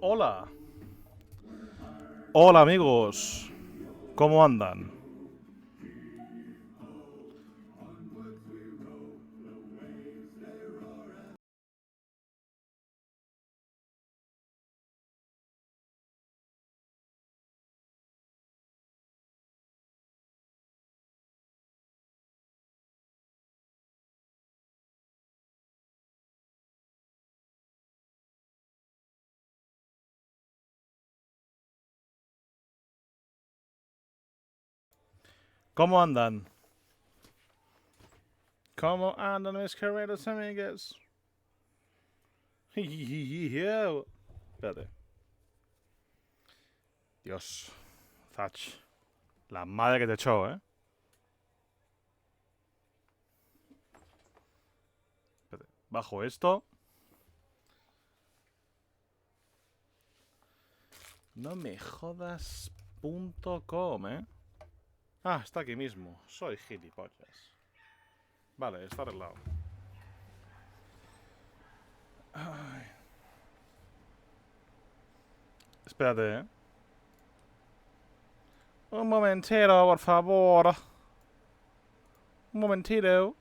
Hola. Hola amigos. ¿Cómo andan? ¿Cómo andan? ¿Cómo andan mis queridos amigos? Espérate. Dios. Zach. La madre que te echó, ¿eh? Espérate. Bajo esto. No me jodas.com, ¿eh? Ah, está aquí mismo. Soy gilipollas. Vale, está arreglado. Ay. Espérate, ¿eh? Un momentito, por favor. Un momentito.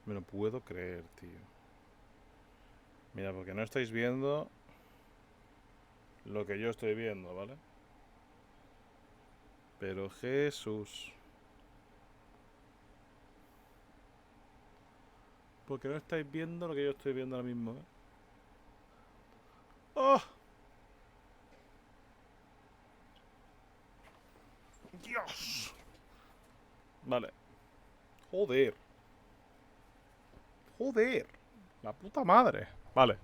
Me lo puedo creer, tío. Mira, porque no estáis viendo lo que yo estoy viendo, ¿vale? Pero Jesús. Porque no estáis viendo lo que yo estoy viendo ahora mismo, ¿eh? ¡Oh! ¡Dios! Vale. Joder. Joder. La puta madre. Vale.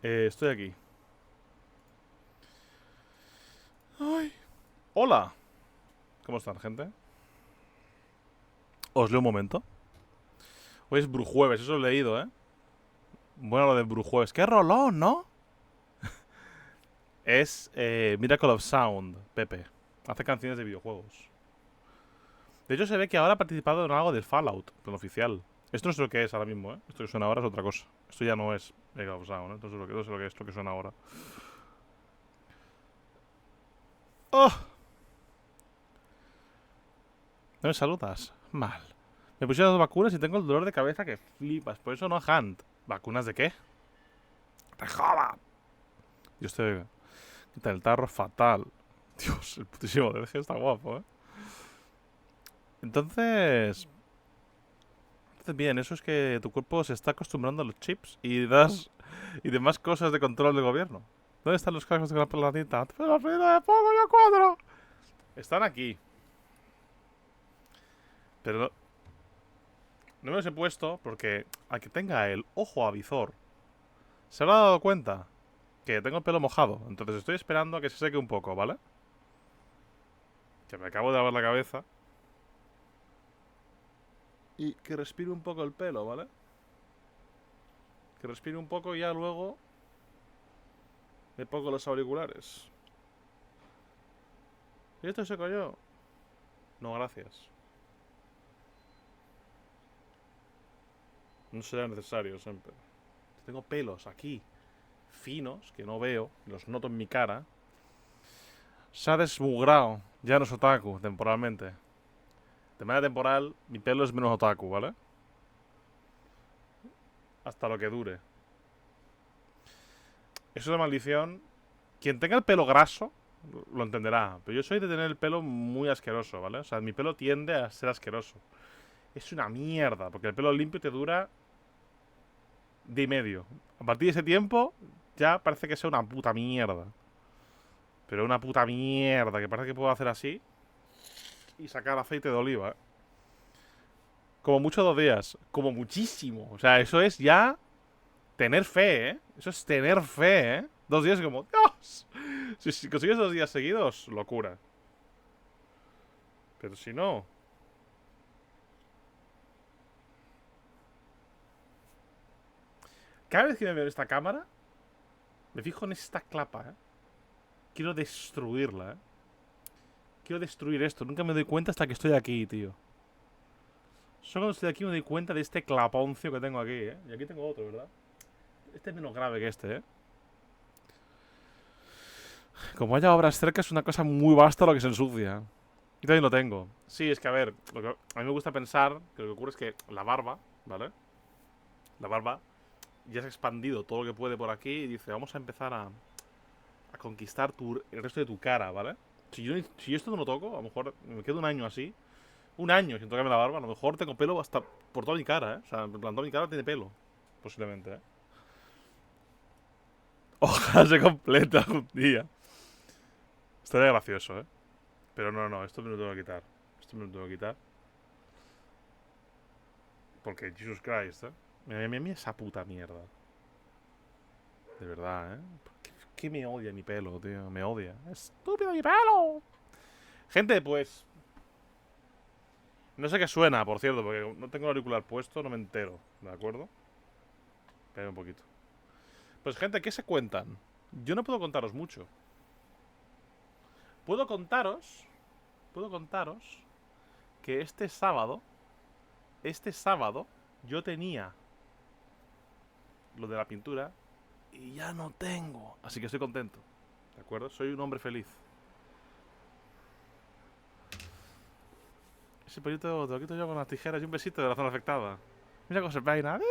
Estoy aquí. Ay. Hola. ¿Cómo están, gente? Os leo un momento. Hoy es Brujueves, eso lo he leído, ¿eh? Bueno, lo de Brujueves. ¡Qué rolón!, ¿no? Es Miracle of Sound, Pepe. Hace canciones de videojuegos. De hecho, se ve que ahora ha participado en algo del Fallout, en oficial. Esto no sé lo que es ahora mismo, ¿eh? Esto que suena ahora es otra cosa. Esto ya no es Mega of Sound, ¿eh? Esto es lo que, no sé lo que es lo que suena ahora. ¡Oh! ¿No me saludas? Mal. Me pusieron las vacunas y tengo el dolor de cabeza que flipas. Por eso no Hunt. ¿Vacunas de qué? ¡Te joda! Dios te oiga. Quita el tarro fatal. Dios, el putísimo DG está guapo, ¿eh? Entonces... Bien, eso es que tu cuerpo se está acostumbrando a los chips y das... y demás cosas de control del gobierno. ¿Dónde están los cascos de la planeta? ¡Pero me pongo yo cuadro! Están aquí. Pero no me los he puesto porque a que tenga el ojo avizor se habrá dado cuenta que tengo el pelo mojado. Entonces estoy esperando a que se seque un poco, ¿vale? Que me acabo de lavar la cabeza. Y que respire un poco el pelo, ¿vale? Que respire un poco y ya luego me pongo los auriculares. ¿Y esto seco yo? No, gracias. No será necesario siempre. Tengo pelos aquí, finos, que no veo, los noto en mi cara. Se ha desmugrado. Ya no es otaku, temporalmente. De manera temporal, mi pelo es menos otaku, ¿vale? Hasta lo que dure. Eso es una maldición. Quien tenga el pelo graso lo entenderá. Pero yo soy de tener el pelo muy asqueroso, ¿vale? O sea, mi pelo tiende a ser asqueroso. Es una mierda, porque el pelo limpio te dura día y medio. A partir de ese tiempo, ya parece que sea una puta mierda. Pero una puta mierda, que parece que puedo hacer así y sacar aceite de oliva, ¿eh? Como mucho 2 días. Como muchísimo. O sea, eso es ya tener fe, ¿eh? Eso es tener fe, ¿eh? 2 días como, ¡Dios! Si consigues 2 días seguidos, locura. Pero si no... Cada vez que me veo en esta cámara, me fijo en esta clapa, ¿eh? Quiero destruirla, ¿eh? Quiero destruir esto. Nunca me doy cuenta hasta que estoy aquí, tío. Solo cuando estoy aquí me doy cuenta de este claponcio que tengo aquí, ¿eh? Y aquí tengo otro, ¿verdad? Este es menos grave que este, ¿eh? Como haya obras cerca es una cosa muy vasta lo que se ensucia. Y también lo tengo. Sí, es que a ver, a mí me gusta pensar que lo que ocurre es que la barba, ¿vale? La barba ya se ha expandido todo lo que puede por aquí y dice, vamos a empezar a conquistar el resto de tu cara, ¿vale? Si yo esto no lo toco, a lo mejor me quedo un año así. Un año sin tocarme la barba, a lo mejor tengo pelo hasta por toda mi cara, ¿eh? O sea, en plan, toda mi cara tiene pelo. Posiblemente, ¿eh? Ojalá se completa algún día. Estaría gracioso, ¿eh? Pero no, esto me lo tengo que quitar. Esto me lo tengo que quitar. Porque Jesus Christ, ¿eh? Mira esa puta mierda. De verdad, ¿eh? ¿Qué me odia mi pelo, tío? Me odia. ¡Estúpido mi pelo! Gente, pues... No sé qué suena, por cierto, porque no tengo el auricular puesto, no me entero, ¿de acuerdo? Espera un poquito. Pues gente, ¿qué se cuentan? Yo no puedo contaros mucho. Puedo contaros que este sábado, yo tenía lo de la pintura y ya no tengo. Así que estoy contento, ¿de acuerdo? Soy un hombre feliz. Ese pelito te lo quito yo con las tijeras y un besito de la zona afectada. Mira cómo se peina. ¡Tío,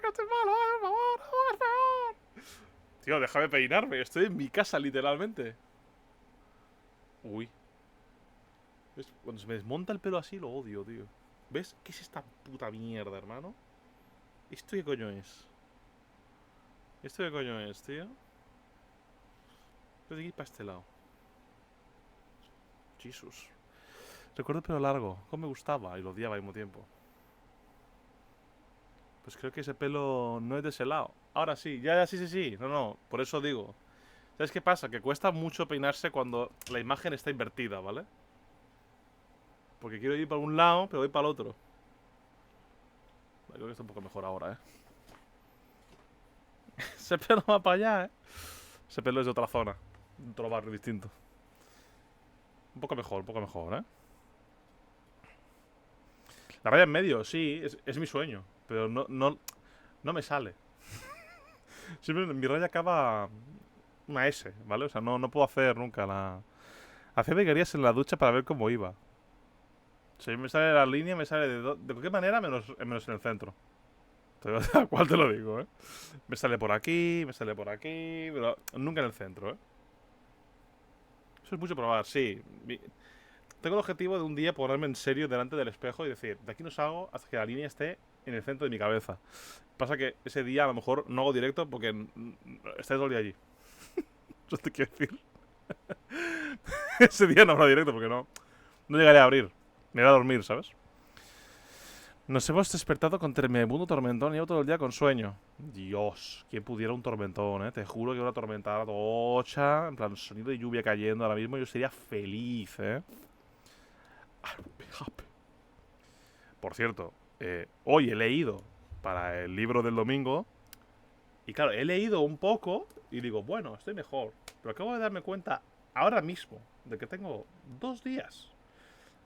que estoy malo, por favor! ¡No es peor! Tío, déjame peinarme. Estoy en mi casa, literalmente. Uy. ¿Ves? Cuando se me desmonta el pelo así, lo odio, tío. ¿Ves? ¿Qué es esta puta mierda, hermano? ¿Esto qué coño es? ¿Esto qué coño es, tío? Tengo que ir para este lado. Jesus. Recuerdo el pelo largo. Cómo me gustaba y lo odiaba al mismo tiempo. Pues creo que ese pelo no es de ese lado. Ahora sí, ya, sí. No, por eso digo. ¿Sabes qué pasa? Que cuesta mucho peinarse cuando la imagen está invertida, ¿vale? Porque quiero ir para un lado, pero voy para el otro. Creo que está un poco mejor ahora, ¿eh? Ese pelo va para allá, ¿eh? Ese pelo es de otra zona. De otro barrio distinto. Un poco mejor, ¿eh? La raya en medio, sí, es mi sueño. Pero no me sale. Siempre mi raya acaba una S, ¿vale? O sea, no puedo hacer nunca la... Hacía veguerías en la ducha para ver cómo iba. O sea, me sale la línea, me sale de cualquier manera menos en el centro. Tal cual te lo digo, ¿eh? Me sale por aquí, pero nunca en el centro, ¿eh? Eso es mucho probar, sí. Tengo el objetivo de un día ponerme en serio delante del espejo y decir, de aquí no salgo hasta que la línea esté en el centro de mi cabeza. Pasa que ese día a lo mejor no hago directo porque estáis todo el día allí. Eso te quiero decir. Ese día no habrá directo porque no llegaré a abrir. Me iré a dormir, ¿sabes? Nos hemos despertado con tremendo tormentón y llevo todo el día con sueño. Dios, ¿quién pudiera un tormentón, eh? Te juro que una tormentada tocha, en plan sonido de lluvia cayendo ahora mismo, yo sería feliz, eh. Por cierto, hoy he leído para el libro del domingo. Y claro, he leído un poco y digo, bueno, estoy mejor. Pero acabo de darme cuenta ahora mismo de que tengo 2 días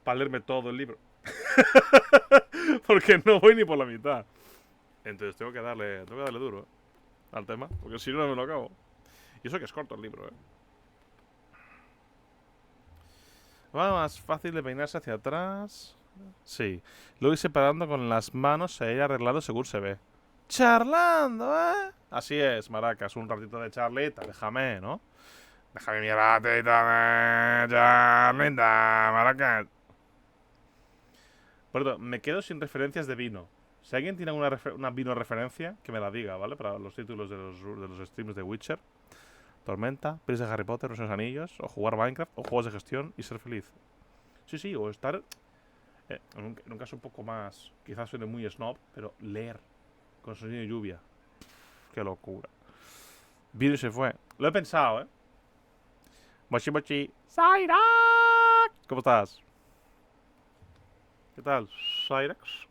para leerme todo el libro. Porque no voy ni por la mitad. Entonces tengo que darle duro al tema, porque si no, no me lo acabo. Y eso que es corto el libro, Va más fácil de peinarse hacia atrás. Sí. Luego ir separando con las manos e ir arreglando según se ve. Charlando, ¿eh? Así es, maracas. Un ratito de charlita, déjame, ¿no? Déjame mi ratito de charlita, maracas. Por cierto, me quedo sin referencias de vino. Si alguien tiene una vino referencia, que me la diga, ¿vale? Para los títulos de los streams de Witcher. Tormenta, pelis de Harry Potter, los anillos, o jugar Minecraft, o juegos de gestión y ser feliz. Sí, o estar... en un caso un poco más... Quizás suene muy snob, pero leer con sonido de lluvia. Qué locura. Vino y se fue. Lo he pensado, ¿eh? Mochi. ¡Cyrax! ¿Cómo estás? ¿Qué tal, Cyrax?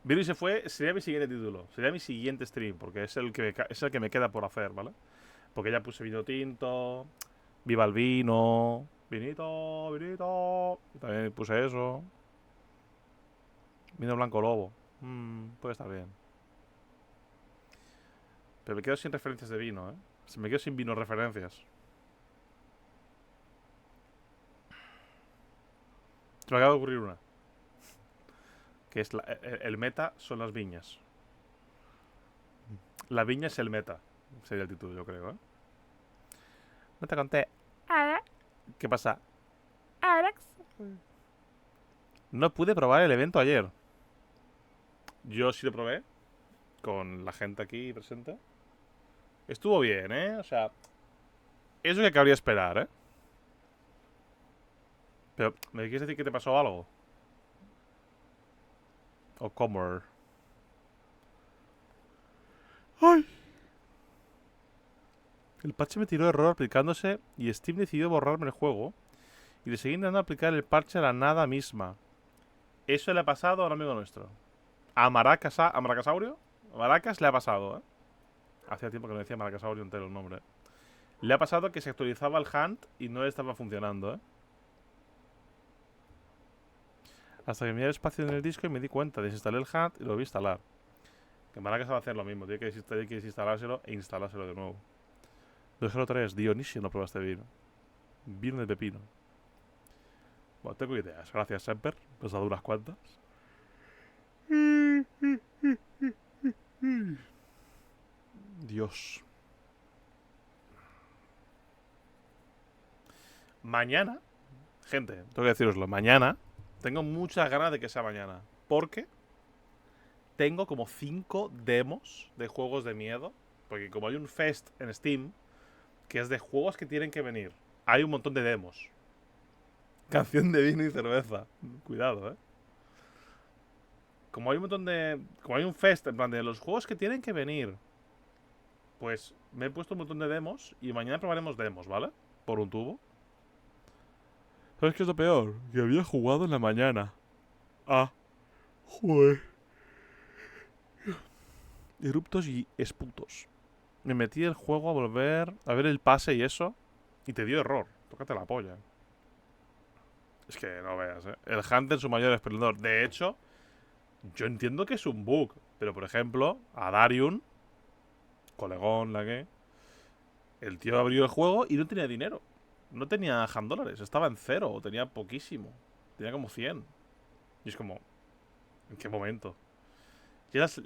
Vino y se fue, sería mi siguiente título. Sería mi siguiente stream, porque es el que me queda por hacer, ¿vale? Porque ya puse vino tinto, viva el vino, vinito, vinito. También puse eso. Vino blanco lobo. Puede estar bien. Pero me quedo sin referencias de vino, ¿eh? Me quedo sin vino referencias. Se me acaba de ocurrir una. Que es el meta son las viñas. La viña es el meta. Sería el título, yo creo, ¿eh? No te conté. ¿Qué pasa? Alex. No pude probar el evento ayer. Yo sí lo probé. Con la gente aquí presente. Estuvo bien, ¿eh? O sea, es lo que cabría esperar, ¿eh? Pero, ¿me quieres decir que te pasó algo? O cómo. ¡Ay! El parche me tiró error aplicándose y Steam decidió borrarme el juego. Y le seguí intentando aplicar el parche a la nada misma. Eso le ha pasado a un amigo nuestro. A Maracasaurio. A Maracas le ha pasado, ¿eh? Hacía tiempo que no decía Maracasaurio entero el nombre. Le ha pasado que se actualizaba el Hunt y no le estaba funcionando, ¿eh? Hasta que miré el espacio en el disco y me di cuenta. Desinstalé el Hunt y lo vi instalar. Que Maracas va a hacer lo mismo. Tiene que desinstalárselo e instalárselo de nuevo. 203. Dionisio no prueba este vino. Vino de pepino. Bueno, tengo ideas. Gracias, Semper. Pues ha dado unas cuantas. Dios. Mañana, gente, tengo que deciroslo. Mañana tengo muchas ganas de que sea mañana. Porque tengo como 5 demos de juegos de miedo. Porque como hay un fest en Steam que es de juegos que tienen que venir, hay un montón de demos. Canción de vino y cerveza. Cuidado, Como hay un montón de... Como hay un fest, en plan de los juegos que tienen que venir, pues me he puesto un montón de demos y mañana probaremos demos, ¿vale? Por un tubo. ¿Sabes qué es lo peor? Que había jugado en la mañana. Ah, joder. Eruptos y esputos. Me metí el juego a volver a ver el pase y eso. Y te dio error. Tócate la polla. Es que no veas, El Hunt en su mayor esplendor. De hecho, yo entiendo que es un bug. Pero por ejemplo, a Dariun, colegón, la que. El tío abrió el juego y no tenía dinero. No tenía $100. Estaba en cero. O tenía poquísimo. Tenía como 100. Y es como. ¿En qué momento? Y es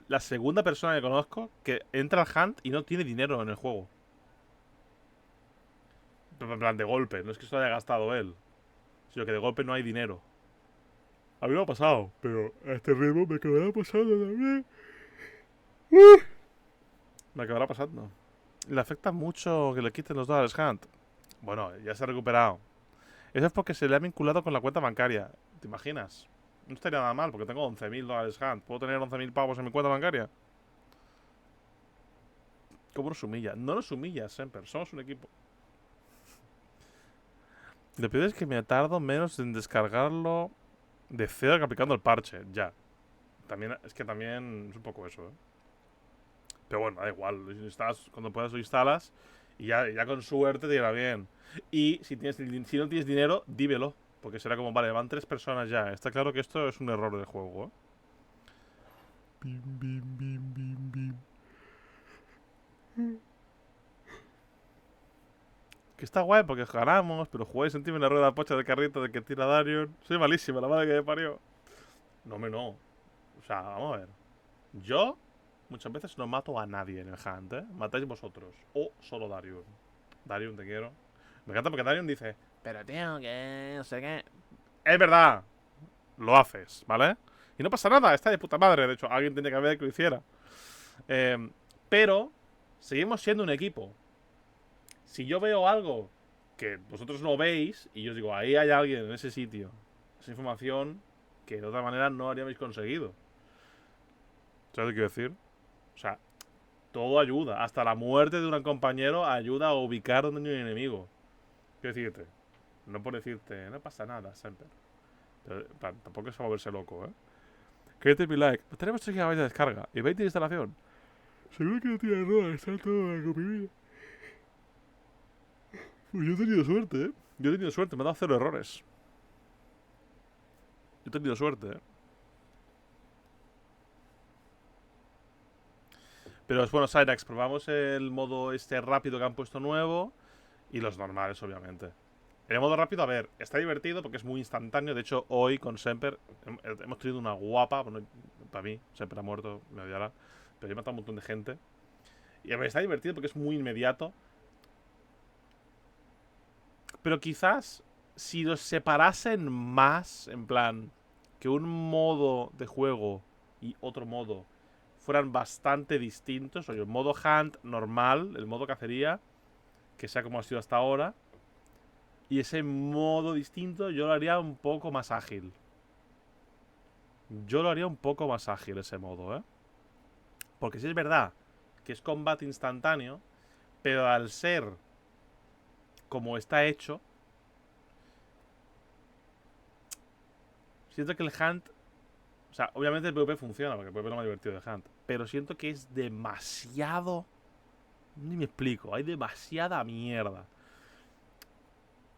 la segunda persona que conozco que entra al Hunt y no tiene dinero en el juego. En plan, de golpe. No es que se lo haya gastado él, sino que de golpe no hay dinero. A mí me ha pasado, pero a este ritmo me acabará pasando también. Me acabará pasando. Le afecta mucho que le quiten los dólares Hunt. Bueno, ya se ha recuperado. Eso es porque se le ha vinculado con la cuenta bancaria. ¿Te imaginas? No estaría nada mal, porque tengo $11.000 Hunt. ¿Puedo tener 11.000 pavos en mi cuenta bancaria? ¿Cómo nos humilla? No nos humilla, Semper. Somos un equipo. Le pides que me tardo menos en descargarlo de cero que aplicando el parche. Ya. También, es que también es un poco eso, Pero bueno, da igual. Cuando puedas lo instalas y ya con suerte te irá bien. Y si no tienes dinero, dímelo. Porque será como, vale, van 3 personas ya. Está claro que esto es un error del juego, Bim, bim, bim, bim, bim. Que está guay porque ganamos, pero jugáis encima en la rueda pocha del carrito de que tira Darion. Soy malísima, la madre que me parió. No, no. O sea, vamos a ver. Yo muchas veces no mato a nadie en el Hunt, Matáis vosotros. O solo Darion. Darion, te quiero. Me encanta porque Darion dice, pero tío, que no sé qué. Es verdad. Lo haces, ¿vale? Y no pasa nada, está de puta madre. De hecho, alguien tenía que ver que lo hiciera. Pero seguimos siendo un equipo. Si yo veo algo que vosotros no veis y yo os digo, ahí hay alguien en ese sitio, esa información que de otra manera no habríais conseguido. ¿Sabes lo que quiero decir? O sea, todo ayuda. Hasta la muerte de un compañero ayuda a ubicar donde hay un enemigo. Quiero decirte, no por decirte, no pasa nada, siempre. Pero tampoco es para volverse loco, Créete mi like. Tenemos 3 GB de descarga y 20 de instalación. Seguro que no tiene error, está todo comprimido. Pues yo he tenido suerte, ¿eh? Yo he tenido suerte, me ha dado 0 errores. Yo he tenido suerte, ¿eh? Pero es bueno, Cyrax, probamos el modo este rápido que han puesto nuevo y los normales, obviamente. El modo rápido, a ver, está divertido porque es muy instantáneo. De hecho, hoy con Semper hemos tenido una guapa. Bueno, para mí, Semper ha muerto, me odiará. Pero he matado a un montón de gente. Y a ver, está divertido porque es muy inmediato. Pero quizás si los separasen más, en plan, que un modo de juego y otro modo fueran bastante distintos. Oye, el modo hunt normal, el modo cacería, que sea como ha sido hasta ahora. Y ese modo distinto yo lo haría un poco más ágil. Yo lo haría un poco más ágil ese modo, ¿eh? Porque sí es verdad que es combate instantáneo, pero al ser como está hecho, siento que el hunt... O sea, obviamente el PvP funciona, porque el PvP es lo más divertido de hunt. Pero siento que es demasiado... Ni me explico, hay demasiada mierda.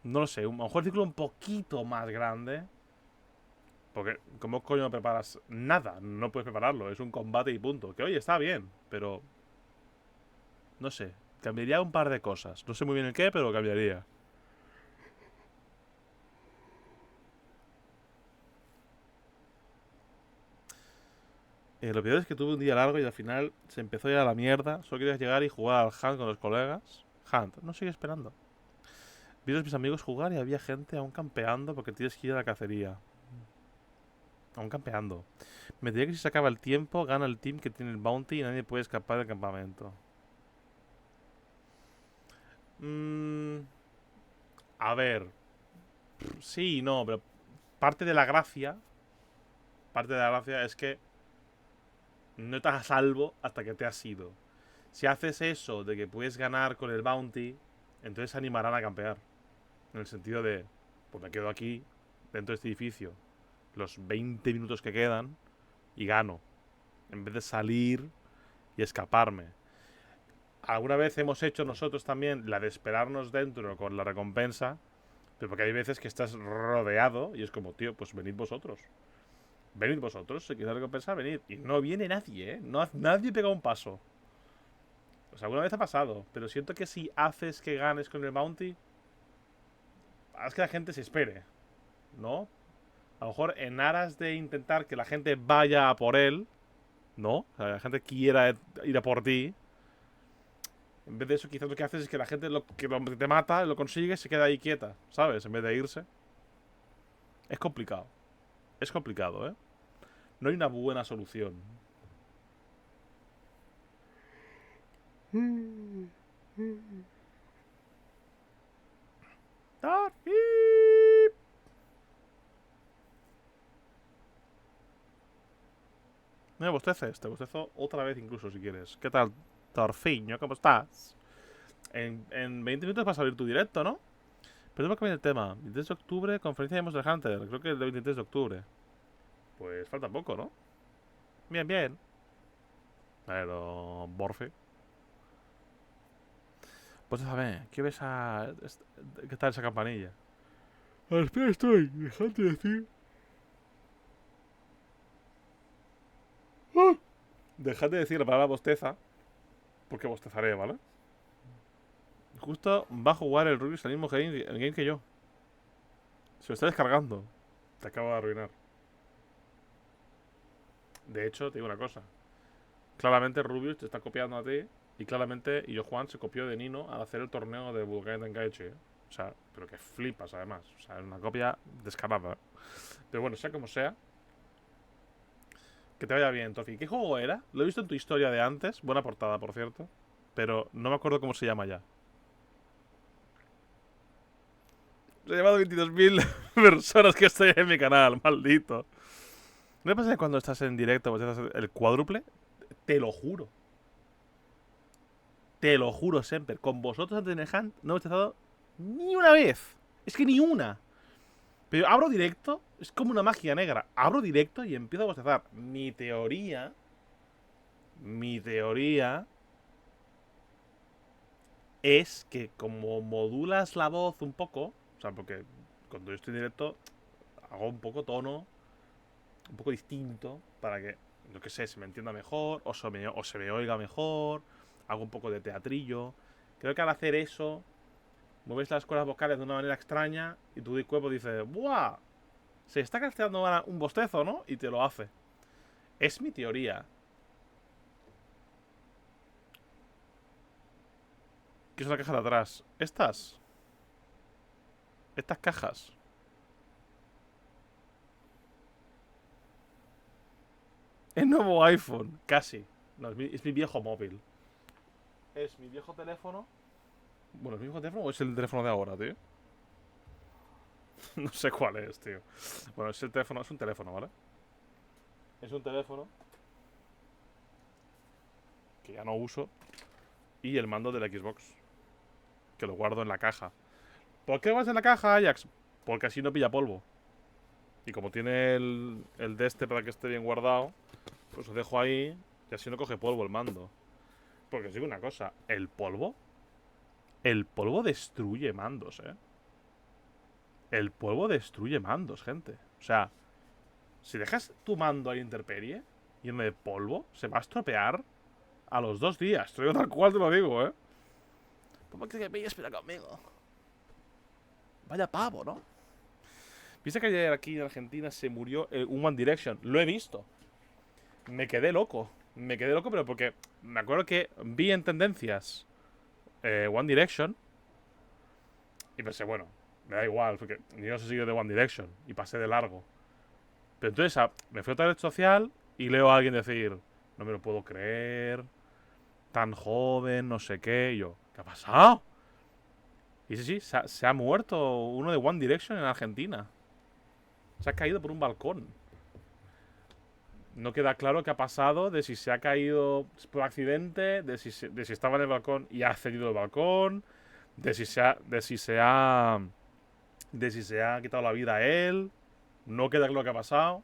No lo sé, a lo mejor el círculo un poquito más grande. Porque, ¿cómo coño no preparas nada? No puedes prepararlo, es un combate y punto. Que oye, está bien, pero... No sé, cambiaría un par de cosas. No sé muy bien el qué, pero cambiaría. Lo peor es que tuve un día largo y al final se empezó a ir a la mierda. Solo querías llegar y jugar al Hunt con los colegas. Hunt, no sigue esperando. Vi a mis amigos jugar y había gente aún campeando porque tienes que ir a la cacería. Aún campeando. Me diría que si se acaba el tiempo, gana el team que tiene el bounty y nadie puede escapar del campamento. A ver. Sí, no, pero parte de la gracia. Parte de la gracia es que no estás a salvo hasta que te has ido. Si haces eso de que puedes ganar con el bounty, entonces se animarán a campear. En el sentido de, pues me quedo aquí, dentro de este edificio, los 20 minutos que quedan y gano. En vez de salir y escaparme. Alguna vez hemos hecho nosotros también la de esperarnos dentro con la recompensa, pero porque hay veces que estás rodeado y es como, tío, pues venid vosotros. Venid vosotros, si queréis recompensa, venid. Y no viene nadie, ¿eh? No, nadie pega un paso. Pues alguna vez ha pasado, pero siento que si haces que ganes con el bounty, haz que la gente se espere, ¿no? A lo mejor en aras de intentar que la gente vaya a por él, ¿no? O sea, que la gente quiera ir a por ti. En vez de eso, quizás lo que haces es que la gente que te mata, lo consigue, se queda ahí quieta, ¿sabes? En vez de irse. Es complicado. Es complicado, ¿eh? No hay una buena solución. No me bosteces, te bostezo otra vez incluso si quieres. ¿Qué tal, Torfiño? ¿Cómo estás? En 20 minutos va a salir tu directo, ¿no? Pero tengo que cambiar el tema. 23 de octubre, conferencia de Monster Hunter. Creo que es el 23 de octubre. Pues falta poco, ¿no? Bien, bien. Pero... Borfe. Pues déjame, ¿qué ves a... ¿Qué tal esa campanilla? A la espera estoy, dejad de decir... ¡Ah! Dejad de decir la palabra bosteza, porque bostezaré, ¿vale? Justo va a jugar el Rubius al mismo game que yo. Se lo está descargando. Te acabo de arruinar. De hecho, te digo una cosa. Claramente Rubius te está copiando a ti. Y claramente yo Juan se copió de Nino al hacer el torneo de Budokai Tenkaichi, ¿eh? O sea, pero que flipas además. O sea, es una copia descarada. Pero bueno, sea como sea. Que te vaya bien, Tofi. ¿Qué juego era? Lo he visto en tu historia de antes. Buena portada, por cierto. Pero no me acuerdo cómo se llama ya. Se ha llamado 22.000 personas que estoy en mi canal, maldito. ¿No me pasa que cuando estás en directo pues estás el cuádruple? Te lo juro. Te lo juro, Semper. Con vosotros antes de Hunt no he estado ni una vez. Es que ni una. Pero abro directo, es como una magia negra. Abro directo y empiezo a bostezar. Mi teoría es que como modulas la voz un poco, o sea, porque cuando yo estoy en directo hago un poco tono, un poco distinto, para que, yo qué sé, se me entienda mejor, o se me oiga mejor, hago un poco de teatrillo. Creo que al hacer eso, mueves las cuerdas vocales de una manera extraña y tu cuerpo dice, ¡buah! Se está casteando ahora un bostezo, ¿no? Y te lo hace. Es mi teoría. ¿Qué es una caja de atrás? Estas cajas. El nuevo iPhone, casi. No, es mi viejo móvil. Es mi viejo teléfono. Bueno, ¿es mi viejo teléfono o es el teléfono de ahora, tío? No sé cuál es, tío. Bueno, es un teléfono, ¿vale? Es un teléfono que ya no uso. Y el mando de la Xbox, que lo guardo en la caja. ¿Por qué vas en la caja, Ajax? Porque así no pilla polvo. Y como tiene el de este para que esté bien guardado, pues lo dejo ahí y así no coge polvo el mando. Porque os digo una cosa, el polvo destruye mandos, El polvo destruye mandos, gente. O sea, si dejas tu mando a la intemperie, lleno de polvo, se va a estropear a los 2 días. Te lo digo tal cual te lo digo, ¿Cómo que me espera conmigo? Vaya pavo, ¿no? ¿Viste que ayer aquí en Argentina se murió un One Direction? Lo he visto. Me quedé loco. Me quedé loco, pero porque me acuerdo que vi en tendencias One Direction y pensé, bueno, me da igual, porque yo no soy seguidor de One Direction y pasé de largo. Pero entonces me fui a otra red social y leo a alguien decir, no me lo puedo creer, tan joven, no sé qué. Y yo, ¿qué ha pasado? Y sí, se ha muerto uno de One Direction en Argentina. Se ha caído por un balcón. No queda claro qué ha pasado, de si se ha caído por accidente, de si estaba en el balcón y ha cedido el balcón, de si se ha quitado la vida a él. No queda claro qué ha pasado.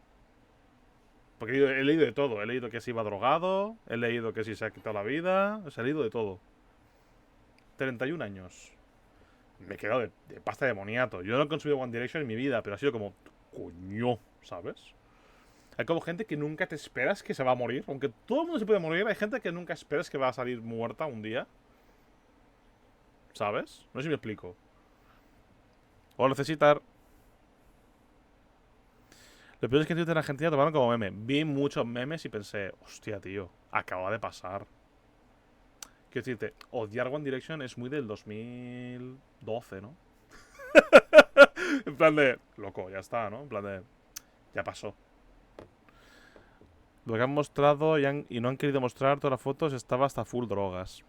Porque he leído de todo. He leído que se iba drogado, he leído que si se ha quitado la vida, he leído de todo. 31 años. Me he quedado de pasta de moniato. Yo no he consumido One Direction en mi vida, pero ha sido como, coño, ¿sabes? Hay como gente que nunca te esperas que se va a morir. Aunque todo el mundo se puede morir, hay gente que nunca esperas que va a salir muerta un día. ¿Sabes? No sé si me explico. O necesitar. Lo peor es que en Twitter en Argentina tomaron como meme. Vi muchos memes y pensé, hostia, tío, acaba de pasar. Quiero decirte, odiar One Direction es muy del 2012, ¿no? En plan de, loco, ya está, ¿no? En plan de, ya pasó. Lo que han mostrado y no han querido mostrar todas las fotos estaba hasta full drogas.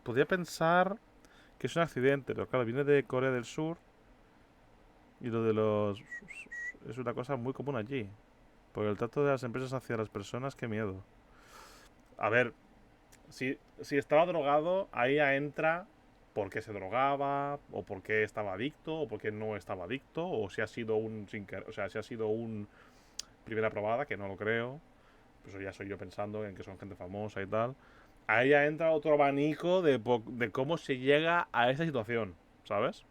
Podría pensar que es un accidente, pero claro, viene de Corea del Sur y lo de los... es una cosa muy común allí. Porque el trato de las empresas hacia las personas, qué miedo. A ver, si estaba drogado, ahí ya entra por qué se drogaba, o por qué estaba adicto, o por qué no estaba adicto, o si ha sido o sea, si ha sido un primera probada, que no lo creo. Eso ya soy yo pensando en que son gente famosa y tal. Ahí ya entra otro abanico de cómo se llega a esa situación, ¿sabes?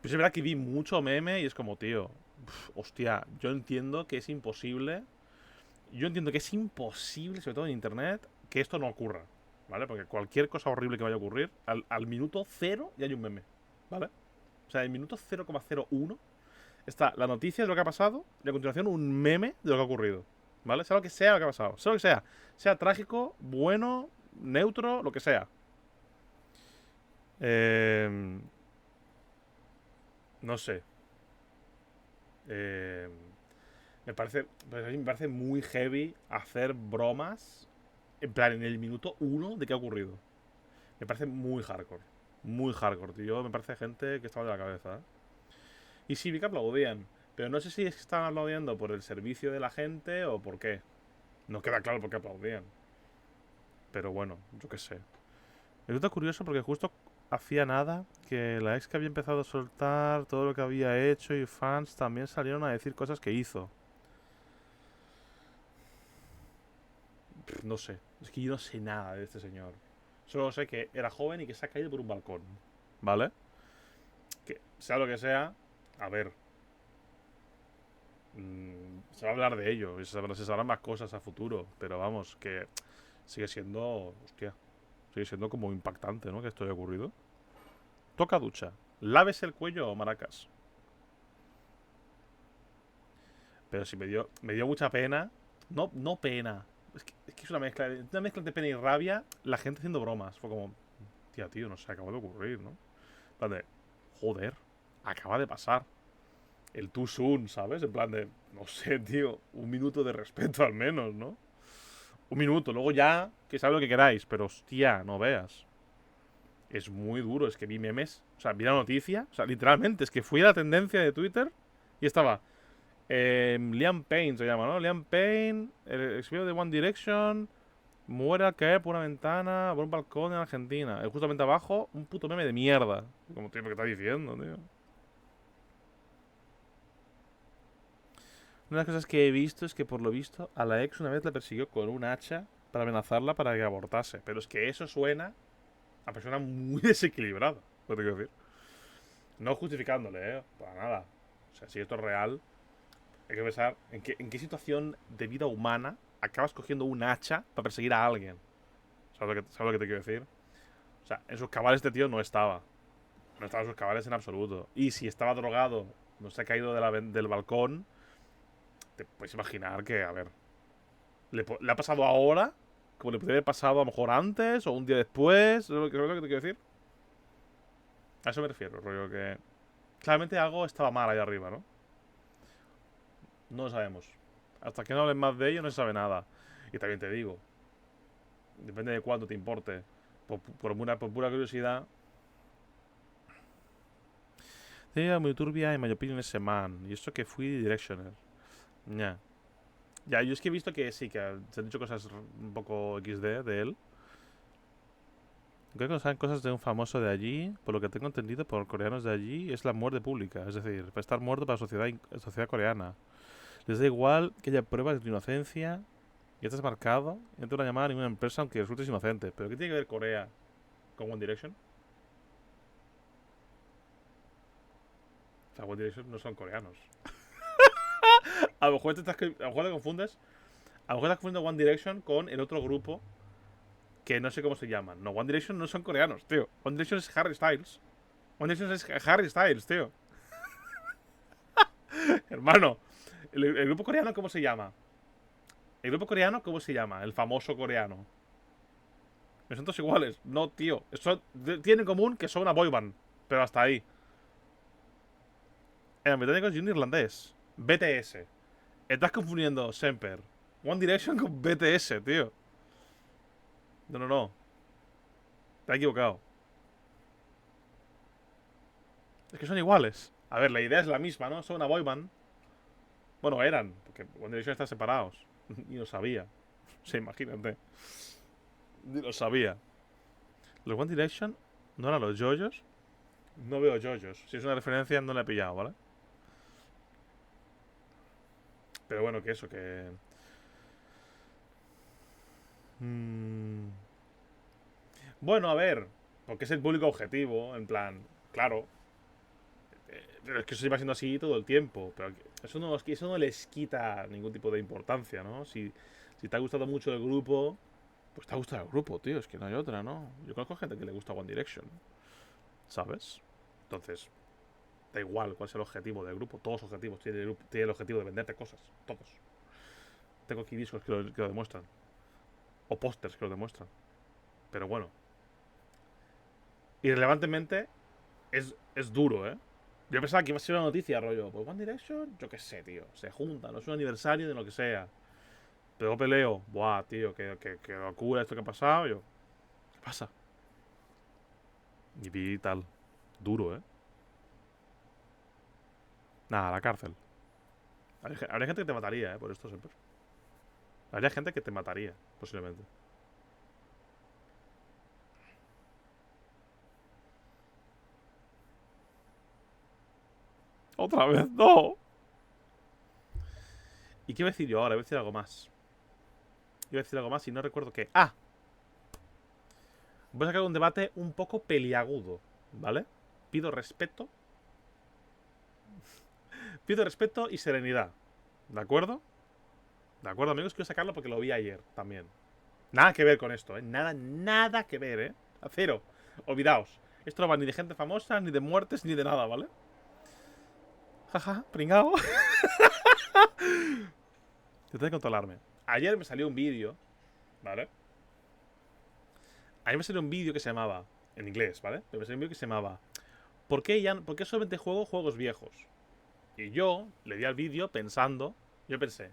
Pues es verdad que vi mucho meme y es como, tío, hostia, yo entiendo que es imposible. Yo entiendo que es imposible, sobre todo en internet, que esto no ocurra, ¿vale? Porque cualquier cosa horrible que vaya a ocurrir, al minuto cero ya hay un meme, ¿vale? O sea, en el minuto 0,01 está la noticia de lo que ha pasado y a continuación un meme de lo que ha ocurrido, ¿vale? Sea lo que sea lo que ha pasado, sea lo que sea. Sea trágico, bueno, neutro, lo que sea. Eh, no sé. Eh, me parece muy heavy hacer bromas en plan en el minuto uno de qué ha ocurrido. Me parece muy hardcore. Muy hardcore, tío. Me parece gente que estaba de la cabeza. Y sí, vi que aplaudían. Pero no sé si es que estaban aplaudiendo por el servicio de la gente o por qué. No queda claro por qué aplaudían. Pero bueno, yo qué sé. Me resulta curioso porque justo hacía nada, que la ex que había empezado a soltar todo lo que había hecho y fans también salieron a decir cosas que hizo. No sé, es que yo no sé nada de este señor. Solo sé que era joven y que se ha caído por un balcón, ¿vale? Que sea lo que sea, a ver, se va a hablar de ello y se sabrán más cosas a futuro, pero vamos, que sigue siendo, hostia, sigue siendo como impactante, ¿no? Que esto haya ocurrido. Toca ducha, lávese el cuello o maracas. Pero sí me dio mucha pena. No, no pena. Es que es una mezcla entre pena y rabia. La gente haciendo bromas. Fue como, tía, tío, no sé, acaba de ocurrir, ¿no? En plan de, joder, acaba de pasar. El too soon, ¿sabes? En plan de, no sé, tío, un minuto de respeto al menos, ¿no? Un minuto, luego ya, que sabe lo que queráis, pero hostia, no veas. Es muy duro, es que vi memes, o sea, vi la noticia, o sea, literalmente, es que fui a la tendencia de Twitter y estaba Liam Payne se llama, ¿no? Liam Payne, el experio de One Direction, muere al caer por una ventana, por un balcón en Argentina. Y justamente abajo, un puto meme de mierda. Como, tío, ¿qué está diciendo, tío? Una de las cosas que he visto es que, por lo visto, a la ex una vez la persiguió con un hacha para amenazarla para que abortase. Pero es que eso suena a persona muy desequilibrada, lo tengo que decir. No justificándole, para nada. O sea, si esto es real, hay que pensar en qué situación de vida humana acabas cogiendo un hacha para perseguir a alguien. ¿Sabes lo que te quiero decir? O sea, en sus cabales este tío no estaba. No estaba en sus cabales en absoluto. Y si estaba drogado, no se ha caído del balcón, te puedes imaginar que, a ver, le ha pasado ahora, como le podría haber pasado a lo mejor antes o un día después. ¿Sabes lo que te quiero decir? A eso me refiero, rollo que... Claramente algo estaba mal ahí arriba, ¿no? No lo sabemos. Hasta que no hablen más de ello no se sabe nada. Y también te digo, depende de cuánto te importe. Por pura curiosidad. Tenía muy turbia en my opinion ese man. Y eso que fui directioner. Ya. Ya, yo es que he visto que sí, que se han dicho cosas un poco XD de él. Creo que saben cosas de un famoso de allí, por lo que tengo entendido por coreanos de allí, es la muerte pública. Es decir, para estar muerto para la sociedad coreana. Les da igual que haya pruebas de tu inocencia, ya estás marcado, y no te van a llamar a ninguna empresa aunque resultes inocente. ¿Pero qué tiene que ver Corea con One Direction? O sea, One Direction no son coreanos. A lo mejor a lo mejor te confundes. A lo mejor estás confundiendo One Direction con el otro grupo que no sé cómo se llaman. No, One Direction no son coreanos, tío. One Direction es Harry Styles. One Direction es Harry Styles, tío. Hermano, el grupo coreano, ¿cómo se llama? El grupo coreano, ¿cómo se llama? El famoso coreano. Son todos iguales. No, tío. Tienen en común que son una boyband. Pero hasta ahí. Eran británicos y un irlandés. BTS. Estás confundiendo Semper. One Direction con BTS, tío. No, no, no. Te has equivocado. Es que son iguales. A ver, la idea es la misma, ¿no? Son una boyband. Bueno, eran. Porque One Direction están separados. Y lo sabía. Sí, imagínate. Ni lo sabía. Los One Direction no eran los JoJo's. No veo JoJo's. Si es una referencia, no la he pillado, ¿vale? Pero bueno, que eso, que... Mm, bueno, a ver. Porque es el público objetivo. En plan, claro. Pero es que eso lleva siendo así todo el tiempo. Pero eso no les quita ningún tipo de importancia, ¿no? Si te ha gustado mucho el grupo, pues te ha gustado el grupo, tío. Es que no hay otra, ¿no? Yo conozco gente que le gusta One Direction, ¿sabes? Entonces, da igual cuál es el objetivo del grupo. Todos los objetivos tienen el objetivo de venderte cosas. Todos. Tengo aquí discos que lo demuestran. O pósters que lo demuestran. Pero bueno. Irrelevantemente, es duro, ¿eh? Yo pensaba que iba a ser una noticia, rollo. Pues One Direction, yo qué sé, tío. Se juntan, no es un aniversario de lo que sea. Pero peleo. Buah, tío, que locura esto que ha pasado. Yo, ¿qué pasa? Y vi tal. Duro, ¿eh? Nada, a la cárcel. Habría gente que te mataría, ¿eh? Por esto siempre. Habría gente que te mataría, posiblemente. Otra vez, no. ¿Y qué iba a decir yo ahora? Iba a decir algo más. Iba a decir algo más y no recuerdo qué. ¡Ah! Voy a sacar un debate un poco peliagudo, ¿vale? Pido respeto. Pido respeto y serenidad. ¿De acuerdo? ¿De acuerdo, amigos? Quiero sacarlo porque lo vi ayer también. Nada que ver con esto, ¿eh? Nada, nada que ver, ¿eh? A cero. Olvidaos. Esto no va ni de gente famosa, ni de muertes, ni de nada, ¿vale? Jaja, pringao. Tengo que controlarme. Ayer me salió un vídeo, ¿vale? Ayer me salió un vídeo que se llamaba, en inglés, ¿vale? Pero me salió un vídeo que se llamaba ¿Por qué solamente juego juegos viejos? Y yo le di al vídeo pensando, yo pensé,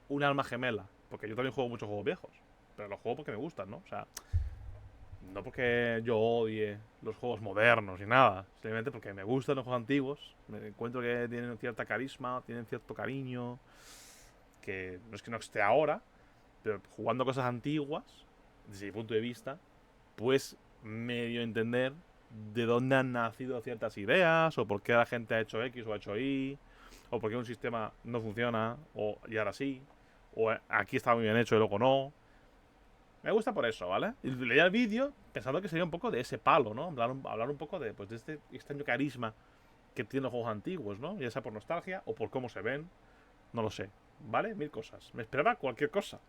un alma gemela. Porque yo también juego muchos juegos viejos. Pero los juego porque me gustan, ¿no? O sea, no porque yo odie los juegos modernos ni nada. Simplemente porque me gustan los juegos antiguos. Me encuentro que tienen cierta carisma, tienen cierto cariño. Que no esté ahora, pero jugando cosas antiguas, desde mi punto de vista, pues medio entender de dónde han nacido ciertas ideas, o por qué la gente ha hecho X o ha hecho Y, o por qué un sistema no funciona, y ahora sí, o aquí está muy bien hecho y luego no. Me gusta por eso, ¿vale? Y leía el vídeo pensando que sería un poco de ese palo, ¿no? Hablar un poco de, pues, de este extraño carisma que tienen los juegos antiguos, ¿no? Ya sea por nostalgia o por cómo se ven, no lo sé, ¿vale? Mil cosas. Me esperaba cualquier cosa.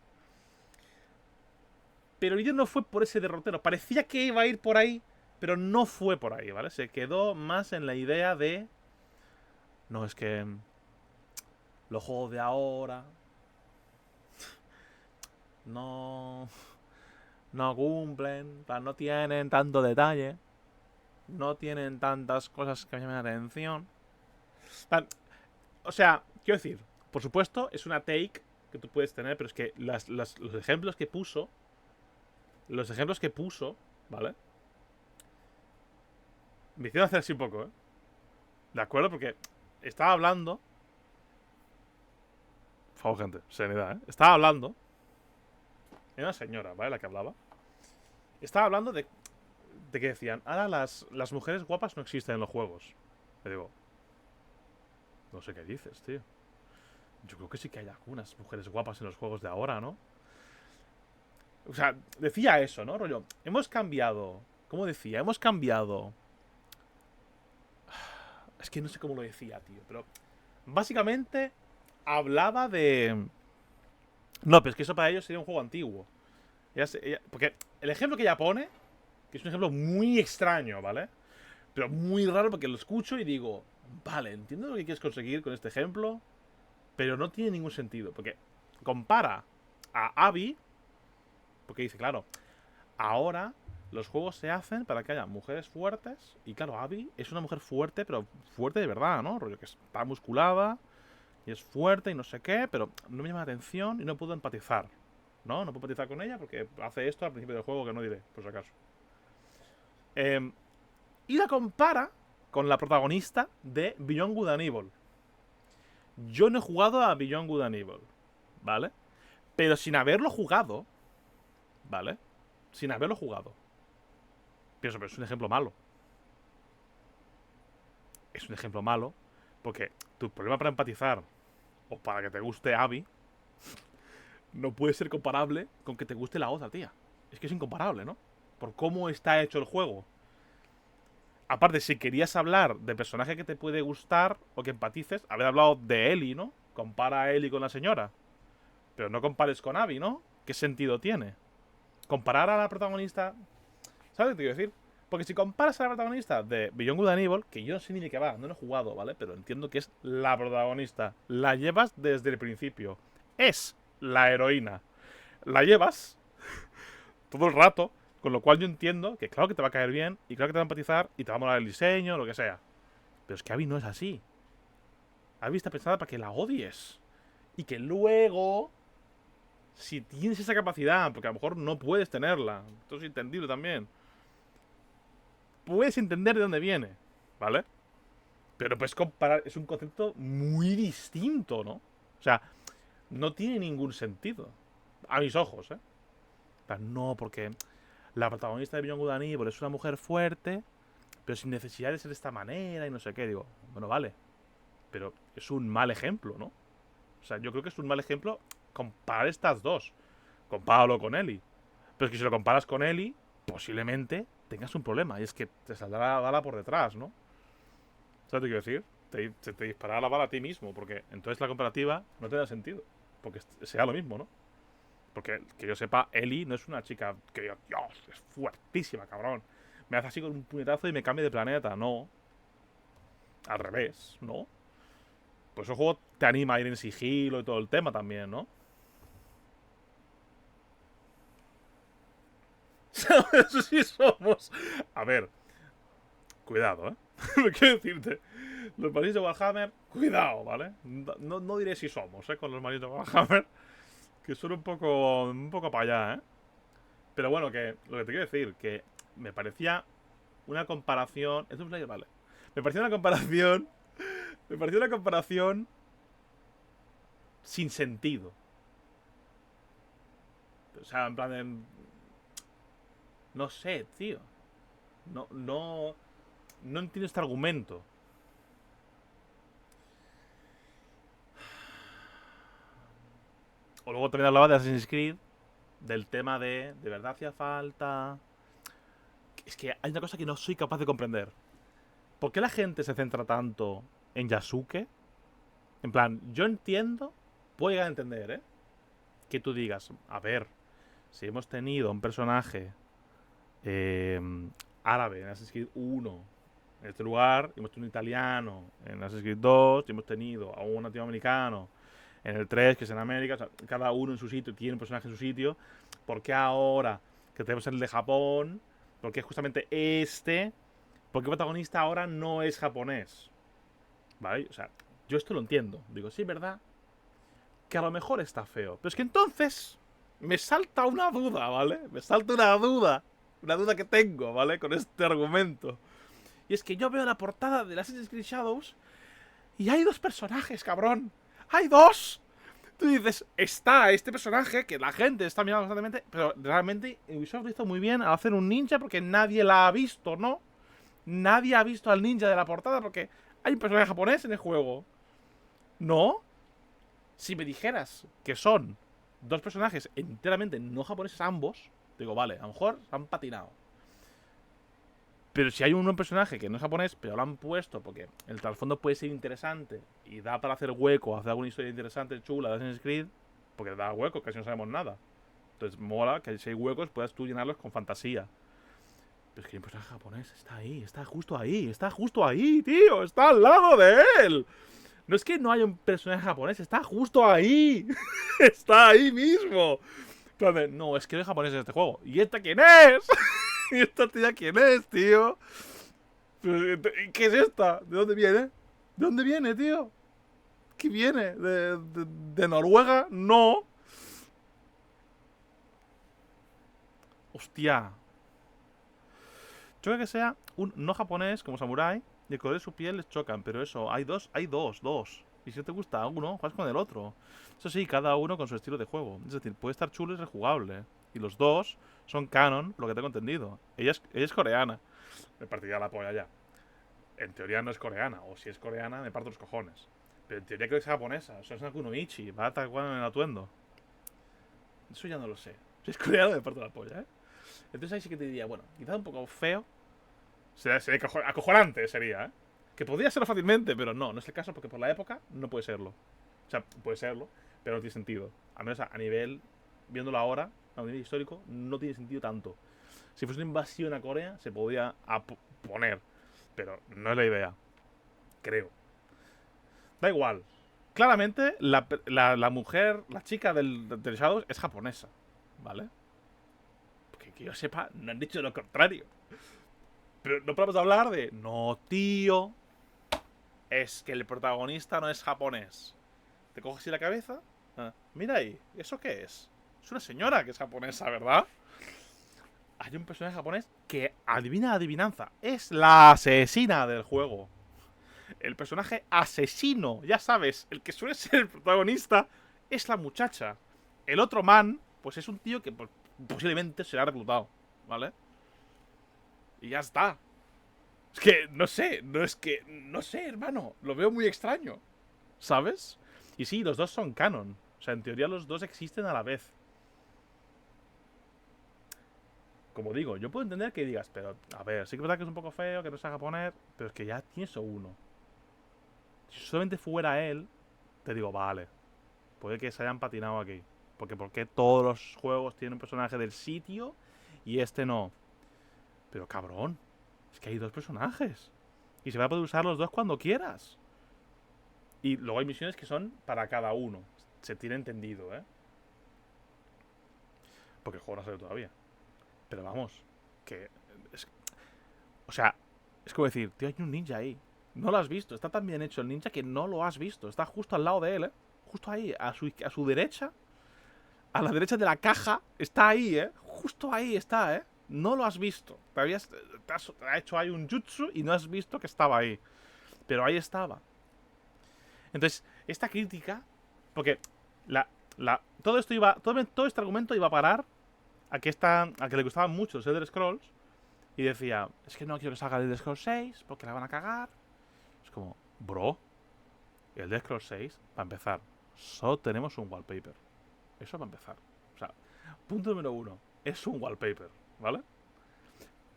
Pero el vídeo no fue por ese derrotero. Parecía que iba a ir por ahí, pero no fue por ahí, ¿vale? Se quedó más en la idea de... No, es que... Los juegos de ahora... No... No cumplen, no tienen tanto detalle. No tienen tantas cosas que me llamen la atención. O sea, quiero decir, por supuesto, es una take que tú puedes tener, pero es que los ejemplos que puso... Los ejemplos que puso, ¿vale? Me hicieron hacer así un poco, ¿eh? ¿De acuerdo? Porque estaba hablando... Por favor, gente, serenidad, ¿eh? Estaba hablando... Era una señora, ¿vale? La que hablaba. Estaba hablando de que decían, ahora las mujeres guapas no existen en los juegos. Le digo, no sé qué dices, tío. Yo creo que sí que hay algunas mujeres guapas en los juegos de ahora, ¿no? O sea, decía eso, ¿no? Rollo, hemos cambiado... ¿Cómo decía? Hemos cambiado... Es que no sé cómo lo decía, tío. Pero básicamente hablaba de... No, pero es que eso para ellos sería un juego antiguo. Porque el ejemplo que ella pone, que es un ejemplo muy extraño, ¿vale? Pero muy raro porque lo escucho y digo, vale, entiendo lo que quieres conseguir con este ejemplo, pero no tiene ningún sentido. Porque compara a Abby, porque dice, claro, ahora los juegos se hacen para que haya mujeres fuertes. Y claro, Abby es una mujer fuerte, pero fuerte de verdad, ¿no? Rollo que está musculada y es fuerte y no sé qué, pero no me llama la atención y no puedo empatizar. No puedo empatizar con ella porque hace esto al principio del juego que no diré, por si acaso. Y la compara con la protagonista de Beyond Good and Evil. Yo no he jugado a Beyond Good and Evil, ¿vale? Pero sin haberlo jugado, ¿vale? Sin haberlo jugado. Pienso, pero es un ejemplo malo. Es un ejemplo malo porque tu problema para empatizar o para que te guste Abby no puede ser comparable con que te guste la otra, tía. Es que es incomparable, ¿no? Por cómo está hecho el juego. Aparte, si querías hablar de personaje que te puede gustar o que empatices, haber hablado de Ellie, ¿no? Compara a Ellie con la señora. Pero no compares con Abby, ¿no? ¿Qué sentido tiene? Comparar a la protagonista... ¿Sabes lo que te quiero decir? Porque si comparas a la protagonista de Beyond Good and Evil, que yo no sé ni de qué va, no lo he jugado, ¿vale? Pero entiendo que es la protagonista. La llevas desde el principio. Es la heroína. La llevas todo el rato, con lo cual yo entiendo que claro que te va a caer bien, y claro que te va a empatizar, y te va a molar el diseño, lo que sea. Pero es que Abby no es así. Abby está pensada para que la odies. Y que luego, si tienes esa capacidad, porque a lo mejor no puedes tenerla, esto es entendible también, puedes entender de dónde viene, ¿vale? Pero pues comparar, es un concepto muy distinto, ¿no? O sea, no tiene ningún sentido. A mis ojos, ¿eh? No, porque la protagonista de Beyond Good and Evil es una mujer fuerte, pero sin necesidad de ser de esta manera y no sé qué. Digo, bueno, vale. Pero es un mal ejemplo, ¿no? O sea, yo creo que es un mal ejemplo comparar estas dos. Compáralo con Ellie. Pero es que si lo comparas con Ellie, posiblemente tengas un problema. Y es que te saldrá la bala por detrás, ¿no? ¿Sabes lo que quiero decir? Te disparará la bala a ti mismo. Porque entonces la comparativa no te da sentido. Porque sea lo mismo, ¿no? Porque, que yo sepa, Ellie no es una chica que diga, Dios, es fuertísima, cabrón. Me hace así con un puñetazo y me cambia de planeta. No. Al revés, ¿no? Pues el juego te anima a ir en sigilo y todo el tema también, ¿no? Eso sí somos. A ver, cuidado, ¿eh? Quiero decirte, los marines de Warhammer, cuidado, ¿vale? No diré si somos, ¿eh? Con los marines de Warhammer, que son un poco para allá, ¿eh? Pero bueno, que lo que te quiero decir, que me parecía una comparación. ¿Es un player? Vale. Me pareció una comparación. Me pareció una comparación sin sentido. O sea, en plan de. No sé, tío. No entiendo este argumento. O luego también hablaba de Assassin's Creed. Del tema de verdad hacía falta. Es que hay una cosa que no soy capaz de comprender. ¿Por qué la gente se centra tanto en Yasuke? En plan, yo entiendo. Puedo llegar a entender, ¿eh? Que tú digas, a ver, si hemos tenido un personaje eh, árabe en Assassin's Creed 1 en este lugar, hemos tenido un italiano en Assassin's Creed 2, y hemos tenido a un latinoamericano en el 3, que es en América, o sea, cada uno en su sitio, tiene un personaje en su sitio. ¿Por qué ahora que tenemos el de Japón? ¿Por qué justamente este? ¿Por qué el protagonista ahora no es japonés? ¿Vale? O sea, yo esto lo entiendo. Digo, sí, ¿verdad? Que a lo mejor está feo. Pero es que entonces me salta una duda, ¿vale? Me salta una duda. Una duda que tengo, ¿vale? Con este argumento. Y es que yo veo la portada de Assassin's Creed Shadows y hay dos personajes, cabrón. ¡Hay dos! Tú dices, está este personaje que la gente está mirando constantemente, pero realmente Ubisoft lo hizo muy bien al hacer un ninja porque nadie la ha visto, ¿no? Nadie ha visto al ninja de la portada porque hay un personaje japonés en el juego. ¿No? Si me dijeras que son dos personajes enteramente no japoneses ambos, digo, vale, a lo mejor se han patinado. Pero si hay un personaje que no es japonés, pero lo han puesto porque el trasfondo puede ser interesante y da para hacer hueco, hacer alguna historia interesante, chula de Assassin's Creed, porque da hueco, casi no sabemos nada. Entonces mola que si hay huecos puedas tú llenarlos con fantasía. Pero es que el personaje japonés está ahí, está justo ahí, tío, está al lado de él. No es que no haya un personaje japonés, está justo ahí. Está ahí mismo. No, es que no hay japonés en este juego. ¿Y esta quién es? ¿Y esta tía quién es, tío? ¿Qué es esta? ¿De dónde viene? ¿De dónde viene, tío? ¿Qué viene? ¿De Noruega? No. Hostia. Yo creo que sea un no japonés como samurái y el color de su piel les chocan, pero eso, hay dos. Y si te gusta uno, juegas con el otro. Eso sí, cada uno con su estilo de juego. Es decir, puede estar chulo y rejugable. Y los dos son canon, por lo que tengo entendido. Ella es coreana. Me partiría la polla ya. En teoría no es coreana, o si es coreana, me parto los cojones. Pero en teoría creo que es japonesa. O sea, es una kunoichi, va a atacar en el atuendo. Eso ya no lo sé. Si es coreana, me parto la polla, ¿eh? Entonces ahí sí que te diría, bueno, quizás un poco feo. Sería acojonante, sería, ¿eh? Que podría serlo fácilmente, pero no es el caso porque por la época no puede serlo. O sea, puede serlo, pero no tiene sentido. Al menos a nivel, viéndolo ahora, a nivel histórico, no tiene sentido tanto. Si fuese una invasión a Corea, se podría poner. Pero no es la idea. Creo. Da igual. Claramente, la mujer, la chica del Shadows es japonesa. ¿Vale? Porque que yo sepa, no han dicho lo contrario. Pero no podemos hablar de... No, tío. Es que el protagonista no es japonés. Te coges así la cabeza. Mira ahí. ¿Eso qué es? Es una señora que es japonesa, ¿verdad? Hay un personaje japonés que, adivina la adivinanza, es la asesina del juego. El personaje asesino, ya sabes, el que suele ser el protagonista, es la muchacha. El otro man, pues es un tío que posiblemente será reclutado, ¿vale? Y ya está. Es que, no sé, no sé, hermano. Lo veo muy extraño. ¿Sabes? Y sí, los dos son canon. O sea, en teoría los dos existen a la vez. Como digo, yo puedo entender que digas, pero, a ver, sí que es verdad que es un poco feo, que no se haga poner, pero es que ya tienes uno. Si solamente fuera él, te digo, vale, puede que se hayan patinado aquí. Porque todos los juegos tienen un personaje del sitio y este no. Pero cabrón, es que hay dos personajes. Y se va a poder usar los dos cuando quieras. Y luego hay misiones que son para cada uno. Se tiene entendido, ¿eh? Porque el juego no sale todavía. Pero vamos, que... o sea, es como decir, tío, hay un ninja ahí. No lo has visto. Está tan bien hecho el ninja que no lo has visto. Está justo al lado de él, ¿eh? Justo ahí, a su derecha. A la derecha de la caja. Está ahí, ¿eh? Justo ahí está, ¿eh? No lo has visto. Te has hecho ahí un jutsu y no has visto que estaba ahí. Pero ahí estaba. Entonces, esta crítica... Porque todo esto iba... Todo este argumento iba a parar a que le gustaban mucho los Elder Scrolls. Y decía, es que no quiero que salga el Elder Scrolls 6 porque la van a cagar. Es como, bro, el Elder Scrolls 6, para empezar, solo tenemos un wallpaper. Eso para empezar. O sea, punto número 1, es un wallpaper, ¿vale?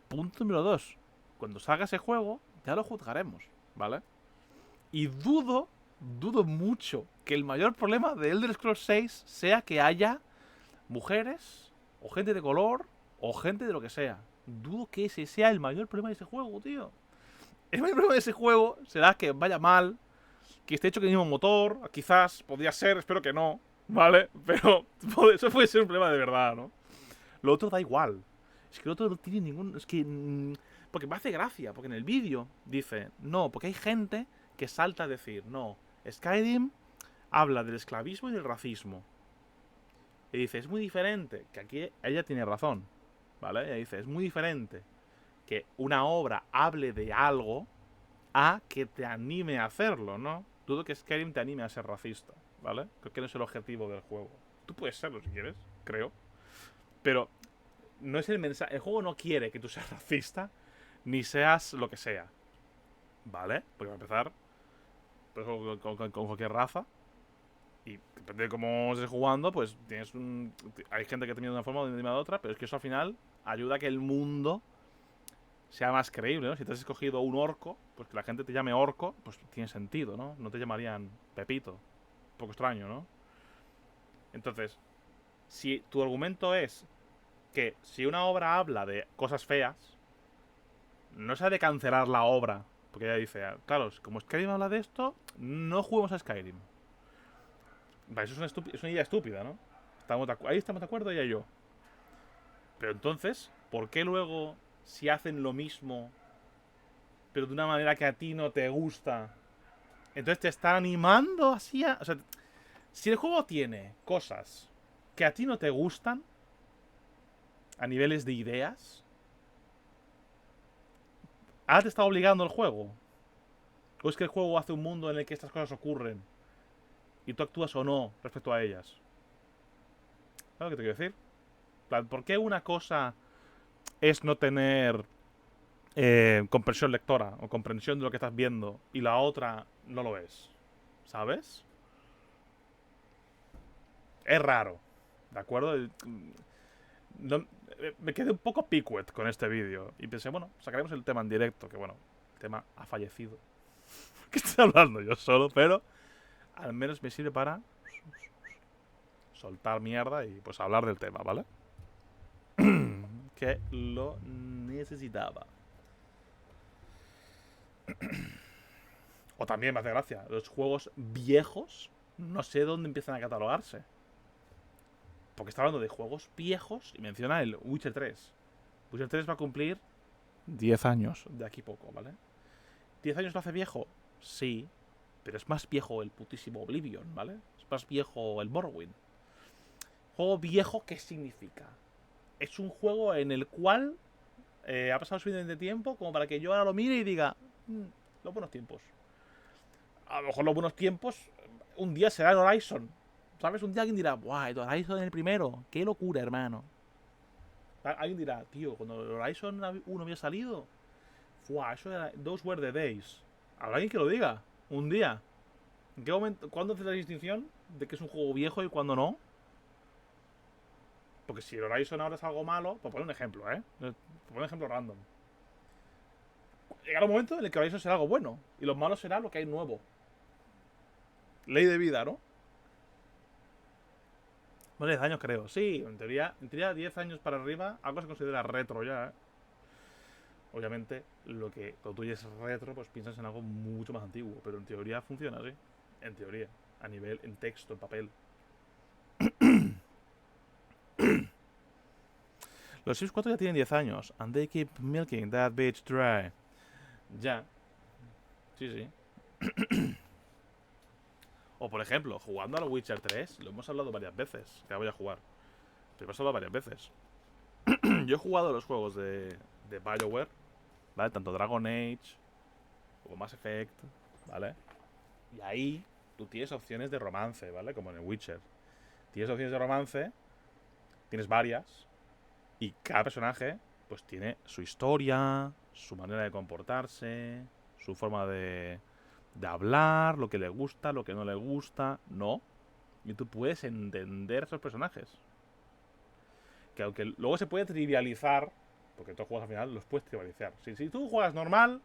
Punto número 2, cuando salga ese juego, ya lo juzgaremos, ¿vale? Y dudo mucho que el mayor problema de Elder Scrolls 6 sea que haya mujeres, o gente de color, o gente de lo que sea. Dudo que ese sea el mayor problema de ese juego, tío. El mayor problema de ese juego será que vaya mal, que esté hecho con el mismo motor, quizás, podría ser, espero que no, ¿vale? Pero eso puede ser un problema de verdad, ¿no? Lo otro da igual. Es que lo otro no tiene ningún... Es que... porque me hace gracia, porque en el vídeo dice, no, porque hay gente que salta a decir, no, Skyrim habla del esclavismo y del racismo. Y dice, es muy diferente, que aquí ella tiene razón, ¿vale? Ella dice, es muy diferente que una obra hable de algo a que te anime a hacerlo, ¿no? Dudo que Skyrim te anime a ser racista, ¿vale? Creo que no es el objetivo del juego. Tú puedes serlo si quieres, creo. Pero no es el mensaje. El juego no quiere que tú seas racista, ni seas lo que sea, ¿vale? Porque para empezar, pues, con cualquier raza. Y depende de cómo estés jugando, pues tienes un... Hay gente que te mira de una forma o de otra, pero es que eso al final ayuda a que el mundo sea más creíble, ¿no? Si te has escogido un orco, pues que la gente te llame orco, pues tiene sentido, ¿no? No te llamarían Pepito. Un poco extraño, ¿no? Entonces, si tu argumento es que si una obra habla de cosas feas, no se ha de cancelar la obra. Porque ella dice, claro, como Skyrim habla de esto, no juguemos a Skyrim. Vale, eso es una idea estúpida, ¿no? Ahí estamos de acuerdo ella y yo. Pero entonces, ¿por qué luego, si hacen lo mismo, pero de una manera que a ti no te gusta, entonces te están animando así a... O sea, si el juego tiene cosas que a ti no te gustan, a niveles de ideas, ¿ahora te está obligando el juego? ¿O es que el juego hace un mundo en el que estas cosas ocurren y tú actúas o no respecto a ellas? ¿Sabes lo que te quiero decir? ¿Por qué una cosa es no tener comprensión lectora o comprensión de lo que estás viendo y la otra no lo es? ¿Sabes? Es raro, ¿de acuerdo? No, me quedé un poco picuet con este vídeo y pensé, bueno, sacaremos el tema en directo, que bueno, el tema ha fallecido. ¿Qué estoy hablando yo solo? Pero al menos me sirve para soltar mierda y pues hablar del tema, ¿vale? Que lo necesitaba. O también me hace gracia, los juegos viejos no sé dónde empiezan a catalogarse. Porque está hablando de juegos viejos y menciona el Witcher 3. Witcher 3 va a cumplir 10 años de aquí poco, ¿vale? ¿10 años lo hace viejo? Sí, pero es más viejo el putísimo Oblivion, ¿vale? Es más viejo el Morrowind. Juego viejo, ¿qué significa? Es un juego en el cual ha pasado suficiente tiempo como para que yo ahora lo mire y diga, los buenos tiempos. A lo mejor los buenos tiempos un día será el Horizon. ¿Sabes? Un día alguien dirá, ¡buah, el Horizon el primero! ¡Qué locura, hermano! Alguien dirá, tío, cuando el Horizon 1 había salido, Fua, eso era. Those were the days. ¿Habrá alguien que lo diga? Un día. ¿En qué momento? ¿Cuándo hace la distinción de que es un juego viejo y cuándo no? Porque si el Horizon ahora es algo malo, pues poner un ejemplo, ¿eh? Poner un ejemplo random. Llegará un momento en el que Horizon será algo bueno. Y lo malo será lo que hay nuevo. Ley de vida, ¿no? No 10 años creo. Sí, en teoría 10 años para arriba, algo se considera retro ya, ¿eh? Obviamente, cuando tú dices retro, pues piensas en algo mucho más antiguo. Pero en teoría funciona así. En teoría. A nivel, en texto, en papel. Los Sims 4 ya tienen 10 años. And they keep milking that bitch dry. Ya. Sí, sí. O por ejemplo, jugando a Witcher 3, lo hemos hablado varias veces. Que la voy a jugar. Pero hemos hablado varias veces. Yo he jugado los juegos de BioWare, ¿vale? Tanto Dragon Age como Mass Effect, ¿vale? Y ahí tú tienes opciones de romance, ¿vale? Como en el Witcher. Tienes opciones de romance, tienes varias, y cada personaje pues tiene su historia, su manera de comportarse, su forma de hablar, lo que le gusta, lo que no le gusta, no. Y tú puedes entender a esos personajes. Que aunque luego se puede trivializar, porque todos juegos al final los puedes trivializar. Si tú juegas normal,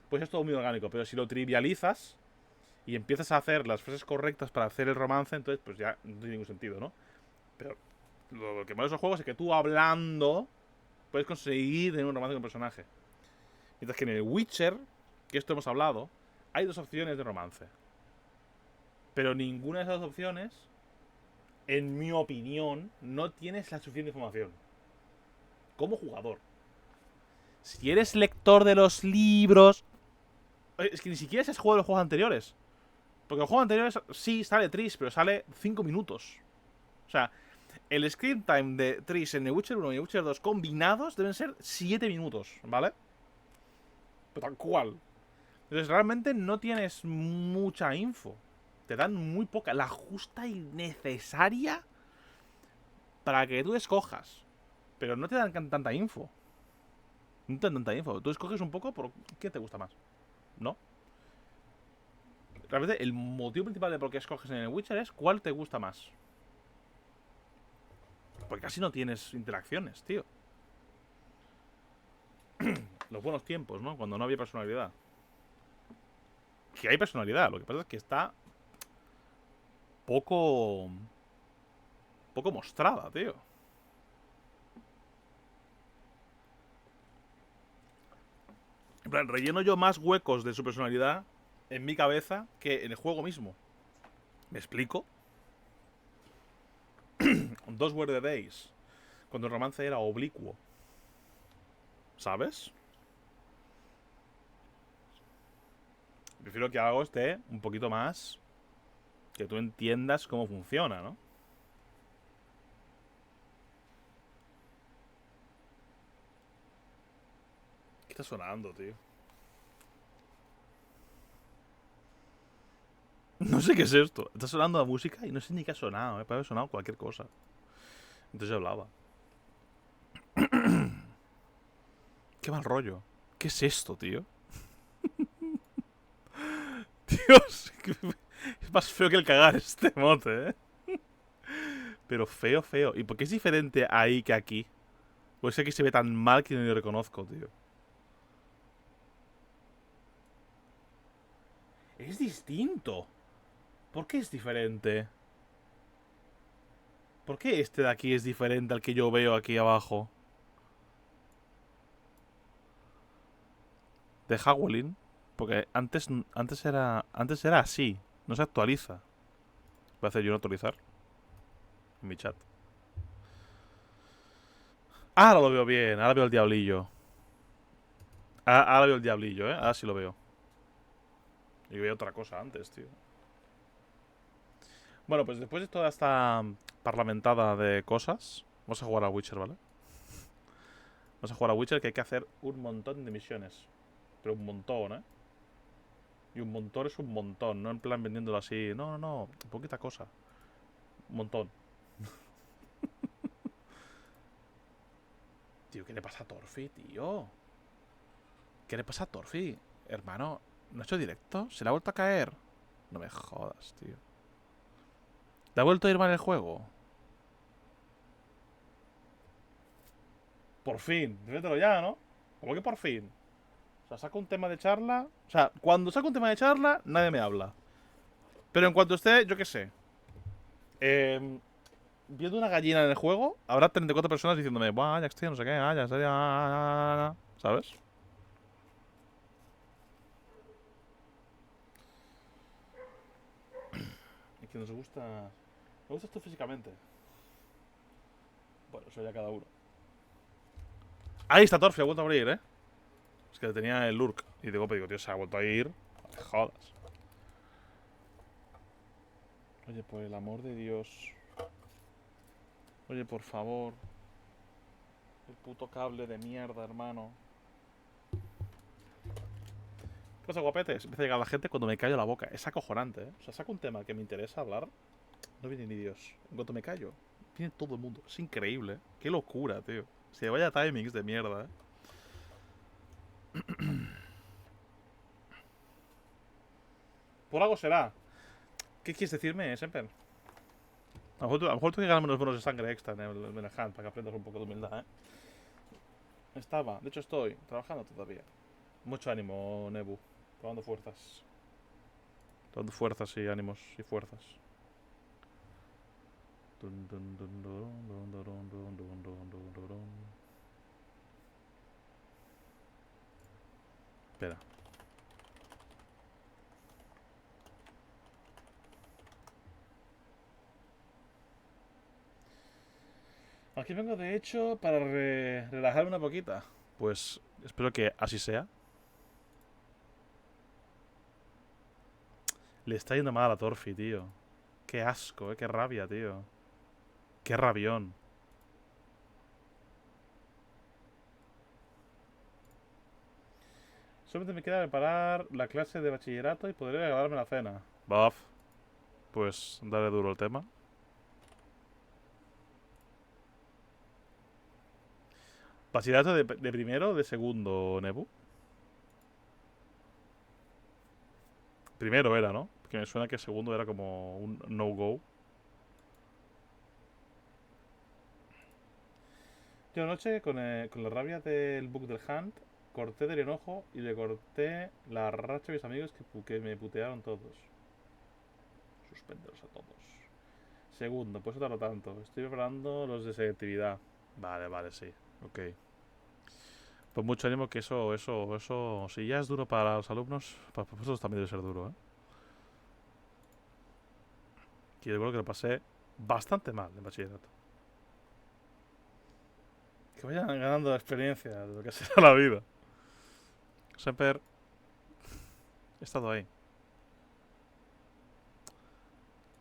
pues es todo muy orgánico, pero si lo trivializas y empiezas a hacer las frases correctas para hacer el romance, entonces pues ya no tiene ningún sentido, ¿no? Pero lo que mola de esos juegos es que tú hablando puedes conseguir tener un romance con un personaje. Mientras que en el Witcher, que esto hemos hablado, hay dos opciones de romance. Pero ninguna de esas dos opciones, en mi opinión, no tienes la suficiente información. Como jugador. Si eres lector de los libros... Es que ni siquiera has jugado los juegos anteriores. Porque los juegos anteriores sí sale Triss, pero sale 5 minutos. O sea, el screen time de Triss en el Witcher 1 y el Witcher 2 combinados deben ser 7 minutos, ¿vale? Pero tal cual. Entonces realmente no tienes mucha info. Te dan muy poca, la justa y necesaria para que tú escojas. Pero no te dan tanta info. No te dan tanta info. Tú escoges un poco por qué te gusta más. ¿No? Realmente el motivo principal de por qué escoges en el Witcher es cuál te gusta más. Porque casi no tienes interacciones, tío. Los buenos tiempos, ¿no? Cuando no había personalidad. Que hay personalidad, lo que pasa es que está poco mostrada, tío. En plan, relleno yo más huecos de su personalidad en mi cabeza que en el juego mismo. ¿Me explico? Those were the days. Cuando el romance era oblicuo. ¿Sabes? Prefiero que algo esté un poquito más... Que tú entiendas cómo funciona, ¿no? ¿Qué está sonando, tío? No sé qué es esto. Está sonando la música y no sé ni qué ha sonado. Puede haber sonado cualquier cosa. Entonces yo hablaba. Qué mal rollo. ¿Qué es esto, tío? Dios, es más feo que el cagar este mote, ¿eh? Pero feo, feo. ¿Y por qué es diferente ahí que aquí? Pues aquí se ve tan mal que no lo reconozco, tío. Es distinto. ¿Por qué es diferente? ¿Por qué este de aquí es diferente al que yo veo aquí abajo? De Howling. Porque antes era así. No se actualiza. Voy a hacer yo no actualizar. En mi chat. Ahora lo veo bien. Ahora veo el diablillo. Ahora veo el diablillo, ¿eh? Ahora sí lo veo. Yo veía otra cosa antes, tío. Bueno, pues después de toda esta parlamentada de cosas, vamos a jugar a Witcher, ¿vale? Vamos a jugar a Witcher, que hay que hacer un montón de misiones. Pero un montón, ¿eh? Y un montón es un montón, no en plan vendiéndolo así. No, no, no, poquita cosa. Un montón. Tío, ¿qué le pasa a Torfi, tío? ¿Qué le pasa a Torfi? Hermano, ¿no ha hecho directo? ¿Se le ha vuelto a caer? No me jodas, tío. ¿Le ha vuelto a ir mal el juego? Por fin. Dímetelo ya, ¿no? ¿Cómo que por fin? O sea, saco un tema de charla. O sea, cuando saco un tema de charla, nadie me habla. Pero en cuanto esté, yo qué sé. Viendo una gallina en el juego, habrá 34 personas diciéndome, buah, ya estoy, no sé qué, ya estoy, ¿sabes? Y que nos gusta. Me gusta esto físicamente. Bueno, eso ya cada uno. Ahí está Torfi, ha vuelto a abrir, ¿eh? Es que tenía el lurk. Y digo, pero digo, tío, se ha vuelto a ir. No te jodas. Oye, por el amor de Dios. Oye, por favor. El puto cable de mierda, hermano. ¿Qué pasa, guapetes? Empieza a llegar la gente cuando me callo la boca. Es acojonante, ¿eh? O sea, saco un tema que me interesa hablar. No viene ni Dios. En cuanto me callo, viene todo el mundo. Es increíble, ¿eh? Qué locura, tío. Se vaya timings de mierda, ¿eh? Por algo será. ¿Qué quieres decirme, Semper? A lo mejor tengo que ganarme unos bonos de sangre extra en el hand para que aprendas un poco de humildad, ¿eh? Estaba, de hecho estoy trabajando todavía. Mucho ánimo, Nebu. Tomando fuerzas. Tomando fuerzas y ánimos y fuerzas. Espera. Aquí vengo de hecho para relajarme una poquita. Pues espero que así sea. Le está yendo mal a Torfi, tío. Qué asco, qué rabia, tío. Qué rabión. Solamente me queda preparar la clase de bachillerato y podré regalarme la cena. Buff. Pues dale duro el tema. ¿Bachillerato de primero o de segundo, Nebu? Primero era, ¿no? Porque me suena que segundo era como un no-go. Yo anoche, con la rabia del book del Hunt, corté del enojo y le corté la racha a mis amigos que me putearon todos. Suspenderlos a todos. Segundo, por eso tardo tanto. Estoy preparando los de selectividad. Vale, vale, sí. Ok. Pues mucho ánimo que eso, si ya es duro para los alumnos, para los profesores también debe ser duro, ¿eh? Que yo creo que lo pasé bastante mal en bachillerato. Que vayan ganando experiencia de lo que será la vida. Siempre he estado ahí.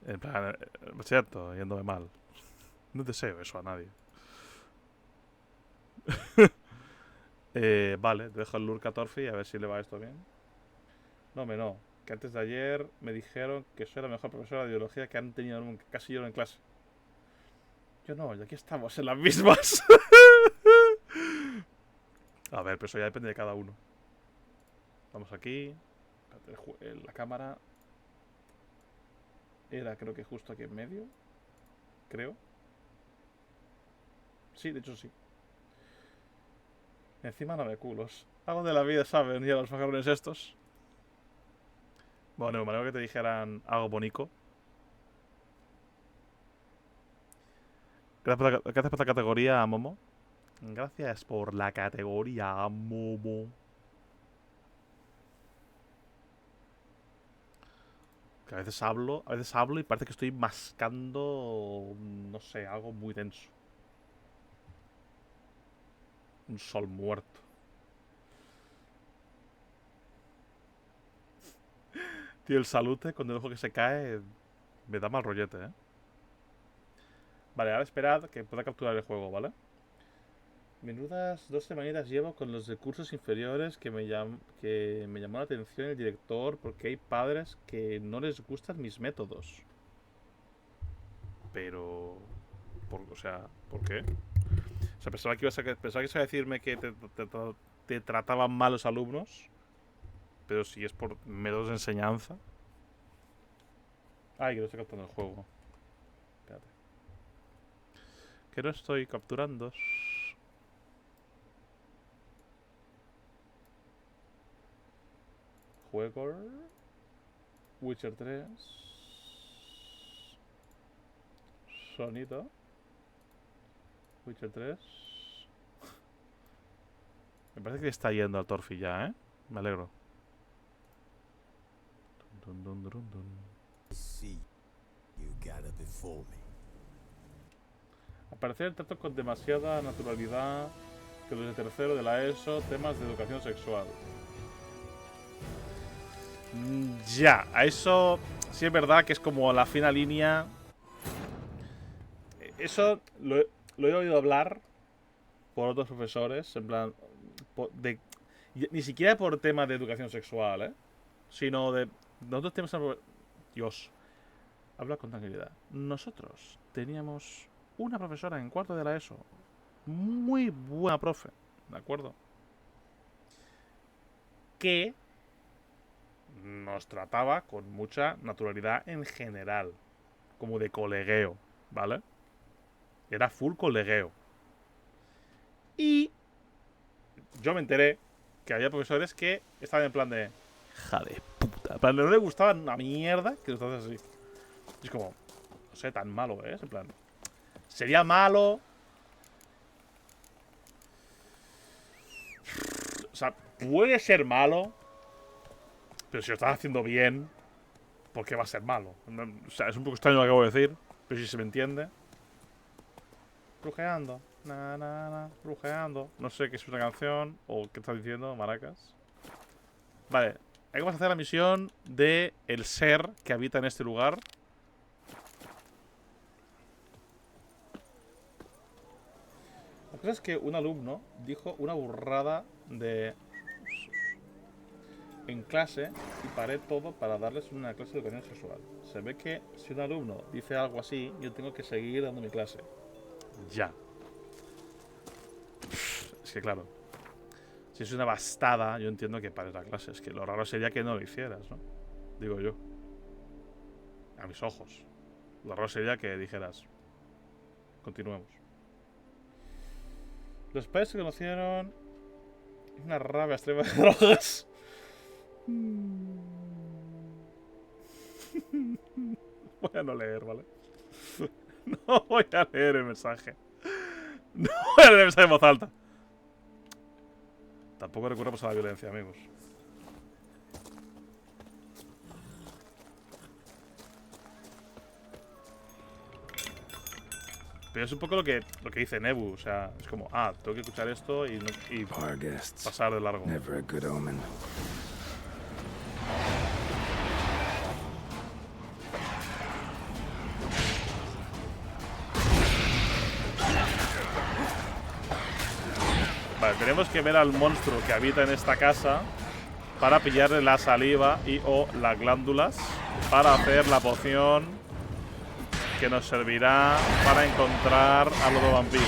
En plan, bachillerato, yéndome mal. No deseo eso a nadie. Vale, te dejo el Lurk a Torfi a ver si le va esto bien. No, no. Que antes de ayer me dijeron que soy la mejor profesora de biología que han tenido nunca. Casi yo en clase. Yo no, y aquí estamos en las mismas. A ver, pero eso ya depende de cada uno. Vamos aquí. La cámara era, creo que justo aquí en medio. Creo. Sí, de hecho sí. Encima no me culos. Algo de la vida saben ya los macarrones estos. Bueno, me alegro que te dijeran algo bonito. Gracias por la categoría, Momo. Gracias por la categoría, Momo. Que a veces hablo y parece que estoy mascando, no sé, algo muy denso. Un sol muerto. Tío, el salute con el ojo que se cae me da mal rollete, ¿eh? Vale, ahora esperad que pueda capturar el juego, ¿vale? Menudas 2 semanitas llevo con los de cursos inferiores que me llamó la atención el director porque hay padres que no les gustan mis métodos. Pero... o sea, ¿por qué? O sea, pensaba que ibas a decirme que te trataban mal los alumnos. Pero si es por métodos de enseñanza. Ay, que no estoy capturando el juego. Espérate. Que no estoy capturando. Juego. Witcher 3. Sonido. Witcher 3. Me parece que está yendo al Torfi ya, ¿eh? Me alegro. Dun, dun, dun, dun. Al parecer el trato con demasiada naturalidad que los de tercero de la ESO, temas de educación sexual. Ya, a eso sí es verdad que es como la fina línea. Eso lo he oído hablar por otros profesores, en plan, ni siquiera por tema de educación sexual, ¿eh? Sino de nosotros tenemos... Dios, habla con tranquilidad. Nosotros teníamos una profesora en cuarto de la ESO, muy buena profe, ¿de acuerdo? Que nos trataba con mucha naturalidad en general, como de colegueo, ¿vale? Era full colegueo. Y yo me enteré que había profesores que estaban en plan de... Hija de puta. En plan, no le gustaba una mierda que lo haces así. Y es como... No sé, tan malo es, en plan... Sería malo... O sea, puede ser malo... Pero si lo estás haciendo bien... ¿Por qué va a ser malo? O sea, es un poco extraño lo que acabo de decir. Pero si se me entiende... Brujeando. Brujeando. No sé qué es una canción o qué estás diciendo, maracas. Vale, hay que hacer la misión de el ser que habita en este lugar. La cosa es que un alumno dijo una burrada de... en clase y paré todo para darles una clase de educación sexual. Se ve que si un alumno dice algo así, yo tengo que seguir dando mi clase. Ya. Es que claro, si es una bastada, yo entiendo que pares la clase. Es que lo raro sería que no lo hicieras, ¿no? Digo yo. A mis ojos. Lo raro sería que dijeras... Continuemos. Los padres se conocieron... Una rabia extrema de drogas. Voy a no leer, ¿vale? No voy a leer el mensaje. No voy a leer el mensaje en voz alta. Tampoco recurramos a la violencia, amigos. Pero es un poco lo que dice Nebu. O sea, es como, tengo que escuchar esto y pasar de largo. Vale, tenemos que ver al monstruo que habita en esta casa para pillarle la saliva y o las glándulas para hacer la poción que nos servirá para encontrar al lobo vampiro.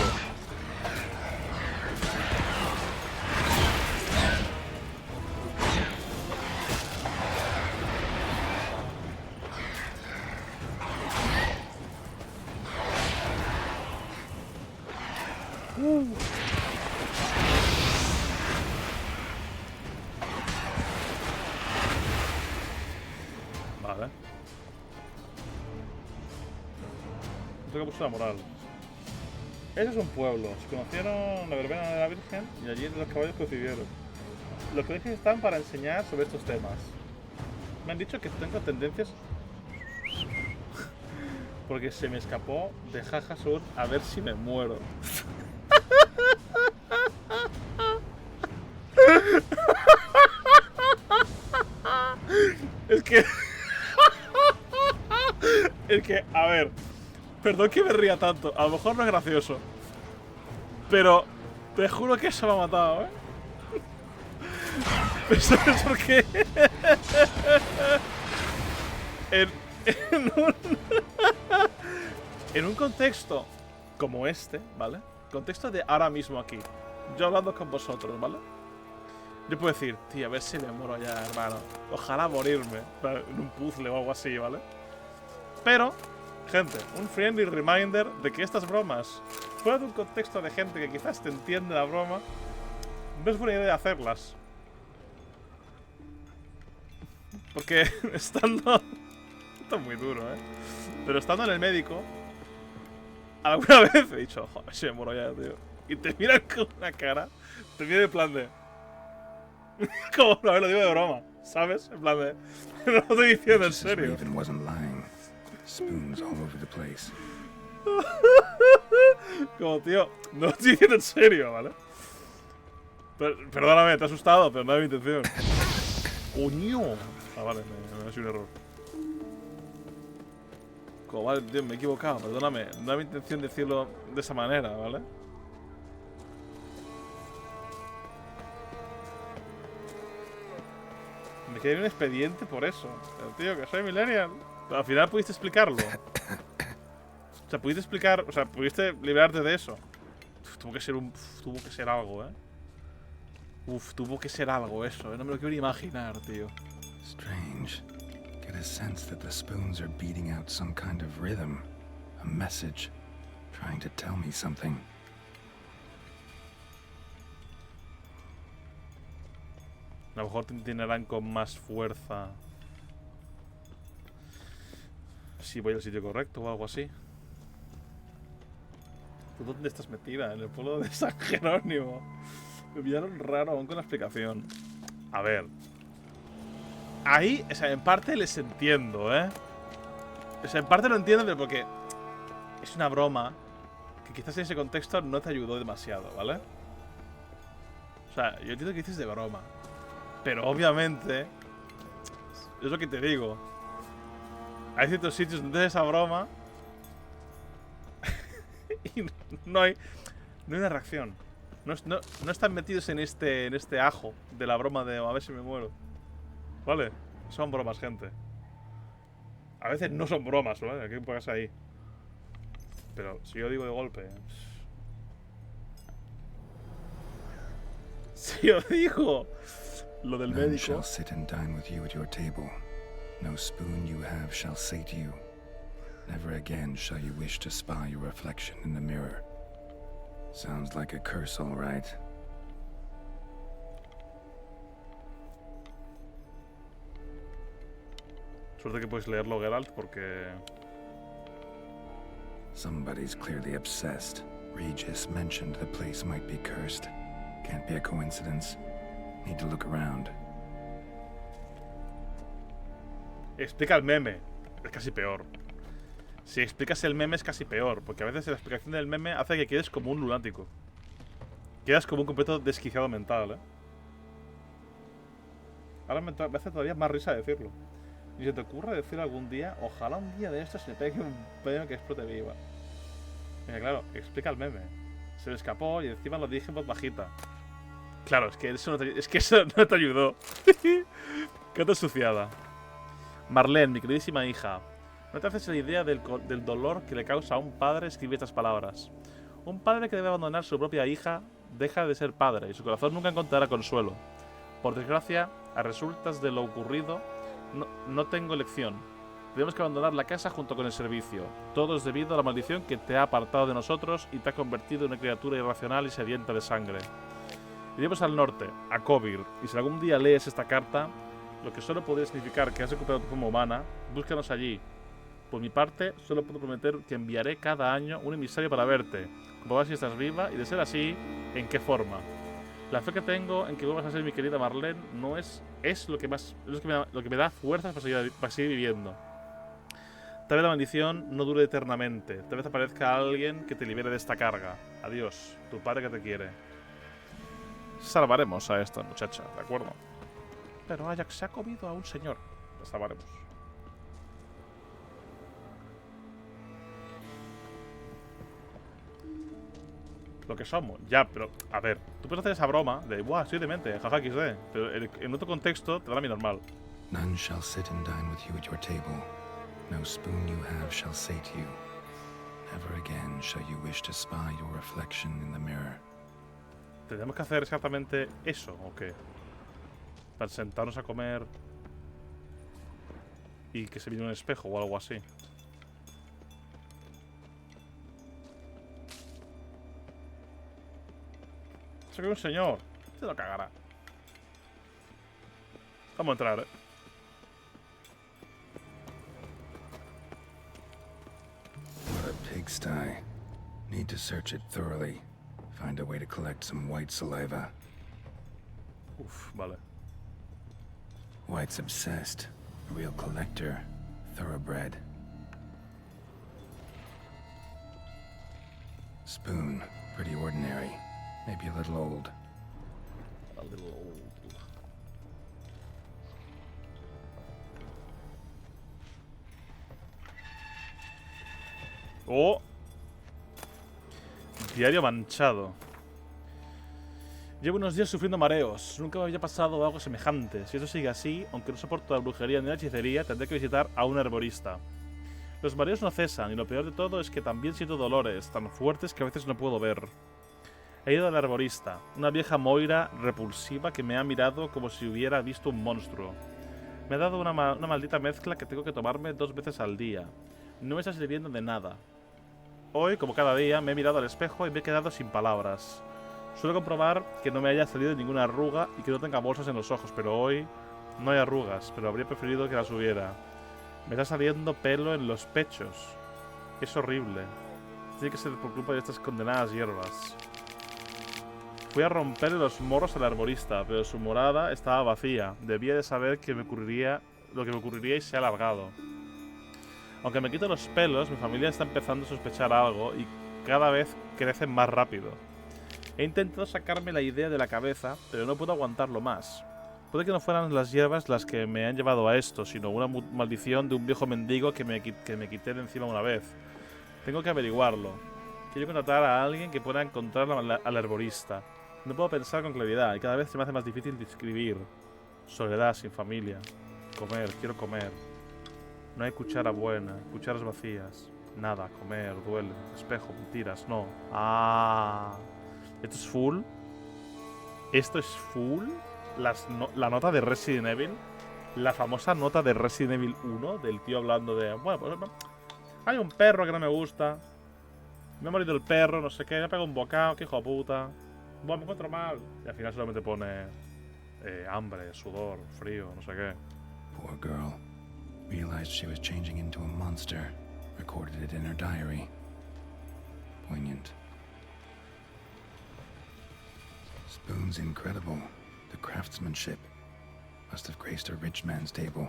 Vale. Tengo que puso la moral. Ese es un pueblo. Se conocieron la verbena de la Virgen y allí los caballos coincidieron. Los colegios están para enseñar sobre estos temas. Me han dicho que tengo tendencias... Porque se me escapó de jaja sur a ver si me muero. Es que... Es que, a ver... Perdón que me ría tanto. A lo mejor no es gracioso. Pero... Te juro que eso me ha matado, ¿eh? ¿Sabes por qué? En un contexto como este, ¿vale? Contexto de ahora mismo aquí. Yo hablando con vosotros, ¿vale? Yo puedo decir, tío, a ver si me muero ya, hermano. Ojalá morirme en un puzzle o algo así, ¿vale? Pero, gente, un friendly reminder de que estas bromas, fuera de un contexto de gente que quizás te entiende la broma, no es buena idea hacerlas. Porque estando... Esto es muy duro, ¿eh? Pero estando en el médico, alguna vez he dicho, joder, si me muero ya, tío. Y te miran con una cara, te miran en plan de... Como, no, lo digo de broma, ¿sabes? En plan de... No lo estoy diciendo en serio. Como, tío, no lo estoy diciendo en serio, ¿vale? Perdóname, te he asustado, pero no era mi intención. ¡Coño! Ah, vale, me ha sido un error. Como, vale, tío, me he equivocado, perdóname. No era mi intención decirlo de esa manera, ¿vale? Me quedé en un expediente por eso. Pero, tío, que soy millennial. Pero al final pudiste explicarlo. O sea, pudiste explicar... O sea, pudiste liberarte de eso. Tuvo que ser un... tuvo que ser algo, ¿eh? Tuvo que ser algo eso, ¿eh? No me lo quiero ni imaginar, tío. Strange. Get a sense that the spoons are beating out some kind of rhythm. A message. Trying to tell me something. A lo mejor te entrenarán con más fuerza si voy al sitio correcto o algo así. ¿Tú dónde estás metida? En el pueblo de San Jerónimo. Me pillaron raro aún con la explicación. A ver. Ahí, o sea, en parte les entiendo, ¿eh? O sea, en parte lo entiendo, pero porque es una broma que quizás en ese contexto no te ayudó demasiado, ¿vale? O sea, yo entiendo que dices de broma. Pero obviamente, es lo que te digo. Hay ciertos sitios donde haces esa broma y no hay una reacción. No están metidos en este ajo de la broma de a ver si me muero. ¿Vale? Son bromas, gente. A veces no son bromas, ¿vale? ¿Qué pasa ahí? Pero si yo digo de golpe... Si yo digo... Lo del médico. Shall sit and dine with you at your table. No spoon you have shall say to you. Never again shall you wish to spy your reflection in the mirror. Sounds like a curse, all right. Suerte que puedes leerlo, Geralt, porque... Somebody's clearly obsessed. Regis mentioned the place might be cursed. Can't be a coincidence. Need to look around. Explica el meme. Es casi peor. Si explicas el meme es casi peor, porque a veces la explicación del meme hace que quedes como un lunático. Quedas como un completo desquiciado mental, ¿eh? Ahora me hace todavía más risa decirlo. Y se te ocurre decir algún día, ojalá un día de estos se me pegue un pedo que explote viva. Mira, claro, explica el meme. Se le escapó y encima lo dije en voz bajita. Claro, es que eso no te ayudó. Qué ensuciada. Marlene, mi queridísima hija. No te haces la idea del dolor que le causa a un padre escribir estas palabras. Un padre que debe abandonar a su propia hija deja de ser padre y su corazón nunca encontrará consuelo. Por desgracia, a resultas de lo ocurrido, no tengo elección. Tenemos que abandonar la casa junto con el servicio. Todo es debido a la maldición que te ha apartado de nosotros y te ha convertido en una criatura irracional y sedienta de sangre. Iremos al norte, a Kovir, y si algún día lees esta carta, lo que solo podría significar que has recuperado tu forma humana, búscanos allí. Por mi parte, solo puedo prometer que enviaré cada año un emisario para verte, comprobar si estás viva y, de ser así, en qué forma. La fe que tengo en que vuelvas a ser mi querida Marlene no es lo que me da fuerzas para seguir viviendo. Tal vez la maldición no dure eternamente. Tal vez aparezca alguien que te libere de esta carga. Adiós, tu padre que te quiere. Salvaremos a esta muchacha, ¿de acuerdo? Pero Ajax se ha comido a un señor. La salvaremos. Lo que somos. Ya, pero, a ver, tú puedes hacer esa broma de, ¡buah, soy demente! Jaja, XD. Pero en otro contexto te da a mí normal. None shall sit and dine with you at your table. No spoon you have shall say to you. Never again shall you wish to spy your reflection in the mirror. ¿Tenemos que hacer exactamente eso o qué? Para sentarnos a comer y que se viene un espejo o algo así. Se ve un señor. Se lo cagará. Vamos a entrar, What a pigsty. Need to search it thoroughly. Find a way to collect some white saliva. Uf, vale. White's obsessed. A real collector. Thoroughbred. Spoon. Pretty ordinary. Maybe a little old. A little old. Oh. Diario manchado. Llevo unos días sufriendo mareos. Nunca me había pasado algo semejante. Si eso sigue así, aunque no soporto la brujería ni la hechicería, tendré que visitar a un herborista. Los mareos no cesan, y lo peor de todo es que también siento dolores, tan fuertes que a veces no puedo ver. He ido al herborista, una vieja moira repulsiva que me ha mirado como si hubiera visto un monstruo. Me ha dado una maldita mezcla que tengo que tomarme 2 veces al día. No me está sirviendo de nada. Hoy, como cada día, me he mirado al espejo y me he quedado sin palabras. Suelo comprobar que no me haya salido ninguna arruga y que no tenga bolsas en los ojos, pero hoy no hay arrugas, pero habría preferido que las hubiera. Me está saliendo pelo en los pechos. Es horrible. Tiene que ser por culpa de estas condenadas hierbas. Fui a romperle los morros al arborista, pero su morada estaba vacía. Debía de saber que lo que me ocurriría y se ha alargado. Aunque me quito los pelos, mi familia está empezando a sospechar algo y cada vez crecen más rápido. He intentado sacarme la idea de la cabeza, pero no puedo aguantarlo más. Puede que no fueran las hierbas las que me han llevado a esto, sino una maldición de un viejo mendigo que me quité de encima una vez. Tengo que averiguarlo. Quiero contratar a alguien que pueda encontrar al herborista. No puedo pensar con claridad y cada vez se me hace más difícil describir. Soledad, sin familia. Comer, quiero comer. No hay cuchara buena, cucharas vacías. Nada, comer, duele. Espejo, mentiras, no. Ah. ¿Esto es full? ¿Esto es full? La nota de Resident Evil. La famosa nota de Resident Evil 1 del tío hablando de... Bueno, pues hay un perro que no me gusta. Me ha morido el perro, no sé qué. Me ha pegado un bocado, qué hijo de puta. Bueno, me encuentro mal. Y al final solamente pone... hambre, sudor, frío, no sé qué. Poor girl. Realized she was changing into a monster. Recorded it in her diary. Poignant. Spoon's incredible. The craftsmanship must have graced a rich man's table.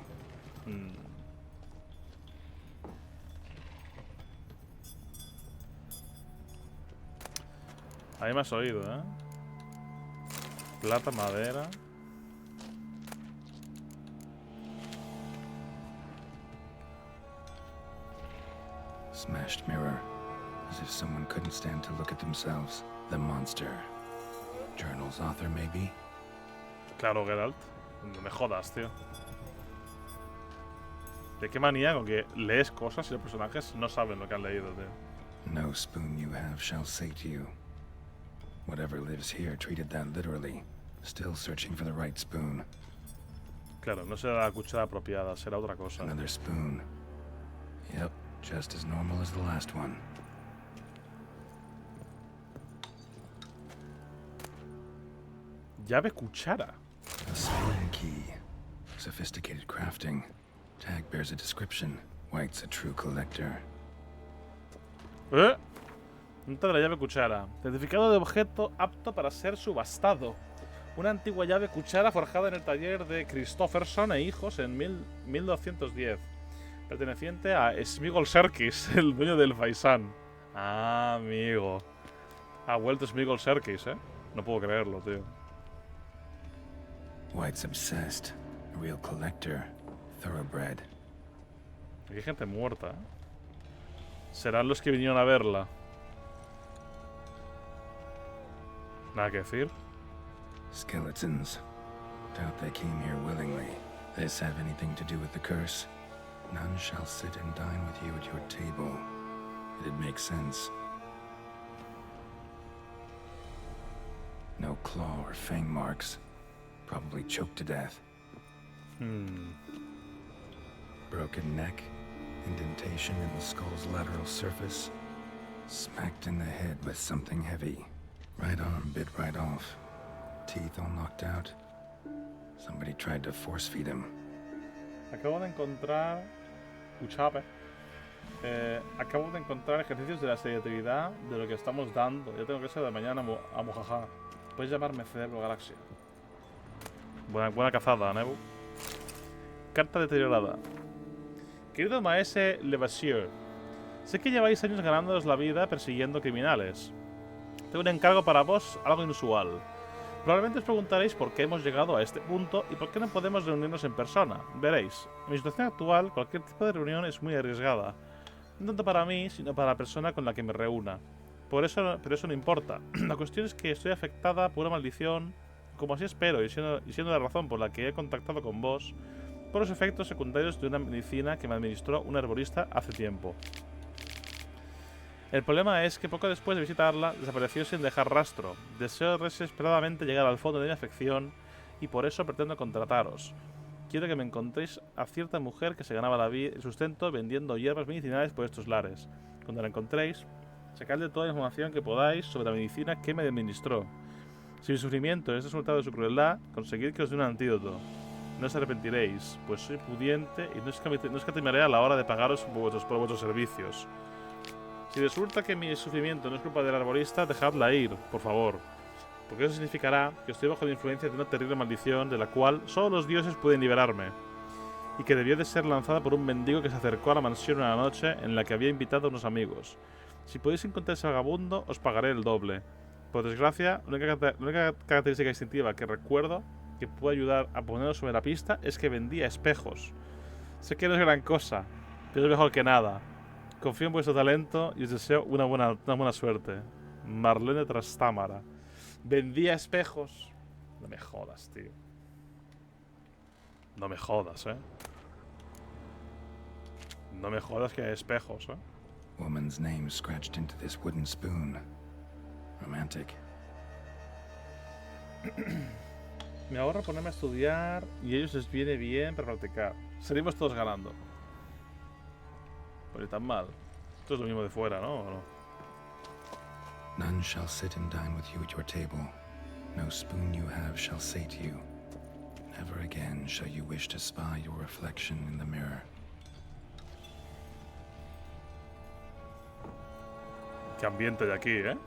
Ahí me has oído, ¿eh? Plata, madera. Smashed mirror. As if someone couldn't stand to look at themselves. The monster. Journal's author, maybe? Claro, Geralt. No me jodas, tío. ¿De qué manía con que lees cosas y los personajes no saben lo que han leído, tío? No spoon you have shall sate you. Whatever lives here treated that literally. Still searching for the right spoon. Claro, no será la cuchara apropiada, será otra cosa. Another spoon. Yep, just as normal as the last one. Llave cuchara. A spoon key. Sophisticated crafting. Tag bears a description. White's a true collector. Nota de la llave cuchara. Certificado de objeto apto para ser subastado. Una antigua llave cuchara forjada en el taller de Christopherson e hijos en 1210. Perteneciente a Smigol Serkis, el dueño del Faisán. Ah, amigo. Ha vuelto Smigol Serkis, No puedo creerlo, tío. White's obsessed. A real collector. Thoroughbred. Aquí hay gente muerta, ¿Serán los que vinieron a verla? Nada que decir. Skeletons. Doubt they came here willingly. This have anything to do with the curse? None shall sit and dine with you at your table. It'd make sense. No claw or fang marks. Probably choked to death. Hmm. Broken neck, indentation in the skull's lateral surface, smacked in the head with something heavy. Right arm bit right off. Teeth all knocked out. Somebody tried to force feed him. Acabo de encontrar... Escuchame. Acabo de encontrar ejercicios de la seriatividad de lo que estamos dando. Ya tengo que ser de mañana a mojaja. Puedes llamarme Cerebro Galaxia. Buena cazada, Nebu. Carta deteriorada. Querido maese Levasseur, sé que lleváis años ganándoos la vida persiguiendo criminales. Tengo un encargo para vos, algo inusual. Probablemente os preguntaréis por qué hemos llegado a este punto y por qué no podemos reunirnos en persona. Veréis, en mi situación actual, cualquier tipo de reunión es muy arriesgada. No tanto para mí, sino para la persona con la que me reúna. Pero eso no importa. La cuestión es que estoy afectada por una maldición, como así espero, y siendo la razón por la que he contactado con vos, por los efectos secundarios de una medicina que me administró un herborista hace tiempo. El problema es que poco después de visitarla, desapareció sin dejar rastro. Deseo desesperadamente llegar al fondo de mi afección y por eso pretendo contrataros. Quiero que me encontréis a cierta mujer que se ganaba el sustento vendiendo hierbas medicinales por estos lares. Cuando la encontréis, sacadle toda la información que podáis sobre la medicina que me administró. Si mi sufrimiento es resultado de su crueldad, conseguid que os dé un antídoto. No os arrepentiréis, pues soy pudiente y no escatimaré a la hora de pagaros por vuestros servicios. Si resulta que mi sufrimiento no es culpa del arborista, dejadla ir, por favor. Porque eso significará que estoy bajo la influencia de una terrible maldición de la cual solo los dioses pueden liberarme. Y que debió de ser lanzada por un mendigo que se acercó a la mansión una noche en la que había invitado a unos amigos. Si podéis encontrar ese vagabundo, os pagaré el doble. Por desgracia, la única característica distintiva que recuerdo que puede ayudar a poneros sobre la pista es que vendía espejos. Sé que no es gran cosa, pero es mejor que nada. Confío en vuestro talento y os deseo una buena suerte. Marlene Trastámara. Vendía espejos. No me jodas, tío. No me jodas, No me jodas que hay espejos, Woman's name scratched into this wooden spoon. Romantic. Me ahorro ponerme a estudiar y a ellos les viene bien para practicar. Salimos todos ganando. Pues ni tan mal. Esto es lo mismo de fuera, ¿no? ¿O no? None shall sit and dine with you at your table. No spoon you have shall sate you. Never again shall you wish to spy your reflection in the mirror. Qué ambiente de aquí, ¿eh?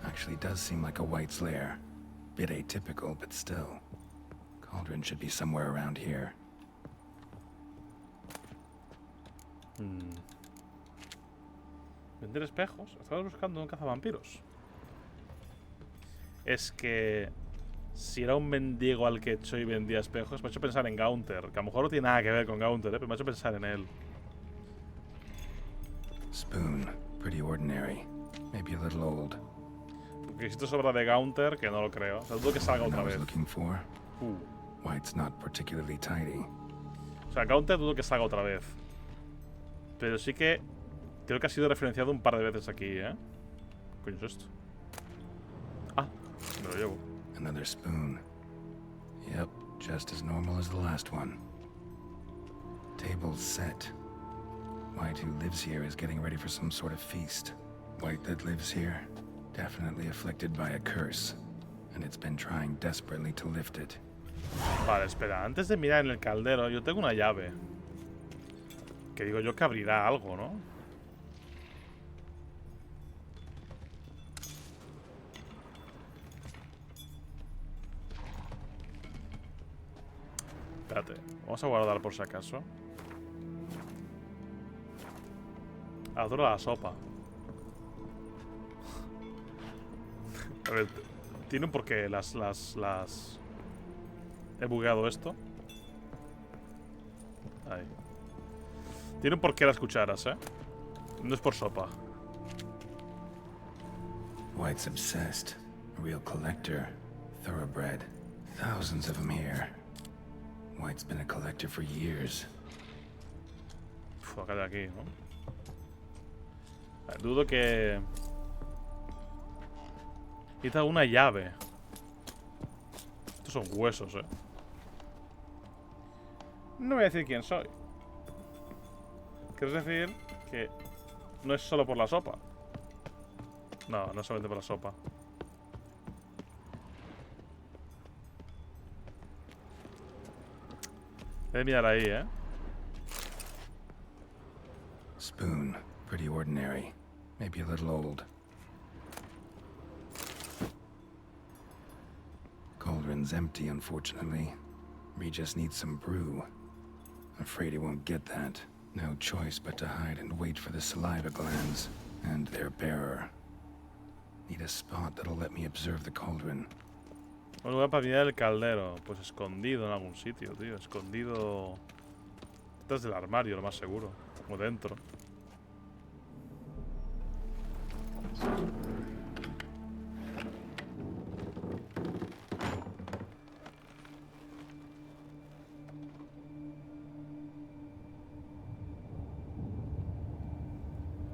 Actually does seem like a White's lair. Bit atypical, but still. Cauldron should be somewhere around here. ¿Vender espejos? Estabas buscando un cazavampiros. Es que... si era un mendigo al que echó y vendía espejos, me ha hecho pensar en Gaunter. Que a lo mejor no tiene nada que ver con Gaunter, pero me ha hecho pensar en él. Spoon. Pretty ordinary. Maybe a little old. Porque si esto es obra de Gaunter, que no lo creo. O sea, dudo que salga otra vez. White's not particularly tidy. O sea, Gaunter dudo que salga otra vez. Pero sí que... creo que ha sido referenciado un par de veces aquí, ¿eh? ¿Qué coño es esto? Ah, me lo llevo. Another spoon. Yep, just as normal as the last one. Table's set. White, who lives here, is getting ready for some sort of feast. White that lives here, definitely afflicted by a curse, and it's been trying desperately to lift it. Vale, espera, antes de mirar en el caldero, yo tengo una llave. Que digo yo que abrirá algo, ¿no? Espérate, vamos a guardar por si acaso. Adoro la sopa. A ver, tiene un porqué las... He bugueado esto. Ahí. Tiene un porqué las cucharas, ¿eh? No es por sopa. White's obsessed. A real collector. Thoroughbred. Thousands of them here. White's been a collector for years. Acá de aquí, ¿no? Dudo que... Quita una llave. Estos son huesos, No voy a decir quién soy. ¿Quieres decir que no es solo por la sopa? No, no es solamente por la sopa. Voy a mirar ahí, Spoon. Pretty ordinary. Maybe a little old. Cauldron's empty, unfortunately. We just need some brew. Afraid he won't get that. No choice but to hide and wait for the saliva glands and their bearer. Need a spot that'll let me observe the cauldron. Un lugar para mirar el caldero. Pues escondido en algún sitio, tío. Escondido detrás del armario, lo más seguro. O dentro.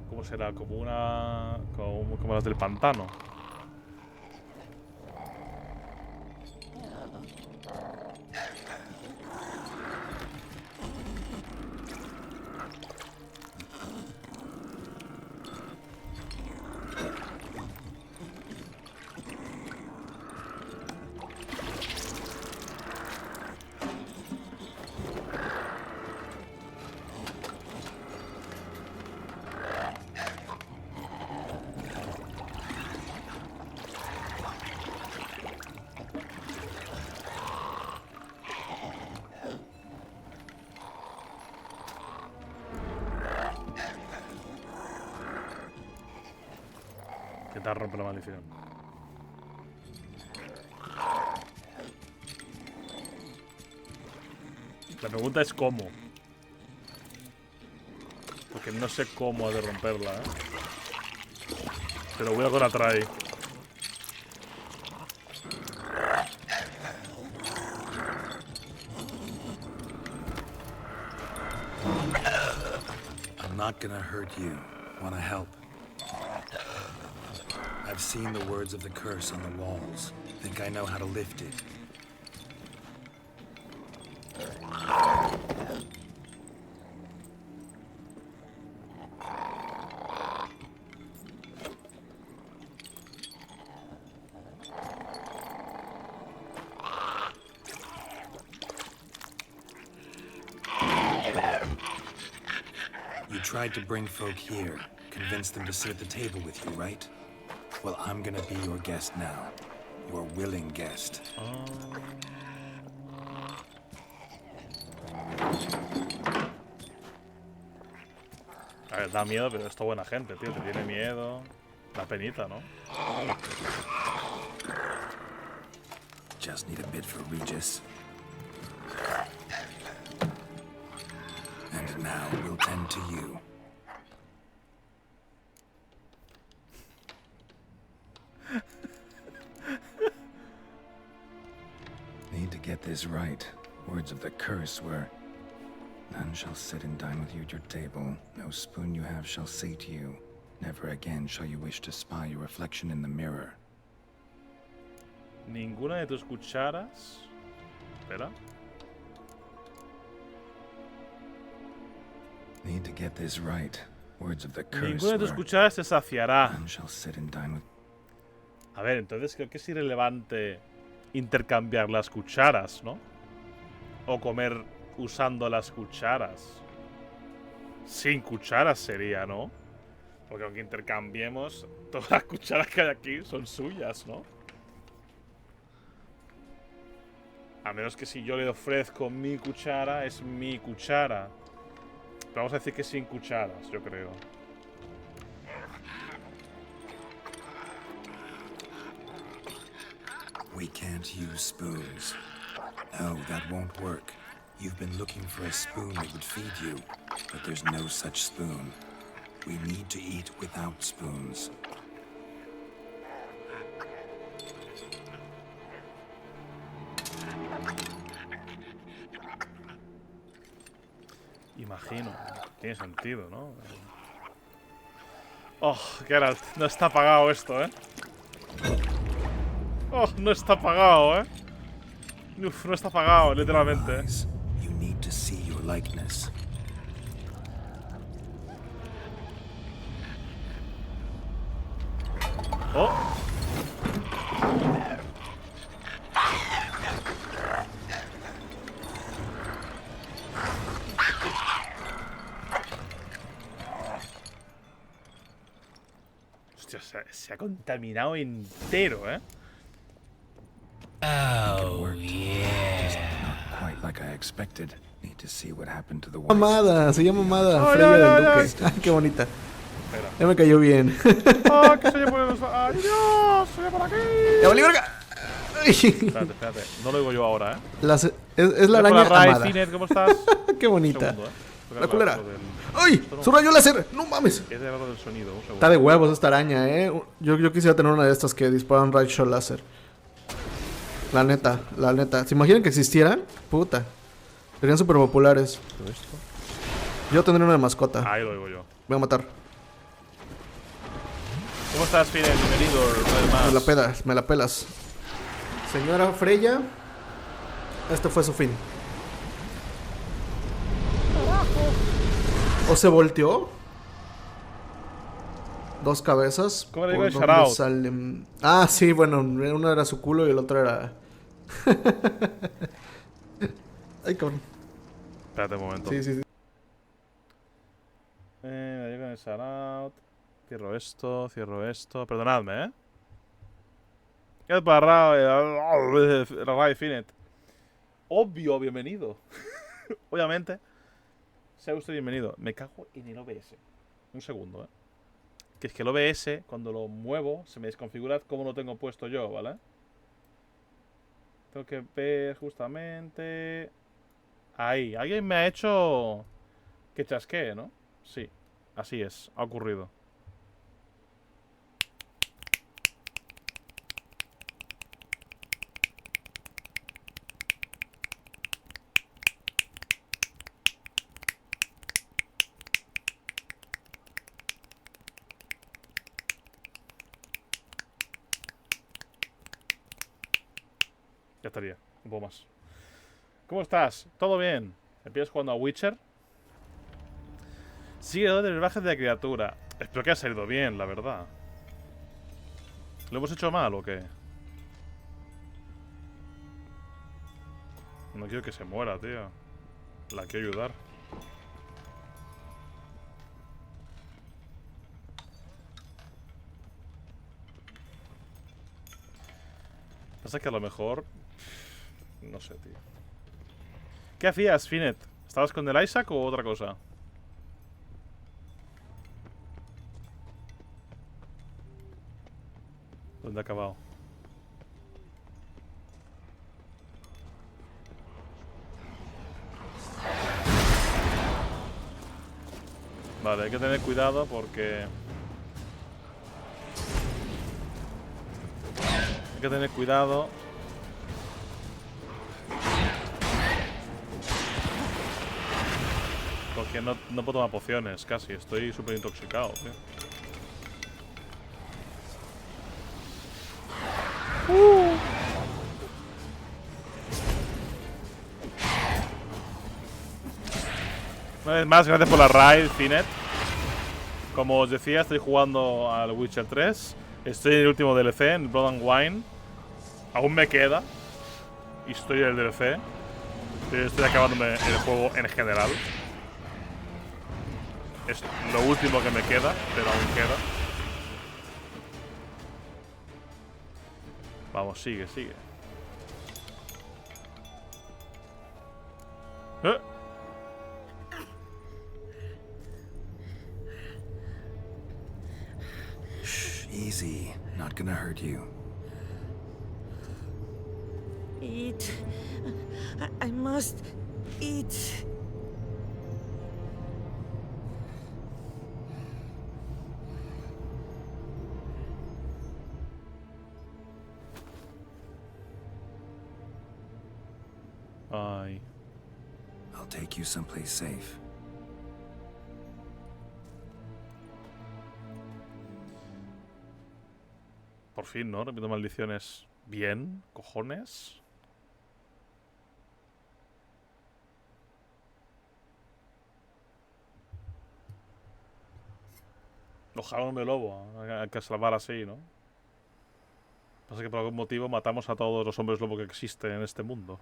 ¿Cómo será? Como una... como las del pantano. Intentar romper la maldición. La pregunta es cómo. Porque no sé cómo ha de romperla, Pero voy a con la try. I'm not gonna hurt you. Wanna help? I've seen the words of the curse on the walls. Think I know how to lift it. You tried to bring folk here, convince them to sit at the table with you, right? Well, I'm gonna be your guest now. Your willing guest. A ver, da miedo, pero esto buena gente, tío. Te tiene miedo. Da penita, ¿no? Just need a bit for Regis. And now we'll tend to you. Need to get this right. Words of the curse were, none shall sit and dine with you at your table. No spoon you have shall sate you. Never again shall you wish to spy your reflection in the mirror. Ninguna de tus cucharas. Espera. Need to get this right. Words of the curse Ninguna de tus were, cucharas te saciará. none shall sit and dine with... A ver, entonces creo que es irrelevante intercambiar las cucharas, ¿no? O comer usando las cucharas. Sin cucharas sería, ¿no? Porque aunque intercambiemos, todas las cucharas que hay aquí son suyas, ¿no? A menos que si yo le ofrezco mi cuchara, es mi cuchara. Pero vamos a decir que sin cucharas, yo creo. We can't use spoons. No, that won't work. You've been looking for a spoon that would feed you, but there's no such spoon. We need to eat without spoons. Imagino. Tiene sentido, ¿no? Oh, Geralt, no está pagado esto, Oh, no está pagado, Uf, no está pagado, literalmente, Eyes. You need to see your likeness. Oh. Hostia, se ha contaminado entero, Oh, yeah. Not quite like I expected. Need to see what happened to the white. Mamada, se llama Amada, Ay, Freya ay, del ay, Duque. ay. Ay, qué bonita. Espera. Ya me cayó bien. ¡Ah, que soy por los... ¡Ay, Dios! ¡Soy por aquí! ¡Ya valí verga! Ay. Espérate, espérate. No lo digo yo ahora, Es la araña Hola, Rai, amada. Finet, ¿cómo estás? Qué bonita. Un segundo, La culera. Del... ¡Ay! Esto no- ¡Su rayo láser! ¡No mames! He de del sonido, un segundo. Está de huevos esta araña, Yo quisiera tener una de estas que disparan rayo láser. La neta, la neta. ¿Se imaginan que existieran? Puta. Serían súper populares. ¿Todo esto? Yo tendría una de mascota. Ahí lo digo yo. Voy a matar. ¿Cómo estás, Finet? Bienvenido una vez más. Me la pelas. Señora Freya, este fue su fin. ¿O se volteó? Dos cabezas. ¿Cómo le digo ¿Por el dónde shoutout? salen? Ah, sí, bueno, uno era su culo y el otro era... Ay, cabrón. Espérate un momento. Sí, sí, sí. Me llego en el shoutout. Cierro esto. Perdonadme, ¿Qué para Rai Finet? Obvio, bienvenido. Obviamente. Sea usted bienvenido. Me cago en el OBS. Un segundo, Que es que el OBS, cuando lo muevo, se me desconfigura como lo tengo puesto yo, ¿vale? Tengo que ver justamente... Ahí. Alguien me ha hecho... que chasquee, ¿no? Sí. Así es. Ha ocurrido. Ya estaría. Un poco más. ¿Cómo estás? ¿Todo bien? ¿Empiezas jugando a Witcher? Sigue del brebaje de la criatura. Espero que haya salido bien, la verdad. ¿Lo hemos hecho mal o qué? No quiero que se muera, tío. La quiero ayudar. Pasa que a lo mejor... No sé, tío. ¿Qué hacías, Finet? ¿Estabas con el Isaac o otra cosa? ¿Dónde ha acabado? Vale, hay que tener cuidado porque... Hay que tener cuidado. Porque no puedo tomar pociones, casi. Estoy súper intoxicado, tío. Una vez más, gracias por la raid, Finet. Como os decía, estoy jugando al Witcher 3. Estoy en el último DLC, en Blood and Wine. Aún me queda. Y estoy en el DLC. Estoy acabándome el juego en general. Es lo último que me queda, pero aún queda. Vamos, sigue. Shh, easy. Not gonna hurt you. Eat. I must eat. Ay. I'll take you someplace safe. Por fin, ¿no? Repito maldiciones bien, cojones. Ojalá un de lobo, hay que salvar así, ¿no? Pasa que por algún motivo matamos a todos los hombres lobo que existen en este mundo.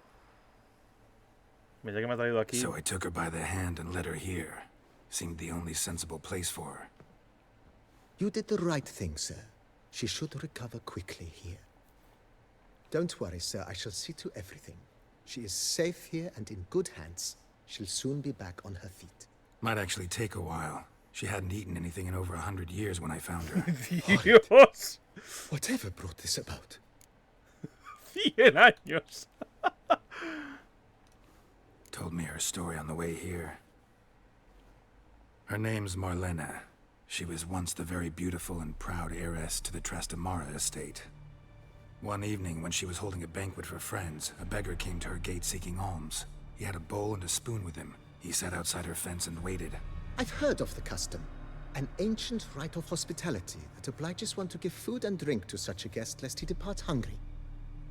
Mira que me ha traído aquí. So I took her by the hand and led her here. Seemed the only sensible place for her. You did the right thing, sir. She should recover quickly here. Don't worry, sir. I shall see to everything. She is safe here and in good hands. She'll soon be back on her feet. Might actually take a while. She hadn't eaten anything in over 100 years when I found her. Dios. Whatever brought this about? 100 años. Told me her story on the way here. Her name's Marlena. She was once the very beautiful and proud heiress to the Trastamara estate. One evening, when she was holding a banquet for friends, a beggar came to her gate seeking alms. He had a bowl and a spoon with him. He sat outside her fence and waited. I've heard of the custom. An ancient rite of hospitality that obliges one to give food and drink to such a guest lest he depart hungry.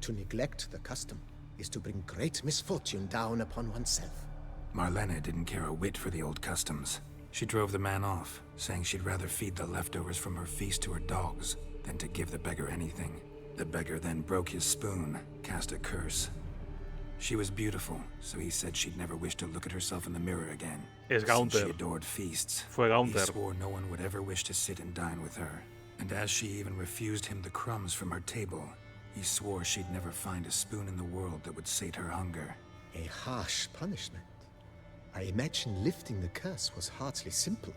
To neglect the custom is to bring great misfortune down upon oneself. Marlena didn't care a whit for the old customs. She drove the man off, saying she'd rather feed the leftovers from her feast to her dogs than to give the beggar anything. The beggar then broke his spoon, cast a curse. She was beautiful, so he said she'd never wish to look at herself in the mirror again. Es Since she Gaunter. adored feasts, Fue he Gaunter. swore no one would ever wish to sit and dine with her. And as she even refused him the crumbs from her table, he swore she'd never find a spoon in the world that would sate her hunger. A harsh punishment. I imagine lifting the curse was hardly simple.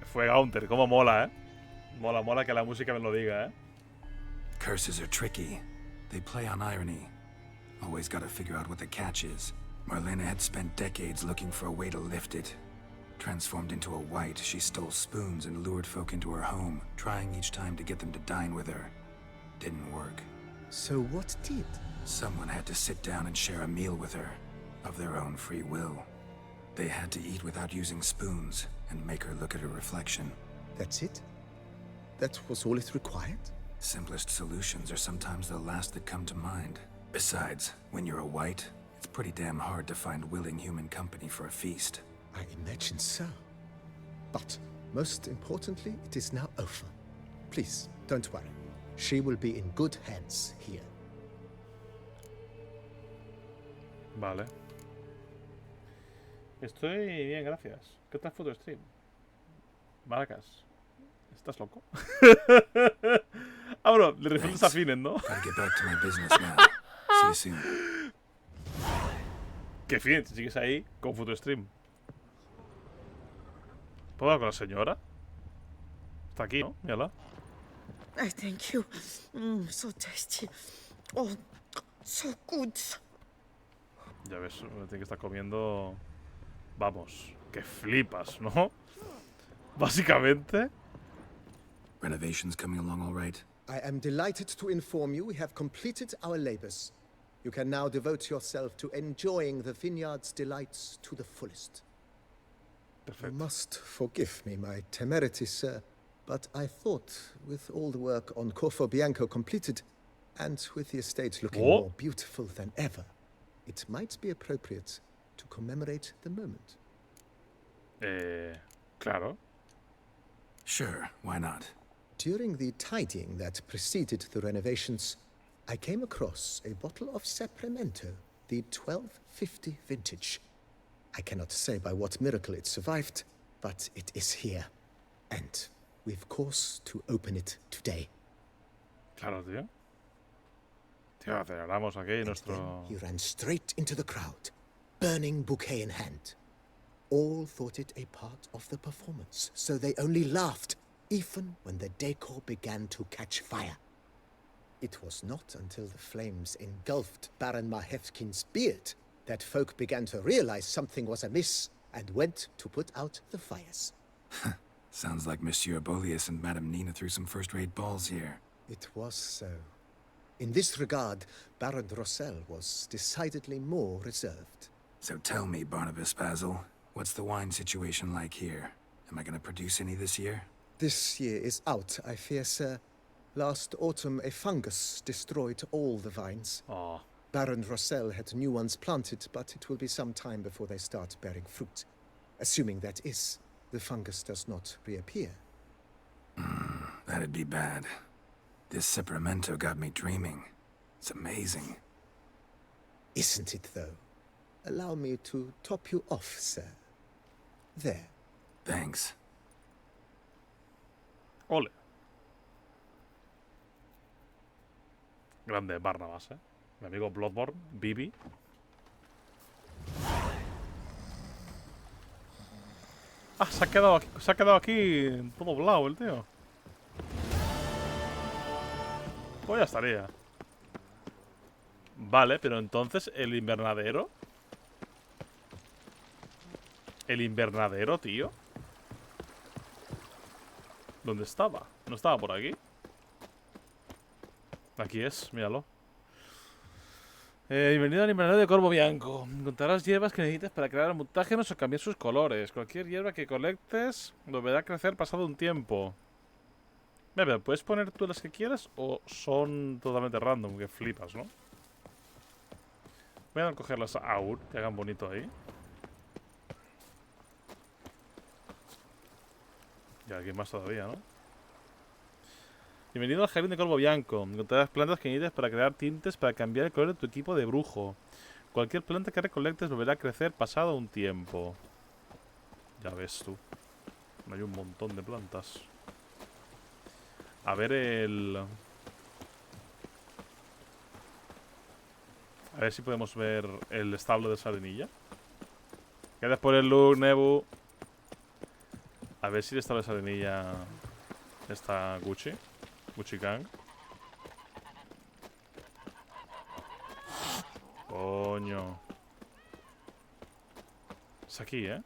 Fue Gaunter. Cómo mola, ¿eh? Mola que la música me lo diga, ¿eh? Curses are tricky. They play on irony. Always gotta figure out what the catch is. Marlena had spent decades looking for a way to lift it. Transformed into a wight, she stole spoons and lured folk into her home, trying each time to get them to dine with her. Didn't work. So what did? Someone had to sit down and share a meal with her, of their own free will. They had to eat without using spoons, and make her look at her reflection. That's it? That was all it required? Simplest solutions are sometimes the last that come to mind. Besides, when you're a wight, it's pretty damn hard to find willing human company for a feast. I imagine so. But, most importantly, it is now over. Please, don't worry. She will be in good hands here. Vale. Estoy bien, gracias. ¿Qué tal Photo Stream? Maracas. ¿Estás loco? Ah, bueno, le refieres a Finen, ¿no? Gotta get back to my business now. See you soon. Que Finen, si sigues ahí con Photo Stream. ¿Puedo hablar con la señora? Está aquí, ¿no? Mírala. I thank you. So tasty. Oh, so good. Ya ves, tiene que estar comiendo. Vamos, que flipas, ¿no? Básicamente. Renovations coming along all right? I am delighted to inform you we have completed our labors. You can now devote yourself to enjoying the vineyard's delights to the fullest. You Perfecto. must forgive me my temerity, sir, but I thought, with all the work on Corfo Bianco completed, and with the estate looking Oh. more beautiful than ever, it might be appropriate to commemorate the moment. Claro. Sure, why not? During the tidying that preceded the renovations, I came across a bottle of Sapramento, the 1250 vintage. I cannot say by what miracle it survived, but it is here. And we've cause to open it today. Claro, tío. Tío, celebramos aquí And nuestro. then he ran straight into the crowd, burning bouquet in hand. All thought it a part of the performance, so they only laughed, even when the decor began to catch fire. It was not until the flames engulfed Baron Mahevkin's beard that folk began to realize something was amiss and went to put out the fires. Sounds like Monsieur Bolius and Madame Nina threw some first-rate balls here. It was so. In this regard, Baron Rossel was decidedly more reserved. So tell me, Barnabas Basil, what's the wine situation like here? Am I gonna produce any this year? This year is out, I fear, sir. Last autumn, a fungus destroyed all the vines. Oh, Baron Rossell had new ones planted, but it will be some time before they start bearing fruit. Assuming that is, the fungus does not reappear. That'd be bad. This Sacramento got me dreaming. It's amazing. Isn't it, though? Allow me to top you off, sir. There. Thanks. ole. Grande Barnabas, ¿eh? Mi amigo Bloodborne, Vivi. Ah, se ha quedado aquí todo doblado el tío. Pues ya estaría. Vale, pero entonces el invernadero. El invernadero, tío. ¿Dónde estaba? ¿No estaba por aquí? Aquí es, míralo. Bienvenido al invernadero de Corvo Bianco. Encontrarás hierbas que necesites para crear mutágenos o cambiar sus colores. Cualquier hierba que colectes volverá a crecer pasado un tiempo. Mira, ¿puedes poner tú las que quieras o son totalmente random? Que flipas, ¿no? Voy a cogerlas aún, que hagan bonito ahí. Y aquí más todavía, ¿no? Bienvenido al jardín de Corvo Bianco. Encontrarás plantas que necesites para crear tintes para cambiar el color de tu equipo de brujo. Cualquier planta que recolectes volverá a crecer pasado un tiempo. Ya ves tú. Hay un montón de plantas. A ver el... A ver si podemos ver el establo de Sardinilla. Gracias por el look, Nebu. A ver si el establo de Sardinilla está Gucci. Gucci Gang. Coño. Es aquí, ¿eh?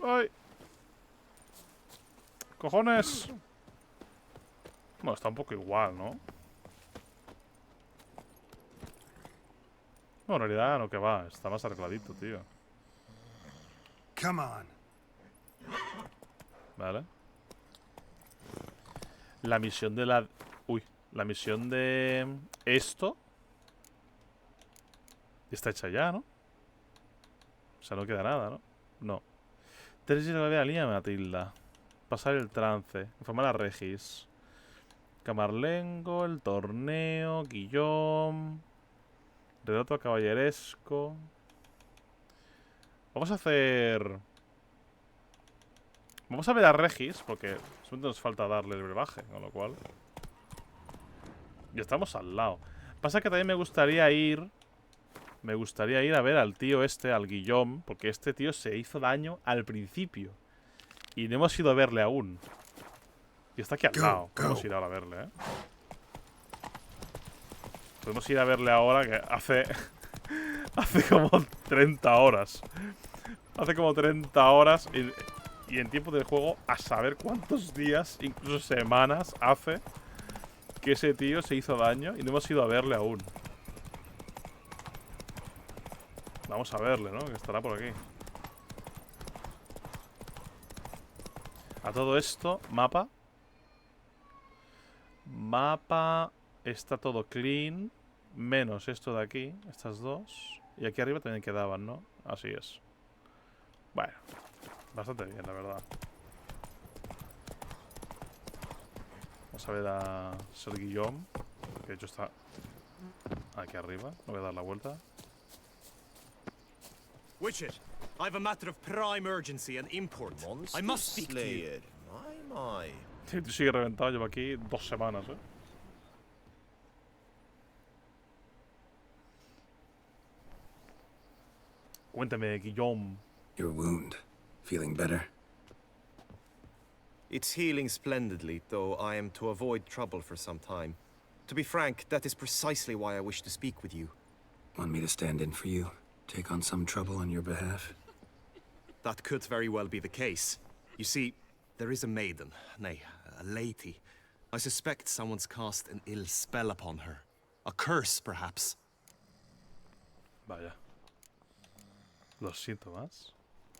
¡Ay! ¡Cojones! Bueno, está un poco igual, ¿no? No, en realidad no, que va. Está más arregladito, tío. Come on. Vale. La misión de la... Uy. La misión de... Esto. Está hecha ya, ¿no? O sea, no queda nada, ¿no? No. 3 de la línea Matilda. Pasar el trance. Informar a Regis. Camarlengo, el torneo, Guillón. Relato caballeresco. Vamos a hacer... Vamos a ver a Regis, porque solamente nos falta darle el brebaje, con lo cual... Ya estamos al lado. Pasa que también me gustaría ir... Me gustaría ir a ver al tío este, al Guillón, porque este tío se hizo daño al principio. Y no hemos ido a verle aún. Y está aquí al lado. Podemos ir ahora a verle, ¿eh? Podemos ir a verle ahora, que hace... hace como 30 horas. Hace como 30 horas. Y en tiempo del juego, a saber cuántos días, incluso semanas, hace que ese tío se hizo daño y no hemos ido a verle aún. Vamos a verle, ¿no? Que estará por aquí. A todo esto, mapa. Mapa. Está todo clean. Menos esto de aquí. Estas dos. Y aquí arriba también quedaban, ¿no? Así es. Bueno. Bastante bien, la verdad. Vamos a ver a Ser Guillaume. Que de hecho está aquí arriba. No voy a dar la vuelta. Witcher, I have a matter of prime urgency and import. I must speak to you. My. Sí, tú sigue reventado. Llevo aquí 2 semanas, ¿eh? Cuéntame, Guillaume. Your wound. Feeling better? It's healing splendidly, though I am to avoid trouble for some time. To be frank, that is precisely why I wish to speak with you. Want me to stand in for you? Take on some trouble on your behalf? That could very well be the case. You see, there is a maiden, nay, a lady. I suspect someone's cast an ill spell upon her. A curse, perhaps. Vaya. Los síntomas.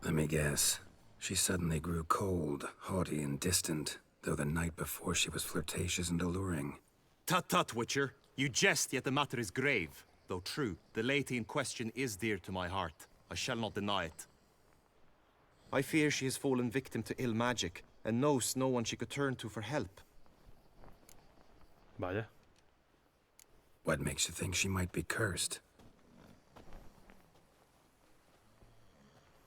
Let me guess. She suddenly grew cold, haughty, and distant, though the night before she was flirtatious and alluring. Tut tut, Witcher. You jest, yet the matter is grave. Though true, the lady in question is dear to my heart. I shall not deny it. I fear she has fallen victim to ill magic, and knows no one she could turn to for help. Vaya. What makes you think she might be cursed?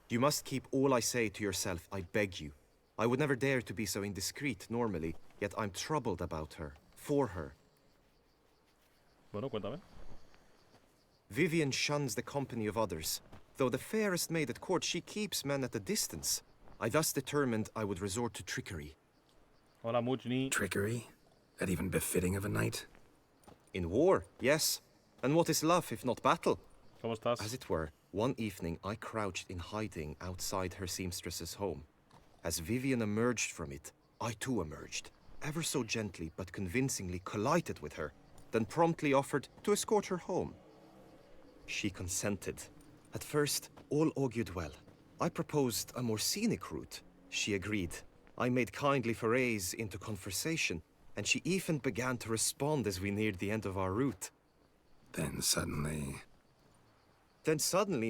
You must keep all I say to yourself, I beg you. I would never dare to be so indiscreet normally, yet I'm troubled about her, for her. Bueno, cuéntame. Vivienne shuns the company of others. Though the fairest maid at court, she keeps men at a distance. I thus determined I would resort to trickery. Hola, Mujni. Trickery? That even befitting of a knight? In war, yes. And what is love if not battle? ¿Cómo estás? As it were, one evening I crouched in hiding outside her seamstress's home. As Vivienne emerged from it, I too emerged, ever so gently but convincingly collided with her, then promptly offered to escort her home. She consented. At first, all augured well. I proposed a more scenic route. She agreed. I made kindly forays into conversation, and she even began to respond as we neared the end of our route. Then suddenly,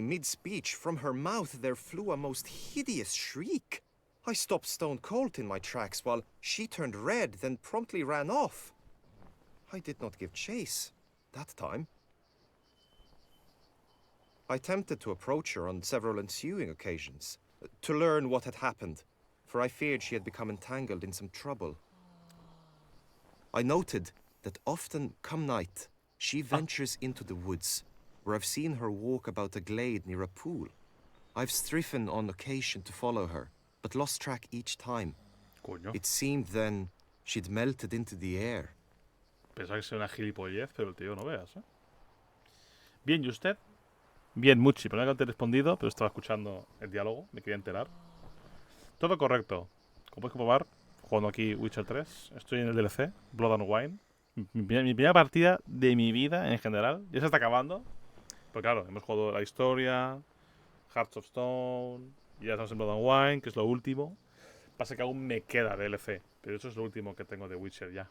mid-speech, from her mouth there flew a most hideous shriek. I stopped stone cold in my tracks while she turned red, then promptly ran off. I did not give chase that time. I attempted to approach her on several ensuing occasions, to learn what had happened, for I feared she had become entangled in some trouble. I noted that often, come night, she ventures into the woods, where I've seen her walk about a glade near a pool. I've striven on occasion to follow her, but lost track each time. Coño. It seemed then she'd melted into the air. Pensaba que sea una gilipollez, pero el tío no veas, ¿eh? Bien, ¿y usted? Bien, Muchi. Pero no te he respondido, pero estaba escuchando el diálogo. Me quería enterar. Todo correcto. Como puedes comprobar, jugando aquí Witcher 3. Estoy en el DLC, Blood and Wine. Mi primera partida de mi vida en general. Ya se está acabando. Pero claro, hemos jugado la historia, Hearts of Stone, y ya estamos en Blood and Wine, que es lo último. Pasa que aún me queda DLC, pero eso es lo último que tengo de Witcher ya.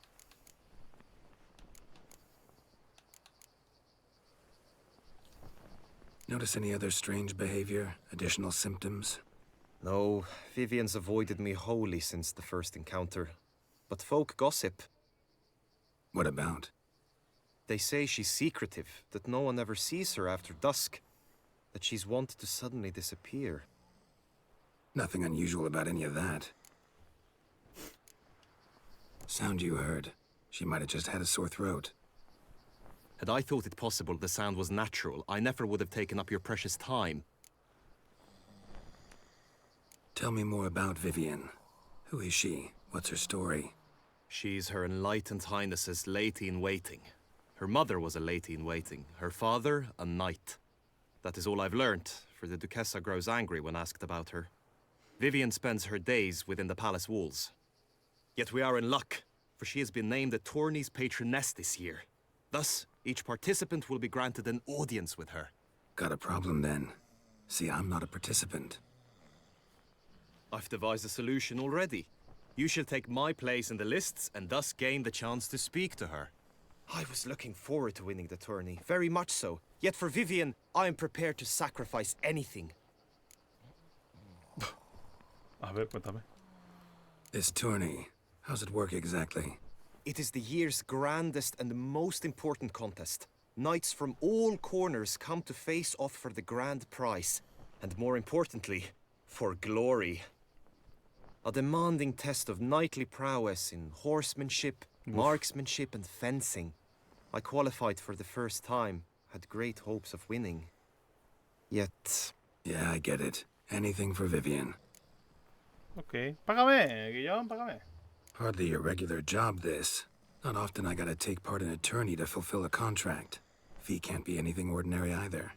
notice any other strange behavior? Additional symptoms? No, Vivienne's avoided me wholly since the first encounter. But folk gossip. What about? They say she's secretive, that no one ever sees her after dusk, that she's wont to suddenly disappear. Nothing unusual about any of that. Sound you heard. She might have just had a sore throat. Had I thought it possible the sound was natural, I never would have taken up your precious time. Tell me more about Vivienne. Who is she? What's her story? She's Her Enlightened Highness's lady-in-waiting. Her mother was a lady-in-waiting, her father a knight. That is all I've learnt, for the Duchessa grows angry when asked about her. Vivienne spends her days within the palace walls. Yet we are in luck, for she has been named the tourney's patroness this year. Thus, each participant will be granted an audience with her. Got a problem then. See, I'm not a participant. I've devised a solution already. You shall take my place in the lists and thus gain the chance to speak to her. I was looking forward to winning the tourney, very much so. Yet for Vivienne, I am prepared to sacrifice anything. A ver, cuéntame. This tourney, how's it work exactly? It is the year's grandest and most important contest. Knights from all corners come to face off for the grand prize. And more importantly, for glory. A demanding test of knightly prowess in horsemanship, marksmanship, and fencing. I qualified for the first time, had great hopes of winning. Yet... Yeah, I get it. Anything for Vivienne. Ok. Págame, Guillón, págame. Hardly a regular job, this. Not often I gotta take part in a tourney to fulfill a contract. Fee can't be anything ordinary either.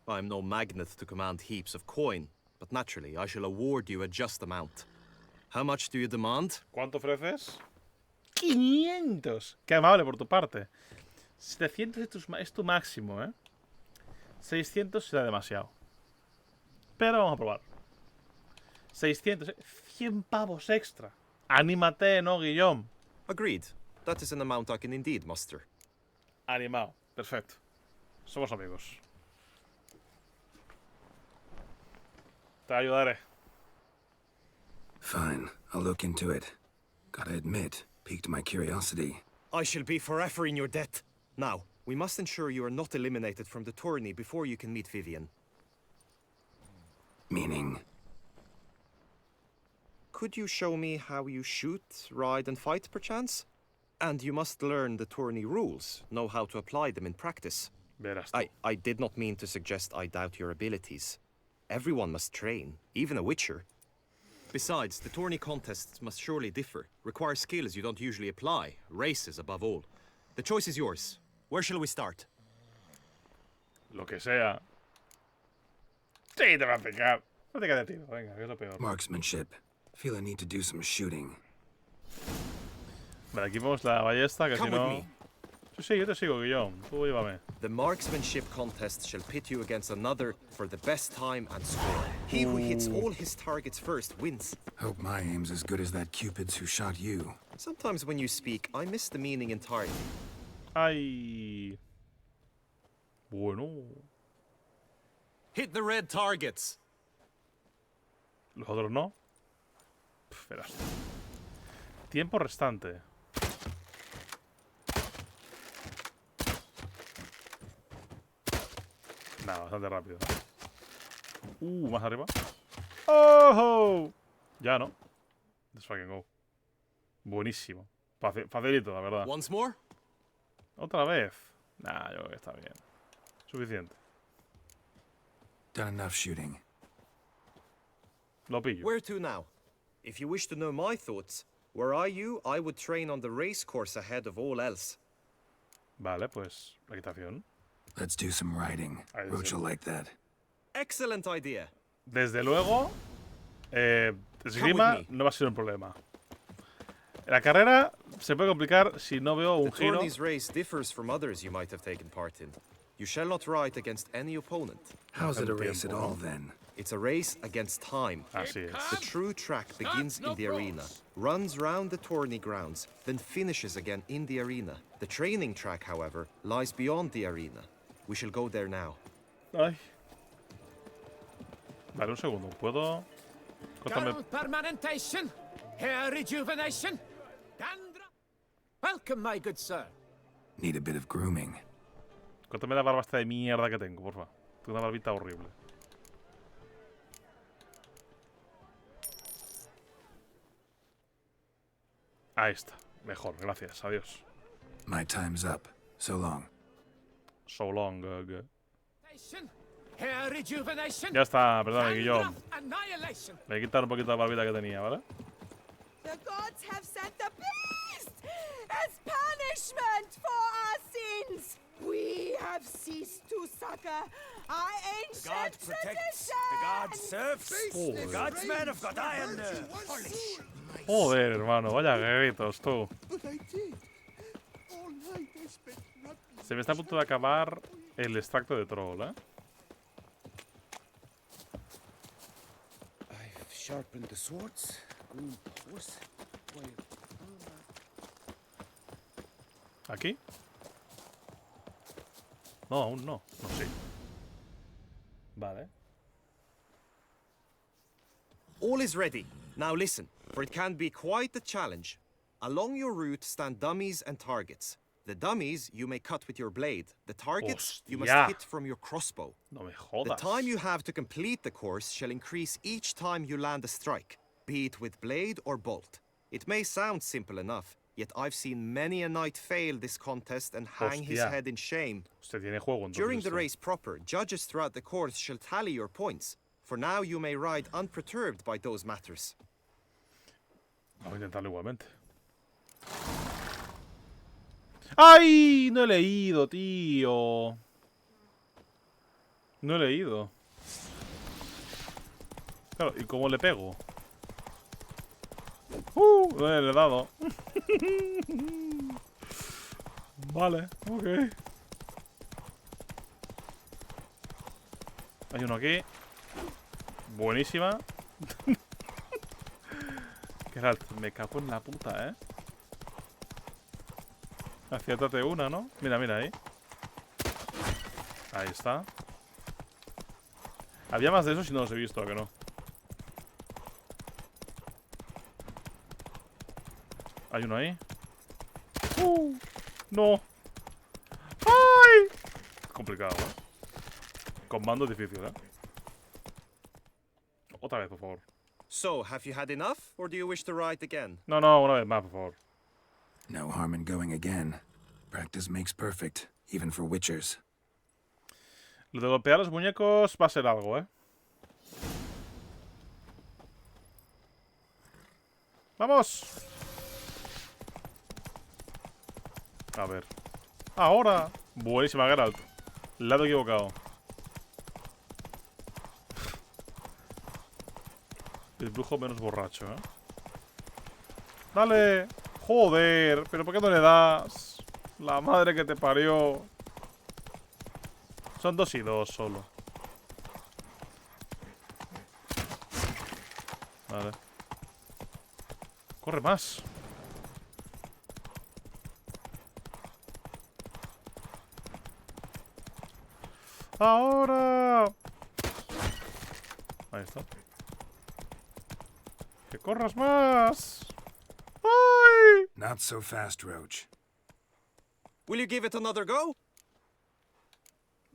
I'm no magnet to command heaps of coin, but naturally I shall award you a just amount. How much do you demand? ¿Cuánto ofreces? 500. Qué amable por tu parte. 700 es tu máximo, ¿eh? 600 será demasiado. Pero vamos a probar. 600, ¿eh? 100 pavos extra. Anímate, ¿no, Guillaume? Agreed. That is an amount I can indeed muster. Animado. Perfecto. Somos amigos. Te ayudaré. Fine, I'll look into it. Gotta admit, piqued my curiosity. I shall be forever in your debt. Now, we must ensure you are not eliminated from the tourney before you can meet Vivienne. Meaning? Could you show me how you shoot, ride, and fight, perchance? And you must learn the tourney rules, know how to apply them in practice. Verás tú. I did not mean to suggest I doubt your abilities. Everyone must train, even a witcher. Besides, the tourney contests must surely differ, require skills you don't usually apply, races above all. The choice is yours. Where shall we start? Lo que sea. Sí, te va a picar. No te quedes tiro, venga, que es lo peor. Marksmanship. Feel I need to do some shooting. Vale, aquí vemos la ballesta, que si Come with no... me. Sí, yo te sigo, Guillaume. Tú llévame. The marksmanship contest shall pit you against another for the best time and score. He who hits all his targets first wins. Hope my aim's as good as that Cupid's who shot you. Sometimes when you speak, I miss the meaning entirely. Ay. Bueno. Hit the red targets! Los otros no. Verás. Tiempo restante. Nada, bastante rápido. Más arriba. ¡Oh! Ya no. Let's fucking go. Buenísimo. Facilito, la verdad. Once more? Otra vez. Nah, yo creo que está bien. Suficiente. Done enough shooting. Lo pillo. Where to now? If you wish to know my thoughts, were I you, I would train on the race course ahead of all else. Vale, pues la equitación. Let's do some riding. Ahí Roach sí. will like that. Excellent idea. Desde luego, esgrima no va a ser un problema. La carrera se puede complicar si no veo un The giro. tourney's race differs from others you might have taken part in. You shall not ride against any opponent. How's it a race at tiempo, all ¿no? then? It's a race against time. Así es. The true track begins in the arena, runs round the tourney grounds, then finishes again in the arena. The training track, however, lies beyond the arena. We shall go there now. Ay. Vale, un segundo. ¿Puedo...? Córtame... Permanentation, hair rejuvenation, dandruff. Welcome, my good sir. Need a bit of grooming. Córtame la barba esta de mierda que tengo, porfa. Tengo una barbita horrible. Ahí está. Mejor, gracias. Adiós. My time's up. So long. So long. Hair rejuvenation, Ya está, perdón, Guillaume. dandruff annihilation. Me he quitado un poquito la barbita que tenía, ¿vale? The gods have sent the beast as punishment for our sins. We have ceased to succor our ancient traditions. serfs. Joder. God's men have got iron nerve. Joder, hermano. Vaya gritos, tú. Se me está a punto de acabar el extracto de troll, ¿eh? I've sharpened the swords, groomed the horse. ¿Aquí? No, aún no. No sé. Vale. All is ready. Now listen, for it can be quite a challenge. Along your route stand dummies and targets. The dummies you may cut with your blade. The targets you must Hostia. hit from your crossbow. No me The jodas. time you have to complete the course shall increase each time you land a strike, be it with blade or bolt. It may sound simple enough, yet I've seen many a knight fail this contest and hang his Hostia. head in shame. Usted tiene juego entonces. During the esto. race proper, judges throughout the course shall tally your points. For now you may ride unperturbed by those matters. Vamos a intentarlo igualmente. ¡Ay! No he leído, tío. No he leído. Claro, ¿y cómo le pego? Le he dado. Vale, ok. Hay uno aquí. Buenísima. Geralt, me cago en la puta, ¿eh? Aciértate una, ¿no? Mira, mira ahí. Ahí está. Había más de esos y no los he visto, ¿a que no? Hay uno ahí. No. ¡Ay! Complicado, ¿eh? Con mando es difícil, ¿eh? Otra vez, por favor. So, have you had enough, or do you wish to ride again? No, no, una vez más, por favor. No harm in going again. Practice makes perfect, even for witchers. Lo de golpear a los muñecos va a ser algo, ¿eh? ¡Vamos! A ver. ¡Ahora! Buenísima, Geralt. Lado equivocado. El brujo menos borracho, ¿eh? ¡Dale! ¡Joder! ¿Pero por qué no le das? La madre que te parió. Son 2 y 2 solo. Vale. Corre más. Ahora. Ahí está. Que corras más. ¡Ay! Not so fast, Roach. Will you give it another go?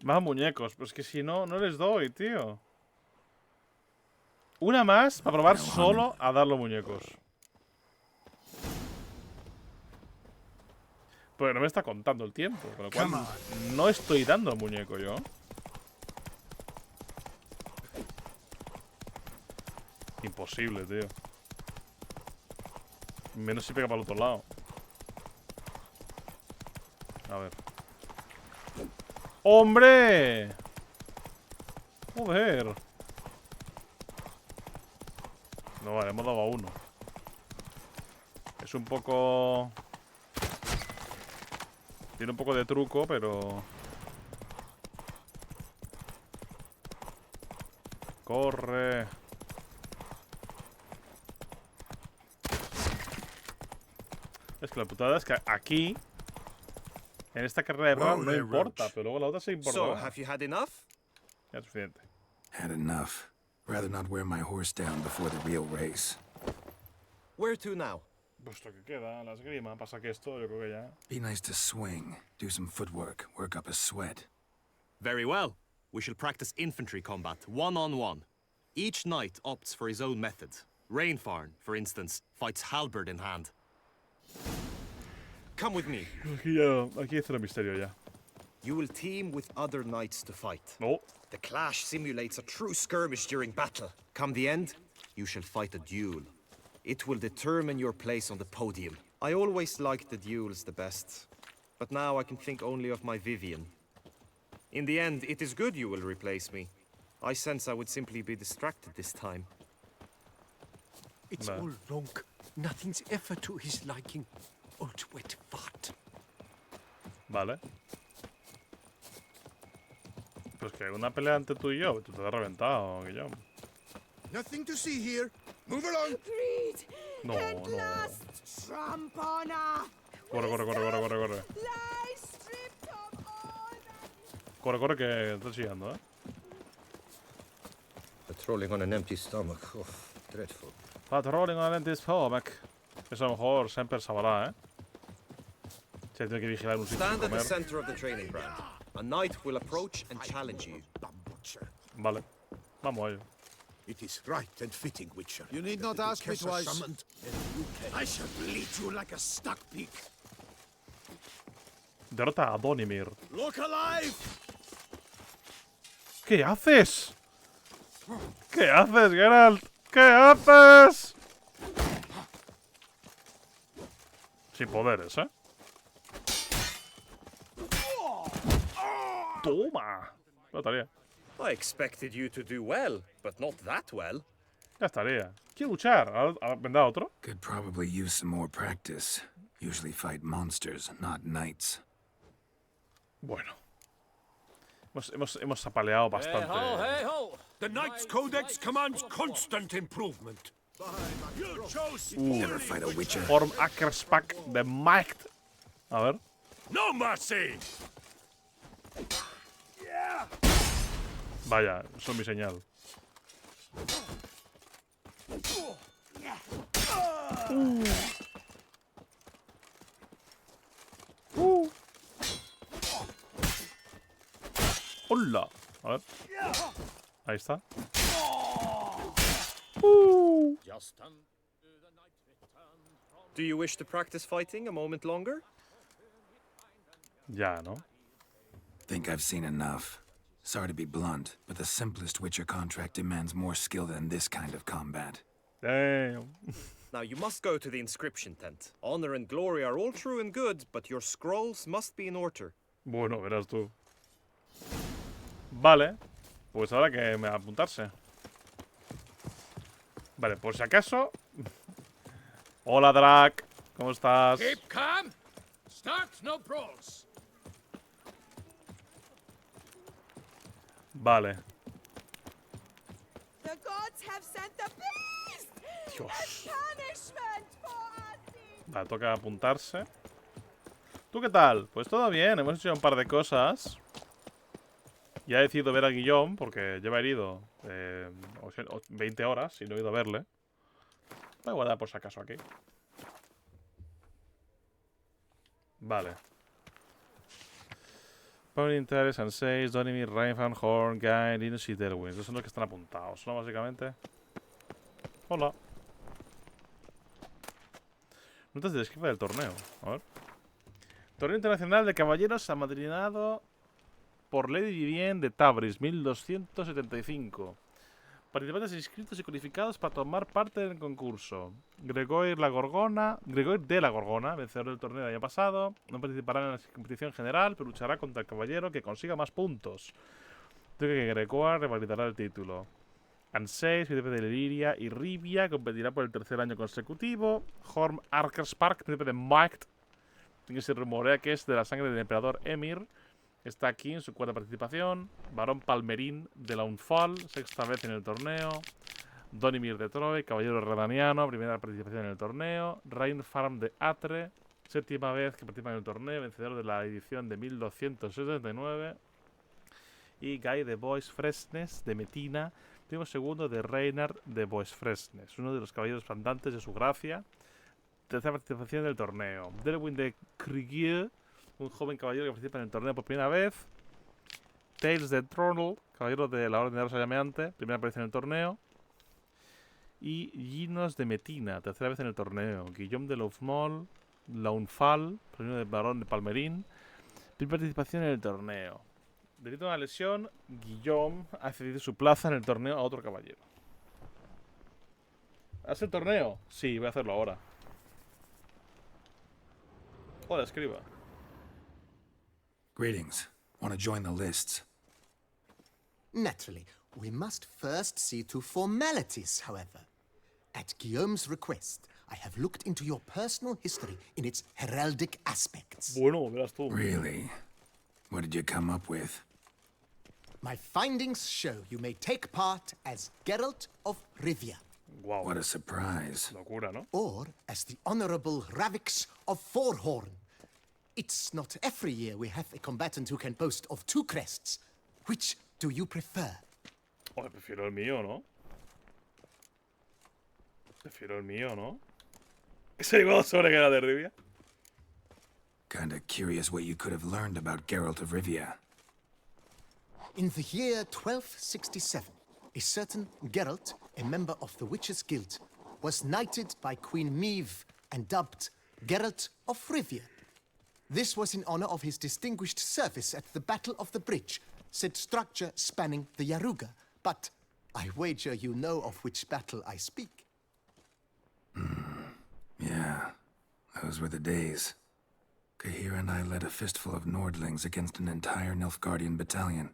Más muñecos. Pero es que si no, no les doy, tío. Una más para probar solo a dar los muñecos. Pero no me está contando el tiempo. Con lo cual no estoy dando el muñeco yo. Imposible, tío. Menos si pega para el otro lado. A ver. ¡Hombre! Joder. No, vale, hemos dado a uno. Es un poco... Tiene un poco de truco, pero... Corre. Es que la putada es que aquí... En esta carrera de rap no importa, pero luego la otra sí importa. So, have you had enough? Ya es suficiente. Had enough. Rather not wear my horse down before the real race. Where to now? Pues lo que queda, la esgrima. Pasa que esto yo creo que ya... Be nice to swing, do some footwork, work up a sweat. Very well. We shall practice infantry combat, one-on-one. Each knight opts for his own method. Rainfarn, for instance, fights halberd in hand. Come with me. Aquí está el misterio ya. You will team with other knights to fight. Oh. The clash simulates a true skirmish during battle. Come the end, you shall fight a duel. It will determine your place on the podium. I always liked the duels the best, but now I can think only of my Vivienne. In the end, it is good you will replace me. I sense I would simply be distracted this time. It's all wrong. Nothing's ever to his liking. Old wet fart. Vale. Pues que una pelea entre tú y yo. Tú te has reventado, Guillaume. Nothing to see here. Move along. Greed No, and no. lust, tramp on her. Corre, corre, corre, corre, corre, corre. Lie stripped of all that Corre, corre, que estás chillando, ¿eh? Patrolling on an empty stomach. Oh, dreadful. Patrolling on an empty stomach. Eso a lo mejor Semper sabrá, ¿eh? Se tiene que vigilar un sitio sin Stand at the comer. center of the training ground. A knight will approach and challenge you. Vale. Vamos a ello. It is right and fitting, Witcher. You need not that the ask me Duchess are twice. summoned, and you can. I shall bleed you like a stuck pig. Derrota a Donimir. Look alive! ¿Qué haces? ¿Qué haces, Geralt? ¿Qué haces? Sin poderes, ¿eh? Toma. Ya estaría. I expected you to do well, but not that well. Ya estaría. Quiero luchar. ¿Ahora vendrá otro? Could probably use some more practice. Usually fight monsters, not knights. Bueno. Hemos apaleado bastante. The Knight's Codex commands constant improvement. You chose Never fight a witcher. Form Ackerspack de Mike. A ver. no mercy. Vaya, eso es mi señal. ¡Hola! A ver. Ahí está. Do you wish to practice fighting a moment longer? Ya, ¿no? Think I've seen enough. Sorry to be blunt, but the simplest Witcher contract demands more skill than this kind of combat. Damn. Now you must go to the inscription tent. Honor and glory are all true and good, but your scrolls must be in order. Bueno, verás tú. Vale. Pues ahora que me va a apuntarse. Vale, por si acaso. Hola, Drac. ¿Cómo estás? Keep calm. Start no brawls. Vale. The gods have sent the beast Dios. as punishment for our sins. Vale, toca apuntarse. ¿Tú qué tal? Pues todo bien, hemos hecho un par de cosas. Ya he decidido ver a Guillaume porque lleva herido 20 horas y no he ido a verle. Voy a guardar por si acaso aquí. Vale. Power Interest and 6, Donimir, Reinfan, Horn, Guy, Linus y Derwin. Esos son los que están apuntados, ¿no? Básicamente. Hola. Notas de descripción del torneo. A ver. Torneo Internacional de Caballeros amadrinado por Lady Vivienne de Tabris, 1275. Participantes inscritos y cualificados para tomar parte en el concurso. Gregoire de la Gorgona, vencedor del torneo del año pasado, no participará en la competición general, pero luchará contra el caballero que consiga más puntos. Creo que Gregoire revalidará el título. Anseis, príncipe de Liria y Rivia, competirá por el tercer año consecutivo. Horm Arkerspark, príncipe de Mike, que se rumorea que es de la sangre del emperador Emir. Está aquí en su cuarta participación. Barón Palmerín de la Unfall, sexta vez en el torneo. Donimir de Troy, caballero redaniano, primera participación en el torneo. Rain Farm de Atre, séptima vez que participa en el torneo, vencedor de la edición de 1279. Y Guy de Bois Fresnes de Metina, primo segundo de Reynard de Bois Fresnes, uno de los caballeros andantes de su gracia. Tercera participación del torneo. Derwin de Krigier, un joven caballero que participa en el torneo por primera vez. Tales de Tronel, caballero de la Orden de la Rosa Llameante, primera aparición en el torneo. Y Ginos de Metina, tercera vez en el torneo. Guillaume de Launfal, premio de Barón de Palmerín, primera participación en el torneo. Debido a una lesión, Guillaume ha cedido su plaza en el torneo a otro caballero. ¿Haces el torneo? Sí, voy a hacerlo ahora. Hola, escriba. Greetings. Want to join the lists? Naturally, we must first see to formalities, however. At Guillaume's request, I have looked into your personal history in its heraldic aspects. Bueno, verás tú. Really? What did you come up with? My findings show you may take part as Geralt of Rivia, Wow. What a surprise. Locura, ¿no? or as the Honorable Ravix of Forhorn. It's not every year we have a combatant who can boast of two crests. Which do you prefer? Oye, prefiero el mío, ¿no? Prefiero el mío, ¿no? ¿Se igual sobre que era de Rivia? Kinda curious what you could have learned about Geralt of Rivia. In the year 1267, a certain Geralt, a member of the Witches' Guild, was knighted by Queen Meve and dubbed Geralt of Rivia. This was in honor of his distinguished service at the Battle of the Bridge, said structure spanning the Yaruga. But I wager you know of which battle I speak. Yeah, those were the days. Kahir and I led a fistful of Nordlings against an entire Nilfgaardian battalion.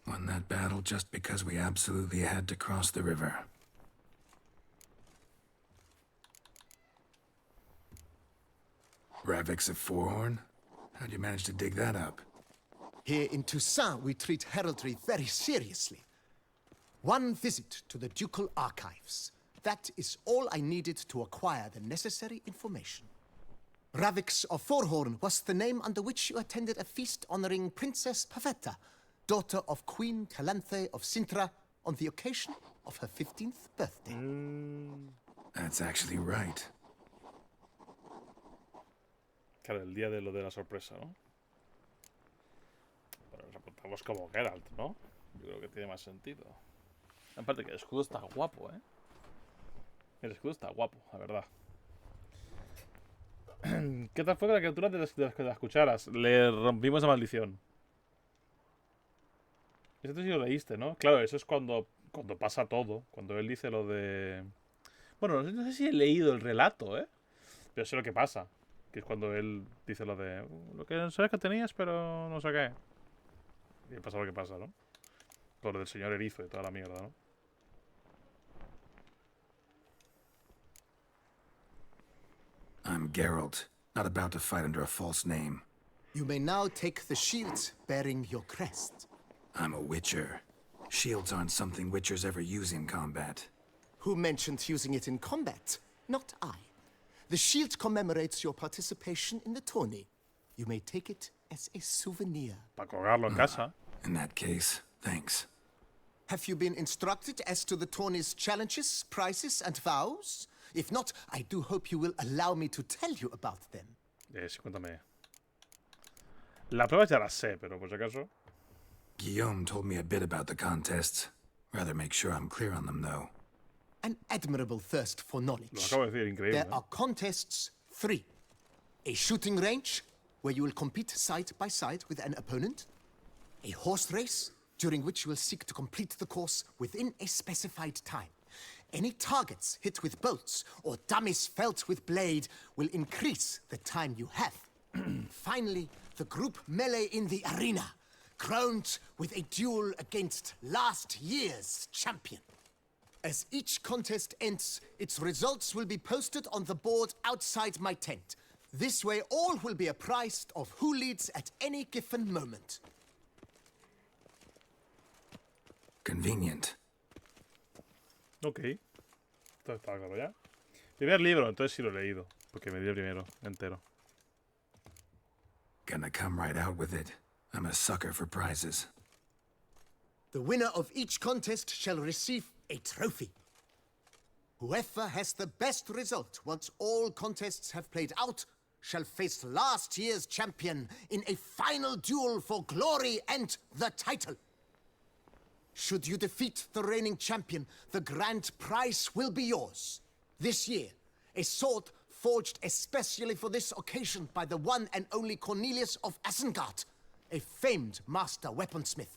Won that battle just because we absolutely had to cross the river. Ravix of Forhorn? How'd you manage to dig that up? Here in Toussaint, we treat heraldry very seriously. One visit to the ducal archives. That is all I needed to acquire the necessary information. Ravix of Forhorn was the name under which you attended a feast honoring Princess Pavetta, daughter of Queen Calanthe of Sintra, on the occasion of her 15th birthday. That's actually right. Claro, el día de lo de la sorpresa, ¿no? Pero nos apuntamos como Geralt, ¿no? Yo creo que tiene más sentido. Aparte que el escudo está guapo, ¿eh? El escudo está guapo, la verdad. ¿Qué tal fue con la criatura de las cucharas? Le rompimos la maldición. Eso sí lo leíste, ¿no? Claro, eso es cuando pasa todo. Cuando él dice lo de... Bueno, no sé si he leído el relato, ¿eh? Pero sé lo que pasa. Que es cuando él dice lo de... Lo que sabes que tenías, pero no sé qué. Y pasa lo que pasa, ¿no? Lo del señor erizo y toda la mierda, ¿no? I'm Geralt, not about to fight under a false name. You may now take the shield bearing your crest. I'm a witcher. Shields aren't something witchers ever use in combat. Who mentioned using it in combat? Not I. The shield commemorates your participation in the tourney. You may take it as a souvenir. Para colgarlo en casa. In that case, thanks. Have you been instructed as to the tourney's challenges, prizes, and vows? If not, I do hope you will allow me to tell you about them. Sí, cuéntame. Las pruebas ya las sé, pero por si acaso... Guillaume told me a bit about the contests. Rather make sure I'm clear on them, though. An admirable thirst for knowledge. Lo acabo de decir, increíble. There are contests 3. A shooting range, where you will compete side by side with an opponent. A horse race, during which you will seek to complete the course within a specified time. Any targets hit with bolts or dummies felt with blade will increase the time you have. Finally, the group melee in the arena, crowned with a duel against last year's champion. As each contest ends, its results will be posted on the board outside my tent. This way, all will be apprised of who leads at any given moment. Convenient. Ok. Esto está claro ya. Primer libro, entonces sí lo he leído. Porque me dio el primero, entero. Gonna come right out with it. I'm a sucker for prizes. The winner of each contest shall receive a trophy. Whoever has the best result once all contests have played out shall face last year's champion in a final duel for glory and the title. Should you defeat the reigning champion, the grand prize will be yours. This year, a sword forged especially for this occasion by the one and only Cornelius of Isengard, a famed master weaponsmith.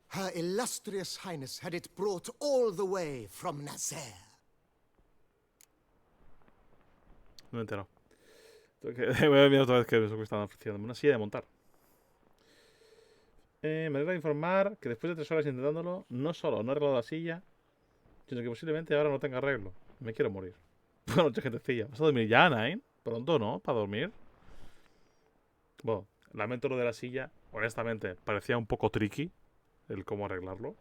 Her illustrious highness had it brought all the way from Nazaire. No me he enterado. Voy a mirar otra vez que eso que estaban ofreciendo. Una silla de montar. Me alegra informar que después de 3 horas intentándolo, no solo no he arreglado la silla, sino que posiblemente ahora no tenga arreglo. Me quiero morir. Buenas noches, gentecilla. ¿Vas a dormir ya, Nine? Pronto, ¿no? ¿Para dormir? Bueno, lamento lo de la silla. Honestamente, parecía un poco tricky el cómo arreglarlo.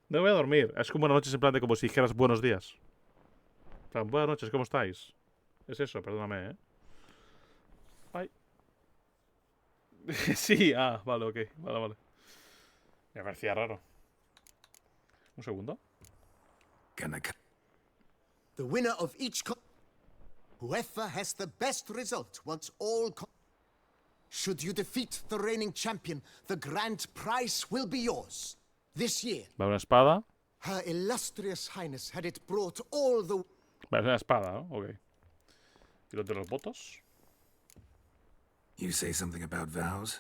No voy a dormir. Es como buenas noches en plan de como si dijeras buenos días. En plan, buenas noches, ¿cómo estáis? Es eso, perdóname, ¿eh? Ay. Sí, vale, ok. Vale. Me parecía raro. Un segundo. The winner of each whoever has the best result once all should you defeat the reigning champion, the grand prize will be yours. This year. Va una espada. Her illustrious highness had it brought all the... Va, es una espada, ¿no? Ok. ¿Y los de los votos? You say something about vows?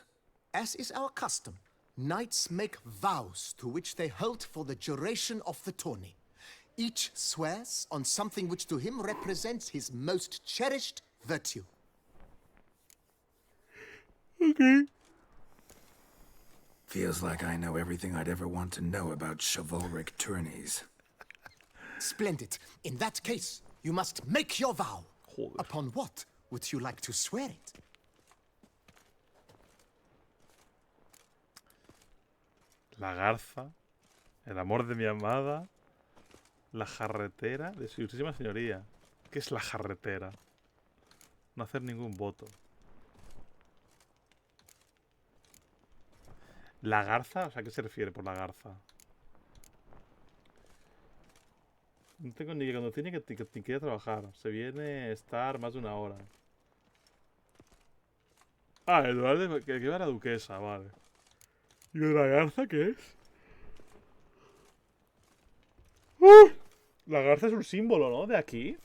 As is our custom, knights make vows to which they hold for the duration of the tourney. Each swears on something which to him represents his most cherished virtue. Okay. Feels like I know everything I'd ever want to know about chivalric tourneys. Splendid. In that case, you must make your vow. Joder. Upon what would you like to swear it? La garza. El amor de mi amada. La jarretera de su ilustrísima señoría. ¿Qué es la jarretera? No hacer ningún voto. ¿La garza? O sea, ¿a qué se refiere por la garza? No tengo ni que conducir ni que ir a trabajar. Se viene a estar más de una hora. Ah, el lugar que va la duquesa, vale. ¿Y la garza qué es? ¡Uh! La garza es un símbolo, ¿no? De aquí.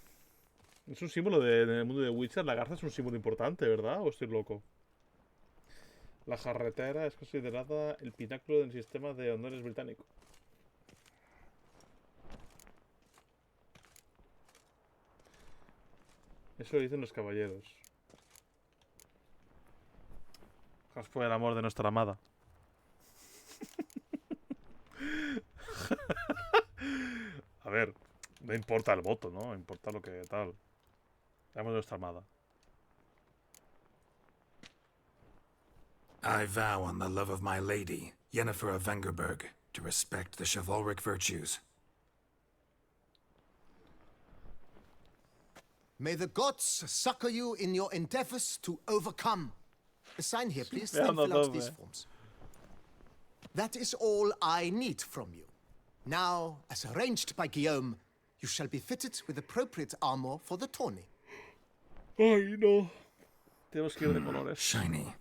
Es un símbolo en el mundo de Witcher. La garza es un símbolo importante, ¿verdad? ¿O estoy loco? La jarretera es considerada el pináculo del sistema de honores británico. Eso lo dicen los caballeros. Os fue el amor de nuestra amada. A ver, no importa el voto, ¿no? Importa lo que tal. El amor de nuestra amada. I vow on the love of my lady, Yennefer of Vengerberg, to respect the chivalric virtues. May the gods succor you in your endeavors to overcome. Sign here, please, then fill out these forms. That is all I need from you. Now, as arranged by Guillaume, you shall be fitted with appropriate armor for the tourney. Ay, no. Tenemos que ir de colores. Shiny.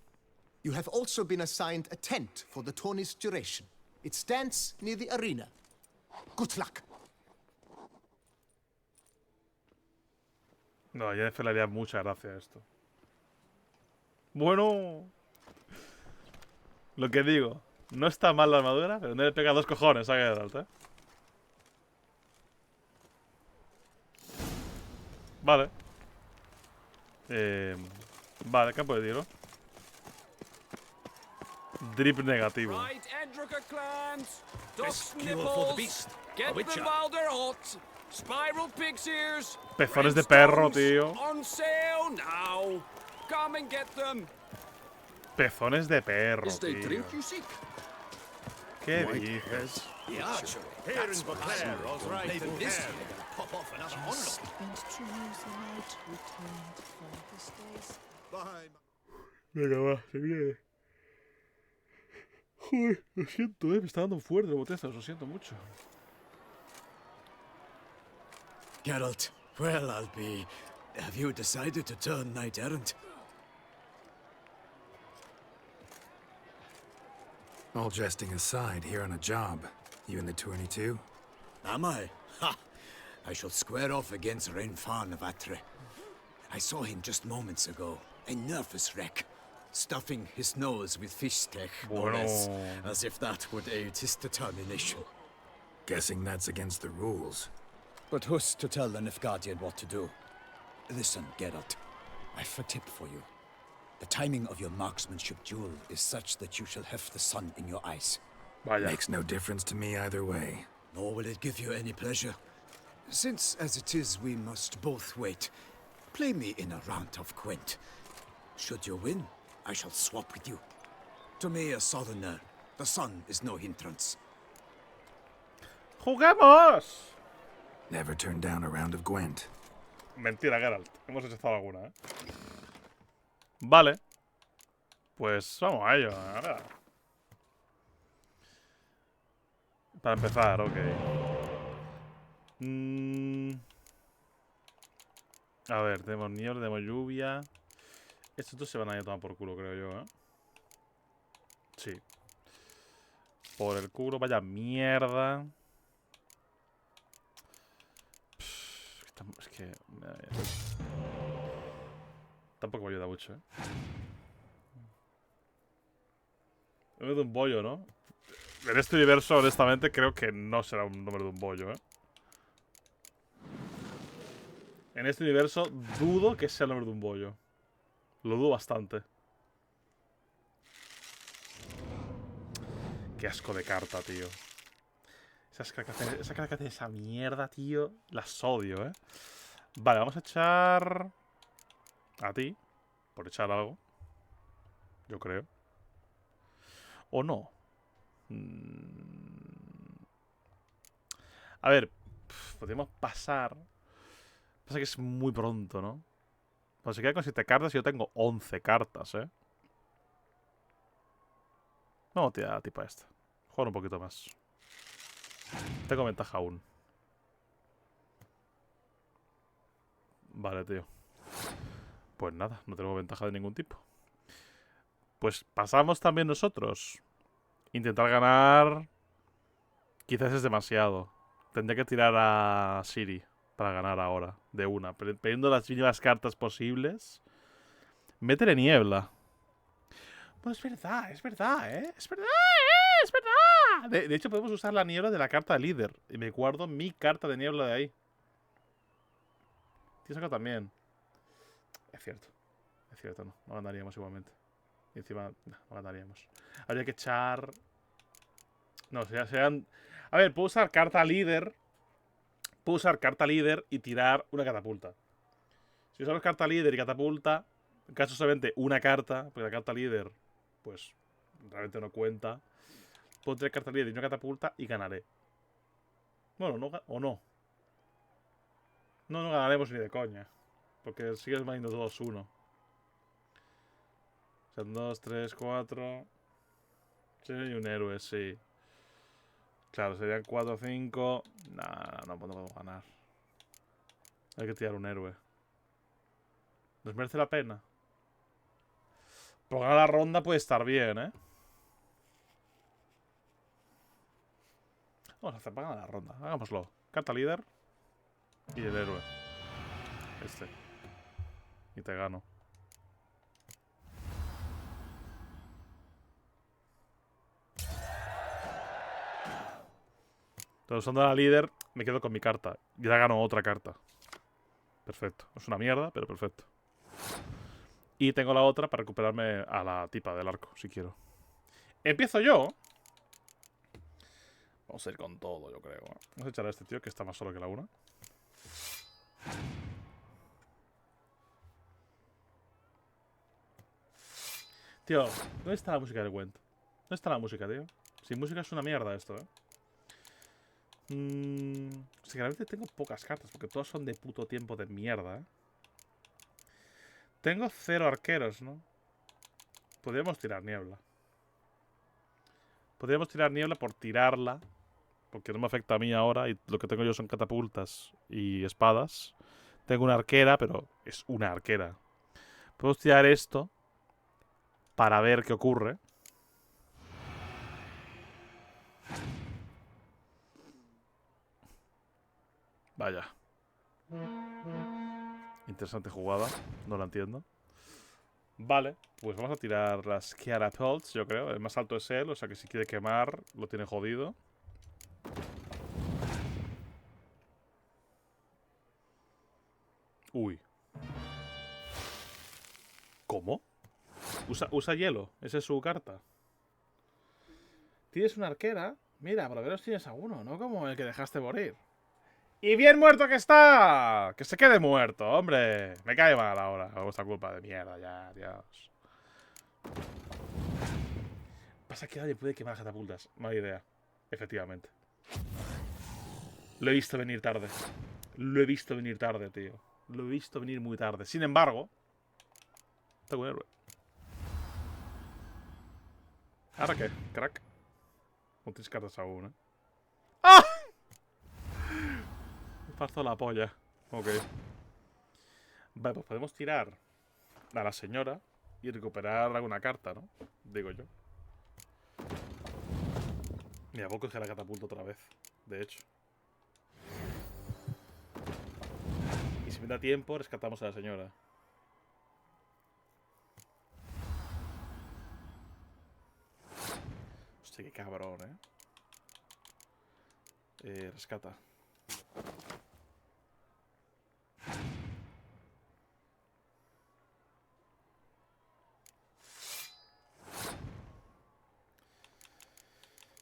You have also been assigned a tent for the tourney's duration. It stands near the arena. Good luck. No, a Jennifer le haría mucha gracia esto. Bueno. Lo que digo. No está mal la armadura, pero no le pega 2 cojones a Geralt, ¿eh? Vale. Vale, campo de tiro. Drip negativo. Right, Edrica clans. Ducks nipples. Get them while they're hot. Spiral pig's ears. Pezones de perro, tío. On sale now. Come and get them. Pezones de perro, Is the tío. drink you seek? ¿Qué dices? Here in Beauclair, all right. Spent 2 years in night, returned to find his days. Venga, va, se viene. Joder, lo siento, me está dando fuerte el botezo, lo siento mucho. Geralt, well, I'll be... Have you decided to turn knight-errant? All jesting aside, here on a job. You in the tourney too? Am I? Ha! I shall square off against Rainfan of Atre. I saw him just moments ago. A nervous wreck. Stuffing his nose with fish steak, no less. As if that would aid his determination. Guessing that's against the rules. But who's to tell the Nilfgaardian what to do? Listen, Geralt. I've a tip for you. The timing of your marksmanship duel is such that you shall have the sun in your eyes. Vaya. Makes no difference to me either way. Nor will it give you any pleasure. Since, as it is, we must both wait, play me in a round of Gwent. Should you win, I shall swap with you. To me, a southerner, the sun is no hindrance. ¡Juguemos! Never turn down a round of Gwent. Mentira, Geralt. Hemos rechazado alguna, ¿eh? Vale. Pues vamos a ello. A ver. Para empezar, ok. A ver, tenemos niebla, tenemos lluvia. Estos dos se van a ir a tomar por culo, creo yo, ¿eh? Sí. Por el culo, vaya mierda. Es que... Tampoco me ayuda mucho, ¿eh? Número de un bollo, ¿no? En este universo, honestamente, creo que no será un número de un bollo, ¿eh? En este universo, dudo que sea el número de un bollo. Lo dudo bastante. Qué asco de carta, tío. Esa carta de esa mierda, tío. Las odio, ¿eh? Vale, vamos a echar... A ti. Por echar algo. Yo creo. ¿O no? A ver, podríamos pasar. Pasa que es muy pronto, ¿no? Pues se queda con 7 cartas y yo tengo 11 cartas, ¿eh? Vamos a tirar tipo esta. Jugar un poquito más. Tengo ventaja aún. Vale, tío. Pues nada, no tenemos ventaja de ningún tipo. Pues pasamos también nosotros. Intentar ganar... Quizás es demasiado. Tendría que tirar a Siri para ganar ahora, de una. Pidiendo las mínimas cartas posibles. Métele niebla. Pues es verdad, ¿eh? Es verdad, es verdad. De hecho, podemos usar la niebla de la carta de líder. Y me guardo mi carta de niebla de ahí. Tienes acá también. Es cierto, no. No ganaríamos igualmente. Y encima, no ganaríamos. Habría que echar... No, serían... A ver, puedo usar carta líder. Puedo usar carta líder y tirar una catapulta. Si usamos carta líder y catapulta, en caso solamente una carta, porque la carta líder, pues, realmente no cuenta. Puedo tener carta líder y una catapulta y ganaré. Bueno, no, o no. No ganaremos ni de coña. Porque sigues valiendo todos uno. O sea, 2, 3, 4. Sí, y un héroe, sí. Claro, serían 4, 5. Nah, no podemos ganar. Hay que tirar un héroe. ¿Nos merece la pena? Por ganar la ronda puede estar bien, ¿eh? Vamos a hacer para ganar la ronda. Hagámoslo. Carta líder. Y el héroe. Este. Y te gano. Entonces, usando la líder, me quedo con mi carta. Y ya gano otra carta. Perfecto. Es una mierda, pero perfecto. Y tengo la otra para recuperarme a la tipa del arco, si quiero. Empiezo yo. Vamos a ir con todo, yo creo. Vamos a echar a este tío que está más solo que la una. Tío, ¿dónde está la música del Gwent? ¿Dónde está la música, tío? Sin música es una mierda esto, ¿eh? O sea, que realmente tengo pocas cartas, porque todas son de puto tiempo de mierda, ¿eh? Tengo 0 arqueros, ¿no? Podríamos tirar niebla. Podríamos tirar niebla por tirarla, porque no me afecta a mí ahora, y lo que tengo yo son catapultas y espadas. Tengo una arquera, pero es una arquera. Podemos tirar esto para ver qué ocurre. Vaya. Interesante jugada. No la entiendo. Vale, pues vamos a tirar las catapults, yo creo. El más alto es él, o sea que si quiere quemar, lo tiene jodido. Uy. ¿Cómo? Usa hielo. Esa es su carta. Tienes una arquera. Mira, por lo menos tienes a uno, ¿no? Como el que dejaste morir. ¡Y bien muerto que está! ¡Que se quede muerto, hombre! Me cae mal ahora. A vuestra culpa de mierda ya, Dios. Pasa que nadie puede quemar las catapultas. Mala idea. Efectivamente. Lo he visto venir tarde. Lo he visto venir tarde, tío. Lo he visto venir muy tarde. Sin embargo... Tengo un héroe. ¿Ahora qué? Crack. No tienes cartas aún, ¿eh? ¡Ah! Me parto la polla. Ok. Vale, pues podemos tirar a la señora y recuperar alguna carta, ¿no? Digo yo. Mira, voy a coger la catapulta otra vez. De hecho. Y si me da tiempo, rescatamos a la señora. Hostia, qué cabrón, rescata.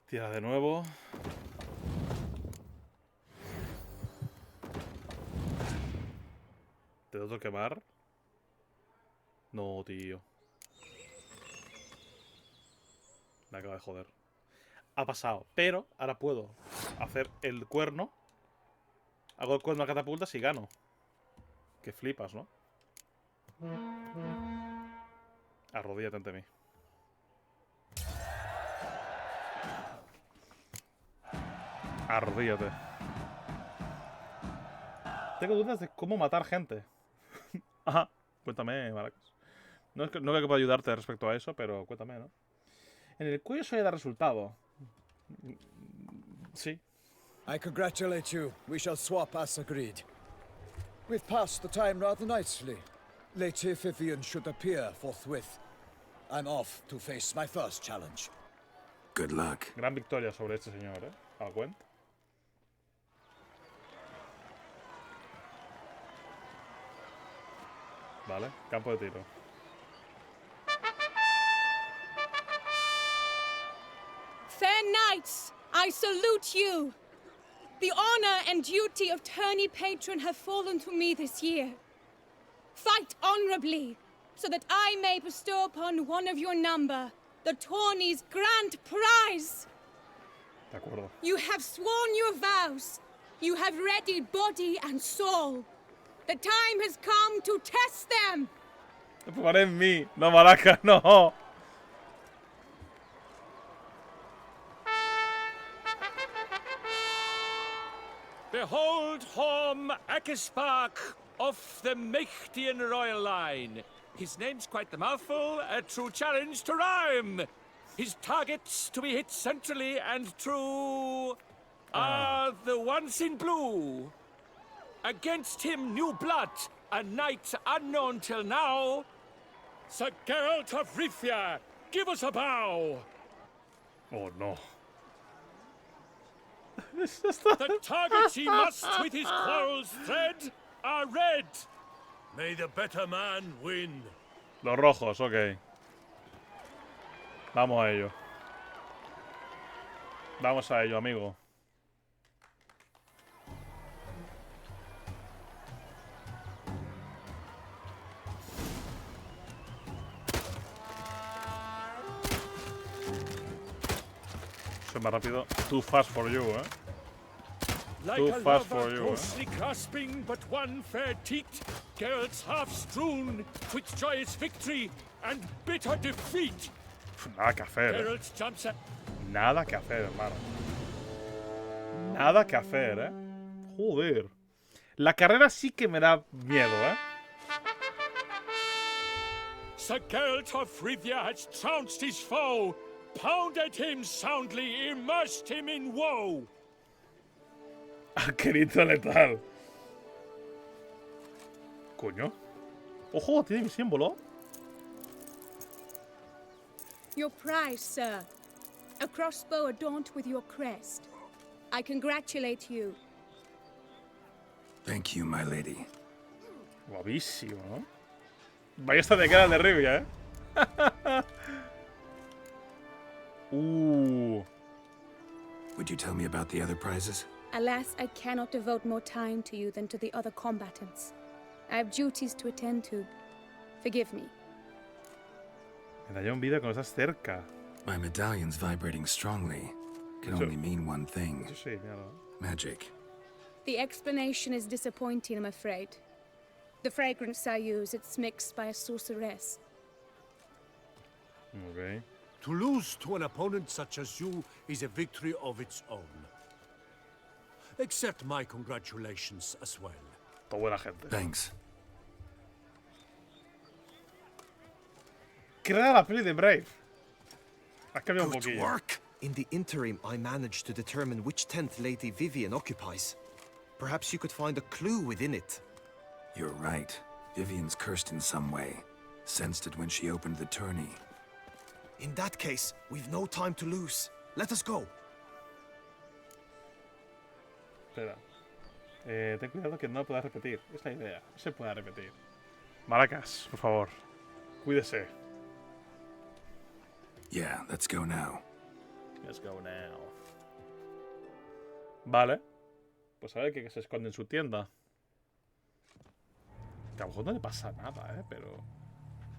Tira de nuevo. ¿Te da otro quemar? No, tío. Me acaba de joder. ha pasado. Pero ahora puedo hacer el cuerno. Hago el cuerno a catapultas y gano. Que flipas, ¿no? Arrodíllate ante mí. Arrodíllate. Tengo dudas de cómo matar gente. Ajá. Cuéntame, Maracas. No creo que pueda ayudarte respecto a eso, pero cuéntame, ¿no? En el cuello suele dar resultado. Sí. I congratulate you. We shall swap as agreed. We've passed the time rather nicely. Lady Vivienne should appear forthwith. I'm off to face my first challenge. Good luck. Gran victoria sobre este señor, ¿eh? ¿A la cuenta? Vale, campo de tiro. Fair knights, I salute you. The honor and duty of tourney patron have fallen to me this year. Fight honorably, so that I may bestow upon one of your number the tourney's grand prize. De acuerdo. You have sworn your vows. You have readied body and soul. The time has come to test them. Pon en mí. No, Maracas, no. Behold Horm Akispark of the Mechtian royal line. His name's quite the mouthful, a true challenge to rhyme. His targets to be hit centrally and true are the ones in blue. Against him, new blood, a knight unknown till now. Sir Geralt of Rivia, give us a bow. Oh, no. The targets he must with his quarrels thread are red. May the better man win. Los rojos, ok. Vamos a ello. Vamos a ello, amigo. Soy más rápido. Too fast for you, eh. Like Too a fast lover for you, closely grasping but one fair teat, Geralt's half strewn twixt joyous victory and bitter defeat. Nada que hacer, eh. Geralt jumps at Nada que hacer, hermano. Nada que hacer, eh. Joder. La carrera sí que me da miedo, eh. Sir Geralt of Rivia has trounced his foe, pounded him soundly, immersed him in woe. Arquerito letal. Coño. Ojo, tiene mi símbolo. Your prize, sir. A crossbow adorned with your crest. I congratulate you. Thank you, my lady. Guapísimo, ¿no? Vaya esta de cara de Rivia, ¿eh? Would you tell me about the other prizes? Alas, I cannot devote more time to you than to the other combatants. I have duties to attend to. Forgive me. Medallón vida cuando estás cerca. My medallion's vibrating strongly. Can only mean one thing. Eso sí, míralo. Magic. The explanation is disappointing, I'm afraid. The fragrance I use, it's mixed by a sorceress. Ok. To lose to an opponent such as you is a victory of its own. Accept my congratulations as well. Toda buena gente. Thanks. Crea la peli de Brave. Has cambiado un Good poquillo. work! In the interim, I managed to determine which tent Lady Vivienne occupies. Perhaps you could find a clue within it. You're right. Vivienne's cursed in some way. Sensed it when she opened the tourney. In that case, we've no time to lose. Let us go. Espera. Ten cuidado que no lo puedas repetir. Es la idea. No se pueda repetir. Maracas, por favor. Cuídese. Yeah, let's go now. Let's go now. Vale. Pues a ver que se esconde en su tienda. Que a lo mejor no le pasa nada, pero...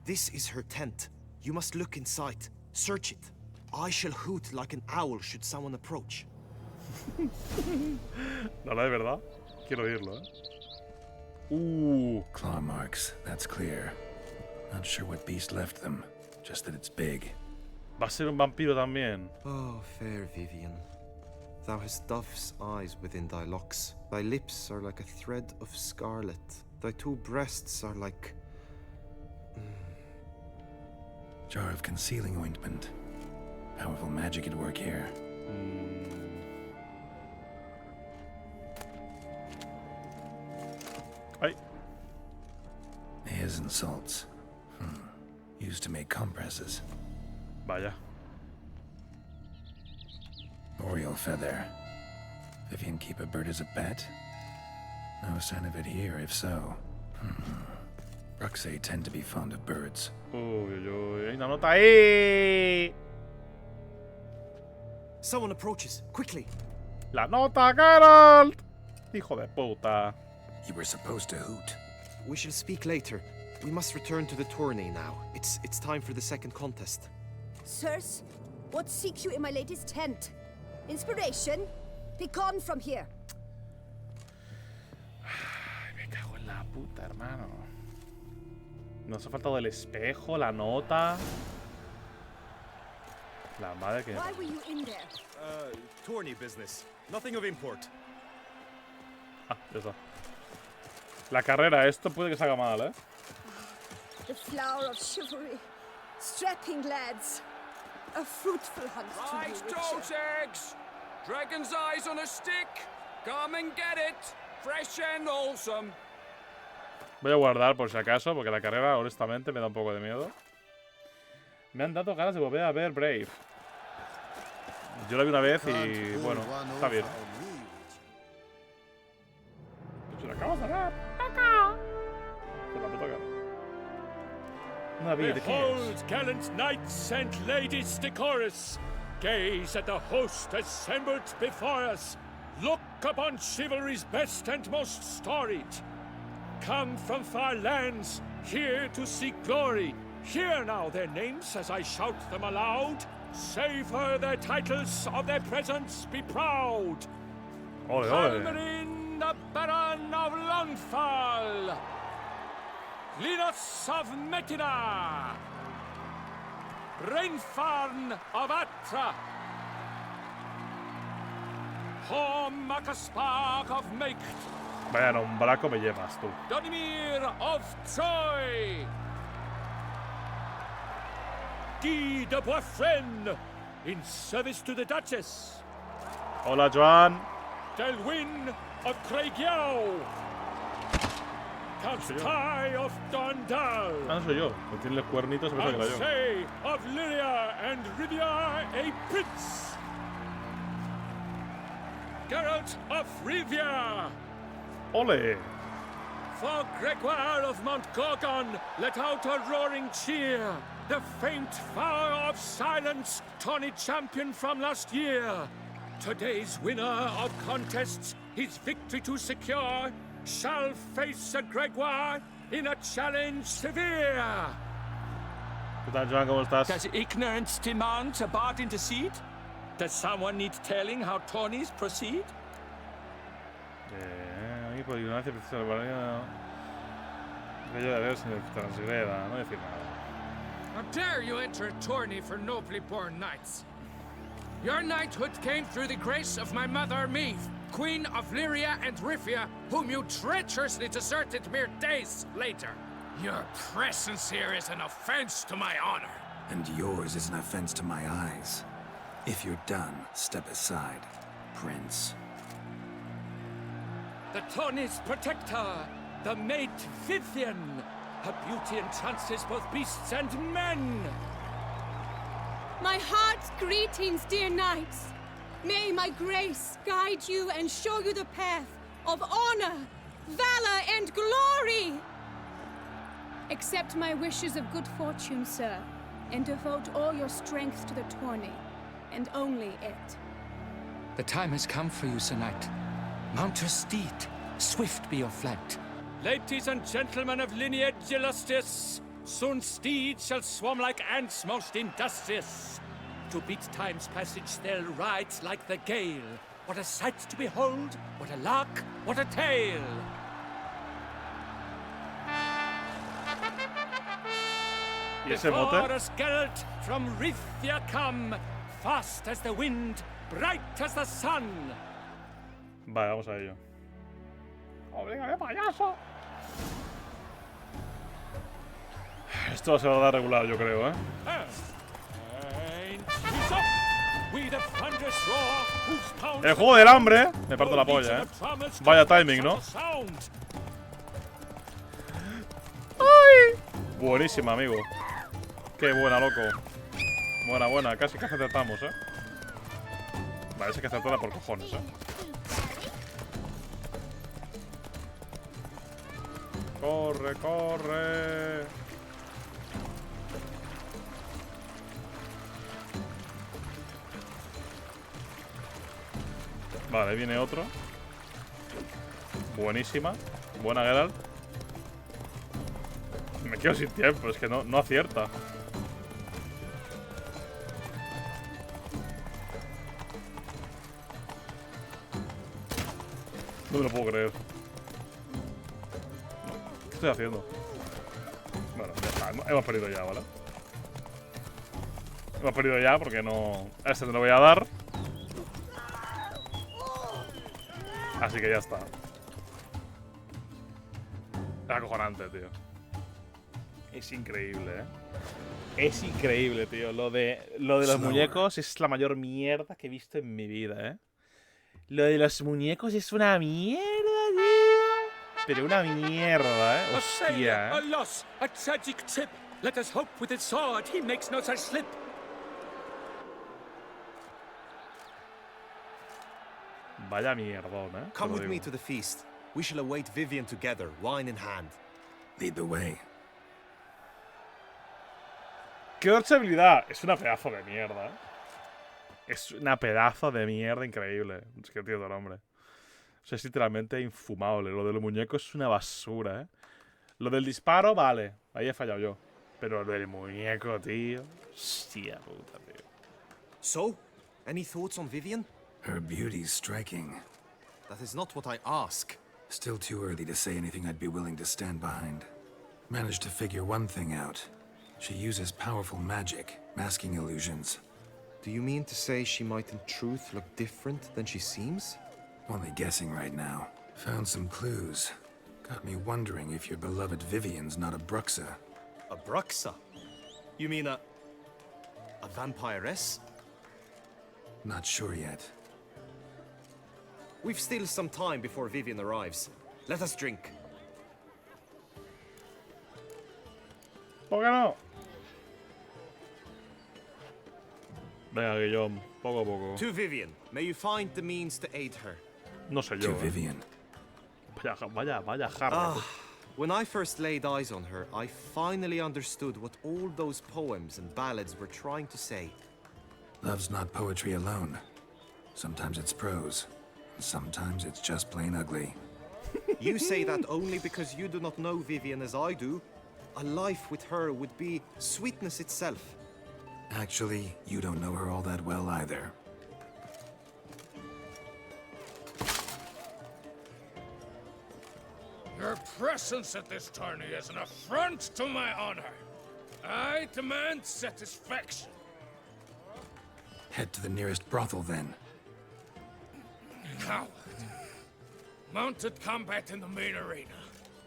This is her tent. You must look inside. Search it. I shall hoot like an owl should someone approach. No, de verdad. Quiero oírlo, Claw marks, that's clear. Not sure what beast left them, just that it's big. Va a ser un vampiro también. Oh, fair Vivienne. Thou hast dove's eyes within thy locks. Thy lips are like a thread of scarlet. Thy two breasts are like... Jar of concealing ointment. Powerful magic at work here. Ay. His and salts. Used to make compresses. Vaya. Oriole feather. Vivienne keep a bird as a pet? No sign of it here, if so. Bruxay tend to be fond of birds. Hay una nota ahí. Someone approaches, quickly. La nota, Geralt. Hijo de puta. You were supposed to hoot. We shall speak later. We must return to the tourney now. It's time for the second contest. Sirs, what seeks you in my lady's tent? Inspiration? Be gone from here. Ay, me cago en la puta, hermano. Nos ha faltado el espejo, la nota. La madre que... Why were you in there? Tourney business. Nothing of import. Ah, ya está. La carrera, esto puede que salga mal, ¿eh? The flower of chivalry. Strapping lads. A fruitful hunt to Right, be toes eggs. Dragon's eyes on a stick. Come and get it. Fresh and wholesome. Voy a guardar por si acaso, porque la carrera, honestamente, me da un poco de miedo. Me han dado ganas de volver a ver Brave. Yo la vi una vez y, bueno, está bien. Se la acabas de ver. Con la puta cara. No la vi, ¿de qué Behold, es? gallant knights and ladies decorous. Gaze at the host assembled before us. Look upon chivalry's best and most storied. Come from far lands, here to seek glory. Hear now their names as I shout them aloud. Savor their titles, of their presence be proud. Ole, ole. Halmarin, the Baron of Lonfall. Linus of Metina. Reinfarn of Atra. Hormakaspark of Make. Vaya nombraco me llevas tú. Donimir of Troy. Guy de Boisfren, in service to the Duchess. Hola, Joan. Delwyn of Craigiau. Count Ty of Dondal. Ah, no soy yo. Que tiene los cuernitos, me parece que era yo. Ansay of Lyria and Rivia a prince. Geralt of Rivia. Ole. For Gregoire of Mount Gorgon, let out a roaring cheer. The faint vow of silence, tourney champion from last year. Today's winner of contests, his victory to secure, shall face a Gregoire in a challenge severe. ¿Qué tal, Joan? ¿Cómo estás? Does ignorance demand a bard intercede? Does someone need telling how tourneys proceed? A mí por ignorancia precisa la que yo de ver si me transgreda, no decir nada. How dare you enter a tourney for nobly born knights? Your knighthood came through the grace of my mother Meve, Queen of Lyria and Rivia, whom you treacherously deserted mere days later. Your presence here is an offense to my honor. And yours is an offense to my eyes. If you're done, step aside, Prince. The tourney's protector, the maid Vivienne. Her beauty entrances both beasts and men. My heart's greetings, dear knights. May my grace guide you and show you the path of honor, valor, and glory. Accept my wishes of good fortune, sir, and devote all your strength to the tourney, and only it. The time has come for you, Sir Knight. Mount your steed. Swift be your flight. Ladies and gentlemen of lineage illustrious, soon steeds shall swarm like ants most industrious. To beat time's passage, they'll ride like the gale. What a sight to behold! What a lark! What a tale! ¿Y ese mote? Before us Geralt from Rithia come, fast as the wind, bright as the sun. Vale, vamos a ello. ¡Oblígame, payaso! Esto se va a dar regular, yo creo, ¿eh? El juego del hambre, ¿eh? Me parto la polla, ¿eh? Vaya timing, ¿no? ¡Ay! Buenísima, amigo. Qué buena, loco. Buena, buena. Casi acertamos, ¿eh? Vale, ese que acertarla por cojones, ¿eh? ¡Corre, corre! Vale, viene otro. Buenísima. Buena, Geralt. Me quedo sin tiempo, es que no acierta. No me lo puedo creer. ¿Qué estoy haciendo? Bueno, ya está. Hemos perdido ya, ¿vale? Hemos perdido ya porque no... A este no lo voy a dar. Así que ya está. Es acojonante, tío. Es increíble, ¿eh? Es increíble, tío. Lo de los muñecos es la mayor mierda que he visto en mi vida, ¿eh? Lo de los muñecos es una mierda, tío. Pero una mierda, ¿eh? Hostia, A loss, a tragic trip. Let us hope with his sword he makes no such slip. Vaya mierdón, ¿eh? Come with me to the feast. We shall await Vivienne together, wine in hand. Lead the way. ¡Qué habilidad! Es una pedazo de mierda, ¿eh? Es una pedazo de mierda increíble. Es que, tío, el hombre. O sea, es literalmente infumable. Lo de los muñecos es una basura, ¿eh? Lo del disparo, vale. Ahí he fallado yo. Pero lo del muñeco, tío. Hostia puta, tío. So, any thoughts on Vivienne? Her beauty's striking. That is not what I ask. Still too early to say anything I'd be willing to stand behind. Managed to figure one thing out. She uses powerful magic, masking illusions. Do you mean to say she might in truth look different than she seems? Only guessing right now. Found some clues. Got me wondering if your beloved Vivienne's not a Bruxa. A Bruxa? You mean a vampiress? Not sure yet. We've still some time before Vivienne arrives. Let us drink. ¿Por qué no? Venga, Guillaume, poco a poco. To Vivienne, may you find the means to aid her. No sé yo. To Vivienne. Vaya jarra. When I first laid eyes on her, I finally understood what all those poems and ballads were trying to say. Love's not poetry alone. Sometimes it's prose. Sometimes it's just plain ugly. You say that only because you do not know Vivienne as I do. A life with her would be sweetness itself. Actually, you don't know her all that well either. Your presence at this tourney is an affront to my honor. I demand satisfaction. Head to the nearest brothel, then. Coward. Mounted combat in the main arena.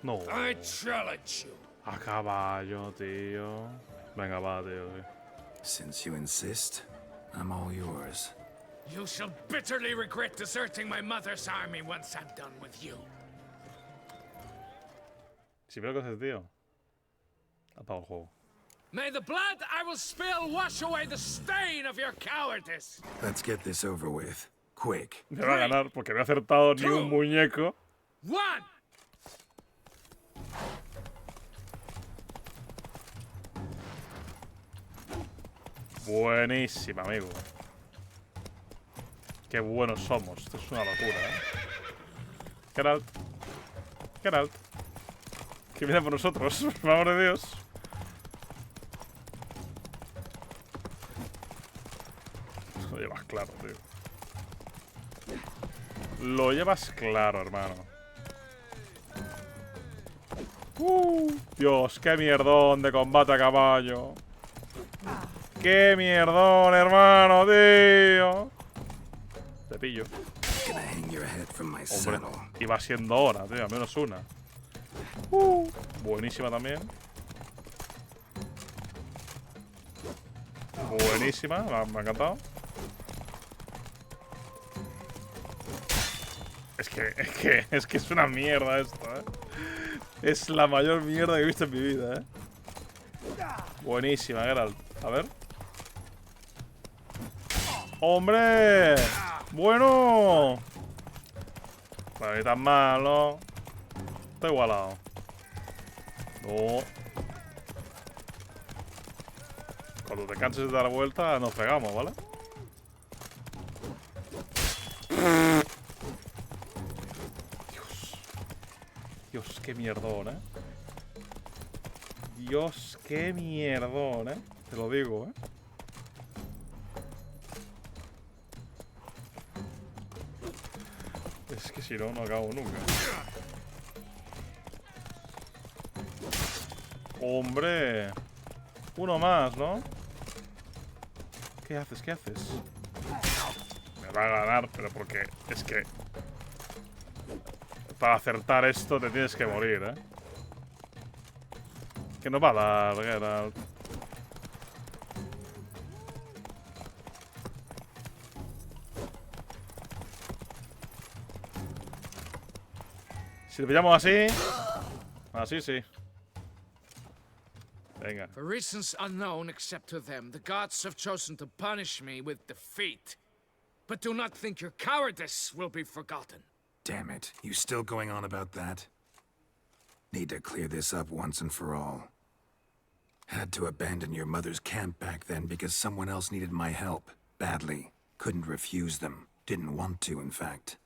No. I challenge you. A caballo, tío. Venga, va, tío. Since you insist, I'm all yours. You shall bitterly regret deserting my mother's army once I'm done with you. Si veo cosas, tío. Apago el juego. May the blood I will spill wash away the stain of your cowardice. Let's get this over with. Quick. Me va a ganar porque no he acertado ni un muñeco. One. Buenísima, amigo. Qué buenos somos. Esto es una locura, ¿eh? Geralt. Geralt. Que viene por nosotros, por favor de Dios. claro, tío. Lo llevas claro, hermano. Dios, qué mierdón de combate a caballo. Qué mierdón, hermano, tío. Te pillo. Hombre, iba siendo hora, tío, al menos una. Buenísima también. Buenísima, me ha encantado. Es que es una mierda esto, Es la mayor mierda que he visto en mi vida, Buenísima, Geralt. A ver. ¡Hombre! ¡Bueno! Bueno, ni tan mal, ¿no? Está igualado. No. Cuando te canses de dar vuelta, nos pegamos, ¿vale? Dios, qué mierdón, Dios, qué mierdón, Te lo digo, Es que si no, no acabo nunca. ¡Hombre! Uno más, ¿no? ¿Qué haces? ¿Qué haces? Me va a ganar, pero porque es que... Para acertar esto te tienes que morir, Que no va a dar, Geralt. Si te pillamos así... Así sí. Venga. For reasons unknown except to them, the gods have chosen to punish me with defeat. But do not think your cowardice will be forgotten. Damn it. You still going on about that? Need to clear this up once and for all. Had to abandon your mother's camp back then because someone else needed my help. Badly. Couldn't refuse them. Didn't want to, in fact.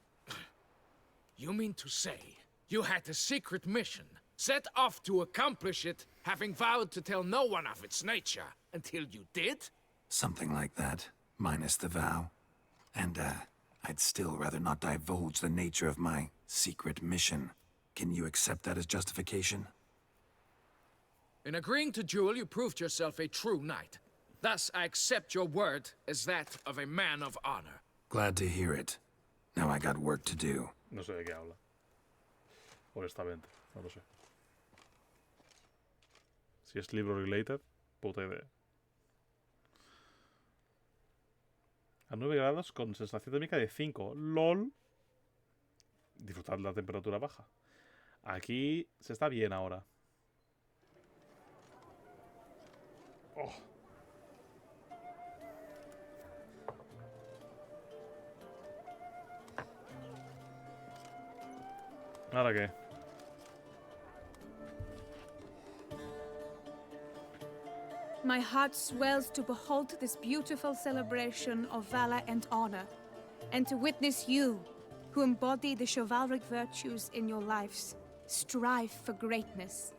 You mean to say you had a secret mission, set off to accomplish it, having vowed to tell no one of its nature, until you did? Something like that. Minus the vow. And, I'd still rather not divulge the nature of my secret mission. Can you accept that as justification? In agreeing to duel, you proved yourself a true knight. Thus, I accept your word as that of a man of honor. Glad to hear it. Now I got work to do. No sé de qué habla. Honestamente, no lo sé. Si es libro related, puta idea. A 9 grados con sensación térmica de 5. LOL. Disfrutad la temperatura baja. Aquí se está bien ahora. Oh. ¿Ahora qué? My heart swells to behold this beautiful celebration of valor and honor, and to witness you, who embody the chivalric virtues in your lives, strive for greatness.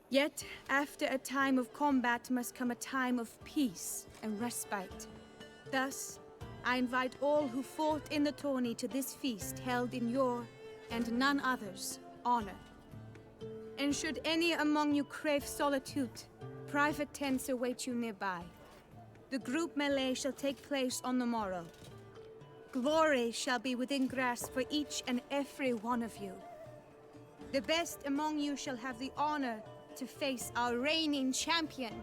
Yet, after a time of combat must come a time of peace and respite. Thus, I invite all who fought in the tourney to this feast held in your, and none other's, honor. And should any among you crave solitude, private tents await you nearby. The group melee shall take place on the morrow. Glory shall be within grasp for each and every one of you. The best among you shall have the honor to face our reigning champion,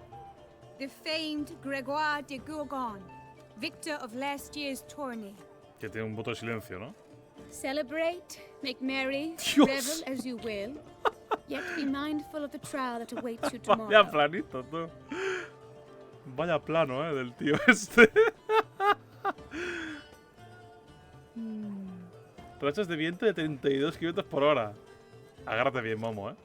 the famed Gregoire de Gourgon, victor of last year's tourney. Que tiene un voto de silencio, ¿no? Celebrate, make merry, Dios. revel as you will, yet be mindful of the trial that awaits you tomorrow. Vaya planito, tú. Vaya plano, del tío este. Rachas de viento de 32 km por hora. Agárrate bien, Momo,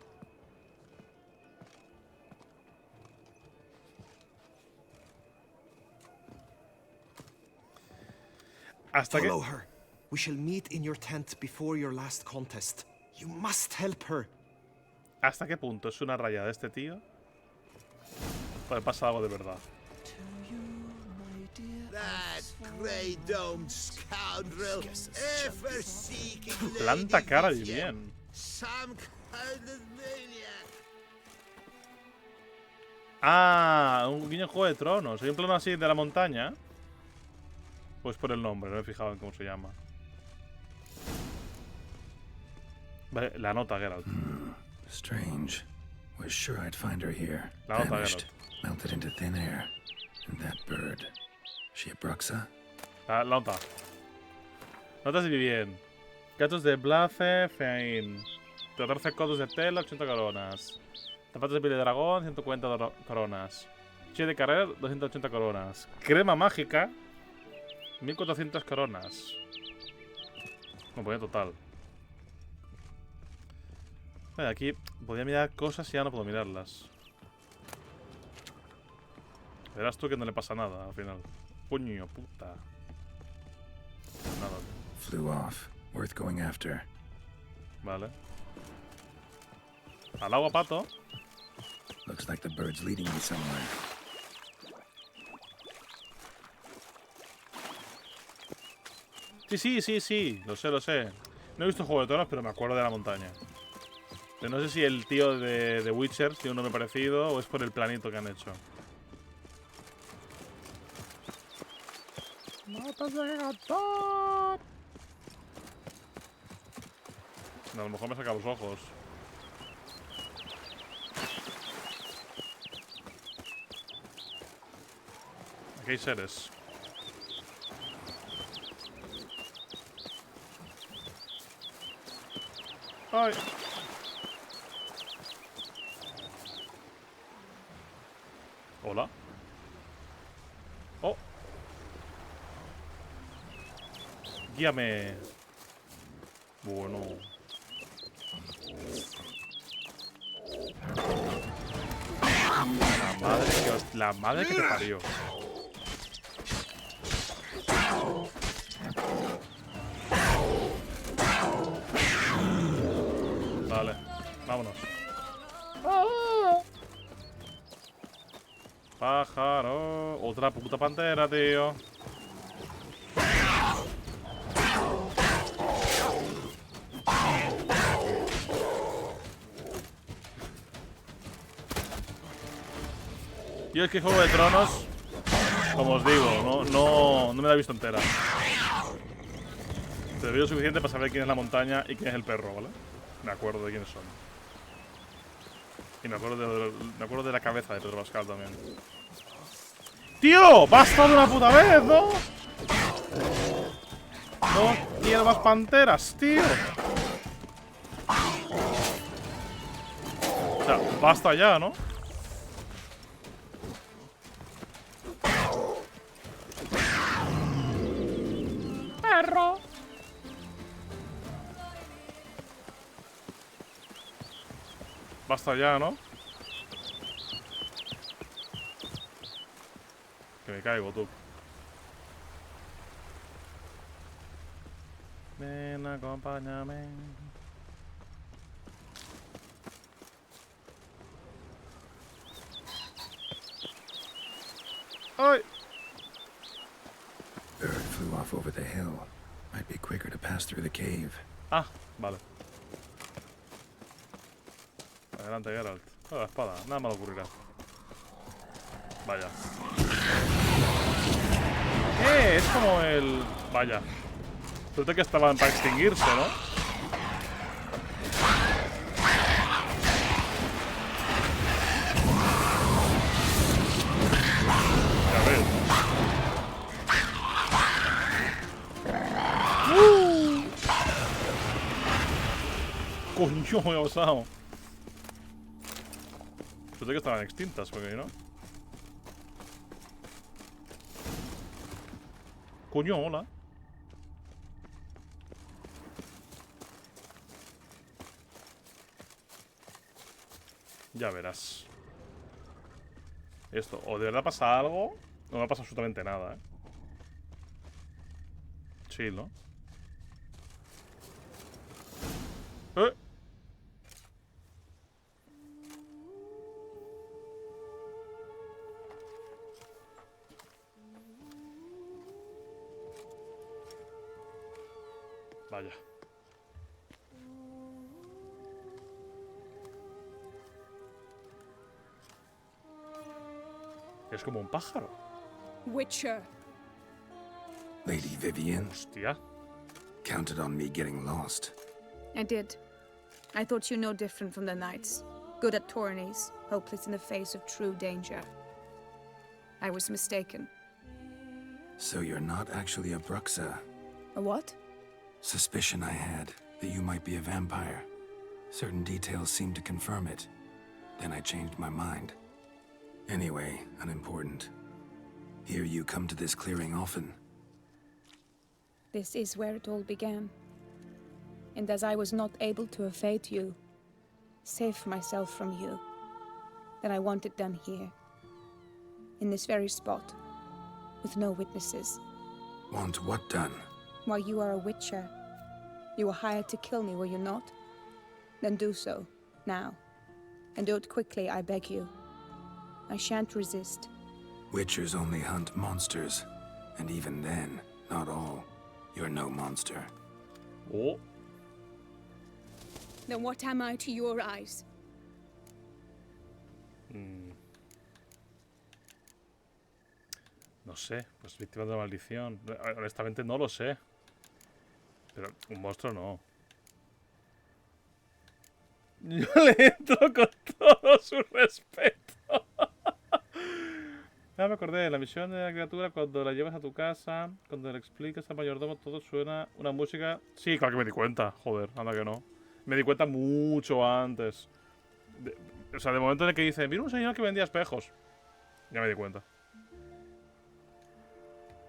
Hasta que... Follow her. We shall meet in your tent before your last contest. You must help her. ¿Hasta qué punto es una raya de este tío? Pues pasa algo de verdad. That grey-domed scoundrel, ever seeking Planta cara de bien. some kind of maniac. Ah, un guiño Juego de Tronos. Hay un plano así de la montaña. Pues por el nombre, no me he fijado en cómo se llama. Vale, la nota, Geralt. Strange. Was sure I'd find her here. La nota, Vanished, Geralt. melted into thin air. And that bird. She a Bruxa? La nota. Notas de Vivienne. Gatos de Blafe, Fein. 14 codos de tela, 80 coronas. Zapatos de piel de dragón, 140 coronas. Chile de carrer, 280 coronas. Crema mágica, 1400 coronas. No, pues en total. Vale, aquí podía mirar cosas y ya no puedo mirarlas. Verás tú que no le pasa nada al final. Puño, puta. Nada. Flew off. Worth going after. Vale. Al agua, pato. Looks like the bird's leading me somewhere. Sí. Lo sé. No he visto Juego de Tronos, pero me acuerdo de la montaña. Pero no sé si el tío de Witcher tiene un nombre parecido o es por el planito que han hecho. ¡Notas de gato! No, a lo mejor me saca los ojos. Aquí hay seres. ¡Ay! ¿Hola? ¡Oh! Guíame. Bueno. La madre que te parió. Vale, vámonos. Pájaro. Otra puta pantera, tío. Yo es que Juego de Tronos, como os digo, no me la he visto entera. Pero veo suficiente para saber quién es la montaña y quién es el perro, ¿vale? Me acuerdo de quiénes son. Y me acuerdo de la cabeza de Pedro Pascal también. ¡Tío! ¡Basta de una puta vez, ¿no? No quiero más panteras, tío. O sea, basta ya, ¿no? Perro. Basta ya, ¿no? Que me caigo, tú. Ven, acompáñame. ¡Ay! Bird flew off over the hill. Might be quicker to pass through the cave. Ah, vale. Adelante, Geralt. La espada, nada mal ocurrirá. Vaya. Es como el... Vaya. Suerte que estaban para extinguirse, ¿no? A ver. Coño, me he osado. Suerte que estaban extintas, porque no. Coño, hola. Ya verás. Esto, o de verdad pasa algo, no me pasa absolutamente nada, ¿eh? Chill, ¿no? Vaya. Es como un pájaro. Witcher. Lady Vivienne, Hostia. counted on me getting lost. I did. I thought you no different from the knights. Good at tourneys, hopeless in the face of true danger. I was mistaken. So you're not actually a Bruxa. A what? Suspicion I had that you might be a vampire. Certain details seemed to confirm it. Then I changed my mind. Anyway, unimportant. Here you come to this clearing often. This is where it all began. And as I was not able to evade you, save myself from you, then I want it done here. In this very spot, with no witnesses. Want what done? Why, you are a witcher. You were hired to kill me, were you not? Then do so, now. And do it quickly, I beg you. I shan't resist. Witchers only hunt monsters. And even then, not all. You're no monster. Oh. Then what am I to your eyes? No sé, pues víctima de la maldición. Honestamente no lo sé. Pero un monstruo no. Yo le entro con todo su respeto. Ya me acordé, la misión de la criatura, cuando la llevas a tu casa, cuando le explicas al mayordomo, todo suena una música... Sí, claro que me di cuenta, joder, anda que no. Me di cuenta mucho antes. O sea, de momento en el que dice, mira un señor que vendía espejos. Ya me di cuenta.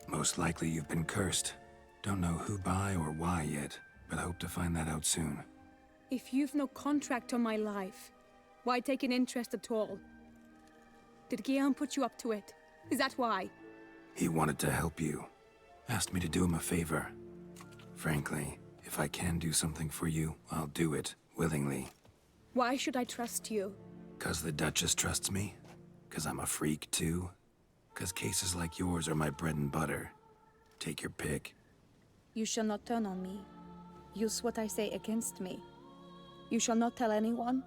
Most likely you've been cursed. Don't know who by or why yet, but I hope to find that out soon. If you've no contract on my life, why take an interest at all? Did Guillaume put you up to it? Is that why? He wanted to help you. Asked me to do him a favor. Frankly, if I can do something for you, I'll do it, willingly. Why should I trust you? 'Cause the Duchess trusts me? 'Cause I'm a freak, too? 'Cause cases like yours are my bread and butter. Take your pick. You shall not turn on me. Use what I say against me. You shall not tell anyone?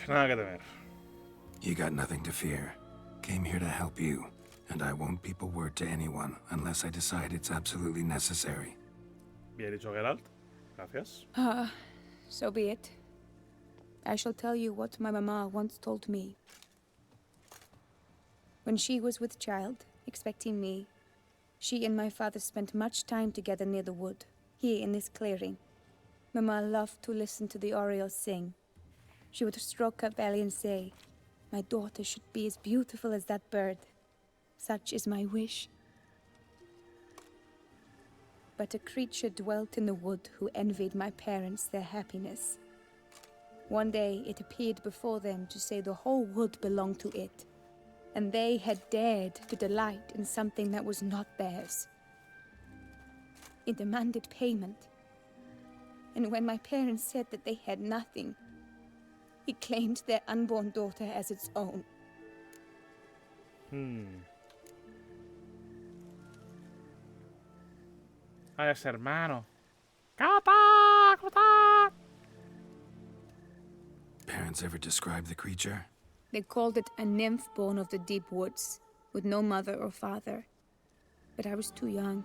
Nada que temer. You got nothing to fear. Came here to help you, and I won't peep a word to anyone unless I decide it's absolutely necessary. Bien dicho, Geralt. Gracias. So be it. I shall tell you what my mama once told me. When she was with child, expecting me, she and my father spent much time together near the wood, here in this clearing. Mama loved to listen to the orioles sing. She would stroke her belly and say, "My daughter should be as beautiful as that bird. Such is my wish." But a creature dwelt in the wood who envied my parents their happiness. One day it appeared before them to say the whole wood belonged to it, and they had dared to delight in something that was not theirs. It demanded payment, and when my parents said that they had nothing, it claimed their unborn daughter as its own. Ay, ese hermano. ¡Cata! ¡Cata! Parents ever describe the creature? They called it a nymph born of the deep woods, with no mother or father. But I was too young,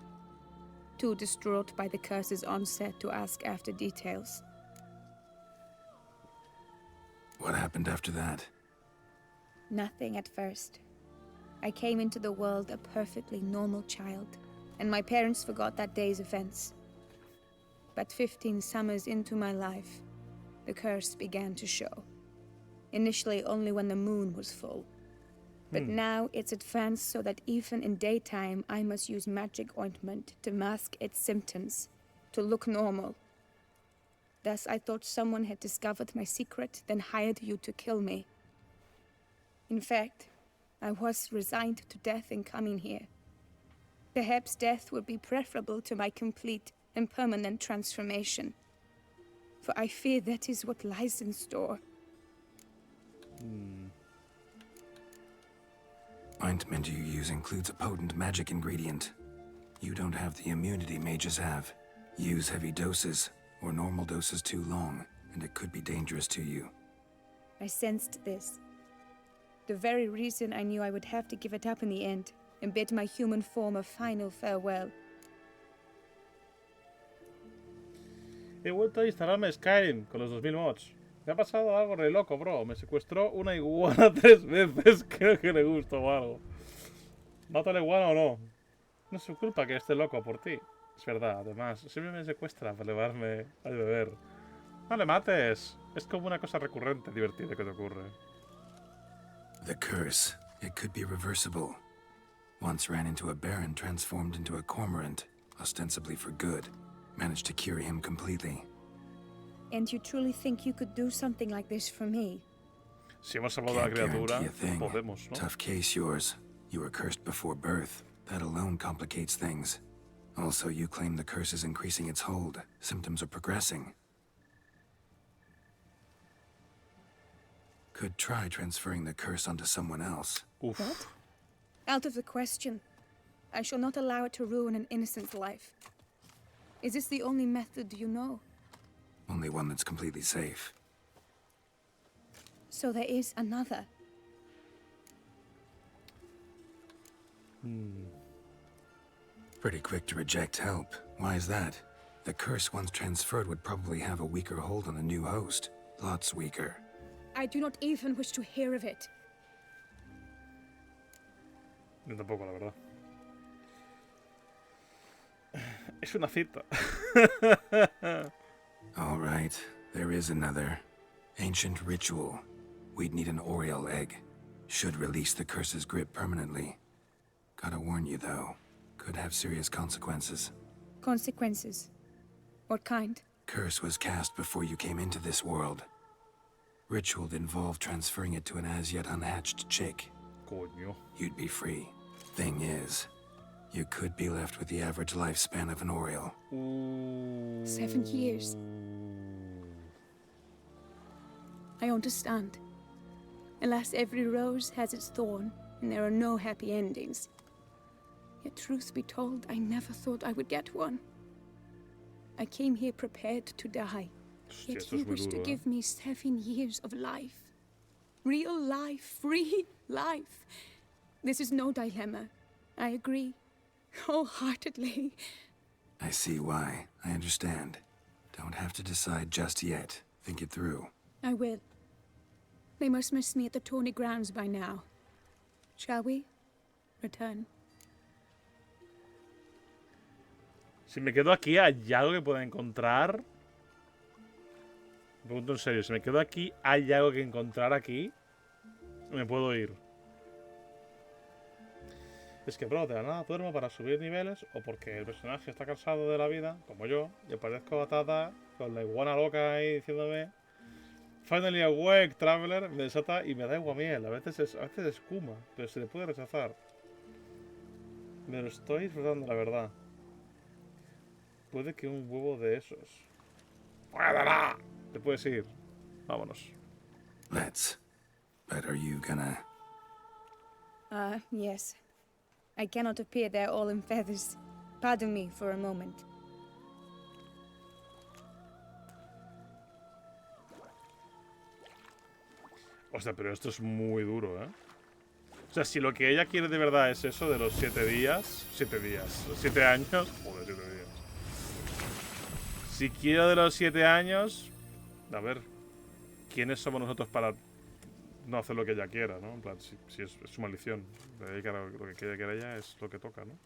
too distraught by the curse's onset to ask after details. What happened after that? Nothing at first. I came into the world a perfectly normal child, and my parents forgot that day's events. But 15 summers into my life, the curse began to show. Initially only when the moon was full. But now it's advanced so that even in daytime I must use magic ointment to mask its symptoms, to look normal. Thus I thought someone had discovered my secret, then hired you to kill me. In fact, I was resigned to death in coming here. Perhaps death would be preferable to my complete and permanent transformation. For I fear that is what lies in store. ointment you use includes a potent magic ingredient. You don't have the immunity mages have. Use heavy doses, or normal doses too long, and it could be dangerous to you. I sensed this. The very reason I knew I would have to give it up in the end, and bid my human form a final farewell. He vuelto a instalarme Skyrim con los 2000 mods. Me ha pasado algo re loco, bro. Me secuestró una iguana 3 veces. Creo que le gustó o algo. ¿Mata a la iguana o no? No es su culpa que esté loco por ti. Es verdad, además. Siempre me secuestra para llevarme a beber. No le mates. Es como una cosa recurrente, divertida que te ocurre. The curse. It could be reversible. Once ran into a baron transformed into a cormorant, ostensibly for good. Managed to cure him completely. And you truly think you could do something like this for me? Si hemos salvado a la criatura, podemos, ¿no? Tough case yours. You were cursed before birth. That alone complicates things. Also, you claim the curse is increasing its hold. Symptoms are progressing. Could try transferring the curse onto someone else. Oof. What? Out of the question. I shall not allow it to ruin an innocent life. Is this the only method you know? Only one that's completely safe. So there is another. Pretty quick to reject help. Why is that? The curse once transferred would probably have a weaker hold on the new host. Lots weaker. I do not even wish to hear of it. Yo tampoco, la verdad. Es una cita. All right, there is another. Ancient ritual. We'd need an Oriole egg. Should release the curse's grip permanently. Gotta warn you, though. Could have serious consequences. Consequences? What kind? Curse was cast before you came into this world. Ritual involved transferring it to an as-yet unhatched chick. Coño. You'd be free. Thing is, you could be left with the average lifespan of an Oriole. 7 years. I understand. Alas, every rose has its thorn, and there are no happy endings. Yet truth be told, I never thought I would get one. I came here prepared to die. Yet you wish to give me 7 years of life. Real life, free life. This is no dilemma. I agree. Wholeheartedly. I see why. I understand. Don't have to decide just yet. Think it through. I will. They must miss me at the tourney grounds by now. Shall we? Return. Si me quedo aquí, ¿hay algo que pueda encontrar? Me pregunto en serio, si me quedo aquí, ¿hay algo que encontrar aquí? Me puedo ir. Es que, bro, de la nada duermo para subir niveles o porque el personaje está cansado de la vida, como yo, y aparezco atada con la iguana loca ahí diciéndome Finally awake, traveler, me desata y me da aguamiel. A veces escuma, pero se le puede rechazar. Me lo estoy disfrutando, la verdad. Puede que un huevo de esos. ¡Muérdala! Te puedes ir. Vámonos. Let's. But are you gonna... Yes. I cannot appear there all in feathers. Pardon me for a moment. Hostia, pero esto es muy duro, ¿eh? O sea, si lo que ella quiere de verdad es eso de los 7 días... 7 días. Los 7 años... Joder, 7 días. Si quiero de los 7 años... A ver... ¿Quiénes somos nosotros para no hacer lo que ella quiera, ¿no? En plan, si es su maldición. Lo que quiere ella es lo que toca, ¿no?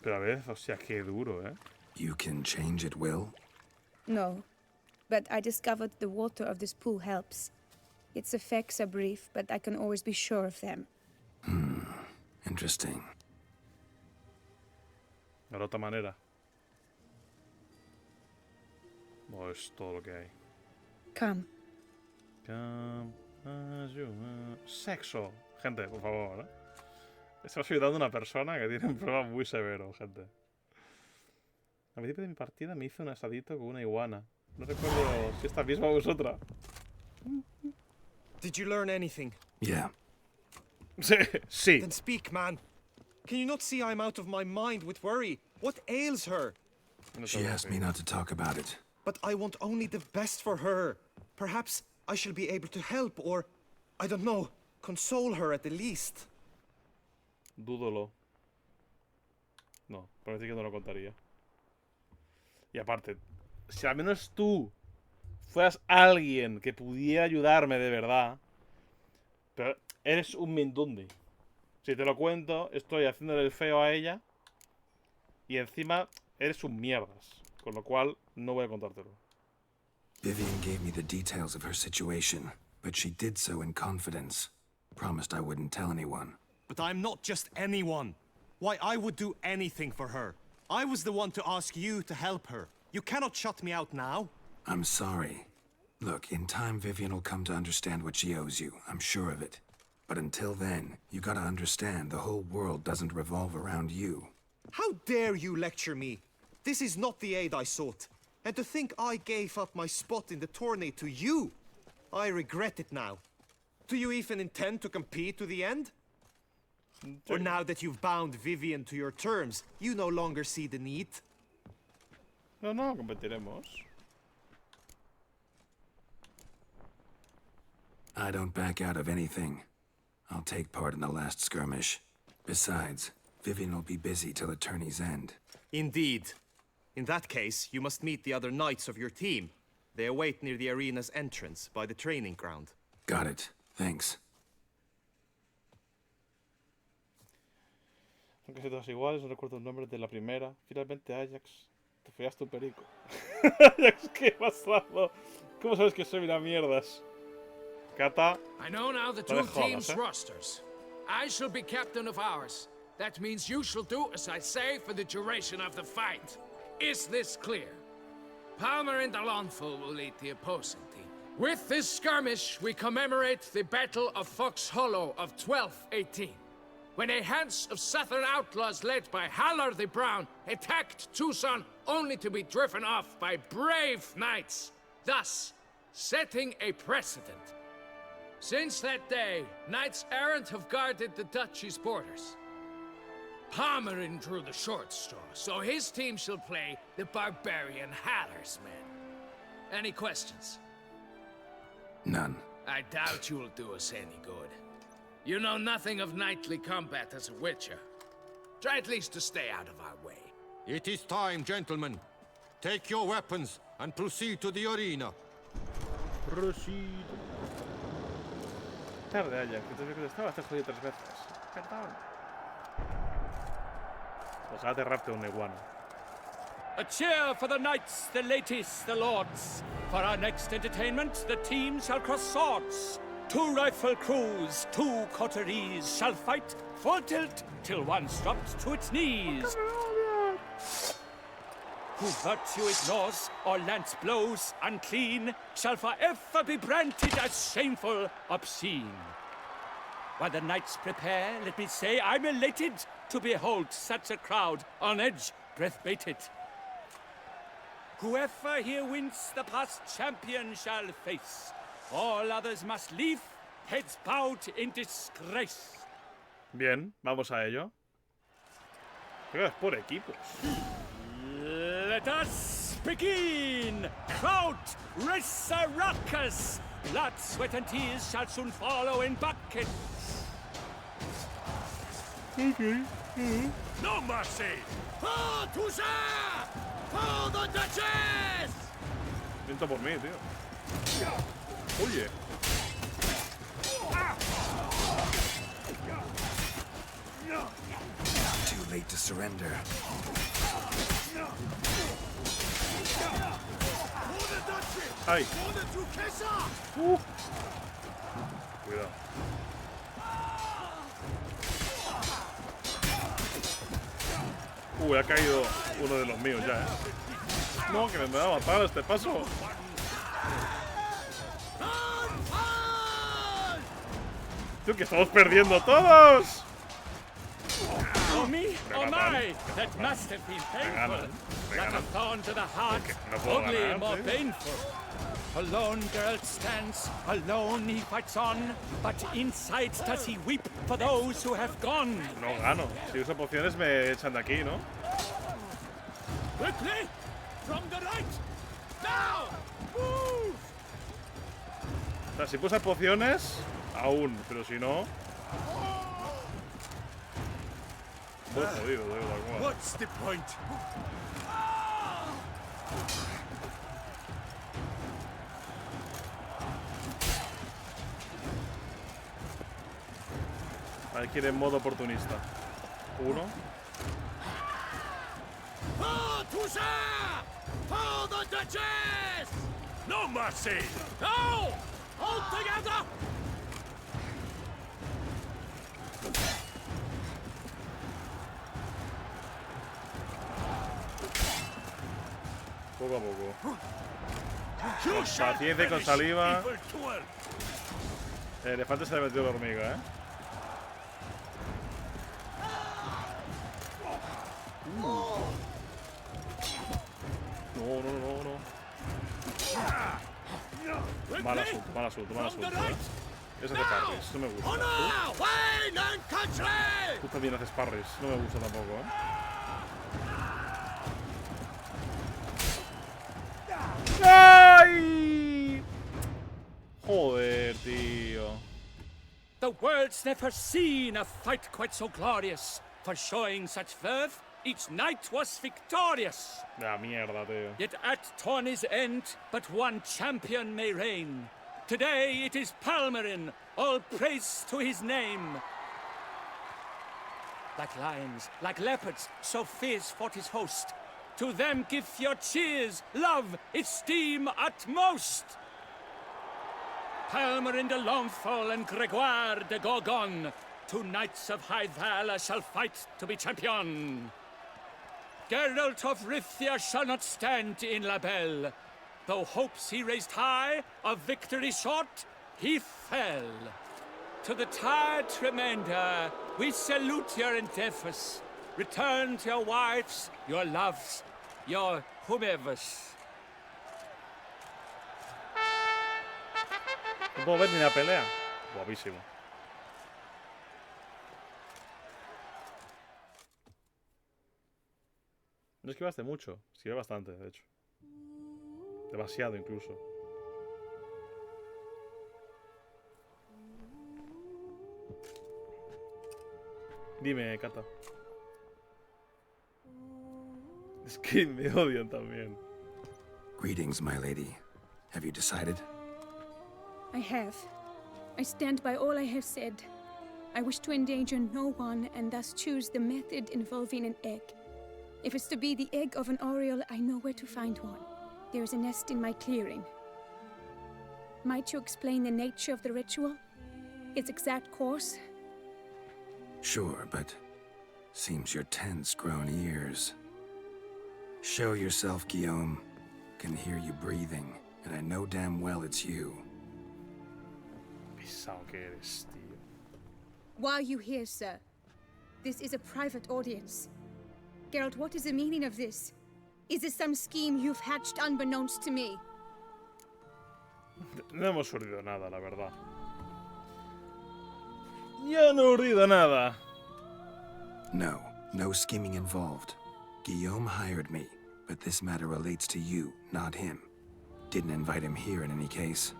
Pero a ver, o sea, qué duro, ¿eh? You can change at will? No. But I discovered the water of this pool helps. Its effects are brief, but I can always be sure of them. Interesting. De otra manera. No es todo lo que hay. Come. Sexo. Gente, por favor, ¿eh? Estamos ayudando a una persona que tiene un problema muy severo, gente. Al principio de mi partida me hice un asadito con una iguana. No recuerdo si esta misma o es otra. Did you learn anything? Yeah. Sí. Then speak, man. Can you not see I'm out of my mind with worry? What ails her? She asked me not to talk about it. But I want only the best for her. Perhaps I shall be able to help or, I don't know, console her at the least. Dúdolo. No, parece que no lo contaría. Y aparte, si al menos tú fueras alguien que pudiera ayudarme de verdad, pero eres un mindundi. Si te lo cuento, estoy haciéndole el feo a ella y encima eres un mierdas. Con lo cual, no voy a contártelo. Vivienne gave me the details of her situation, but she did so in confidence. Promised I wouldn't tell anyone. But I'm not just anyone. Why, I would do anything for her. I was the one to ask you to help her. You cannot shut me out now. I'm sorry. Look, in time Vivienne will come to understand what she owes you. I'm sure of it. But until then, you gotta understand the whole world doesn't revolve around you. How dare you lecture me? This is not the aid I sought. And to think I gave up my spot in the torneo to you. I regret it now. Do you even intend to compete to the end? Or now that you've bound Vivienne to your terms, you no longer see the need? No, competiremos. I don't back out of anything. I'll take part in the last skirmish. Besides, Vivienne will be busy till the tourney's end. Indeed. In that case, you must meet the other knights of your team. They await near the arena's entrance, by the training ground. Got it. Thanks. Son casi todas iguales, no recuerdo el nombre de la primera. Finalmente, Ajax, te follaste un perico. Ajax, ¿qué pasado? ¿Cómo sabes que soy una mierdas? Kata, I know now the two teams' rosters. I shall be captain of ours. That means you shall do as I say for the duration of the fight. Is this clear? Palmer and Alonfo will lead the opposing team. With this skirmish, we commemorate the Battle of Fox Hollow of 1218, when a hands of southern outlaws led by Halar the Brown attacked Tucson only to be driven off by brave knights, thus setting a precedent. Since that day, knights errant have guarded the duchy's borders. Palmerin drew the short straw, so his team shall play the barbarian Haller's men. Any questions? None. I doubt you will do us any good. You know nothing of knightly combat as a witcher. Try at least to stay out of our way. It is time, gentlemen. Take your weapons and proceed to the arena. Proceed. Tarde, Ajax, que te estaba hasta jodido 3 veces. Perdón. Deja de aterrarte un iguana. A cheer for the knights, the ladies, the lords. For our next entertainment, the team shall cross swords. 2 rifle crews, 2 coteries shall fight full tilt till one's dropped to its knees. Who virtue ignores or lance blows unclean shall forever be branded as shameful, obscene. While the knights prepare, let me say I'm elated to behold such a crowd on edge, breath-baited. Whoever here wins the past champion shall face. All others must leave, heads bowed in disgrace. Bien, vamos a ello. Creo que es por equipos. Let us begin! Crowd, race a ruckus! Blood, sweat, and tears shall soon follow in buckets. Okay. No mercy! For Toussaint! For the Duchess! Siento por mí, tío. Oye. Too late to surrender. Ay. Cuidado. Ha caído uno de los míos ya, No, que me va a matar a este paso. Tío, que estamos perdiendo todos. Oh me, oh my, that must have been painful. Not a thorn to the heart, only more painful. Alone Geralt stands, alone he fights on, but inside does he weep for those who have gone. No gano. Si uso pociones me echan de aquí, ¿no? Quickly! From the right! Now! Move! O sea, si puedo usar pociones, aún, pero si no... Muy jodido, de igual. What's the point? Ahí quiere modo oportunista. 1. For the Duchess! No mercy! No! Hold together! Poco a poco. Con paciencia y con saliva. El elefante se le metió la hormiga, ¿eh? No. Mal asunto, ¿eh? Ese hace parries, no me gusta. Tú también haces parries, no me gusta tampoco, ¿eh? ¡Ay! Joder, tío. The world's never seen a fight quite so glorious. For showing such verve, each knight was victorious. La mierda, tío. Yet at tourney's end, but one champion may reign. Today it is Palmerin, all praise to his name. Like lions, like leopards, so fierce fought his host. To them give your cheers, love, esteem utmost. Palmerin de Longfall and Gregoire de Gorgon, two knights of high valor shall fight to be champion. Geralt of Rivia shall not stand in La Belle. Though hopes he raised high, of victory short, he fell. To the tired Tremenda, we salute your endeavors. Return to your wives, your loves, your whomevers. No puedo ver ni la pelea. Guapísimo. No esquivaste mucho, esquivé bastante, de hecho. Demasiado incluso. Dime, Kata. Es que me odian también. Greetings, my lady. Have you decided? I have. I stand by all I have said. I wish to endanger no one and thus choose the method involving an egg. If it's to be the egg of an oriole, I know where to find one. There is a nest in my clearing. Might you explain the nature of the ritual? Its exact course? Sure, but seems your tense grown ears. Show yourself, Guillaume. Can hear you breathing, and I know damn well it's you. Pesado que eres, tío. Why are you here, sir? This is a private audience. Geralt, what is the meaning of this? Is this some scheme you've hatched unbeknownst to me? No hemos urdido nada, la verdad. Yo no he urdido nada. No scheming involved. Guillaume hired me, but this matter relates to you, not him. Didn't invite him here in any case.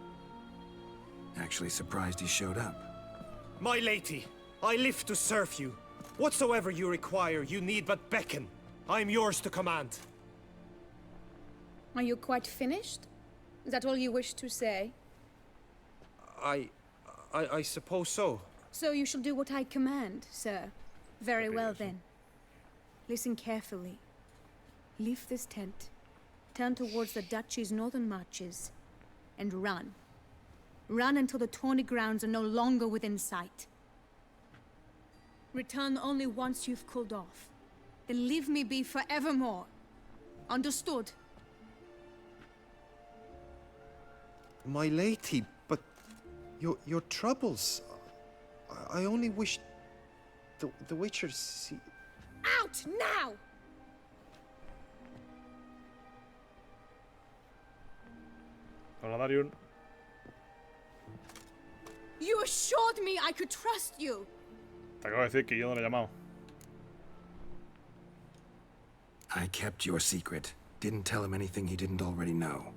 Actually surprised he showed up. My lady, I live to serve you. Whatsoever you require, you need but beckon. I am yours to command. Are you quite finished? Is that all you wish to say? I suppose so. So you shall do what I command, sir. Very well then. Listen carefully. Leave this tent, turn towards the duchy's northern marches, and run. Run until the tourney grounds are no longer within sight. Return only once you've cooled off. Then leave me be forevermore. Understood? My lady, but your troubles. I only wish the Witcher see. Out now! Hola, Dariun. You assured me I could trust you. Te acabo de decir que yo no le he llamado. I kept your secret. Didn't tell him anything he didn't already know.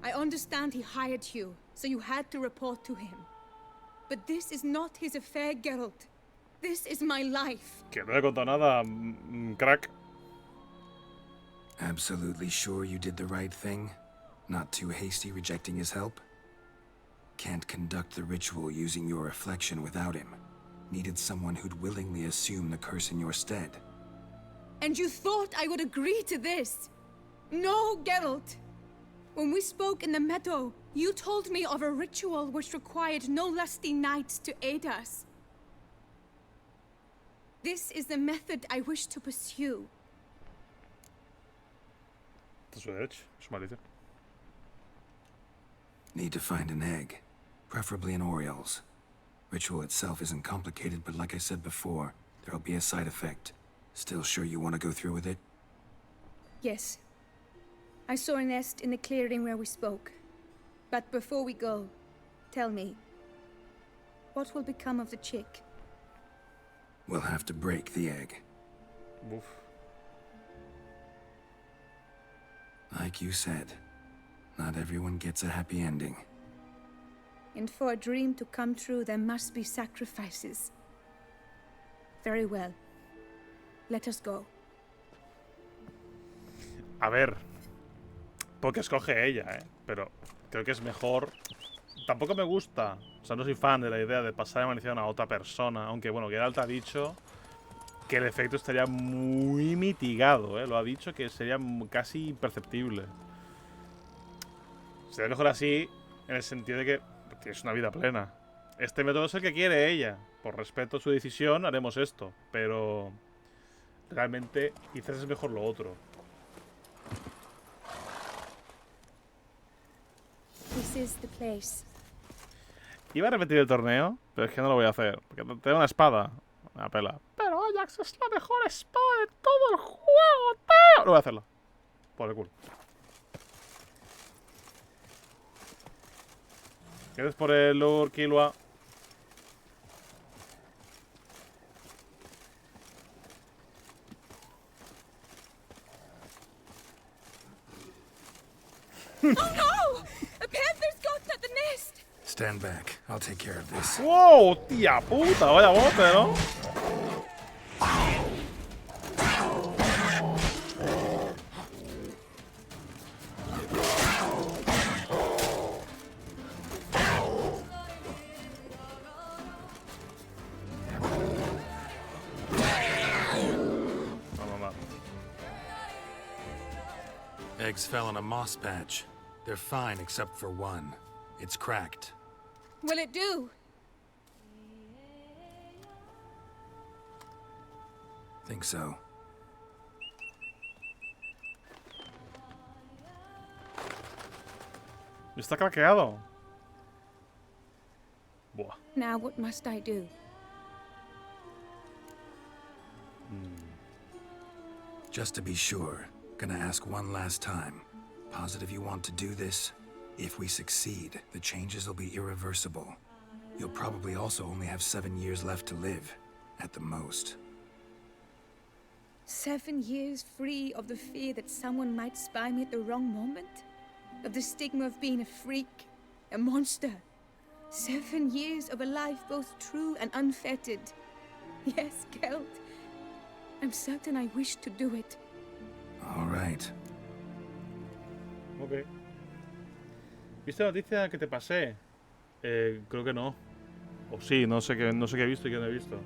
I understand he hired you, so you had to report to him. But this is not his affair, Geralt. This is my life. Que no le he contado nada, crack. Absolutely sure you did the right thing? Not too hasty rejecting his help? Can't conduct the ritual using your reflection without him. Needed someone who'd willingly assume the curse in your stead. And you thought I would agree to this? No, Geralt. When we spoke in the meadow, you told me of a ritual which required no lusty knights to aid us. This is the method I wish to pursue. Esto es su derecho, es su malicia. Need to find an egg. Preferably an Oriole's. Ritual itself isn't complicated, but like I said before, there'll be a side effect. Still sure you want to go through with it? Yes. I saw a nest in the clearing where we spoke. But before we go, tell me, what will become of the chick? We'll have to break the egg. Uf. Like you said, not everyone gets a happy ending. And for a dream to come true, there must be sacrifices. Very well. Let us go. A ver. Porque escoge ella, pero creo que es mejor. Tampoco me gusta. O sea, no soy fan de la idea de pasar la maldición a otra persona. Aunque, bueno, Geralt ha dicho que el efecto estaría muy mitigado, Lo ha dicho que sería casi imperceptible. Sería mejor así, en el sentido de que tienes una vida plena. Este método es el que quiere ella. Por respeto a su decisión, haremos esto. Pero realmente quizás es mejor lo otro. This is the place. Iba a repetir el torneo, pero es que no lo voy a hacer. Porque tengo una espada. Me pela. Pero Ajax es la mejor espada de todo el juego, tío. No voy a hacerlo. Por el culo. ¿Quieres por el Lord Killua? Oh no! A panther's got at the nest! Stand back. I'll take care of this. ¡Wow! ¡Tía puta! Vaya bote, ¿no? Eggs fell on a moss patch. They're fine except for one. It's cracked. Will it do? Think so. Está craqueado. Buah. Now what must I do? Just to be sure, gonna ask one last time. Positive you want to do this? If we succeed, the changes will be irreversible. You'll probably also only have 7 years left to live, at the most. 7 years free of the fear that someone might spy me at the wrong moment? Of the stigma of being a freak, a monster? 7 years of a life both true and unfettered. Yes, Geralt. I'm certain I wish to do it. All right. Ok. ¿Viste la noticia que te pasé? Creo que no. O sí, no sé qué he visto y qué no he visto.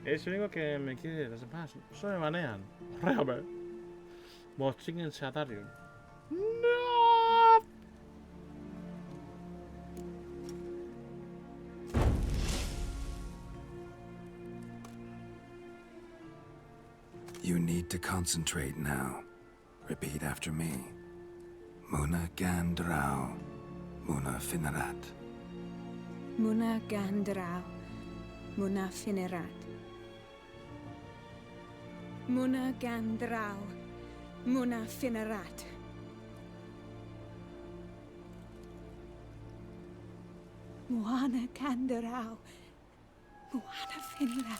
Es el único que me quiere. Las demás solo me manean. Réame. Moching en Satarium. ¡No! You need to concentrate now. Repeat after me. Muna Gandrau, Muna Finerat. Muna Gandrau, Muna Finerat. Muna Gandrau, Muna Finerat. Moana Kandarau. Moana Finra.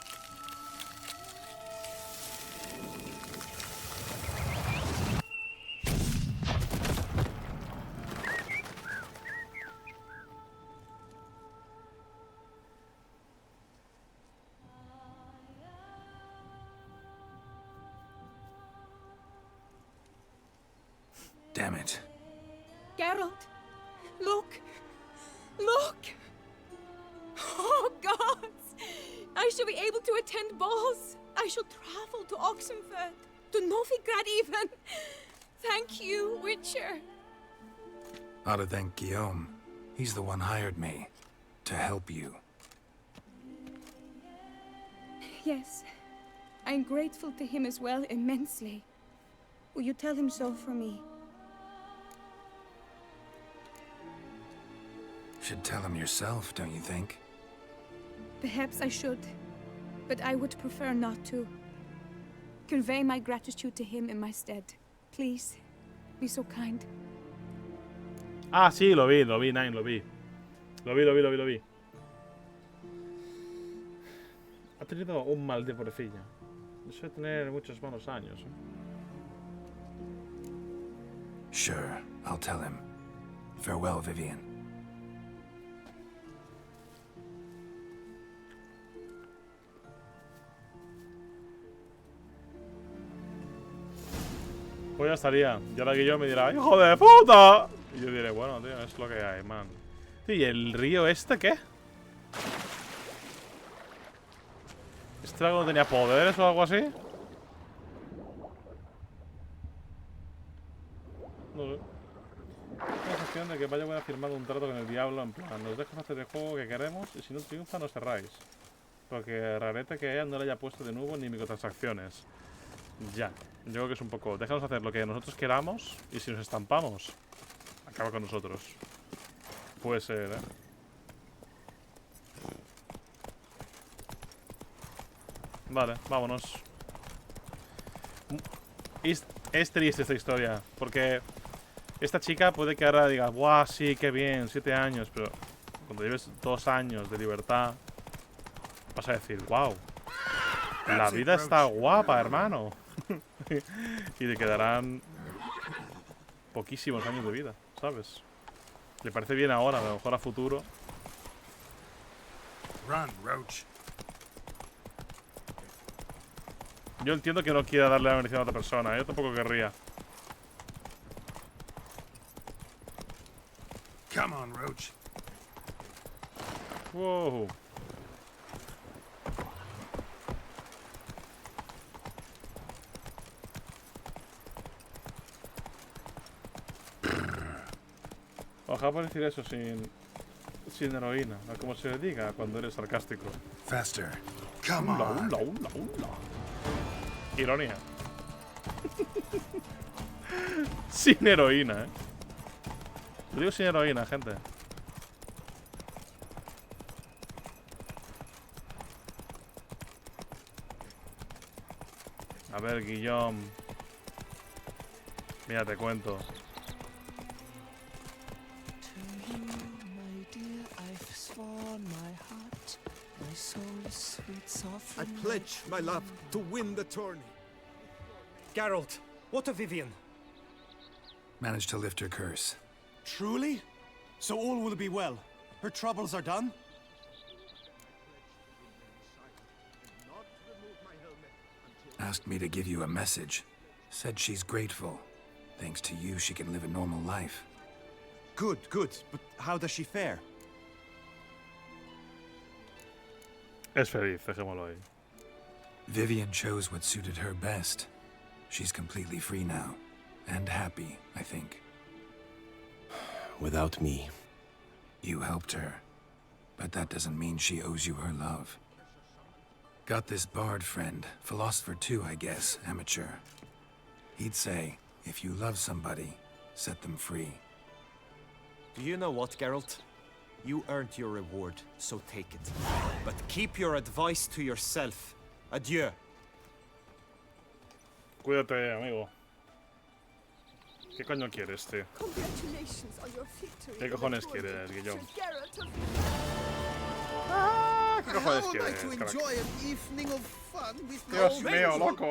Damn it. Geralt, look! Look! Oh, gods! I shall be able to attend balls. I shall travel to Oxenfurt, to Novigrad even. Thank you, Witcher. Ought to thank Guillaume. He's the one hired me to help you. Yes, I'm grateful to him as well, immensely. Will you tell him so for me? Should tell him yourself, don't you think? Perhaps I should, but I would prefer not to. Convey my gratitude to him in my stead. Please, be so kind. Ah, sí, lo vi, Nine, lo vi. Lo vi. Ha tenido un mal de pobrecilla. Deseo tener muchos malos años. Sure, I'll tell him. Farewell, Vivienne. Pues ya estaría. Y ahora Guillermo me dirá, ¡hijo de puta! Y yo diré, bueno, tío, es lo que hay, man. ¿Y el río este qué? ¿Este dragón tenía poderes o algo así? No sé. Tengo la sensación de que vaya a firmar un trato con el diablo. En plan, nos dejas hacer el juego que queremos y si no triunfa nos cerráis. Porque rarete que ella no le haya puesto de nuevo ni microtransacciones. Ya. Yo creo que es un poco... Déjanos hacer lo que nosotros queramos y si nos estampamos, acaba con nosotros. Puede ser, ¿eh? Vale, vámonos. Es triste esta historia, porque esta chica puede que ahora diga, ¡buah, sí, qué bien, 7 años! Pero cuando lleves 2 años de libertad, vas a decir, ¡wow! La vida está guapa, hermano. Y te quedarán poquísimos años de vida, ¿sabes? Le parece bien ahora, a lo mejor a futuro. Run, Roach. Yo entiendo que no quiera darle la bendición a otra persona, yo tampoco querría. Come on, Roach. Wow. Ojalá puedes decir eso sin heroína, o como se le diga cuando eres sarcástico. Faster. Come on. Ironía. Sin heroína, ¿eh? Lo digo sin heroína, gente. A ver, Guillaume. Mira, te cuento. I pledge my love to win the tourney. Geralt, what of Vivienne? Managed to lift her curse. Truly? So all will be well. Her troubles are done? Asked me to give you a message. Said she's grateful. Thanks to you, she can live a normal life. Good, good. But how does she fare? Es feliz, dejémoslo ahí. Vivienne chose what suited her best. She's completely free now. And happy, I think. Without me. You helped her. But that doesn't mean she owes you her love. Got this bard friend, philosopher too, I guess, amateur. He'd say, if you love somebody, set them free. Do you know what, Geralt? You earned your reward, so take it. But keep your advice to yourself. Adieu. Cuídate, amigo. ¿Qué coño quieres, tío? Congratulations on your victory. ¿Qué cojones quieres, Guillón? Geralt of ¿Qué cojones How am I quieres, to crack? enjoy an evening of fun with Dios my mío, friends? loco.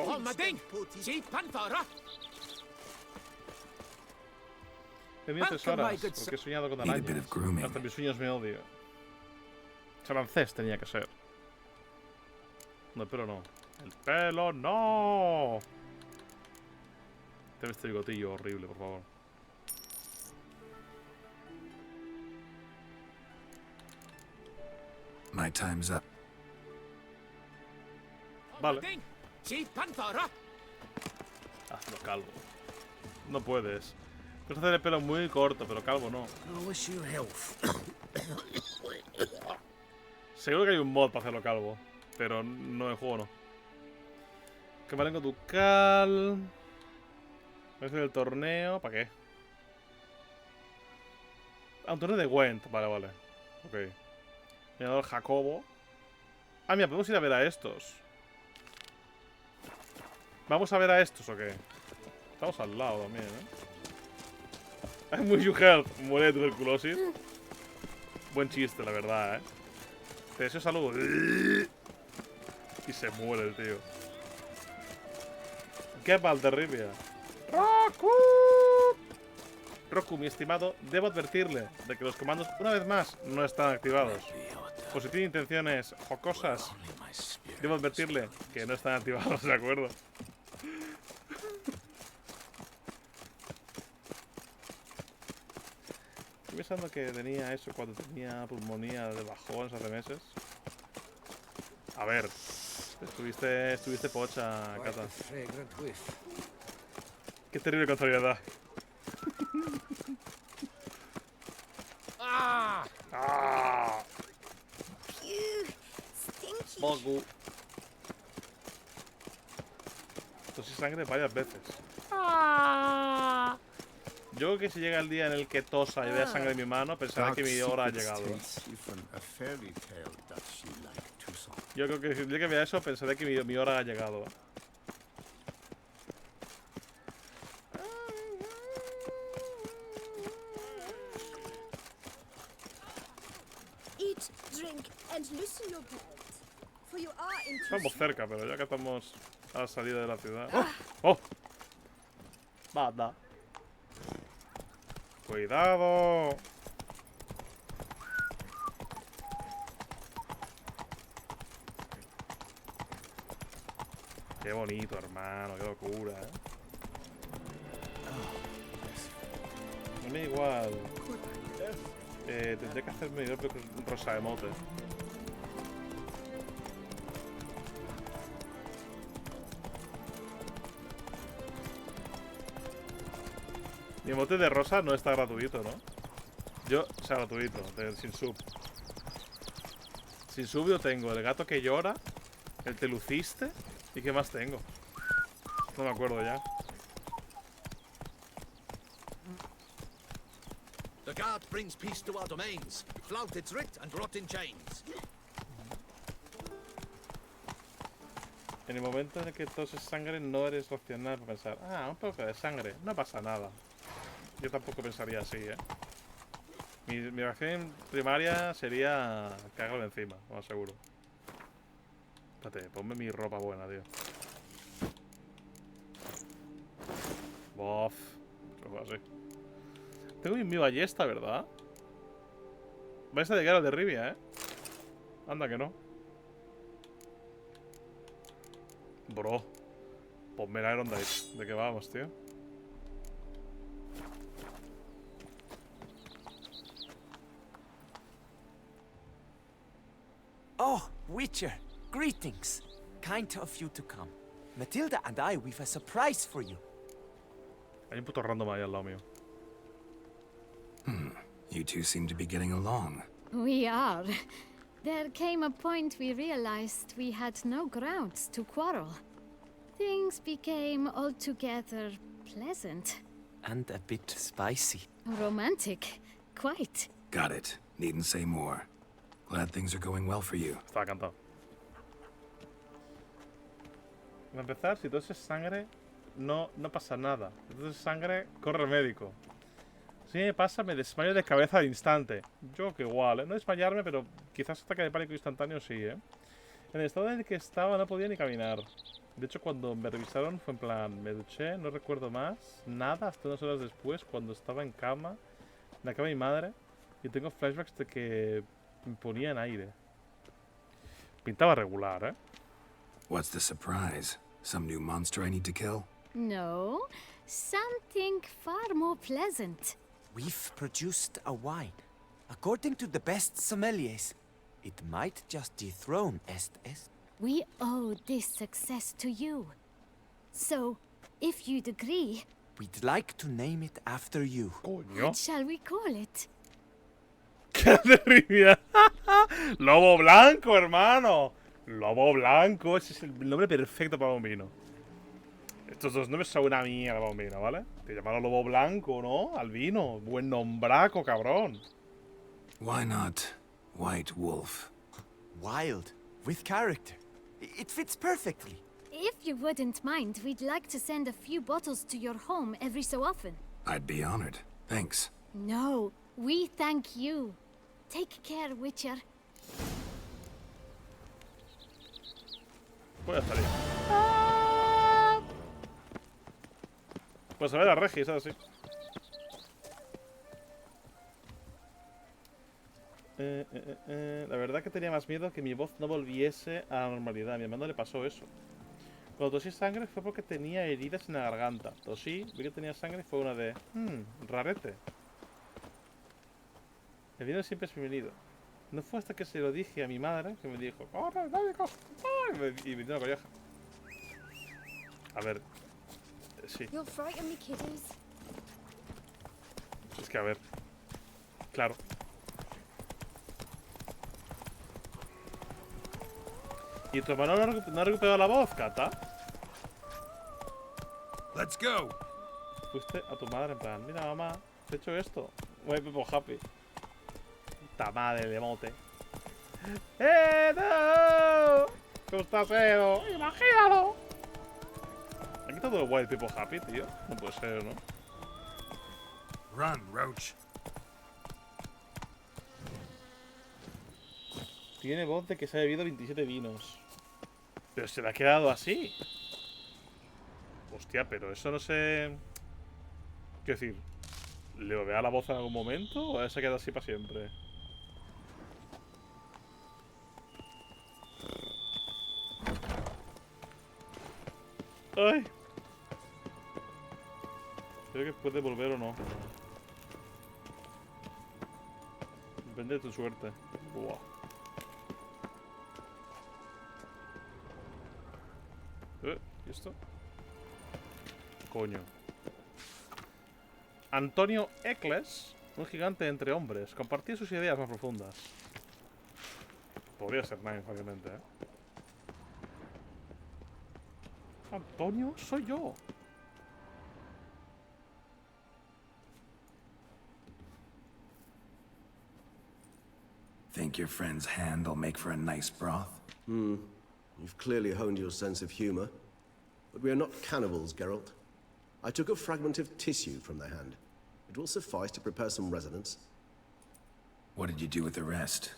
He tenido 3 horas, porque he soñado con Need a bit arañas. of grooming. Hasta mis sueños me odio. Francés tenía que ser. No, el pelo no. ¡El pelo no! Debe este bigotillo horrible, por favor. My time's up. Vale. Hazlo calvo. No puedes. Puedes hacer el pelo muy corto, pero calvo no. Seguro que hay un mod para hacerlo calvo, pero no en el juego no. Camarengo ducal. Voy a hacer el torneo. ¿Para qué? Ah, un torneo de Gwent. Vale, vale. Ok. Senador Jacobo. Ah, mira, podemos ir a ver a estos. ¿Vamos a ver a estos o qué? Estamos al lado también, ¿eh? Muy you health. Muere de tuberculosis. Buen chiste, la verdad, ¿eh? Te deseo salud. Y se muere el tío. ¡Qué mal de Rivia! ¡Roku! Roku, mi estimado, debo advertirle de que los comandos, una vez más, no están activados. Pues si tiene intenciones jocosas, debo advertirle que no están activados, ¿de acuerdo? Estoy pensando que tenía eso cuando tenía pulmonía de bajones hace meses. A ver, estuviste pocha, Cata. Qué terrible contrariedad. Ah! ¡Ah! Bogu. Tosí sangre varias veces. Ah! Yo creo que si llega el día en el que tosa y vea sangre en mi mano, pensaré que mi hora ha llegado. Yo creo que si el día que vea eso, pensaré que mi hora ha llegado. Eat, drink, and loosen your belt. For you are in Estamos cerca, pero ya que estamos a la salida de la ciudad. ¡Oh! ¡Oh! Bada. ¡Cuidado! Qué bonito, hermano, qué locura, ¿eh? No me da igual. Tendré que hacerme mi propio rosa de mote. Mi emote de rosa no está gratuito, ¿no? O sea, gratuito, sin sub. Sin sub yo tengo el gato que llora, el te luciste, ¿y qué más tengo? No me acuerdo ya. The guard brings peace to our domains. Flout its writ and rot in chains. En el momento en el que toses sangre no eres racional para pensar, ah, un poco de sangre, no pasa nada. Yo tampoco pensaría así, ¿eh? Mi reacción primaria sería cagarlo encima, lo aseguro. Espérate, ponme mi ropa buena, tío. Bof. Algo así. Tengo mi ballesta, ¿verdad? Vais a llegar al de Rivia, ¿eh? Anda que no. Bro. Ponme el Iron Dice. ¿De qué vamos, tío? Oh, Witcher, greetings. Kind of you to come. Matilda and I, we've a surprise for you. Hay un puto random ahí al lado mío. You two seem to be getting along. We are. There came a point we realized we had no grounds to quarrel. Things became altogether pleasant. And a bit spicy. Romantic. Quite. Got it. Needn't say more. Glad things are going well for you. Estaba cantado. Para empezar, si toses sangre, no pasa nada. Entonces sangre, corre al médico. Si me pasa, me desmayo de cabeza al instante. Yo que igual, ¿eh? No desmayarme, pero quizás ataque de pánico instantáneo sí, ¿eh? En el estado en el que estaba no podía ni caminar. De hecho, cuando me revisaron fue en plan, me duché, no recuerdo más, nada, hasta unas horas después, cuando estaba en cama, en la cama de mi madre, y tengo flashbacks de que me ponía en aire. Pintaba regular, ¿eh? What's the surprise? Some new monster I need to kill? No, something far more pleasant. We've produced a wine. According to the best sommeliers, it might just dethrone Estes. We owe this success to you. So, if you'd agree... We'd like to name it after you. What shall we call it? ¡Qué terrible! ¡Lobo blanco, hermano! Lobo blanco, ese es el nombre perfecto para un vino. Estos dos nombres son una mierda para un vino, ¿vale? Te llamaron Lobo Blanco, ¿no? Al vino. Buen nombraco, cabrón. Why not White Wolf? Wild, with character. It fits perfectly. If you wouldn't mind, we'd like to send a few bottles to your home every so often. I'd be honored. Thanks. No, we thank you. Take care, Witcher. Voy a salir. Pues a ver a Regis, ahora sí. La verdad que tenía más miedo que mi voz no volviese a la normalidad. A mi hermano le pasó eso. Cuando tosí sangre fue porque tenía heridas en la garganta. Tosí, vi que tenía sangre y fue una de... rarete. El vino siempre es bienvenido. No fue hasta que se lo dije a mi madre que me dijo... ¡Corre, al médico! Y me dio una colleja. A ver... Sí. You'll frighten me, kiddies. Es que a ver... Claro. ¿Y tu hermano no ha recuperado la voz, Kata? Let's go. Fuiste a tu madre en plan, mira mamá, te he hecho esto. Muy Pepo Happy. Puta madre de mote. No! ¿Cómo estás, Edo? ¡Imagínalo! ¿Ha quitado el Wild People Happy, tío? No puede ser, ¿no? Run, Roach. Tiene voz de que se ha bebido 27 vinos. Pero se le ha quedado así. Hostia, pero eso no sé... Quiero decir, ¿le vea la voz en algún momento o se queda así para siempre? ¡Ay! Creo que puede volver o no. Depende de tu suerte. Buah. ¿Y esto? Coño. Antonio Eccles, un gigante entre hombres, compartía sus ideas más profundas. Podría ser Nine, obviamente, ¿eh? Antonio, soy yo. Think your friend's hand will make for a nice broth? You've clearly honed your sense of humor. But we are not cannibals, Geralt. I took a fragment of tissue from their hand. It will suffice to prepare some resonance. What did you do with the rest?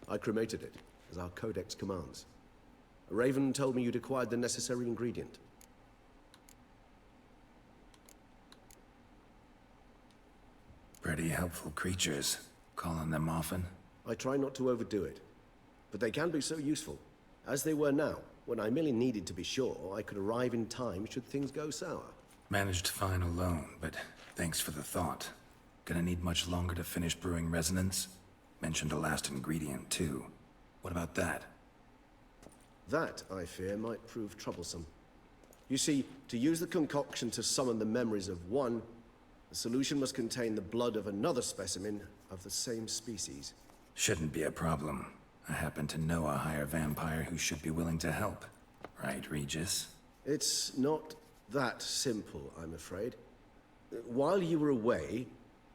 I cremated it, as our codex commands. A raven told me you'd acquired the necessary ingredient. Pretty helpful creatures. Call on them often? I try not to overdo it. But they can be so useful. As they were now, when I merely needed to be sure I could arrive in time should things go sour. Managed fine alone, but thanks for the thought. Gonna need much longer to finish brewing resonance? Mentioned a last ingredient, too. What about that? That, I fear, might prove troublesome. You see, to use the concoction to summon the memories of one, the solution must contain the blood of another specimen of the same species. Shouldn't be a problem. I happen to know a higher vampire who should be willing to help. Right, Regis? It's not that simple, I'm afraid. While you were away,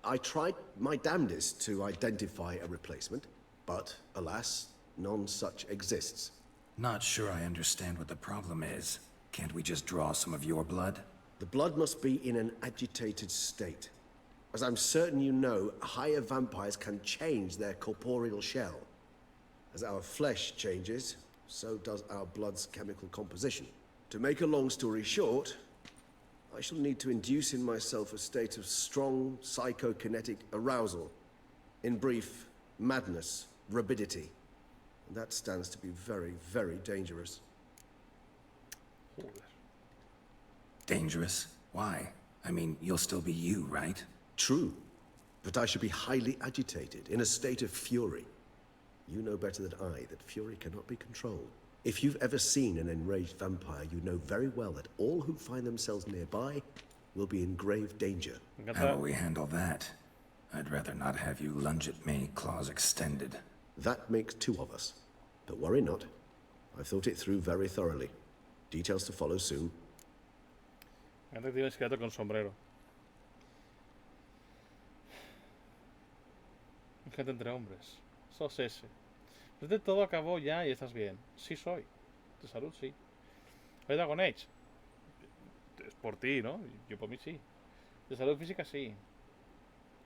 I tried my damnedest to identify a replacement, but, alas, none such exists. Not sure I understand what the problem is. Can't we just draw some of your blood? The blood must be in an agitated state. As I'm certain you know, higher vampires can change their corporeal shell. As our flesh changes, so does our blood's chemical composition. To make a long story short, I shall need to induce in myself a state of strong psychokinetic arousal. In brief, madness, rabidity. And that stands to be very, very dangerous. Dangerous? Why? I mean, you'll still be you, right? True. But I should be highly agitated, in a state of fury. You know better than I that fury cannot be controlled. If you've ever seen an enraged vampire, you know very well that all who find themselves nearby will be in grave danger. How will we handle that? I'd rather not have you lunge at me, claws extended. That makes two of us. But worry not. I've thought it through very thoroughly. Details to follow soon. Gente que tiene un esqueleto con sombrero. Gente entre hombres. Sos ese. Después de todo acabó ya y estás bien. Sí soy. De salud, sí. Oye, Dragon Age. Es por ti, ¿no? Yo por mí sí. De salud física sí.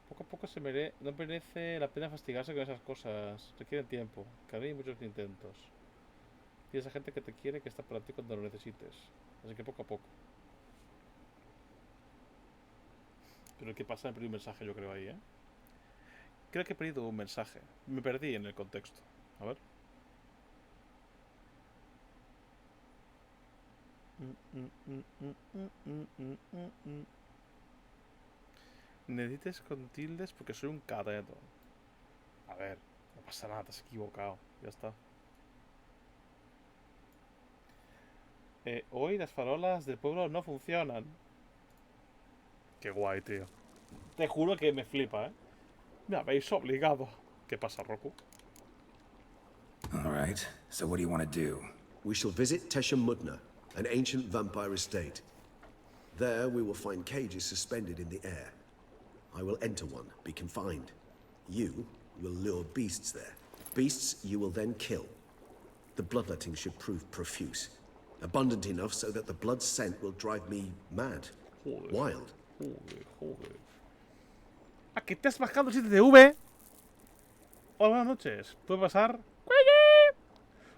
Poco a poco no merece la pena fastigarse con esas cosas. Requieren tiempo, cariño y muchos intentos. Y esa gente que te quiere, que está para ti cuando lo necesites. Así que poco a poco. Pero ¿qué pasa? He perdido un mensaje, yo creo, ahí, ¿eh? Creo que he perdido un mensaje. Me perdí en el contexto. A ver. Necesites con tildes porque soy un cateto. A ver, no pasa nada, te has equivocado. Ya está. Hoy las farolas del pueblo no funcionan. Qué guay, tío. Te juro que me flipa, ¿eh? Me habéis obligado. ¿Qué pasa, Roku? All right, so what do you want to do? We shall visit Teshamudna, an ancient vampire estate. There we will find cages suspended in the air. I will enter one, be confined. You will lure beasts there. Beasts you will then kill. The bloodletting should prove profuse. Abundant enough so that the blood scent will drive me mad. Joder. Wild. Joder. ¿A qué te has bajado el 7TV? Hola, buenas noches. ¿Puede pasar?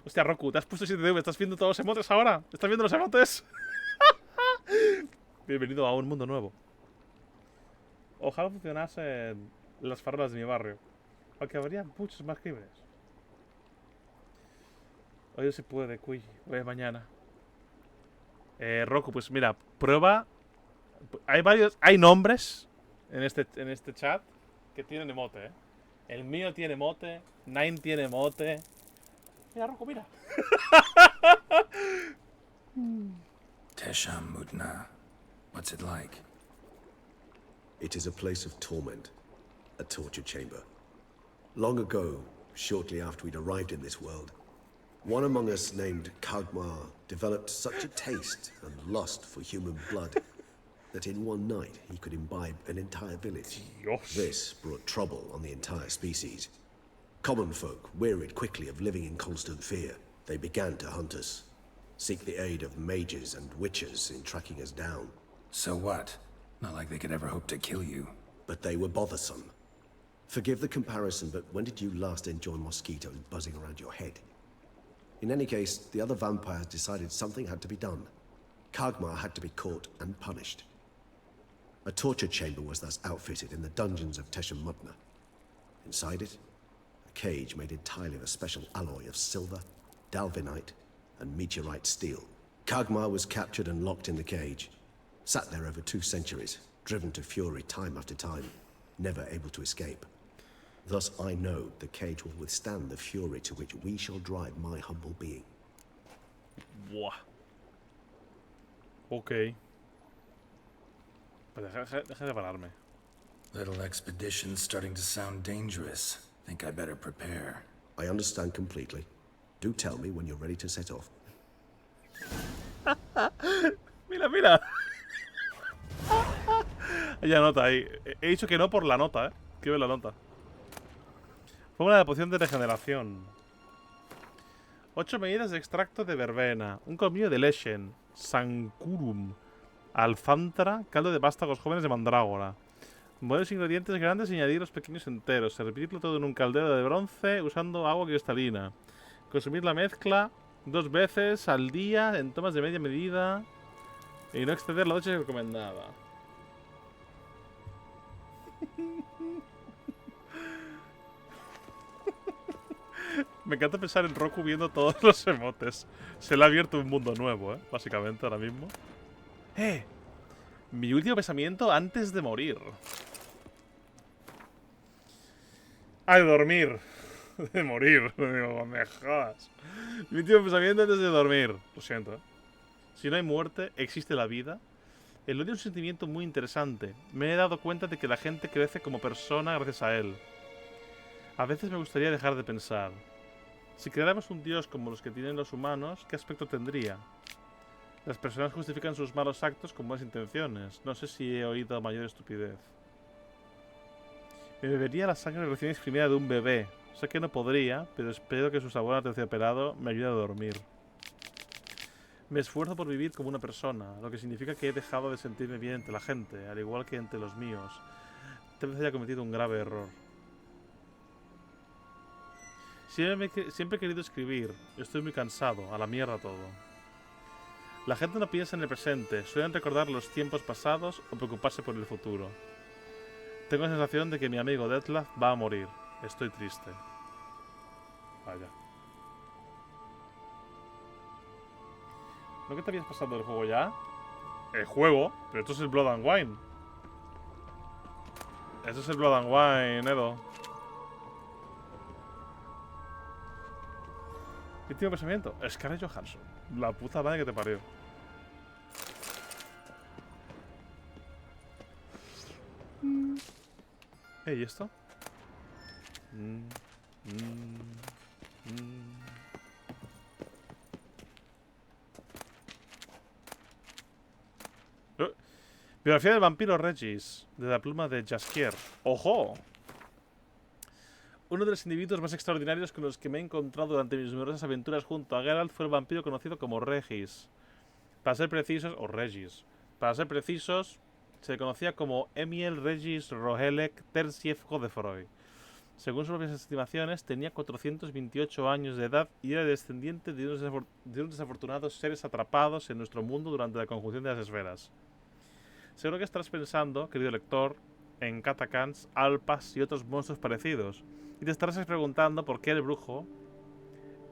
Hostia, Roku, te has puesto 7TV. ¿Estás viendo todos los emotes ahora? ¿Estás viendo los emotes? Bienvenido a un mundo nuevo. Ojalá funcionasen las farolas de mi barrio. Aunque habría muchos más crímenes. Hoy se puede, cuy. Hoy mañana. Roku, pues mira, prueba. Hay nombres en este chat que tienen emote, ¿eh? El mío tiene emote, Nine tiene emote. Mira, Roku, mira. Teshamudna. What's it like? It is a place of torment, a torture chamber. Long ago, shortly after we'd arrived in this world, one among us named Kagmar developed such a taste and lust for human blood that in one night he could imbibe an entire village. Dios. This brought trouble on the entire species. Common folk wearied quickly of living in constant fear. They began to hunt us, seek the aid of mages and witches in tracking us down. So what? Not like they could ever hope to kill you. But they were bothersome. Forgive the comparison, but when did you last enjoy mosquitoes buzzing around your head? In any case, the other vampires decided something had to be done. Kagmar had to be caught and punished. A torture chamber was thus outfitted in the dungeons of Teshamudna. Inside it, a cage made entirely of a special alloy of silver, dalvinite, and meteorite steel. Kagmar was captured and locked in the cage. Sat there over 2 centuries, driven to fury time after time, never able to escape. Thus I know the cage will withstand the fury to which we shall drive my humble being. Buah. Ok. Pues deja de pararme. Little expedition starting to sound dangerous. Think I better prepare. I understand completely. Do tell me when you're ready to set off. Mira, mira. Hay una nota ahí. He dicho que no por la nota, ¿eh? Quiero ver la nota. Fórmula de poción de regeneración. 8 medidas de extracto de verbena. Un colmillo de Leshen. Sancurum. Alfántara, caldo de vástagos jóvenes de mandrágora. Mover los ingredientes grandes y añadir los pequeños enteros. Servirlo todo en un caldero de bronce usando agua cristalina. Consumir la mezcla 2 veces al día en tomas de media medida. Y no exceder la dosis recomendada. Me encanta pensar en Roku viendo todos los emotes. Se le ha abierto un mundo nuevo, básicamente, ahora mismo. Mi último pensamiento antes de morir. De dormir. De morir. Digo, me jodas. Mi último pensamiento antes de dormir. Lo siento, Si no hay muerte, existe la vida. El odio es un sentimiento muy interesante. Me he dado cuenta de que la gente crece como persona gracias a él. A veces me gustaría dejar de pensar. Si creáramos un dios como los que tienen los humanos, ¿qué aspecto tendría? Las personas justifican sus malos actos con buenas intenciones. No sé si he oído mayor estupidez. Me bebería la sangre recién exprimida de un bebé. Sé que no podría, pero espero que su sabor aterciopelado me ayude a dormir. Me esfuerzo por vivir como una persona, lo que significa que he dejado de sentirme bien entre la gente, al igual que entre los míos. Tal vez haya cometido un grave error. Siempre he querido escribir. Estoy muy cansado. A la mierda todo. La gente no piensa en el presente. Suelen recordar los tiempos pasados o preocuparse por el futuro. Tengo la sensación de que mi amigo Dettlaff va a morir. Estoy triste. Vaya. ¿No que te habías pasado el juego ya? El juego, pero esto es el Blood and Wine. Esto es el Blood and Wine, Edo. Último pensamiento. Scarlett Johansson. La puta madre que te parió. ¿Y esto? Biografía del vampiro Regis, de la pluma de Jaskier. ¡Ojo! Uno de los individuos más extraordinarios con los que me he encontrado durante mis numerosas aventuras junto a Geralt fue el vampiro conocido como Regis. Para ser precisos, o Regis. Para ser precisos, se le conocía como Emiel Regis Rohelek Tersiev Godefroy. Según sus propias estimaciones, tenía 428 años de edad y era descendiente de unos desafortunados seres atrapados en nuestro mundo durante la conjunción de las esferas. Seguro que estarás pensando, querido lector, en Katakans, Alpas y otros monstruos parecidos. Y te estarás preguntando por qué el brujo,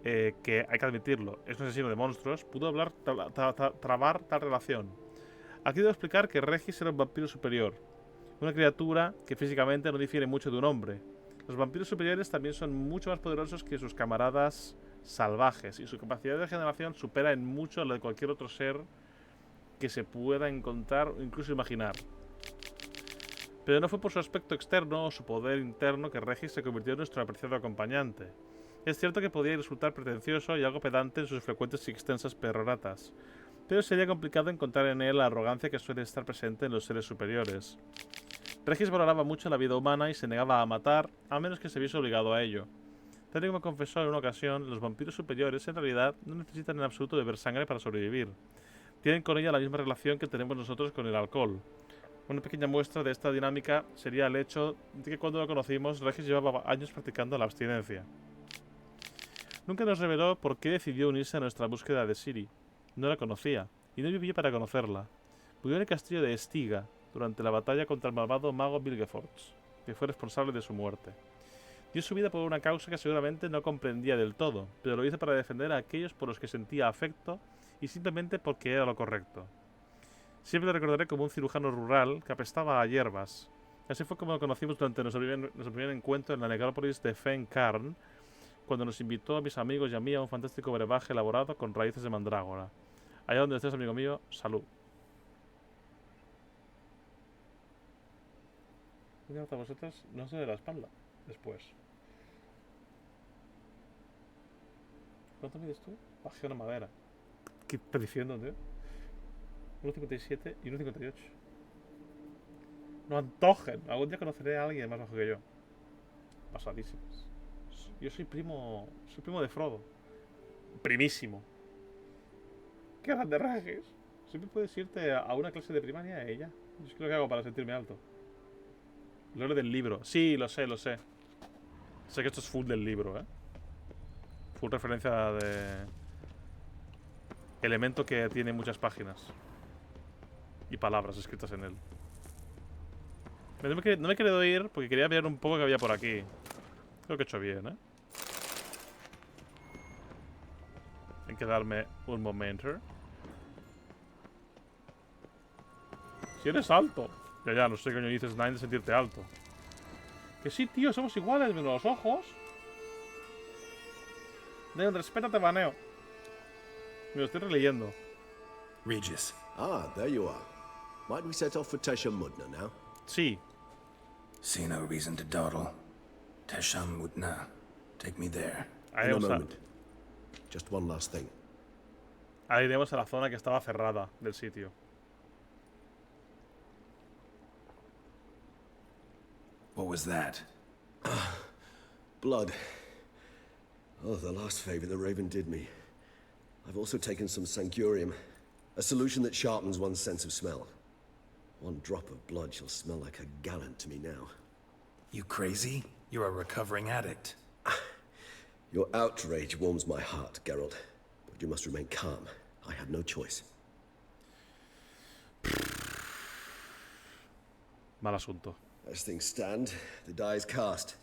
que hay que admitirlo, es un asesino de monstruos, pudo trabar tal relación. Aquí debo explicar que Regis era un vampiro superior, una criatura que físicamente no difiere mucho de un hombre. Los vampiros superiores también son mucho más poderosos que sus camaradas salvajes, y su capacidad de regeneración supera en mucho la de cualquier otro ser que se pueda encontrar o incluso imaginar. Pero no fue por su aspecto externo o su poder interno que Regis se convirtió en nuestro apreciado acompañante. Es cierto que podía resultar pretencioso y algo pedante en sus frecuentes y extensas peroratas, pero sería complicado encontrar en él la arrogancia que suele estar presente en los seres superiores. Regis valoraba mucho la vida humana y se negaba a matar, a menos que se viese obligado a ello. Tal y como confesó en una ocasión, los vampiros superiores en realidad no necesitan en absoluto beber sangre para sobrevivir. Tienen con ella la misma relación que tenemos nosotros con el alcohol. Una pequeña muestra de esta dinámica sería el hecho de que cuando lo conocimos, Regis llevaba años practicando la abstinencia. Nunca nos reveló por qué decidió unirse a nuestra búsqueda de Ciri. No la conocía, y no vivía para conocerla. Murió en el castillo de Estiga, durante la batalla contra el malvado mago Vilgefortz, que fue responsable de su muerte. Dio su vida por una causa que seguramente no comprendía del todo, pero lo hizo para defender a aquellos por los que sentía afecto y simplemente porque era lo correcto. Siempre lo recordaré como un cirujano rural que apestaba a hierbas. Así fue como lo conocimos durante nuestro primer encuentro en la necrópolis de Fen Karn, cuando nos invitó a mis amigos y a mí a un fantástico brebaje elaborado con raíces de mandrágora. Allá donde estés, amigo mío, salud. ¿Qué a vosotros? No sé de la espalda. Después. ¿Cuánto mides tú? Bajé una madera. ¿Qué estás diciendo, tío? 1,57 y 1,58. No antojen. Algún día conoceré a alguien más bajo que yo. Pasadísimos. Yo soy primo de Frodo. Primísimo. qué grandes rasgos. Siempre puedes irte a una clase de primaria y ella. Es lo que hago para sentirme alto. Lore del libro. Sí, lo sé, lo sé. Sé que esto es full del libro, ¿eh? Full referencia de... elemento que tiene muchas páginas. Y palabras escritas en él. No me he querido ir porque quería ver un poco que había por aquí. Creo que he hecho bien, ¿eh? Hay que darme un momento. Si eres alto. Ya, no sé qué coño dices, nada de sentirte alto. Que sí, tío, somos iguales, menos los ojos. Leon, respétate, baneo. Me lo estoy releyendo. Regis. Ah, there you are. Might we set off for Tesha Mudna now? Sí. See no reason to dawdle. Tesham Mutna. Take me there. In a moment. Just one last thing. Ahí iremos a la zona que estaba cerrada del sitio. What was that? Blood. Oh, the last favor the Raven did me. I've also taken some Sancurium, a solution that sharpens one's sense of smell. One drop of blood shall smell like a gallon to me now. You crazy? You're a recovering addict. Your outrage warms my heart, Geralt. But you must remain calm. I had no choice. Mal asunto. As things stand, the die is cast.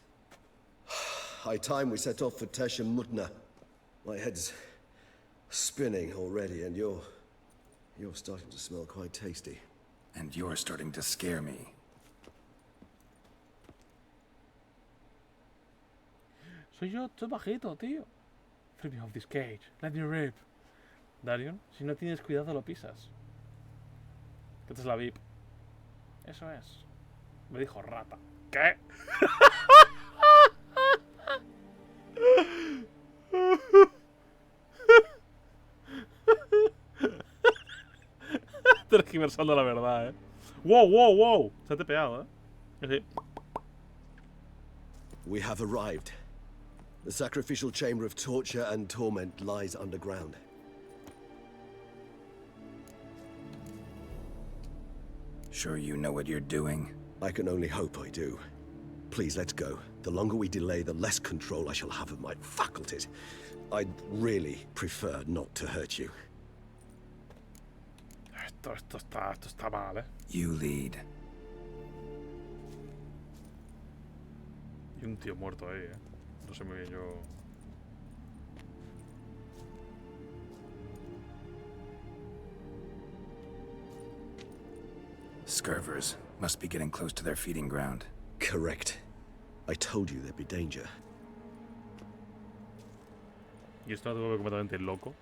High time we set off for Tesha Mutna. My head's spinning already, and you're starting to smell quite tasty. And you're starting to scare me. Soy yo, estoy bajito, tío. Free me of this cage. Let me rip. Darion, si no tienes cuidado lo pisas. Esta es la VIP. Eso es. Me dijo rata. ¿Qué? Tergiversando la verdad, Wow, wow, wow. Se ha tepeado, Sí. We have arrived. The sacrificial chamber of torture and torment lies underground. Sure you know what you're doing? I can only hope I do. Please, let's go. The longer we delay, the less control I shall have of my faculties. I'd really prefer not to hurt you. Esto está mal, You lead. Y un tío muerto ahí, No sé muy bien yo... Scurvers must be getting close to their feeding ground. Correct. I told you there'd be danger. Y esto no tengo completamente loco.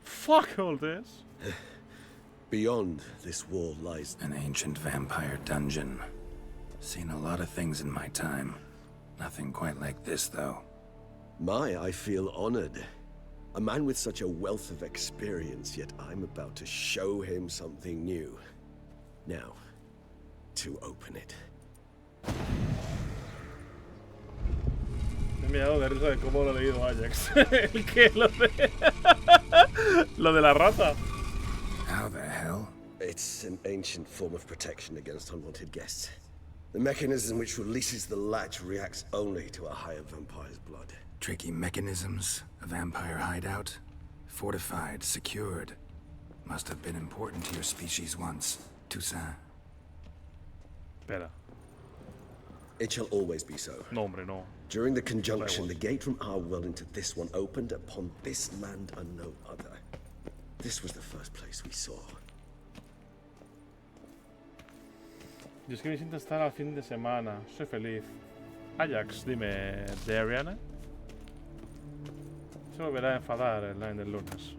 Fuck all this. Beyond this wall lies an ancient vampire dungeon. Seen a lot of things in my time. Nothing quite like this, though. I feel honored. A man with such a wealth of experience, yet I'm about to show him something new. Now, to open it. Me he mirado de risa de cómo lo he leído Ajax. El que lo de... lo de la rata. How the hell? It's an ancient form of protection against unwanted guests. The mechanism which releases the latch reacts only to a higher vampire's blood. Tricky mechanisms, a vampire hideout. Fortified, secured. Must have been important to your species once, Toussaint. Espera. It shall always be so. No, hombre, no. During the conjunction, the gate from our world into this one opened upon this land and no other. This was the first place we saw. Yo es que me siento estar al fin de semana. Soy feliz. Ajax, dime, Darian. Se volverá a enfadar el line del lunes.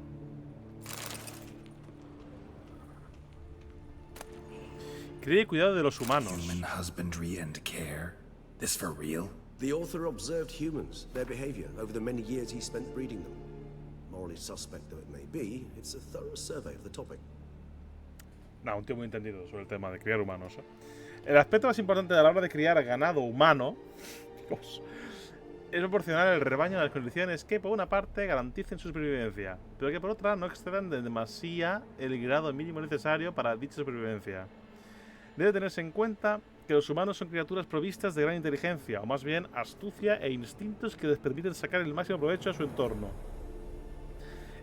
Cree cuidado de los humanos. Human husbandry and care. This for real? The author observed humans, their behavior, over the many years he spent breeding them. Morally suspect though it may be, it's a thorough survey of the topic. No, un tío muy entendido sobre el tema de criar humanos. El aspecto más importante a la hora de criar ganado humano, Dios, es proporcionar el rebaño a las condiciones que, por una parte, garanticen su supervivencia, pero que, por otra, no excedan de demasía el grado mínimo necesario para dicha supervivencia. Debe tenerse en cuenta que los humanos son criaturas provistas de gran inteligencia, o más bien astucia e instintos que les permiten sacar el máximo provecho a su entorno.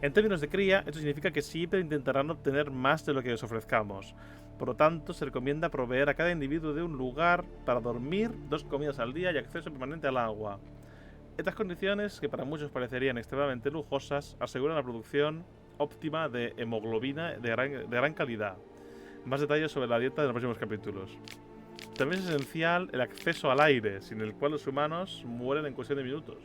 En términos de cría, esto significa que siempre intentarán obtener más de lo que les ofrezcamos. Por lo tanto, se recomienda proveer a cada individuo de un lugar para dormir, 2 comidas al día y acceso permanente al agua. Estas condiciones, que para muchos parecerían extremadamente lujosas, aseguran la producción óptima de hemoglobina de gran calidad. Más detalles sobre la dieta en los próximos capítulos. También es esencial el acceso al aire, sin el cual los humanos mueren en cuestión de minutos.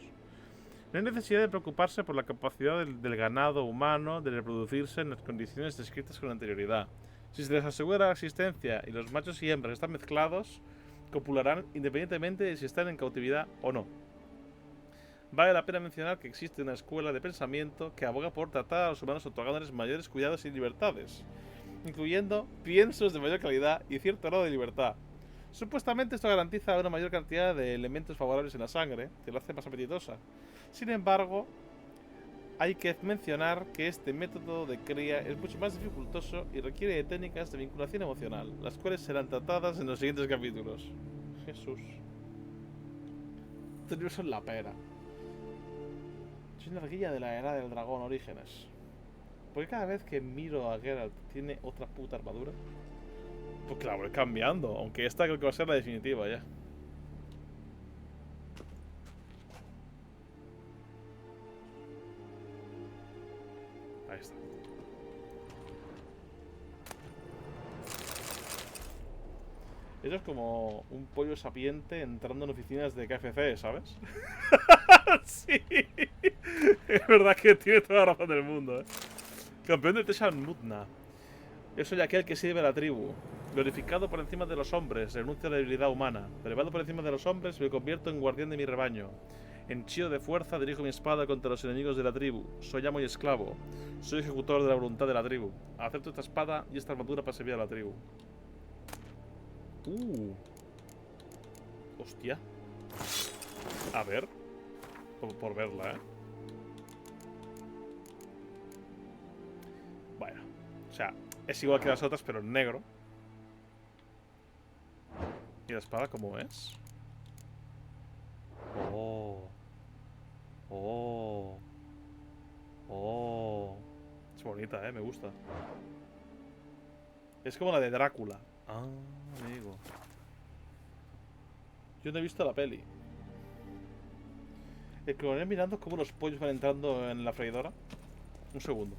No hay necesidad de preocuparse por la capacidad del ganado humano de reproducirse en las condiciones descritas con anterioridad. Si se les asegura la existencia y los machos y hembras están mezclados, copularán independientemente de si están en cautividad o no. Vale la pena mencionar que existe una escuela de pensamiento que aboga por tratar a los humanos otorgándoles mayores cuidados y libertades, incluyendo piensos de mayor calidad y cierto grado de libertad. Supuestamente esto garantiza una mayor cantidad de elementos favorables en la sangre, que la hace más apetitosa. Sin embargo, hay que mencionar que este método de cría es mucho más dificultoso y requiere de técnicas de vinculación emocional, las cuales serán tratadas en los siguientes capítulos. Jesús. Estos libros son la pera. Soy una guía de la era del dragón Orígenes. ¿Por qué cada vez que miro a Geralt tiene otra puta armadura? Porque la voy cambiando, aunque esta creo que va a ser la definitiva ya. Ahí está. Eso es como un pollo sapiente entrando en oficinas de KFC, ¿sabes? Sí. Es verdad que tiene toda la razón del mundo, ¿eh? Campeón de Teshan Mutna. Yo soy aquel que sirve a la tribu. Glorificado por encima de los hombres, renuncio a la debilidad humana. Elevado por encima de los hombres, me convierto en guardián de mi rebaño. Henchido de fuerza, dirijo mi espada contra los enemigos de la tribu. Soy amo y esclavo. Soy ejecutor de la voluntad de la tribu. Acepto esta espada y esta armadura para servir a la tribu. Hostia. A ver. Por verla, ¿eh? Vaya. O sea, es igual que las otras, pero en negro. ¿Y la espada cómo es? Oh. Oh. Oh. Es bonita, me gusta. Es como la de Drácula. Ah, amigo. Yo no he visto la peli. El coronel mirando cómo los pollos van entrando en la freidora. Un segundo.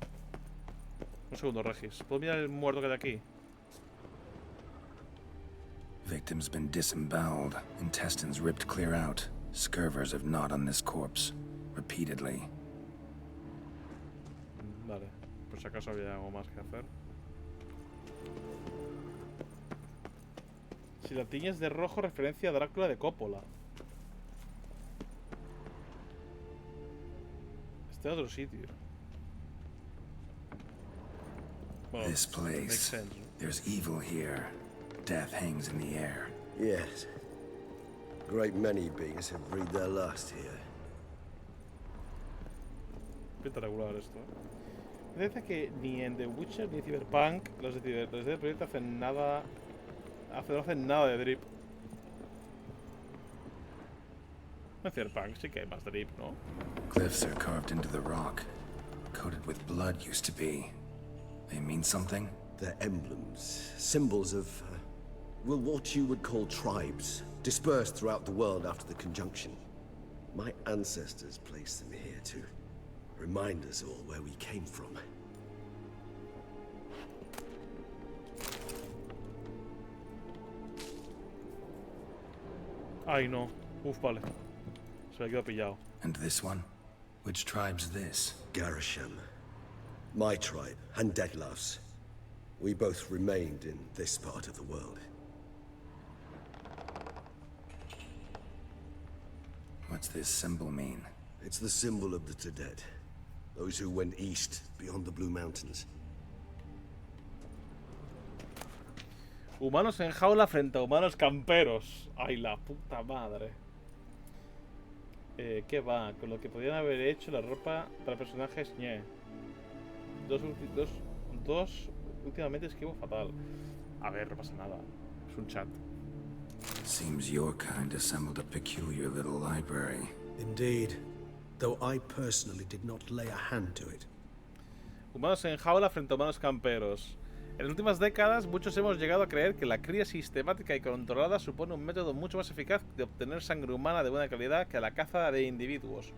Un segundo, Regis. ¿Puedo mirar el muerto que hay aquí? Victim's been disemboweled, intestines ripped clear out. Scurvers have gnawed on this corpse. Repeatedly. Vale. Por si acaso había algo más que hacer. Si la tiñes de rojo, referencia a Drácula de Coppola. Está en otro sitio. Bueno, This makes place. sense. There's evil here. Death hangs in the air. Yes. Great many beings have breathed their last here. Pinta regular esto, Me dice que ni en The Witcher ni Cyberpunk los de Projekt hacen nada. No hacen nada de drip. En Cyberpunk sí que hay más drip, ¿no? Glyphs are carved into the rock. Coated with blood used to be. They mean something? They're emblems, symbols of, well, what you would call tribes, dispersed throughout the world after the conjunction. My ancestors placed them here to remind us all where we came from. Ay, no. Uf, vale. Se me quedó pillado. And this one? Which tribe's this? Garisham. My tribe, and Dettlaff's. We both remained in this part of the world. What's this symbol mean? It's the symbol of the Tedet. Those who went east, beyond the Blue Mountains. Humanos en jaula frente a humanos camperos. Ay, la puta madre. ¿Qué va? Con lo que podrían haber hecho la ropa para personajes ñe. Dos últimamente escribo fatal. A ver, no pasa nada. Es un chat. Seems your kind assembled a peculiar little library. Indeed, though I personally did not lay a hand to it. Humanos en jaula frente a humanos camperos. En las últimas décadas, muchos hemos llegado a creer que la cría sistemática y controlada supone un método mucho más eficaz de obtener sangre humana de buena calidad que la caza de individuos.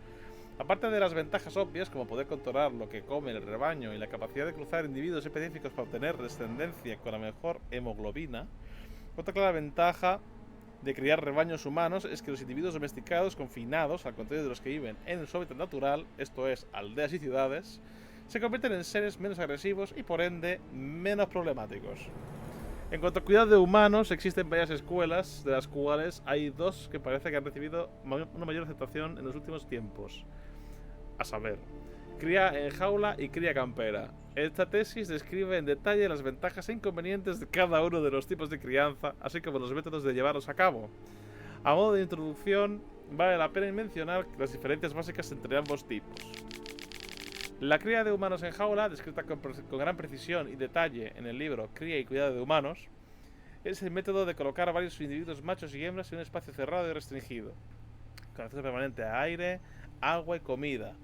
Aparte de las ventajas obvias, como poder controlar lo que come el rebaño y la capacidad de cruzar individuos específicos para obtener descendencia con la mejor hemoglobina, otra clara ventaja de criar rebaños humanos es que los individuos domesticados confinados, al contrario de los que viven en su hábitat natural, esto es, aldeas y ciudades, se convierten en seres menos agresivos y por ende menos problemáticos. En cuanto al cuidado de humanos, existen varias escuelas, de las cuales hay dos que parece que han recibido una mayor aceptación en los últimos tiempos. A saber, cría en jaula y cría campera. Esta tesis describe en detalle las ventajas e inconvenientes de cada uno de los tipos de crianza, así como los métodos de llevarlos a cabo. A modo de introducción, vale la pena mencionar las diferencias básicas entre ambos tipos. La cría de humanos en jaula, descrita con gran precisión y detalle en el libro Cría y Cuidado de Humanos, es el método de colocar a varios individuos machos y hembras en un espacio cerrado y restringido, con acceso permanente a aire, agua y comida.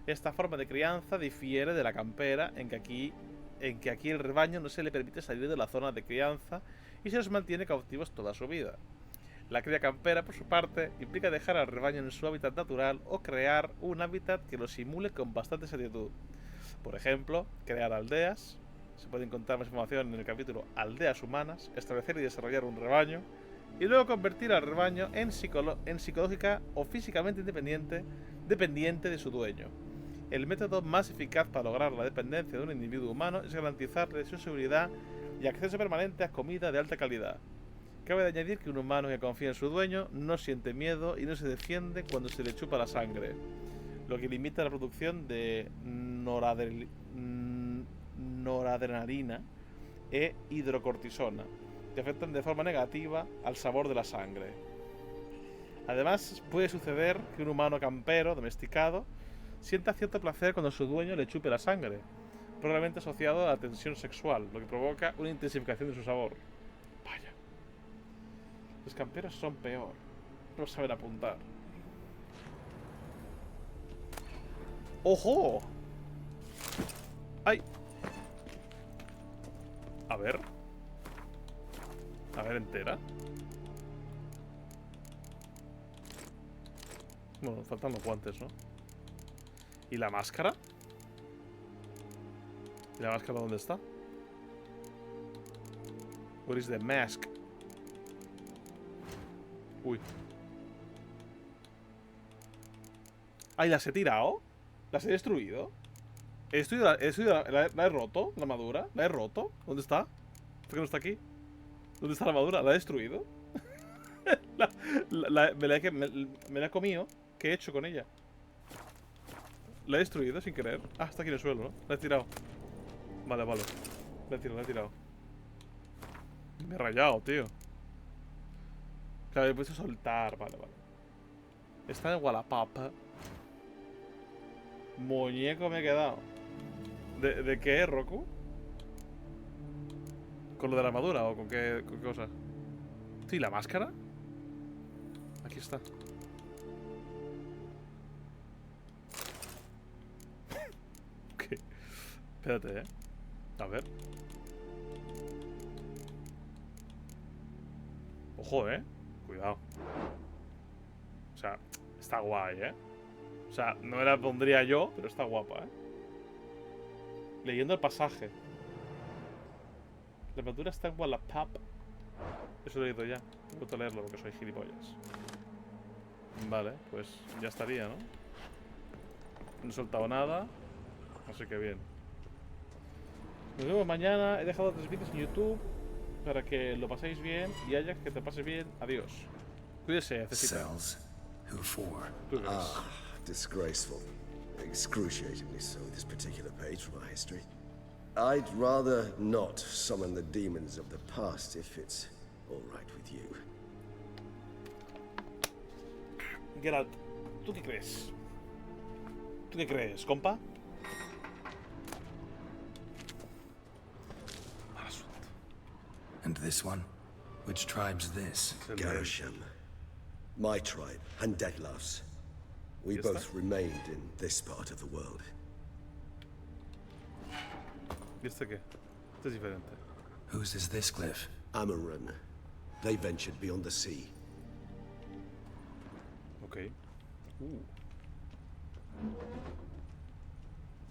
Esta forma de crianza difiere de la campera en que aquí el rebaño no se le permite salir de la zona de crianza y se los mantiene cautivos toda su vida. La cría campera, por su parte, implica dejar al rebaño en su hábitat natural o crear un hábitat que lo simule con bastante exactitud. Por ejemplo, crear aldeas, se puede encontrar más información en el capítulo Aldeas Humanas, establecer y desarrollar un rebaño, y luego convertir al rebaño en psicológica o físicamente dependiente de su dueño. El método más eficaz para lograr la dependencia de un individuo humano es garantizarle su seguridad y acceso permanente a comida de alta calidad. Cabe de añadir que un humano que confía en su dueño no siente miedo y no se defiende cuando se le chupa la sangre, lo que limita la producción de noradrenalina e hidrocortisona, que afectan de forma negativa al sabor de la sangre. Además, puede suceder que un humano campero domesticado sienta cierto placer cuando su dueño le chupe la sangre, probablemente asociado a la tensión sexual, lo que provoca una intensificación de su sabor. Vaya. Los camperos son peor. No saben apuntar. ¡Ojo! ¡Ay! A ver. A ver, entera. Bueno, faltan los guantes, ¿no? ¿Y la máscara? ¿Y la máscara dónde está? Where is the mask? Uy. Ay, ¿las he tirado? ¿Las he destruido? ¿La he roto? ¿La armadura? ¿La he roto? ¿Dónde está? ¿Por qué no está aquí? ¿Dónde está la armadura? ¿La he destruido? me la he comido. ¿Qué he hecho con ella? La he destruido sin querer. Ah, está aquí en el suelo, ¿no? La he tirado. Vale. La he tirado. Me he rayado, tío. Claro, he puesto soltar. Vale. Está en Wallapop. Muñeco me he quedado. ¿De qué, Roku? ¿Con lo de la armadura o con qué cosa? Sí, ¿la máscara? Aquí está. Ok. Espérate, A ver. Ojo, Cuidado. O sea, está guay, O sea, no me la pondría yo, pero está guapa, Leyendo el pasaje. La armadura está en Wallapop. Eso lo he leído ya. He vuelto a leerlo porque soy gilipollas. Vale, pues ya estaría, ¿no? No he soltado nada. Así que bien. Nos vemos mañana. He dejado 3 vídeos en YouTube para que lo paséis bien. Y Ajax, que te pases bien. Adiós. Cuídese, necesita. Who for? Ah, disgraceful. Excruciatingly so, this particular page from our history. I'd rather not summon the demons of the past if it's all right with you. Get out. ¿Tú qué crees? ¿Tú qué crees, compa? And this one? Which tribe's this? Garisham. My tribe and Dettlaff's. We ¿Y esta? both remained in this part of the world. ¿Y este qué? Este es diferente. Whose is this cliff? Amaran. They ventured beyond the sea. Ok.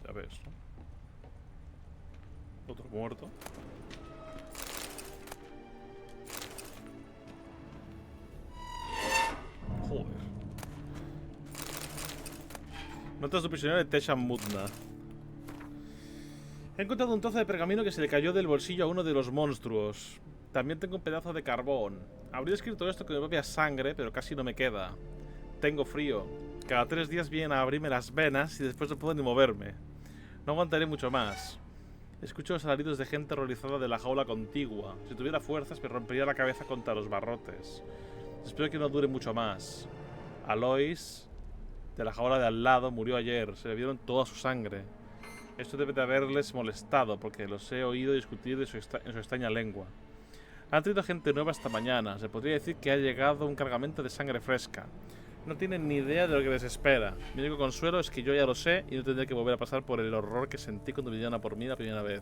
Ya ves, ¿no? Otro muerto. Joder. Notas de prisionero de Tesham Mutna. He encontrado un trozo de pergamino que se le cayó del bolsillo a uno de los monstruos. También tengo un pedazo de carbón. Habría escrito esto con mi propia sangre, pero casi no me queda. Tengo frío. Cada 3 días vienen a abrirme las venas y después no puedo ni moverme. No aguantaré mucho más. Escucho los alaridos de gente horrorizada de la jaula contigua. Si tuviera fuerzas me rompería la cabeza contra los barrotes. Espero que no dure mucho más. Alois, de la jaula de al lado, murió ayer. Se bebieron toda su sangre. Esto debe de haberles molestado, porque los he oído discutir en su extraña lengua. Han traído gente nueva esta mañana. Se podría decir que ha llegado un cargamento de sangre fresca. No tienen ni idea de lo que les espera. Mi único consuelo es que yo ya lo sé y no tendré que volver a pasar por el horror que sentí cuando vinieron a por mí la primera vez.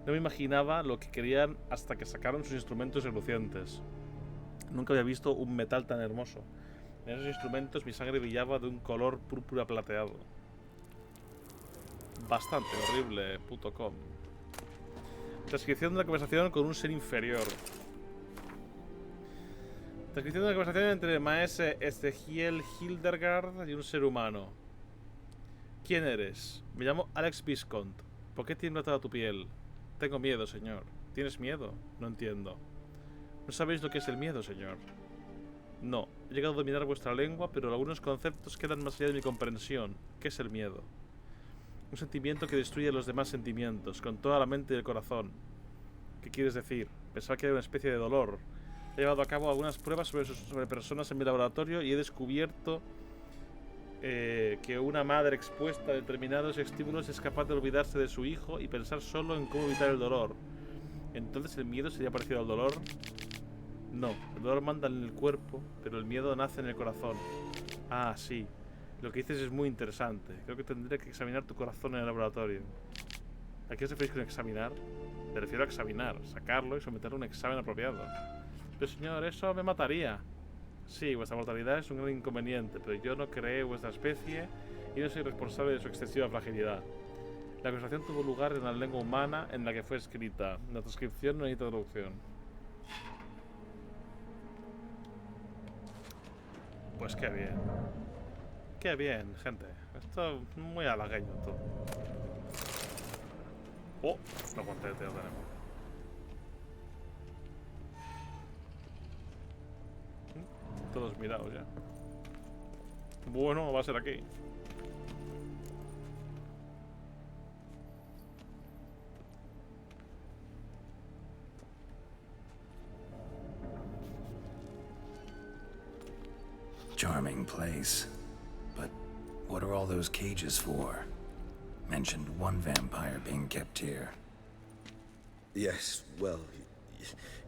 No me imaginaba lo que querían hasta que sacaron sus instrumentos relucientes. Nunca había visto un metal tan hermoso. En esos instrumentos mi sangre brillaba de un color púrpura plateado. Bastante horrible, puto com. Transcripción de una conversación con un ser inferior. Transcripción de una conversación entre maese Estegiel Hildegard y un ser humano. ¿Quién eres? Me llamo Alex Viscount. ¿Por qué tiembla toda tu piel? Tengo miedo, señor. ¿Tienes miedo? No entiendo. ¿No sabéis lo que es el miedo, señor? No. He llegado a dominar vuestra lengua, pero algunos conceptos quedan más allá de mi comprensión. ¿Qué es el miedo? Un sentimiento que destruye los demás sentimientos, con toda la mente y el corazón. ¿Qué quieres decir? Pensaba que era una especie de dolor. He llevado a cabo algunas pruebas sobre personas en mi laboratorio y he descubierto que una madre expuesta a determinados estímulos es capaz de olvidarse de su hijo y pensar solo en cómo evitar el dolor. ¿Entonces el miedo sería parecido al dolor? No, el dolor manda en el cuerpo, pero el miedo nace en el corazón. Ah, sí. Lo que dices es muy interesante. Creo que tendré que examinar tu corazón en el laboratorio. ¿A qué os referís con examinar? Me refiero a examinar, sacarlo y someterlo a un examen apropiado. Pero señor, eso me mataría. Sí, vuestra mortalidad es un gran inconveniente, pero yo no creé vuestra especie y no soy responsable de su excesiva fragilidad. La conversación tuvo lugar en la lengua humana en la que fue escrita. La transcripción no necesita traducción. Pues qué bien. Qué bien, gente. Esto es muy halagueño todo. Oh, no conté, te lo tenemos. Todos mirados ya. Bueno, va a ser aquí. Charming place. But what are all those cages for? Mentioned one vampire being kept here. Yes, well,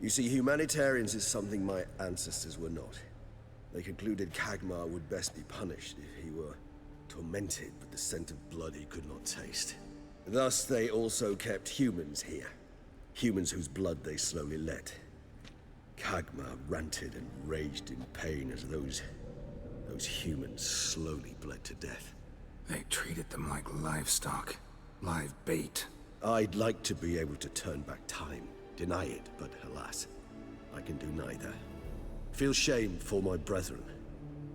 you see, humanitarians is something my ancestors were not. They concluded Kagmar would best be punished if he were tormented with the scent of blood he could not taste. Thus, they also kept humans here. Humans whose blood they slowly let. Kagmar ranted and raged in pain as those humans slowly bled to death. They treated them like livestock. Live bait. I'd like to be able to turn back time. Deny it, but alas, I can do neither. Feel shame for my brethren.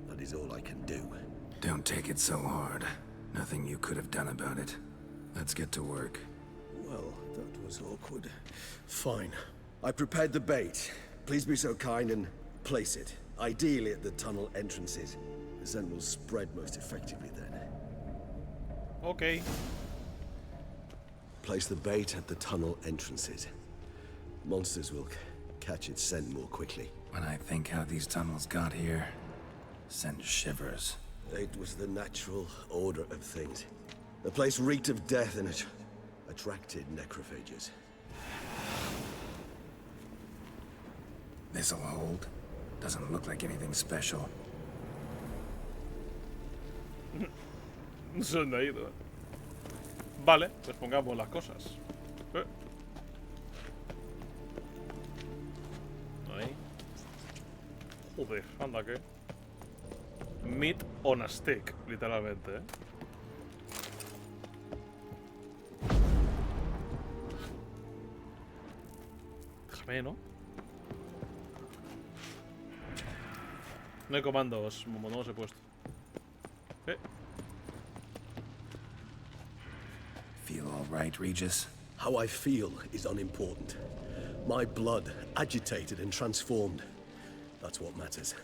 That is all I can do. Don't take it so hard. Nothing you could have done about it. Let's get to work. Well, that was awkward. Fine. I prepared the bait. Please be so kind and place it. Ideally at the tunnel entrances. The scent will spread most effectively then. Okay. Place the bait at the tunnel entrances. Monsters will catch its scent more quickly. When I think how these tunnels got here, send shivers. It was the natural order of things. The place reeked of death and it attracted necrophages. This'll hold. Doesn't look like anything special. No sé dónde ha ido. Vale, pues pongamos las cosas. Ahí. Joder, anda que. Meat on a stick, literalmente, Déjame, ¿no? No hay comandos, como no los he puesto. Feel all right, Regis? How I feel is unimportant. My blood agitated and transformed. That's what matters.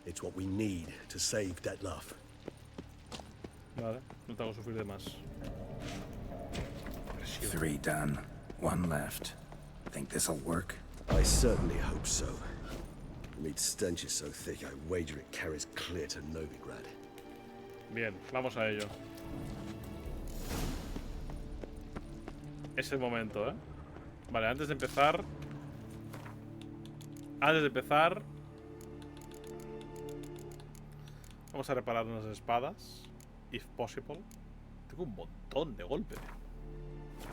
It's what we need to save Dettlaff. Vale, no te hago sufrir de más. 3 done. 1 left. Think this'll work? I certainly hope so. The meat stench is so thick, I wager it carries clear to Novigrad. Bien, vamos a ello. Es el momento, Vale, antes de empezar... Vamos a reparar unas espadas. If possible. Tengo un montón de golpe.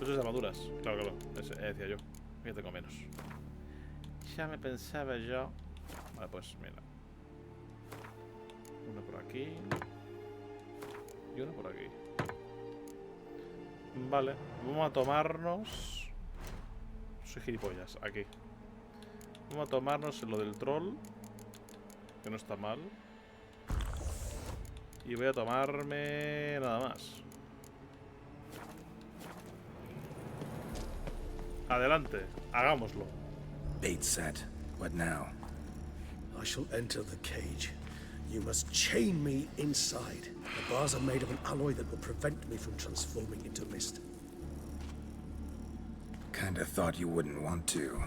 Eso es armaduras. Claro, claro. Decía yo. Ya tengo menos. Ya me pensaba yo. Vale, pues mira. Uno por aquí. Y uno por aquí. Vale. Vamos a tomarnos... Soy gilipollas. Aquí. Vamos a tomarnos lo del troll. Que no está mal. Y voy a tomarme nada más. Adelante, hagámoslo. Bait set. What now? I shall enter the cage. You must chain me inside. The bars are made of an alloy that will prevent me from transforming into mist. Kinda thought you wouldn't want to.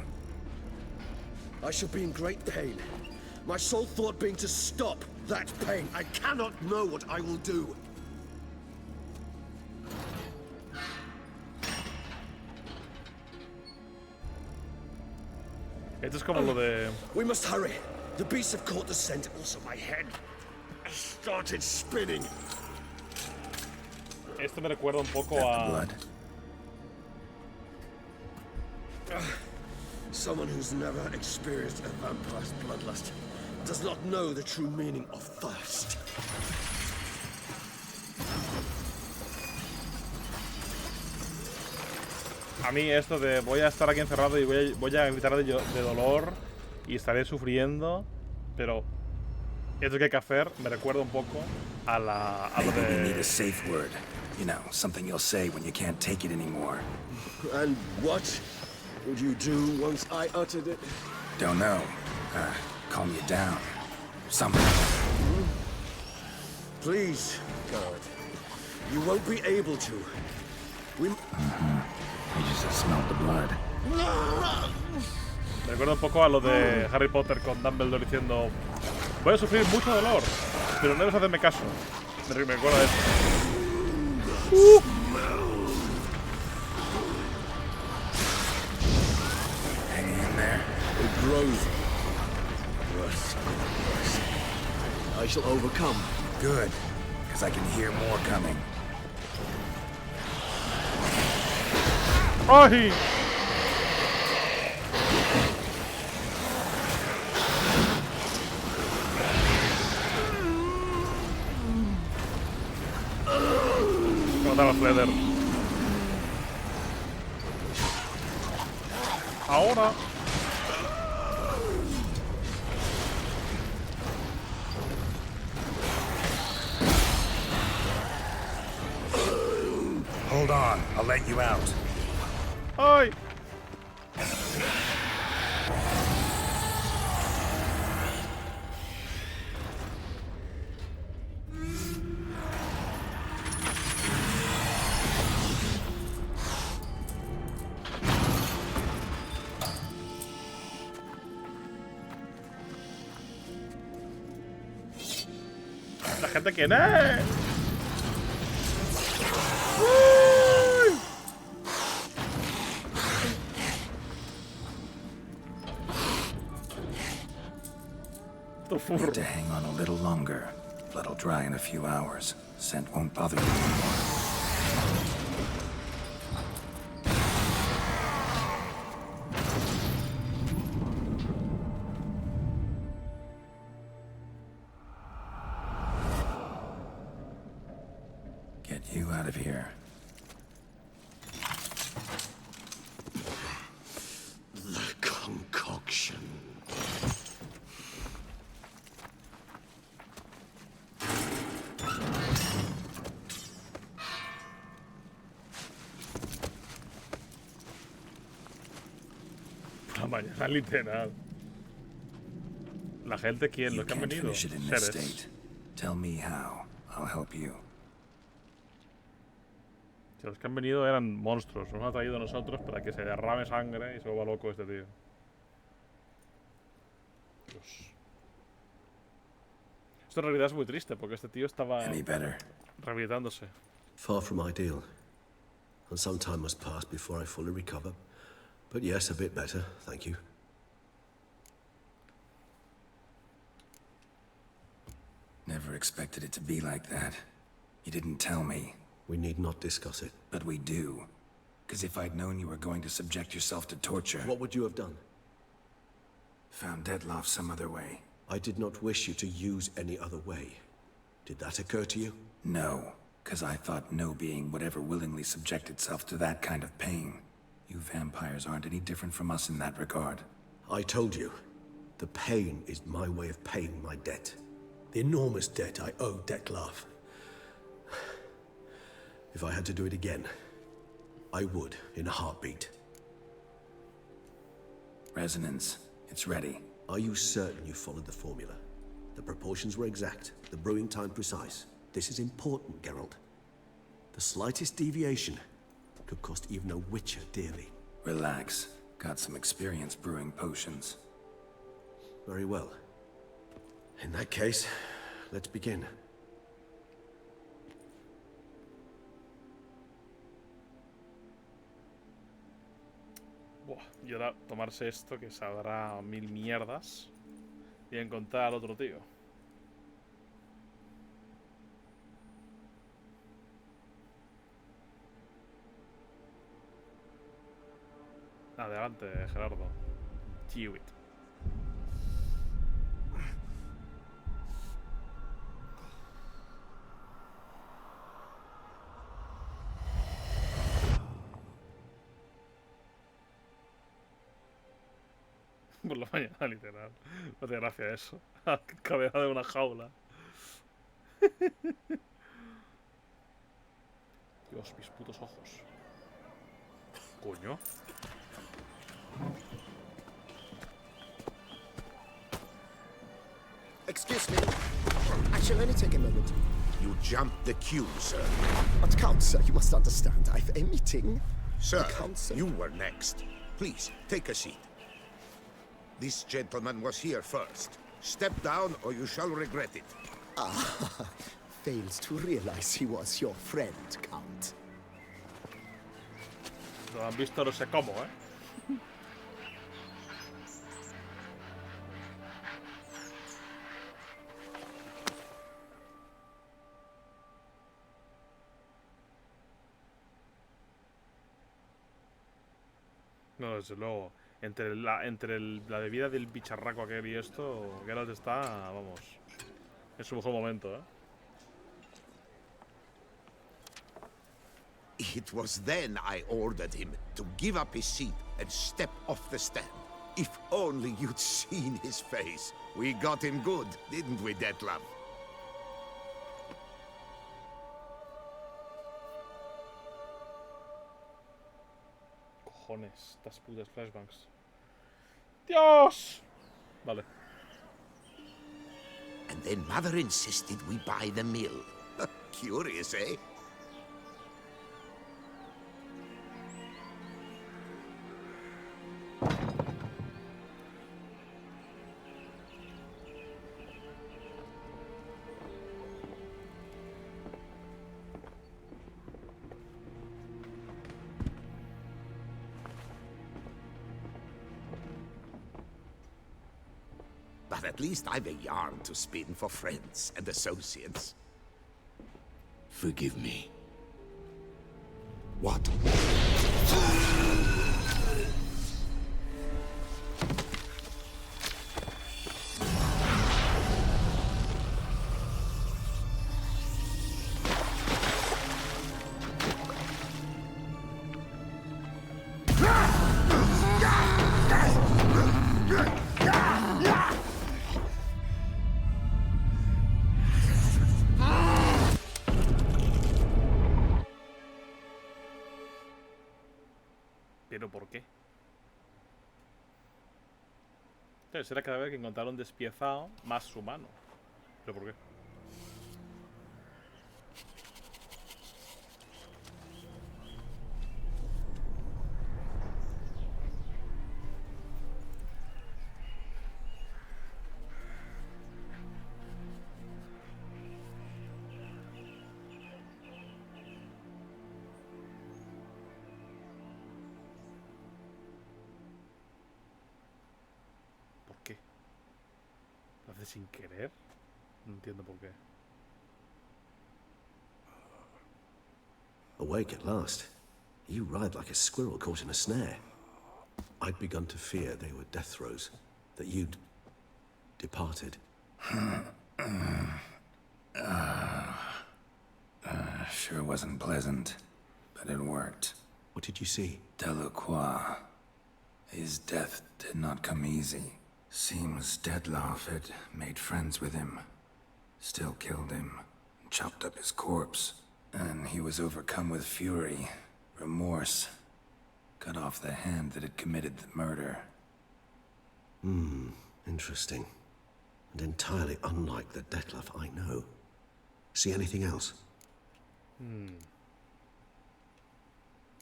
I shall be in great pain. My sole thought being to stop that pain. I cannot know what I will do. Esto es como lo de... We must hurry. The beasts have caught the scent. Also, my head started spinning. Esto me recuerda un poco a... Someone who's never experienced a vampire's bloodlust does not know the true meaning of thirst. A mí esto de voy a estar aquí encerrado y voy a gritar de dolor y estaré sufriendo, pero esto que hay que hacer me recuerda un poco a lo de... You need a safe word. You know, something you'll say when you can't take it anymore. And what would you do once I uttered it? Don't know. Calm you down. Something. Please, God. You won't be able to. We... You just smelled the blood. Me recuerda un poco a lo de Harry Potter con Dumbledore diciendo voy a sufrir mucho dolor, pero no debes hacerme caso. Me recuerda a eso. Hanging in there. It grows. I shall overcome. Good, because I can hear more coming. ¡Ay! Matar a Fleder. Ahora. Hold on, I'll let you out. ¡Ay! gente quién es. Need to hang on a little longer. Blood'll dry in a few hours. Scent won't bother you anymore. Get you out of here. The concoction. La mañana literal. La gente, ¿quién? Los que han Can't venido. finish it in this Seres. state. Tell me how. I'll help you. Si los que han venido eran monstruos. Nos han traído a nosotros para que se derrame sangre y se vuelva loco este tío. Dios. Esto en realidad es muy triste porque este tío estaba rehabilitándose. Far from ideal. And some time must pass before I fully recover. But yes, a bit better, thank you. Never expected it to be like that. You didn't tell me. We need not discuss it. But we do. Because if I'd known you were going to subject yourself to torture... What would you have done? Found Dettlaff some other way. I did not wish you to use any other way. Did that occur to you? No. Because I thought no being would ever willingly subject itself to that kind of pain. You vampires aren't any different from us in that regard. I told you. The pain is my way of paying my debt. The enormous debt I owe Dettlaff. If I had to do it again, I would, in a heartbeat. Resonance. It's ready. Are you certain you followed the formula? The proportions were exact, the brewing time precise. This is important, Geralt. The slightest deviation could cost even a witcher dearly. Relax. Got some experience brewing potions. Very well. In that case, let's begin. Buah, y ahora tomarse esto que sabrá mil mierdas y encontrar al otro tío. Adelante, Gerardo. Do it. Por la mañana, literal. No hace gracia eso. Cabeza de una jaula. Dios, mis putos ojos. Coño. Excuse me. I shall only take a moment. You jumped the queue, sir. But Count, sir, you must understand. I've a meeting. Sir, Count, sir. you were next. Please, take a seat. This gentleman was here first. Step down or you shall regret it. Ah, fails to realize he was your friend, Count. Lo han visto no sé cómo, ¿eh? No, desde luego. Entre la bebida del bicharraco aquel y esto, Geralt está, vamos, en su mejor momento, ¿eh? It was then I ordered him to give up his seat and step off the stand. If only you'd seen his face. We got him good, didn't we, Dettlaff? Cojones, estas putas flashbangs. ¡Dios! Vale. And then Mother insisted we buy the mill. Curious, eh? But at least I've a yarn to spin for friends and associates. Forgive me. What? ¿Pero por qué? Entonces era cada vez que encontraron despiezado más humano. ¿Pero por qué? ¿Por qué? ¿Lo hace sin querer? No entiendo por qué. Awake at last. You ride like a squirrel caught in a snare. I'd begun to fear they were death throes, that you'd departed. Sure wasn't pleasant, but it worked. What did you see? Delacroix. His death did not come easy. Seems Dettlaff had made friends with him. Still killed him, chopped up his corpse. And he was overcome with fury, remorse. Cut off the hand that had committed the murder. Interesting. And entirely unlike the Dettlaff I know. See anything else?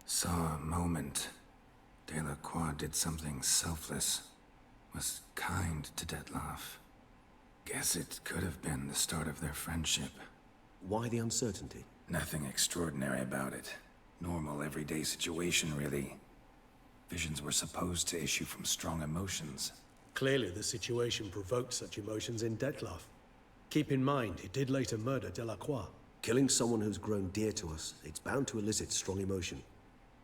Saw a moment. Delacroix did something selfless. Was kind to Dettlaff. Guess it could have been the start of their friendship. Why the uncertainty? Nothing extraordinary about it. Normal, everyday situation, really. Visions were supposed to issue from strong emotions. Clearly, the situation provoked such emotions in Dettlaff. Keep in mind, he did later murder Delacroix. Killing someone who's grown dear to us, it's bound to elicit strong emotion.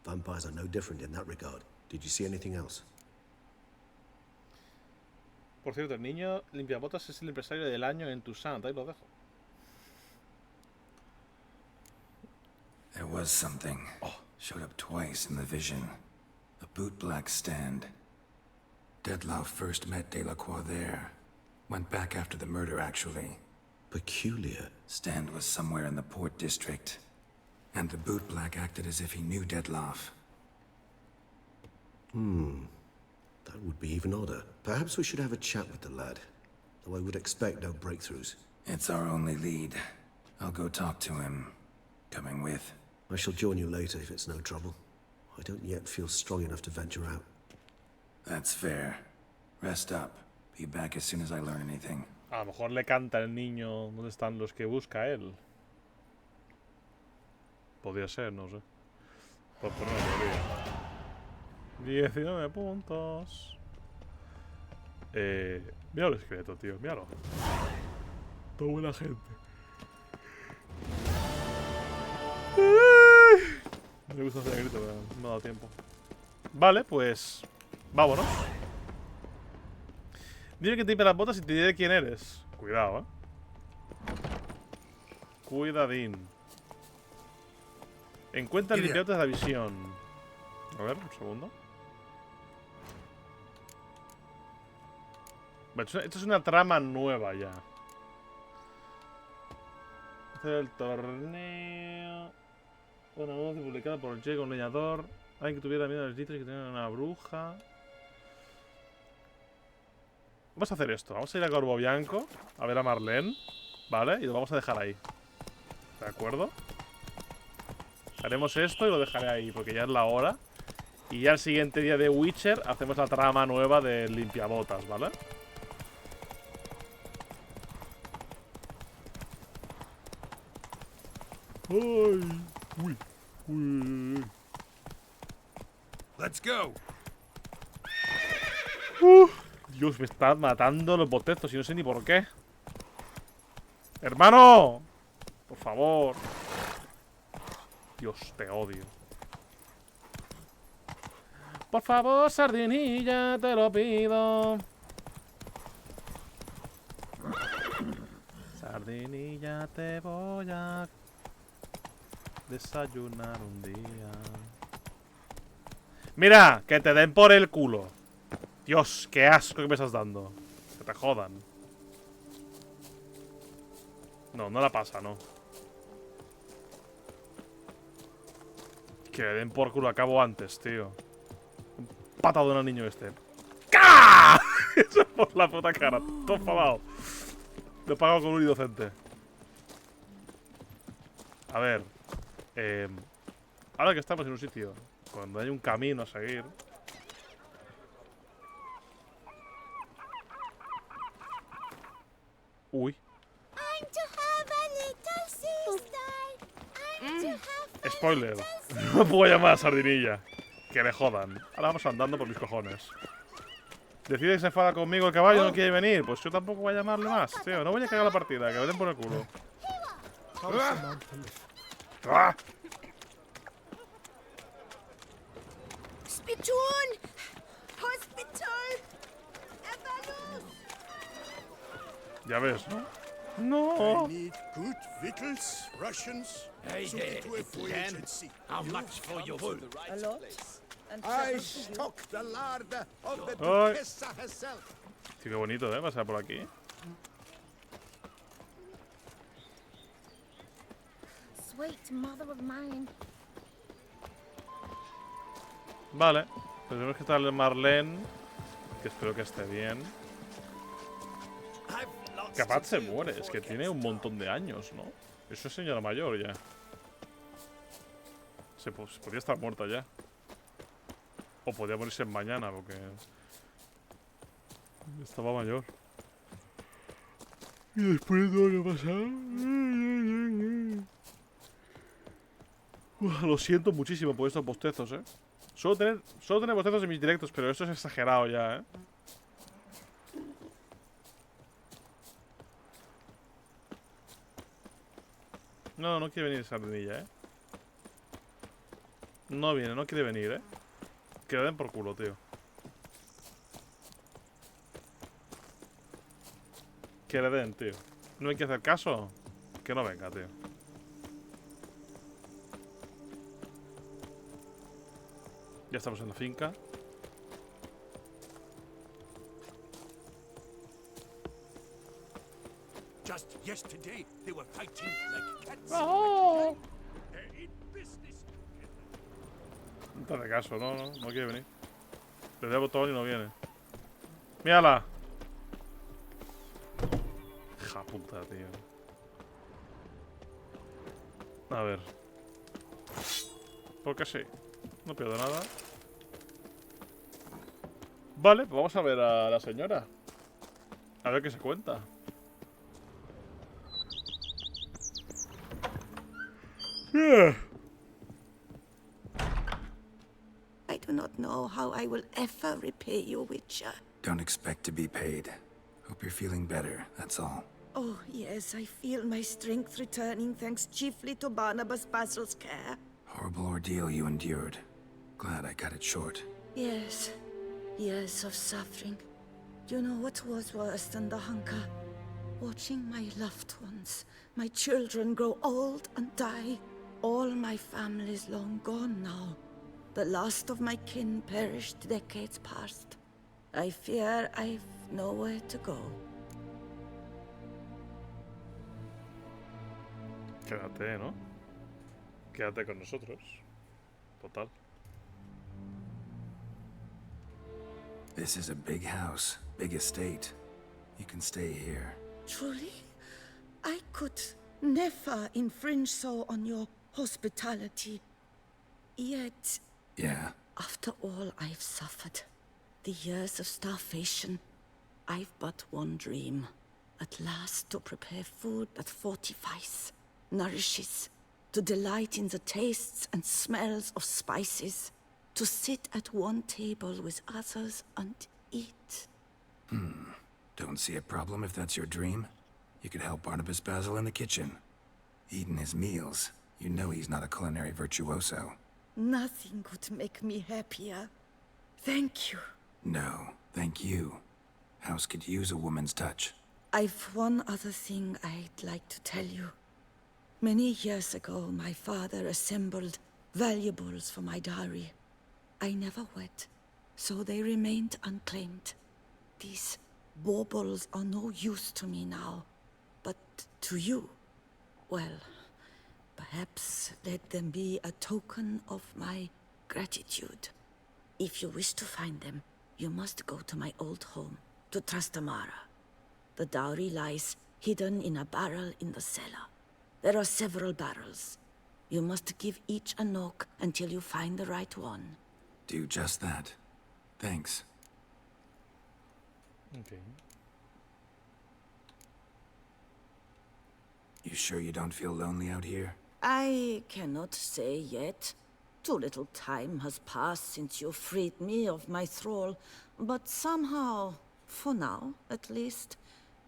Vampires are no different in that regard. Did you see anything else? Por cierto, el niño limpiabotas es el empresario del año en Toussaint. Ahí lo dejo. There was something. Showed up twice in the vision. A bootblack stand. Dettlaff first met Delacroix there. Went back after the murder, actually. Peculiar. Stand was somewhere in the port district. And the bootblack acted as if he knew Dettlaff. That would be even odder. Perhaps we should have a chat with the lad. Though I would expect no breakthroughs. It's our only lead. I'll go talk to him. Coming with. I shall join you later if it's no trouble. I don't yet feel strong enough to venture out. That's fair. Rest up. Be back as soon as I learn anything. A lo mejor le canta el niño dónde están los que busca él. Podría ser, no sé. Por poner una teoría. 19 puntos. Mira el esqueleto, tío. Míralo. Toda buena gente. Me gusta hacer el grito, pero no me ha dado tiempo. Vale, pues vámonos. Dime que te limpia las botas y te diré quién eres. Cuidado, Cuidadín. Encuentra el limpiabotas de la visión. A ver, un segundo. Esto es una trama nueva ya. Hacer el torneo. Una voz publicada por Jake, un leñador. Alguien que tuviera miedo a los dices que tenía una bruja. Vamos a hacer esto. Vamos a ir a Corvo Bianco a ver a Marlene. ¿Vale? Y lo vamos a dejar ahí. ¿De acuerdo? Haremos esto y lo dejaré ahí porque ya es la hora. Y ya el siguiente día de Witcher hacemos la trama nueva de limpiabotas, ¿vale? ¡Ay! ¡Uy! ¡Uy! Let's go. Dios, me están matando los bostezos y no sé ni por qué. ¡Hermano! Por favor. Dios, te odio. Por favor, sardinilla, te lo pido. Sardinilla, te voy a desayunar un día. Mira, que te den por el culo. Dios, qué asco que me estás dando. Que te jodan. No, no la pasa, no. Que le den por culo, acabo antes, tío. Un patadón al niño este. ¡Cá! Eso por la puta cara. Todo enfadado. Lo pago con un inocente. A ver. Ahora que estamos en un sitio, cuando hay un camino a seguir. Uy. Spoiler. No puedo llamar a Sardinilla. Que le jodan. Ahora vamos andando por mis cojones. Decide que se enfada conmigo el caballo, no quiere venir. Pues yo tampoco voy a llamarle más, tío. No voy a cagar la partida, que me den por el culo. ¡Ah! Spittoon! Hospital! Evalus! Ya ves, ¿no? No. I need good victuals, rations, Hey so there, that to avoid Vivienne. agency. How much for your wool? A lot. I stock the larder of the Ay. Duchessa herself. Sí, qué bonito, pasar por aquí. Sweet mother of mine. Vale. Pues tenemos que estar el Marlene. Que espero que esté bien. Capaz se muere. Es que tiene un montón de años, ¿no? Eso es señora mayor ya. Se podría estar muerta ya. O podría morirse mañana porque estaba mayor. Y después de todo lo que ha pasado. Lo siento muchísimo por estos bostezos, Suelo tener bostezos en mis directos, pero esto es exagerado ya, No, no quiere venir Sardinilla, No viene, no quiere venir, Que le den por culo, tío. Que le den, tío. No hay que hacer caso. Que no venga, tío. Ya estamos en la finca. Just yesterday, they were fighting like cats. Oh. They're in business. No te hace caso, no quiere venir. Le doy el botón y no viene. ¡Mírala! Hija puta, tío. A ver. ¿Por qué sí? No pierdo nada. Vale, pues vamos a ver a la señora. A ver qué se cuenta. I do not know how I will ever repay you, Witcher. Don't expect to be paid. Hope you're feeling better, that's all. Oh, yes, I feel my strength returning thanks chiefly to Barnabas Basil's care. Horrible ordeal you endured. Glad I cut it short. Yes, years of suffering. You know what was worse than the hunger? Watching my loved ones, my children grow old and die. All my family's long gone now. The last of my kin perished decades past. I fear I've nowhere to go. Quédate, ¿no? Quédate con nosotros. Total. This is a big house, big estate. You can stay here. Truly? I could never infringe so on your hospitality. Yet, Yeah. after all I've suffered, the years of starvation, I've but one dream. At last to prepare food that fortifies, nourishes, to delight in the tastes and smells of spices, to sit at one table with others and eat. Don't see a problem if that's your dream. You could help Barnabas Basil in the kitchen. Eating his meals. You know he's not a culinary virtuoso. Nothing could make me happier. Thank you. No, thank you. House could use a woman's touch. I've one other thing I'd like to tell you. Many years ago, my father assembled valuables for my dowry. I never wed, so they remained unclaimed. These baubles are no use to me now, but to you, well, perhaps let them be a token of my gratitude. If you wish to find them, you must go to my old home, to Trastamara. The dowry lies hidden in a barrel in the cellar. There are several barrels. You must give each a knock until you find the right one. Do just that. Thanks. Okay. You sure you don't feel lonely out here? I cannot say yet. Too little time has passed since you freed me of my thrall, but somehow, for now at least,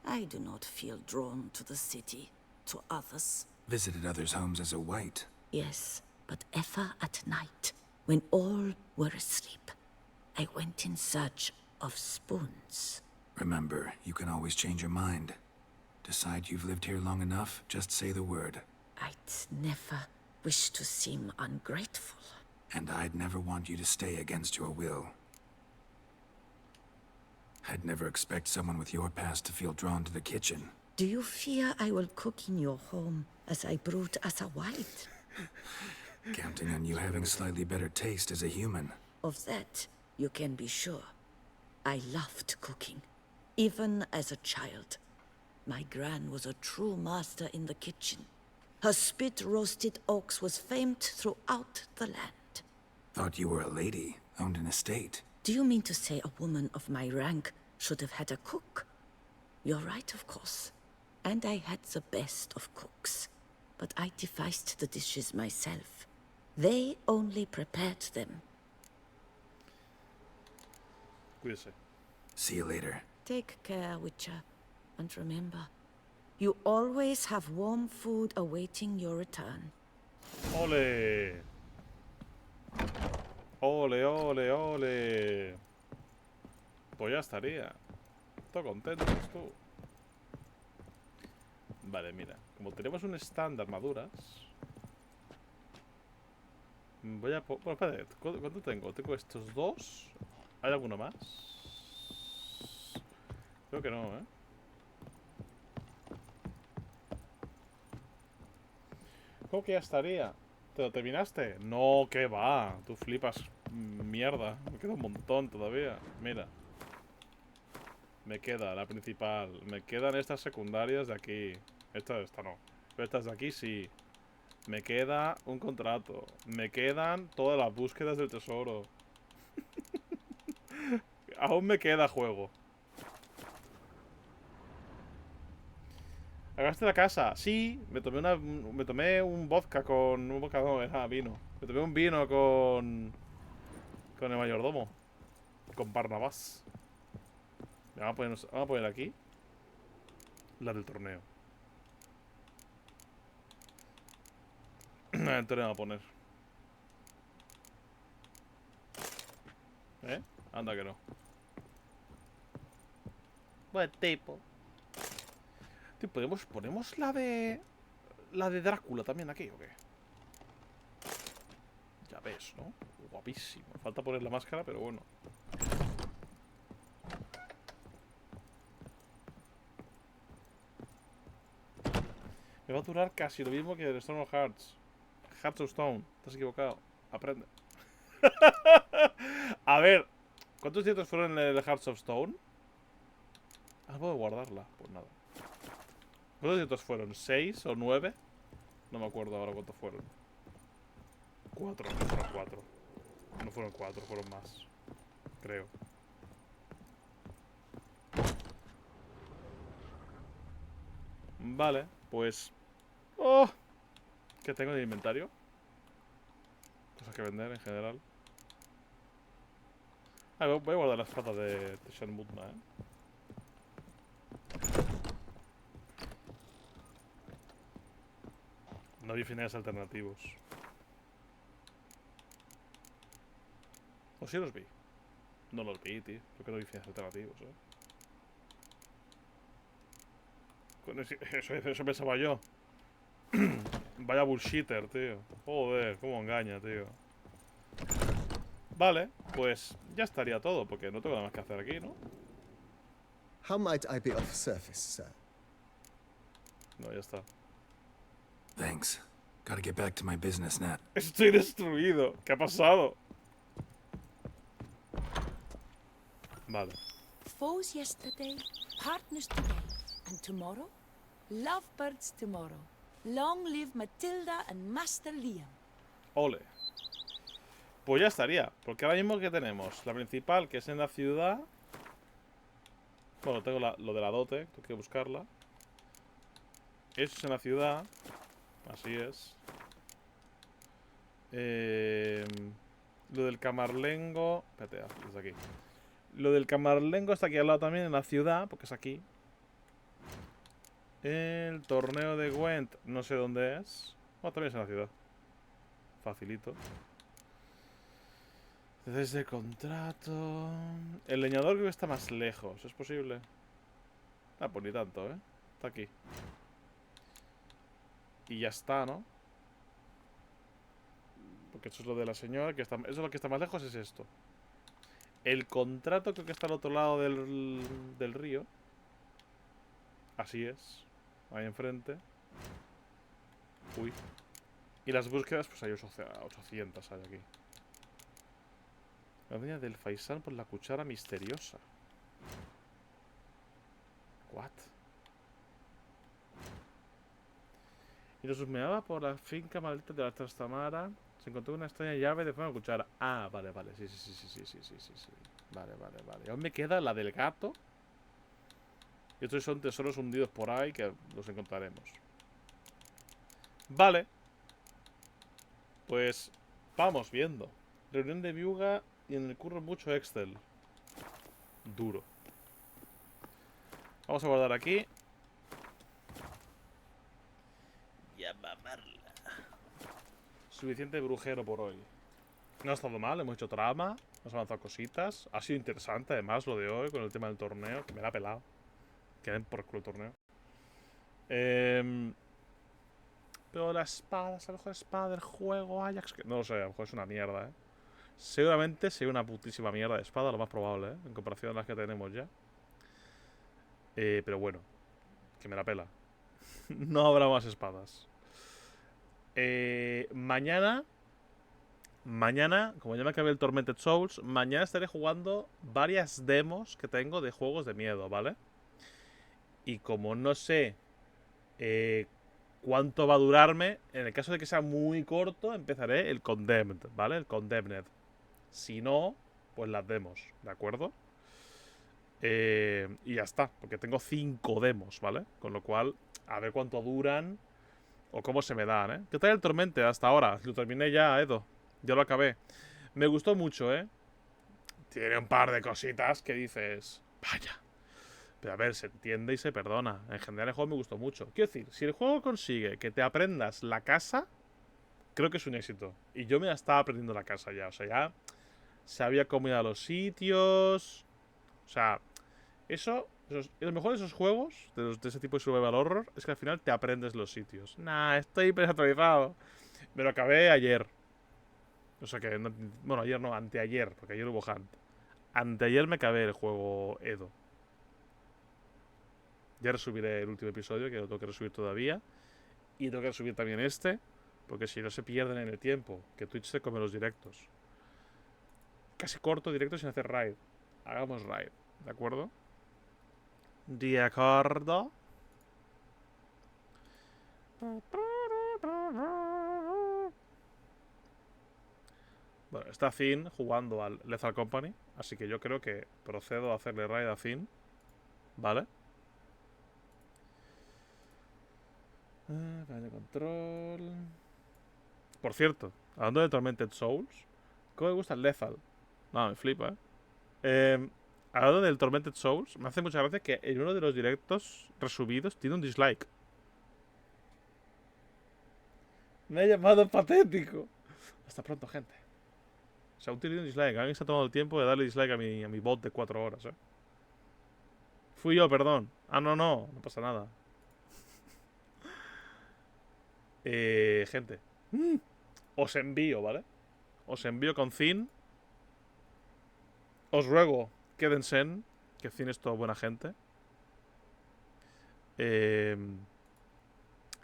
I do not feel drawn to the city, to others. Visited others' homes as a white. Yes, but ever at night, when all were asleep, I went in search of spoons. Remember, you can always change your mind. Decide you've lived here long enough, just say the word. I'd never wish to seem ungrateful. And I'd never want you to stay against your will. I'd never expect someone with your past to feel drawn to the kitchen. Do you fear I will cook in your home as I brewed as a white? Counting on you having slightly better taste as a human. Of that, you can be sure. I loved cooking, even as a child. My gran was a true master in the kitchen. Her spit-roasted ox was famed throughout the land. Thought you were a lady, owned an estate. Do you mean to say a woman of my rank should have had a cook? You're right, of course. And I had the best of cooks. But I devised the dishes myself. They only prepared them. Cuídese. See you later. Take care, Witcher. And remember, you always have warm food awaiting your return. ¡Ole! ¡Ole, ole, ole! Pues ya estaría. Todo contento, tú. Vale, mira. Como tenemos un stand de armaduras... Voy a... Bueno, espérate. ¿Cuánto tengo? Tengo estos dos. ¿Hay alguno más? Creo que no, ¿eh? ¿Cómo que ya estaría? ¿Te lo terminaste? No, que va. Tú flipas. Mierda. Me queda un montón todavía. Mira. Me queda la principal. Me quedan estas secundarias de aquí. Esta no. Pero estas de aquí sí. Me queda un contrato. Me quedan todas las búsquedas del tesoro. Aún me queda juego. ¿Acabaste la casa? Sí, me tomé un vodka con... Un vodka no, era vino. Me tomé un vino con el mayordomo. Con Barnabás. Vamos a poner aquí la del torneo. El torneo va a poner. Anda que no. Buen tipo. Tío, ¿ponemos la de Drácula también aquí o qué? Ya ves, ¿no? Guapísimo. Falta poner la máscara, pero bueno. Me va a durar casi lo mismo que el Stone of Hearts. Hearts of Stone. Te has equivocado. Aprende. A ver. ¿Cuántos directos fueron en el Hearts of Stone? Ah, puedo guardarla. Pues nada. ¿Cuántos directos fueron? ¿6 o 9? No me acuerdo ahora cuántos fueron. 4, no fueron 4. No fueron 4, fueron más. Creo. Vale, pues... ¡Oh! ¿Qué tengo en el inventario? Cosas que vender en general. Voy a guardar la espada de Shan Mutma, No vi finales alternativos. O sí los vi. No los vi, tío. Creo que no vi finales alternativos, Eso pensaba yo. Vaya bullshitter, tío. Joder, cómo engaña, tío. Vale, pues ya estaría todo, porque no tengo nada más que hacer aquí, ¿no? How might I be of service, sir? No, ya está. Thanks. Gotta get back to my business, Nat. Estoy destruido. ¿Qué ha pasado? Vale. Foes yesterday, partners today, and tomorrow, lovebirds tomorrow. Long live Matilda and Master Liam. Ole. Pues ya estaría. Porque ahora mismo que tenemos la principal, que es en la ciudad. Bueno, tengo lo de la dote, tengo que buscarla. Eso es en la ciudad. Así es. Lo del camarlengo. Espérate, desde aquí. Lo del camarlengo está aquí al lado también, en la ciudad, porque es aquí. El torneo de Gwent, no sé dónde es. Oh, también es en la ciudad. Facilito. Desde el contrato. El leñador creo que está más lejos, ¿es posible? Ah, pues ni tanto, ¿eh? Está aquí. Y ya está, ¿no? Porque eso es lo de la señora, que está, eso es lo que está más lejos, es esto. El contrato creo que está al otro lado del río. Así es. Ahí enfrente. Uy. Y las búsquedas, pues hay 800 hay aquí. La dueña del faisán por la cuchara misteriosa. What? Y los husmeaba por la finca maldita de la Trastamara. Se encontró una extraña llave de forma de cuchara. Ah, vale, vale. Sí. Vale. Y aún me queda la del gato. Y estos son tesoros hundidos por ahí que los encontraremos. Vale. Pues vamos viendo. Reunión de viuga y en el curro mucho Excel. Duro. Vamos a guardar aquí. Y a mamarla. Suficiente brujero por hoy. No ha estado mal, hemos hecho trama. Hemos avanzado cositas. Ha sido interesante además lo de hoy con el tema del torneo. Que me la ha pelado. Que den por culo el torneo. Pero la espada, es la mejor espada del juego, Ajax. Que no lo sé, a lo mejor es una mierda, Seguramente sea una putísima mierda de espada, lo más probable, en comparación a las que tenemos ya. Pero bueno, que me la pela. No habrá más espadas. Mañana, como ya me acabé el Tormented Souls, mañana estaré jugando varias demos que tengo de juegos de miedo, ¿vale? Y como no sé cuánto va a durarme, en el caso de que sea muy corto, empezaré el Condemned, ¿vale? El Condemned. Si no, pues las demos, ¿de acuerdo? Y ya está, porque tengo 5 demos, ¿vale? Con lo cual, a ver cuánto duran o cómo se me dan, ¿eh? ¿Qué tal el Tormente hasta ahora? Lo terminé ya, Edo. Ya lo acabé. Me gustó mucho, ¿eh? Tiene un par de cositas que dices... Vaya. Pero a ver, se entiende y se perdona. En general el juego me gustó mucho. Quiero decir, si el juego consigue que te aprendas la casa, creo que es un éxito. Y yo me la estaba aprendiendo la casa ya. O sea, ya sabía cómo ir a los sitios. O sea, lo mejor de esos juegos, de ese tipo de survival horror, es que al final te aprendes los sitios. Nah, estoy desactualizado. Me lo acabé ayer. O sea que, no, bueno, ayer no, anteayer, porque ayer hubo Hunt. Anteayer me acabé el juego Edo. Ya resubiré el último episodio, que lo tengo que resubir todavía. Y tengo que resubir también este, porque si no se pierden en el tiempo, que Twitch se come los directos. Casi corto directo sin hacer raid. Hagamos raid, ¿de acuerdo? De acuerdo. Bueno, está Finn jugando al Lethal Company, así que yo creo que procedo a hacerle raid a Finn. ¿Vale? Panel de control. Por cierto, hablando de Tormented Souls, ¿cómo me gusta el Lethal? No, me flipa, hablando del Tormented Souls, me hace mucha gracia que en uno de los directos resubidos tiene un dislike. Me ha llamado patético. Hasta pronto, gente. Se ha utilizado un dislike. Alguien se ha tomado el tiempo de darle dislike a mi bot de 4 horas, Fui yo, perdón. Ah, no, no. No pasa nada. Gente. Os envío, ¿vale? Os envío con Zin. Os ruego, quédense en. Que Zin es toda buena gente.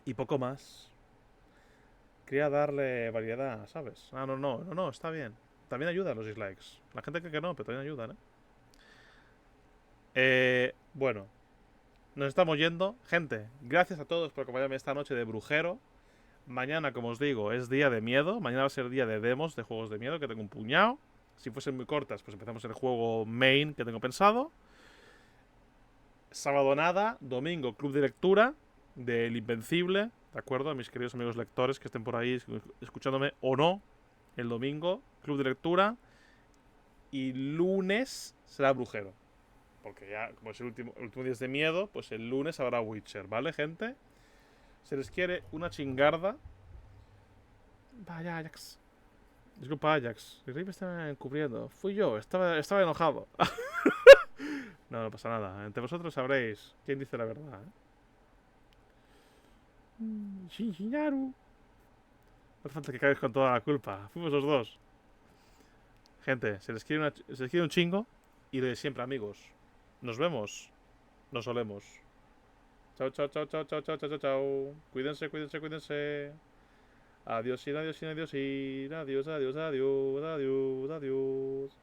Y poco más. Quería darle variedad, ¿sabes? Ah, no, no, no, no, está bien. También ayudan los dislikes. La gente cree que no, pero también ayudan, bueno. Nos estamos yendo. Gente, gracias a todos por acompañarme esta noche de brujero. Mañana, como os digo, es día de miedo. Mañana va a ser día de demos de juegos de miedo, que tengo un puñado. Si fuesen muy cortas, pues empezamos el juego main que tengo pensado. Sábado nada. Domingo, club de lectura del Invencible. ¿De acuerdo? A mis queridos amigos lectores que estén por ahí escuchándome o no. El domingo, club de lectura. Y lunes será brujero. Porque ya, como es el último día de miedo, pues el lunes habrá Witcher, ¿vale, gente? Se les quiere una chingarda. Vaya, Ajax. Disculpa, Ajax. El rey me estaba encubriendo. Fui yo, estaba enojado. No, no pasa nada. Entre vosotros sabréis quién dice la verdad, Shinjinaru. No hace falta que caigas con toda la culpa. Fuimos los dos. Gente, se les quiere un chingo. Y lo de siempre, amigos. Nos vemos. Nos olemos. Chao, chao, chao, chao, chao, chao, chao, chao. Cuídense, cuídense, cuídense. Adiós, adiós, adiós, adiós, adiós, adiós, adiós, adiós, adiós.